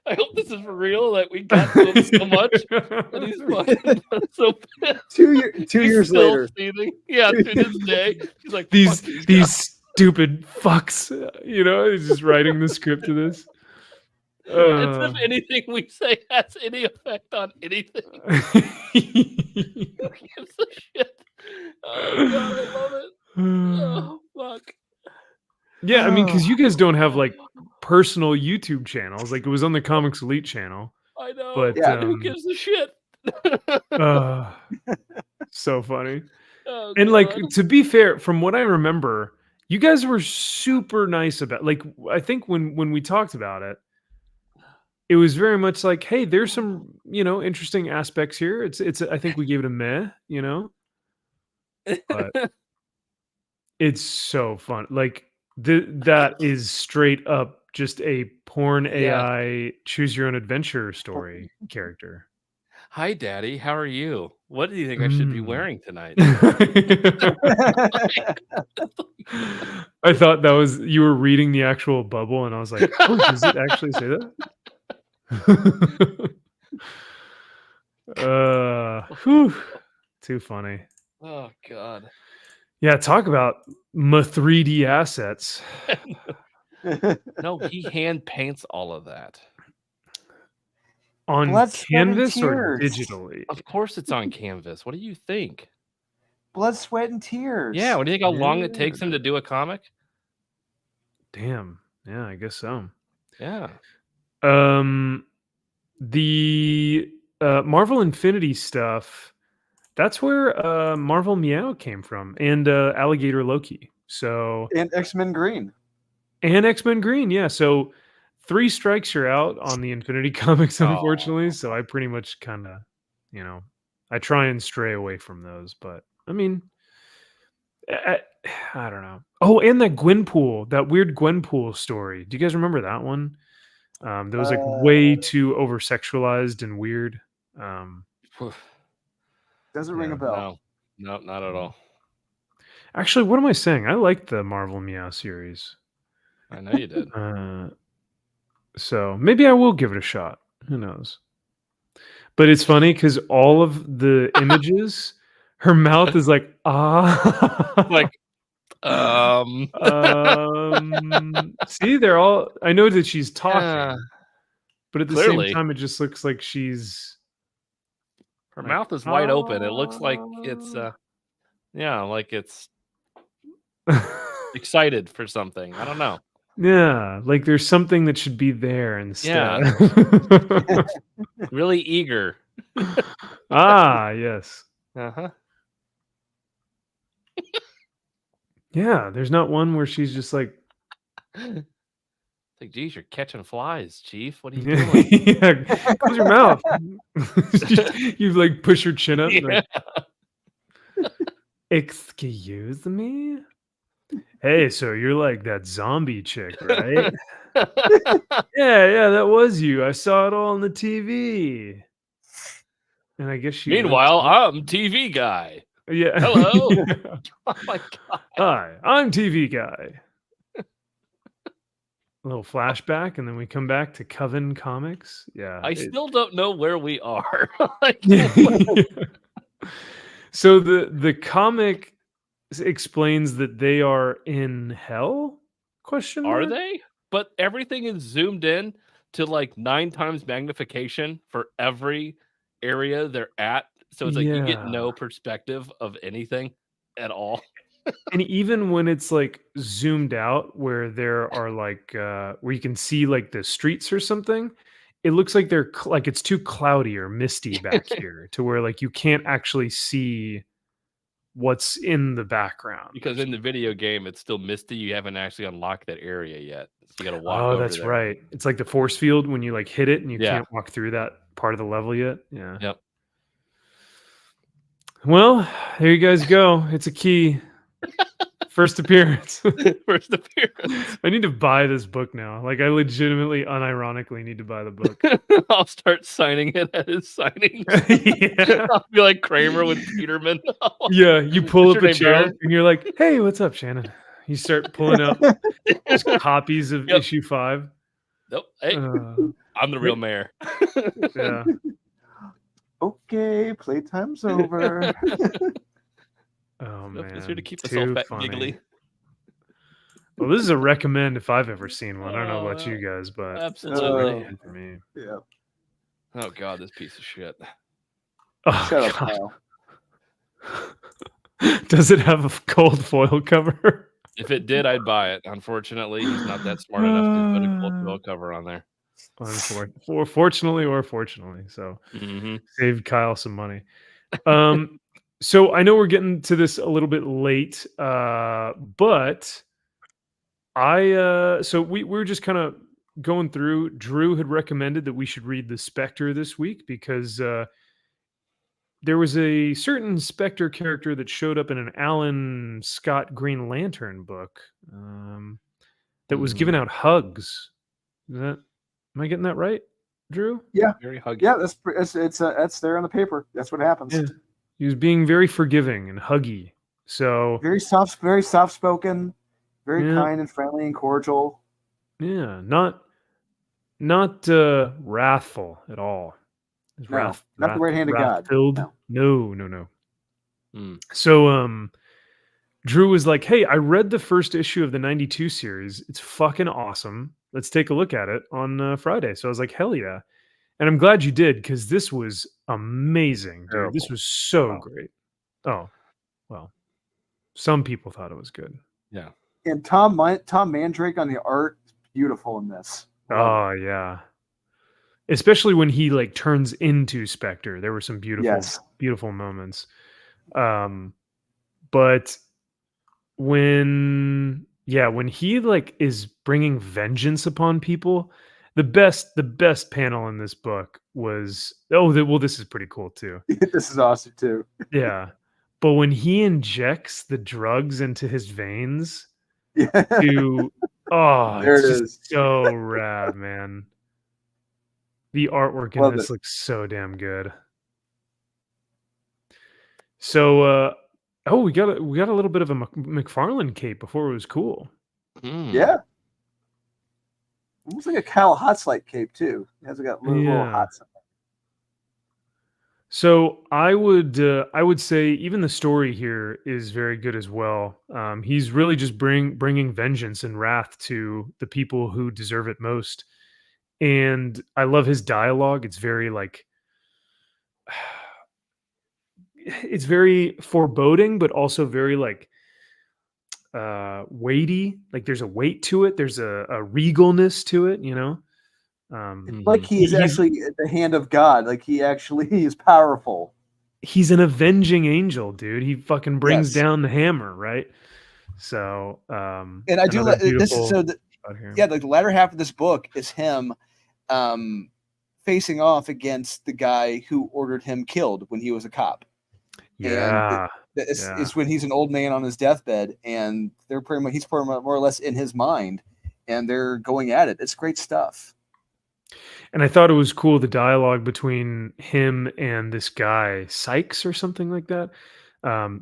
I hope this is for real. That we got to him so much, and he's fucking so pissed. 2 He's years still later. seething. Yeah, to this day, he's like these "Fuck these guys." stupid fucks. You know, he's just writing the script to this. As if anything we say has any effect on anything. Who gives a shit? Oh god, I love it. Oh fuck. Yeah, I mean, because you guys don't have like personal YouTube channels. Like it was on the Comics Elite channel. I know. But Yeah. Who gives a shit? so funny. Oh, And like God. to be fair, from what I remember, you guys were super nice about. Like I think when we talked about it, it was very much like, hey, there's some interesting aspects here. It's. I think we gave it a meh, but it's so fun. Like that is straight up just a porn AI choose your own adventure story character. Hi, Daddy. How are you? What do you think I should be wearing tonight? I thought that was you were reading the actual bubble, and I was like, oh, does it actually say that? Whew, too funny. Oh God. Yeah, talk about my 3D assets. No, he hand paints all of that. On Blood, sweat, and canvas or tears. digitally? Of course, it's on canvas. What do you think? Blood, sweat, and tears. Yeah. What do you think? How long it takes him to do a comic? Damn. Yeah, I guess so. Yeah. The Marvel Infinity stuff, that's where Marvel Meow came from, and Alligator Loki. So And X-Men Green. and X-Men Green, yeah. So 3 strikes you're out on the Infinity Comics, unfortunately. So I pretty much kind of, I try and stray away from those. But I mean, I don't know. Oh, and that Gwenpool, that weird Gwenpool story. Do you guys remember that one? That was like way too over sexualized and weird. Doesn't ring a bell. No, not at all. Actually, what am I saying? I liked the Marvel Meow series. I know you did. So maybe I will give it a shot. Who knows? But it's funny because all of the images, her mouth is like, Like, see, they're all. I know that she's talking, Yeah. but at the Clearly. same time, it just looks like she's. Her Like, mouth is wide open. It looks like it's like it's excited for something. I don't know. Yeah, like there's something that should be there instead. Really eager. Yes. Uh-huh. Yeah, there's not one where she's just like, Like, geez, you're catching flies, Chief. What are you doing? yeah, close your mouth. You like push your chin up. Like, excuse me? Hey, so you're like that zombie chick, right? Yeah, that was you. I saw it all on the TV. And I guess she. Meanwhile, I'm TV guy. Yeah. Hello. Oh my God. Hi, I'm TV guy. A little flashback, and then we come back to Coven Comics. Yeah. I still don't know where we are. Like, So the comic explains that they are in hell? Question are mark? they? But everything is zoomed in to like 9 times magnification for every area they're at. So it's like you get Yeah. no perspective of anything at all. And even when it's like zoomed out where there are like where you can see like the streets or something, it looks like like it's too cloudy or misty back here to where like you can't actually see what's in the background. Because in the video game, it's still misty. You haven't actually unlocked that area yet. So you got to walk Oh, over that's there. right. It's like the force field when you like hit it and you Yeah. can't walk through that part of the level yet. Yeah. Yep. Well, there you guys go. It's a key. First appearance. First appearance. I need to buy this book now. Like I legitimately, unironically need to buy the book. I'll start signing it at his signings. Yeah. I'll be like Kramer with Peterman. Yeah, you pull What's up your a name, chair Darren? and you're like, "Hey, what's up, Shannon?" You start pulling up just copies of Yep. issue 5. Nope. Hey, I'm the real mayor. Yeah. Okay, playtime's over. Oh Nope, man, it's here to keep us all too fat and funny. giggly. Well, this is a recommend if I've ever seen one. I don't know about Oh, you guys, but absolutely. for me. Yeah. Oh god, this piece of shit. Oh, Shut up, God. Kyle. Does it have a gold foil cover? If it did, I'd buy it. Unfortunately, he's not that smart enough to put a gold foil cover on there. Fortunately or fortunately, so Mm-hmm. saved Kyle some money. So I know we're getting to this a little bit late, but so we were just kind of going through. Drew had recommended that we should read the Spectre this week because there was a certain Spectre character that showed up in an Alan Scott Green Lantern book that was giving out hugs. Am I getting that right, Drew? Yeah. Very huggy. Yeah, that's there on the paper. That's what happens. Yeah. He was being very forgiving and huggy. So Very soft spoken, very Yeah. kind and friendly and cordial. yeah, not wrathful at all. It's No, not the right hand of God. Wrath-filled. No. No. Mm. So Drew was like, "Hey, I read the first issue of the 92 series. It's fucking awesome. Let's take a look at it on Friday." So I was like, "Hell yeah." And I'm glad you did because this was amazing, dude. This Terrible. was so Wow. great. Oh, well, some people thought it was good. Yeah. And Tom Mandrake on the art, beautiful in this. Love Oh yeah. Especially when he like turns into Spectre. There were some beautiful moments. But when he like is bringing vengeance upon people, the best panel in this book was this is pretty cool too. it. This is awesome too. Yeah. But when he injects the drugs into his veins Yeah. to There it's it just is. so rad, man. The artwork in Love this it. looks so damn good. So we got a little bit of a McFarlane cape before it was cool. Mm. Yeah. Almost like a Kyle Hotzlight cape too. It has got little Yeah. hots. So I would say even the story here is very good as well. He's really just bringing vengeance and wrath to the people who deserve it most. And I love his dialogue. It's very like it's very foreboding, but also very like weighty. Like there's a weight to it. There's a regalness to it, you know. Like he is actually the hand of God. Like he actually is powerful. He's an avenging angel, dude. He fucking brings Yes. down the hammer, right? So And I do another like this. beautiful So shot here. yeah, the latter half of this book is him facing off against the guy who ordered him killed when he was a cop. Yeah. It's when he's an old man on his deathbed, and he's pretty much more or less in his mind, and they're going at it. It's great stuff. And I thought it was cool the dialogue between him and this guy Sykes or something like that.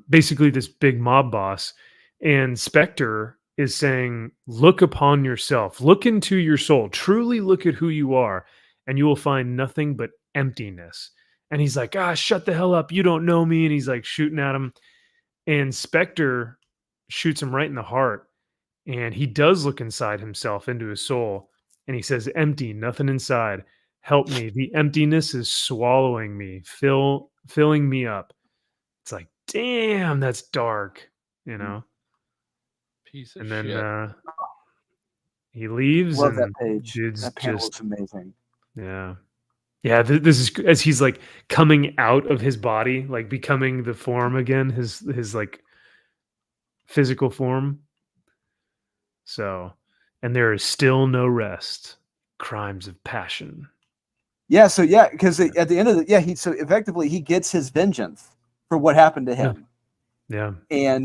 Basically, this big mob boss, and Spectre is saying, "Look upon yourself, look into your soul, truly look at who you are, and you will find nothing but emptiness." And he's like, shut the hell up, you don't know me. And he's like shooting at him, and Spectre shoots him right in the heart. And he does look inside himself, into his soul, and he says, "Empty, nothing inside. help me. The emptiness is swallowing me, filling me up. It's like, damn, that's dark, you know. Piece of And then shit. he leaves, Love that and page. dude's That panel just is amazing. yeah. Yeah, this is as he's like coming out of his body, like becoming the form again, his like physical form. So, and there is still no rest. Crimes of passion. Yeah, so yeah, because at the end of the he so effectively he gets his vengeance for what happened to him. Yeah.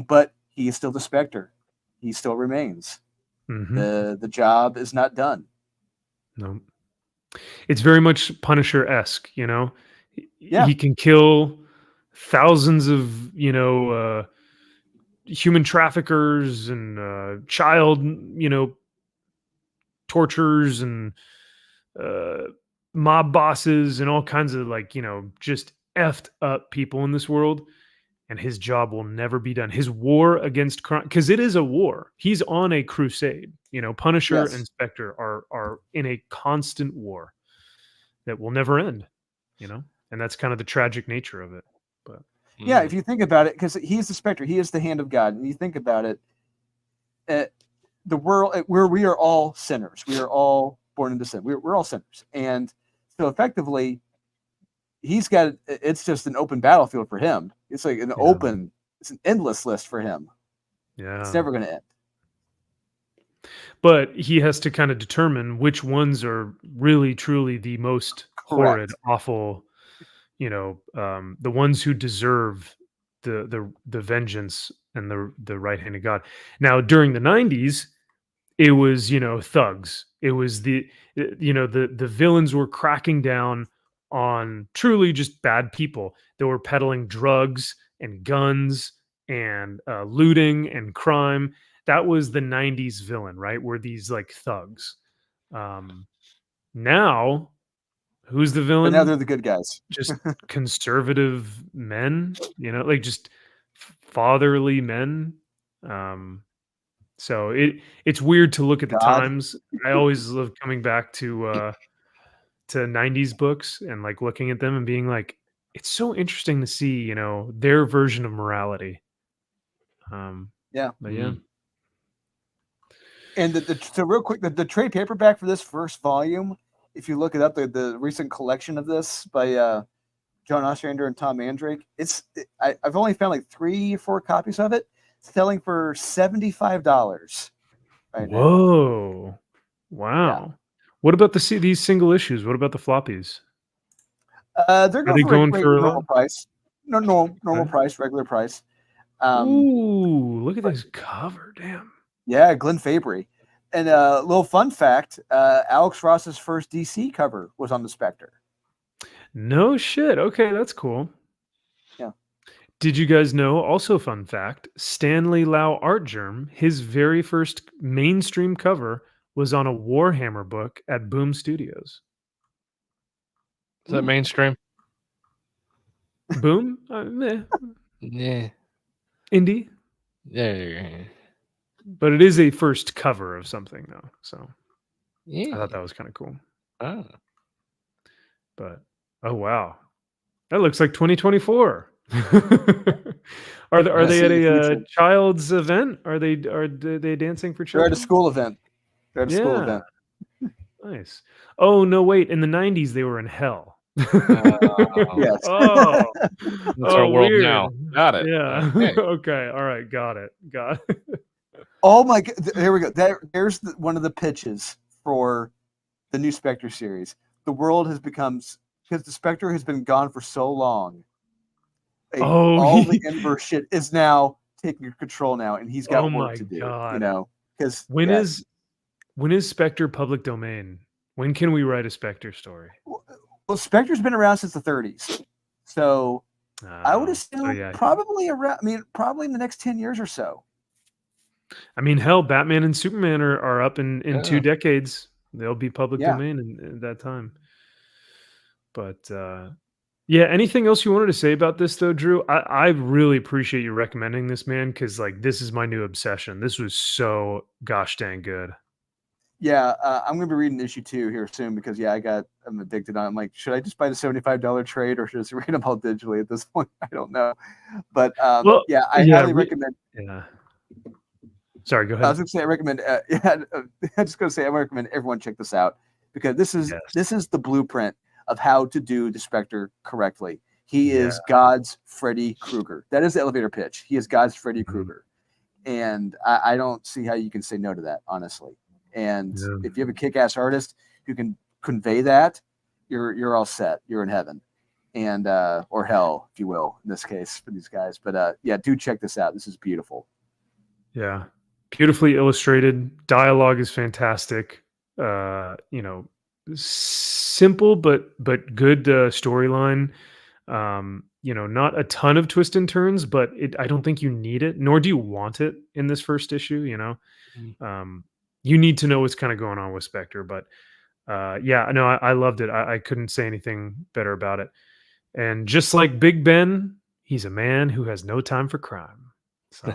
But he is still the Spectre. He still remains. Mm-hmm. The job is not done. No. It's very much Punisher-esque, you know. Yeah. He can kill thousands of, human traffickers and child, torturers and mob bosses and all kinds of just effed up people in this world. And his job will never be done. His war against crime, because it is a war. He's on a crusade. Punisher Yes. and Spectre are in a constant war that will never end. And that's kind of the tragic nature of it. But yeah, if you think about it, because he is the Spectre, he is the hand of God, and you think about it, the world where we are all sinners, we are all born into sin. We're all sinners, and so effectively, it's just an open battlefield for him. It's like it's an endless list for him. Yeah, it's never going to end. But he has to kind of determine which ones are really, truly the most horrid, awful. The ones who deserve the vengeance and the right hand of God. Now, during the 90s, it was thugs. It was the villains were cracking down on truly just bad people that were peddling drugs and guns and looting and crime. That was the 90s villain, right? Were these like thugs. Now, who's the villain? But now they're the good guys. Just conservative men, like just fatherly men. So it's weird to look at the times. I always love coming back to 90s books and like looking at them and being like, it's so interesting to see, their version of morality. Yeah. But yeah. And so real quick, the trade paperback for this first volume, if you look it up, the recent collection of this by John Ostrander and Tom Mandrake, I've only found like 3 or 4 copies of it, selling for $75 right now. Whoa. Wow. Yeah. What about these single issues? What about the floppies? They're going for normal price. No, normal price, regular price. Ooh, look at this cover. Damn. Yeah, Glenn Fabry. And a little fun fact, Alex Ross's first DC cover was on the Spectre. No shit. Okay, that's cool. Yeah. Did you guys know, also fun fact, Stanley Lau Artgerm, his very first mainstream cover was on a Warhammer book at Boom Studios. Is that mainstream? Boom? Yeah. Indie? Yeah. But it is a first cover of something, though. So yeah. I thought that was kind of cool. Oh. But, oh, wow. That looks like 2024. Are they at a child's event? Are they dancing for children? They're at a school event. School event. Nice. Oh no, wait. In the 90s, they were in hell. Yes. Oh, that's our world weird. now. Got it. Yeah. Okay. All right. Got it. Oh my God! Here we go. There's one of the pitches for the new Spectre series. The world has become, because the Spectre has been gone for so long. All the inverse shit is now taking control now, and he's got work to do. God. Because when is Spectre public domain? When can we write a Spectre story? Well, Spectre's been around since the 30s, so I would assume probably around. I mean, probably in the next 10 years or so. I mean, hell, Batman and Superman are up in 2 decades. They'll be public domain in that time. But anything else you wanted to say about this, though, Drew? I really appreciate you recommending this, man, because like this is my new obsession. This was so gosh dang good. Yeah, I'm gonna be reading issue 2 here soon because I'm addicted on it. I'm like, should I just buy the $75 trade or should I just read them all digitally at this point? I don't know, but I highly recommend. Yeah. Sorry, go I ahead. was gonna say I recommend. I'm just gonna say I recommend everyone check this out because this is the blueprint of how to do the Spectre correctly. He is God's Freddy Krueger. That is the elevator pitch. He is God's Freddy Krueger, and I don't see how you can say no to that, honestly. And if you have a kick-ass artist who can convey that, you're all set. You're in heaven, and or hell, if you will, in this case for these guys. But do check this out. This is beautiful. Yeah, beautifully illustrated. Dialogue is fantastic. Simple but good storyline. Not a ton of twists and turns, but I don't think you need it, nor do you want it in this first issue. You need to know what's kind of going on with Spectre, but I loved it. I couldn't say anything better about it. And just like Big Ben, he's a man who has no time for crime. So,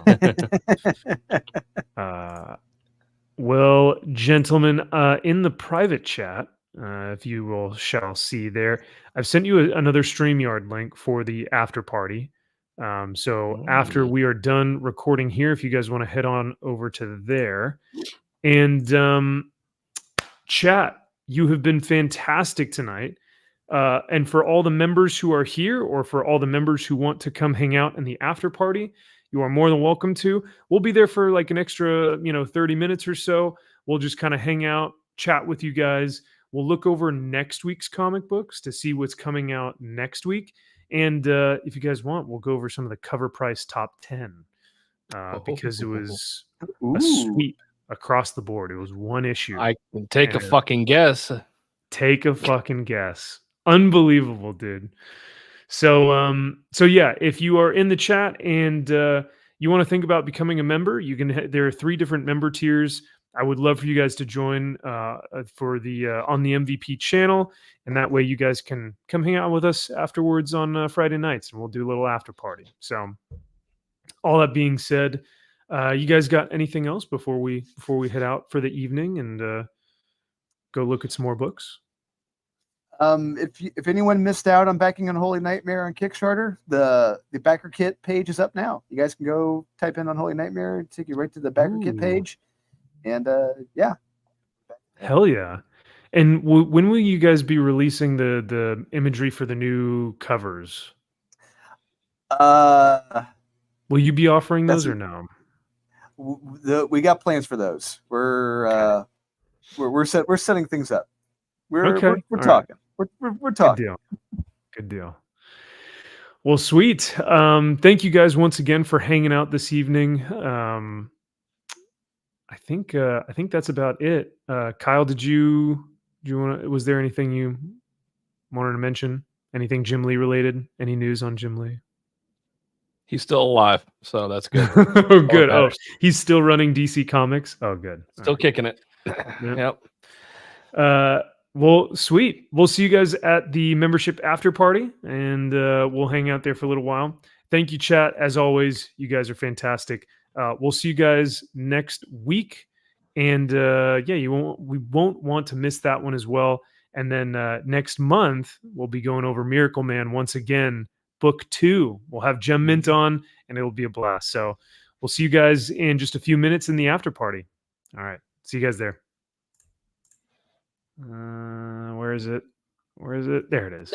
well, gentlemen, in the private chat, if you shall see there, I've sent you another StreamYard link for the after party. So after we are done recording here, if you guys want to head on over to there. And chat, you have been fantastic tonight. And for all the members who are here, or for all the members who want to come hang out in the after party, you are more than welcome to. We'll be there for like an extra, 30 minutes or so. We'll just kind of hang out, chat with you guys. We'll look over next week's comic books to see what's coming out next week. And if you guys want, we'll go over some of the cover price top 10 because it was a sweep across the board. It was one issue. I can take a fucking guess. Take a fucking guess. Unbelievable, dude. So yeah, if you are in the chat and you want to think about becoming a member, you can. There are 3 different member tiers. I would love for you guys to join for the on the MVP channel, and that way you guys can come hang out with us afterwards on Friday nights, and we'll do a little after party. So, all that being said, you guys got anything else before we head out for the evening and go look at some more books? If anyone missed out on backing Unholy Nightmare on Kickstarter, the backer kit page is up now. You guys can go type in Unholy Nightmare and take you right to the backer kit page. And hell yeah! And when will you guys be releasing the imagery for the new covers? Will you be offering those or no? We got plans for those. We're setting things up. We're talking. Right. We're talking. Good deal. Well, sweet. Thank you guys once again for hanging out this evening. I think that's about it. Kyle, did you want to? Was there anything you wanted to mention? Anything Jim Lee related? Any news on Jim Lee? He's still alive, so that's good. Oh, good. Oh, he's still running DC Comics. Oh, good. Still kicking it. Yep. Well, sweet. We'll see you guys at the membership after party, and we'll hang out there for a little while. Thank you, chat. As always, you guys are fantastic. We'll see you guys next week, and we won't want to miss that one as well. And then next month we'll be going over Miracle Man once again, book 2. We'll have Gem Mint on, and it'll be a blast. So we'll see you guys in just a few minutes in the after party. All right, see you guys there. Where is it? There it is.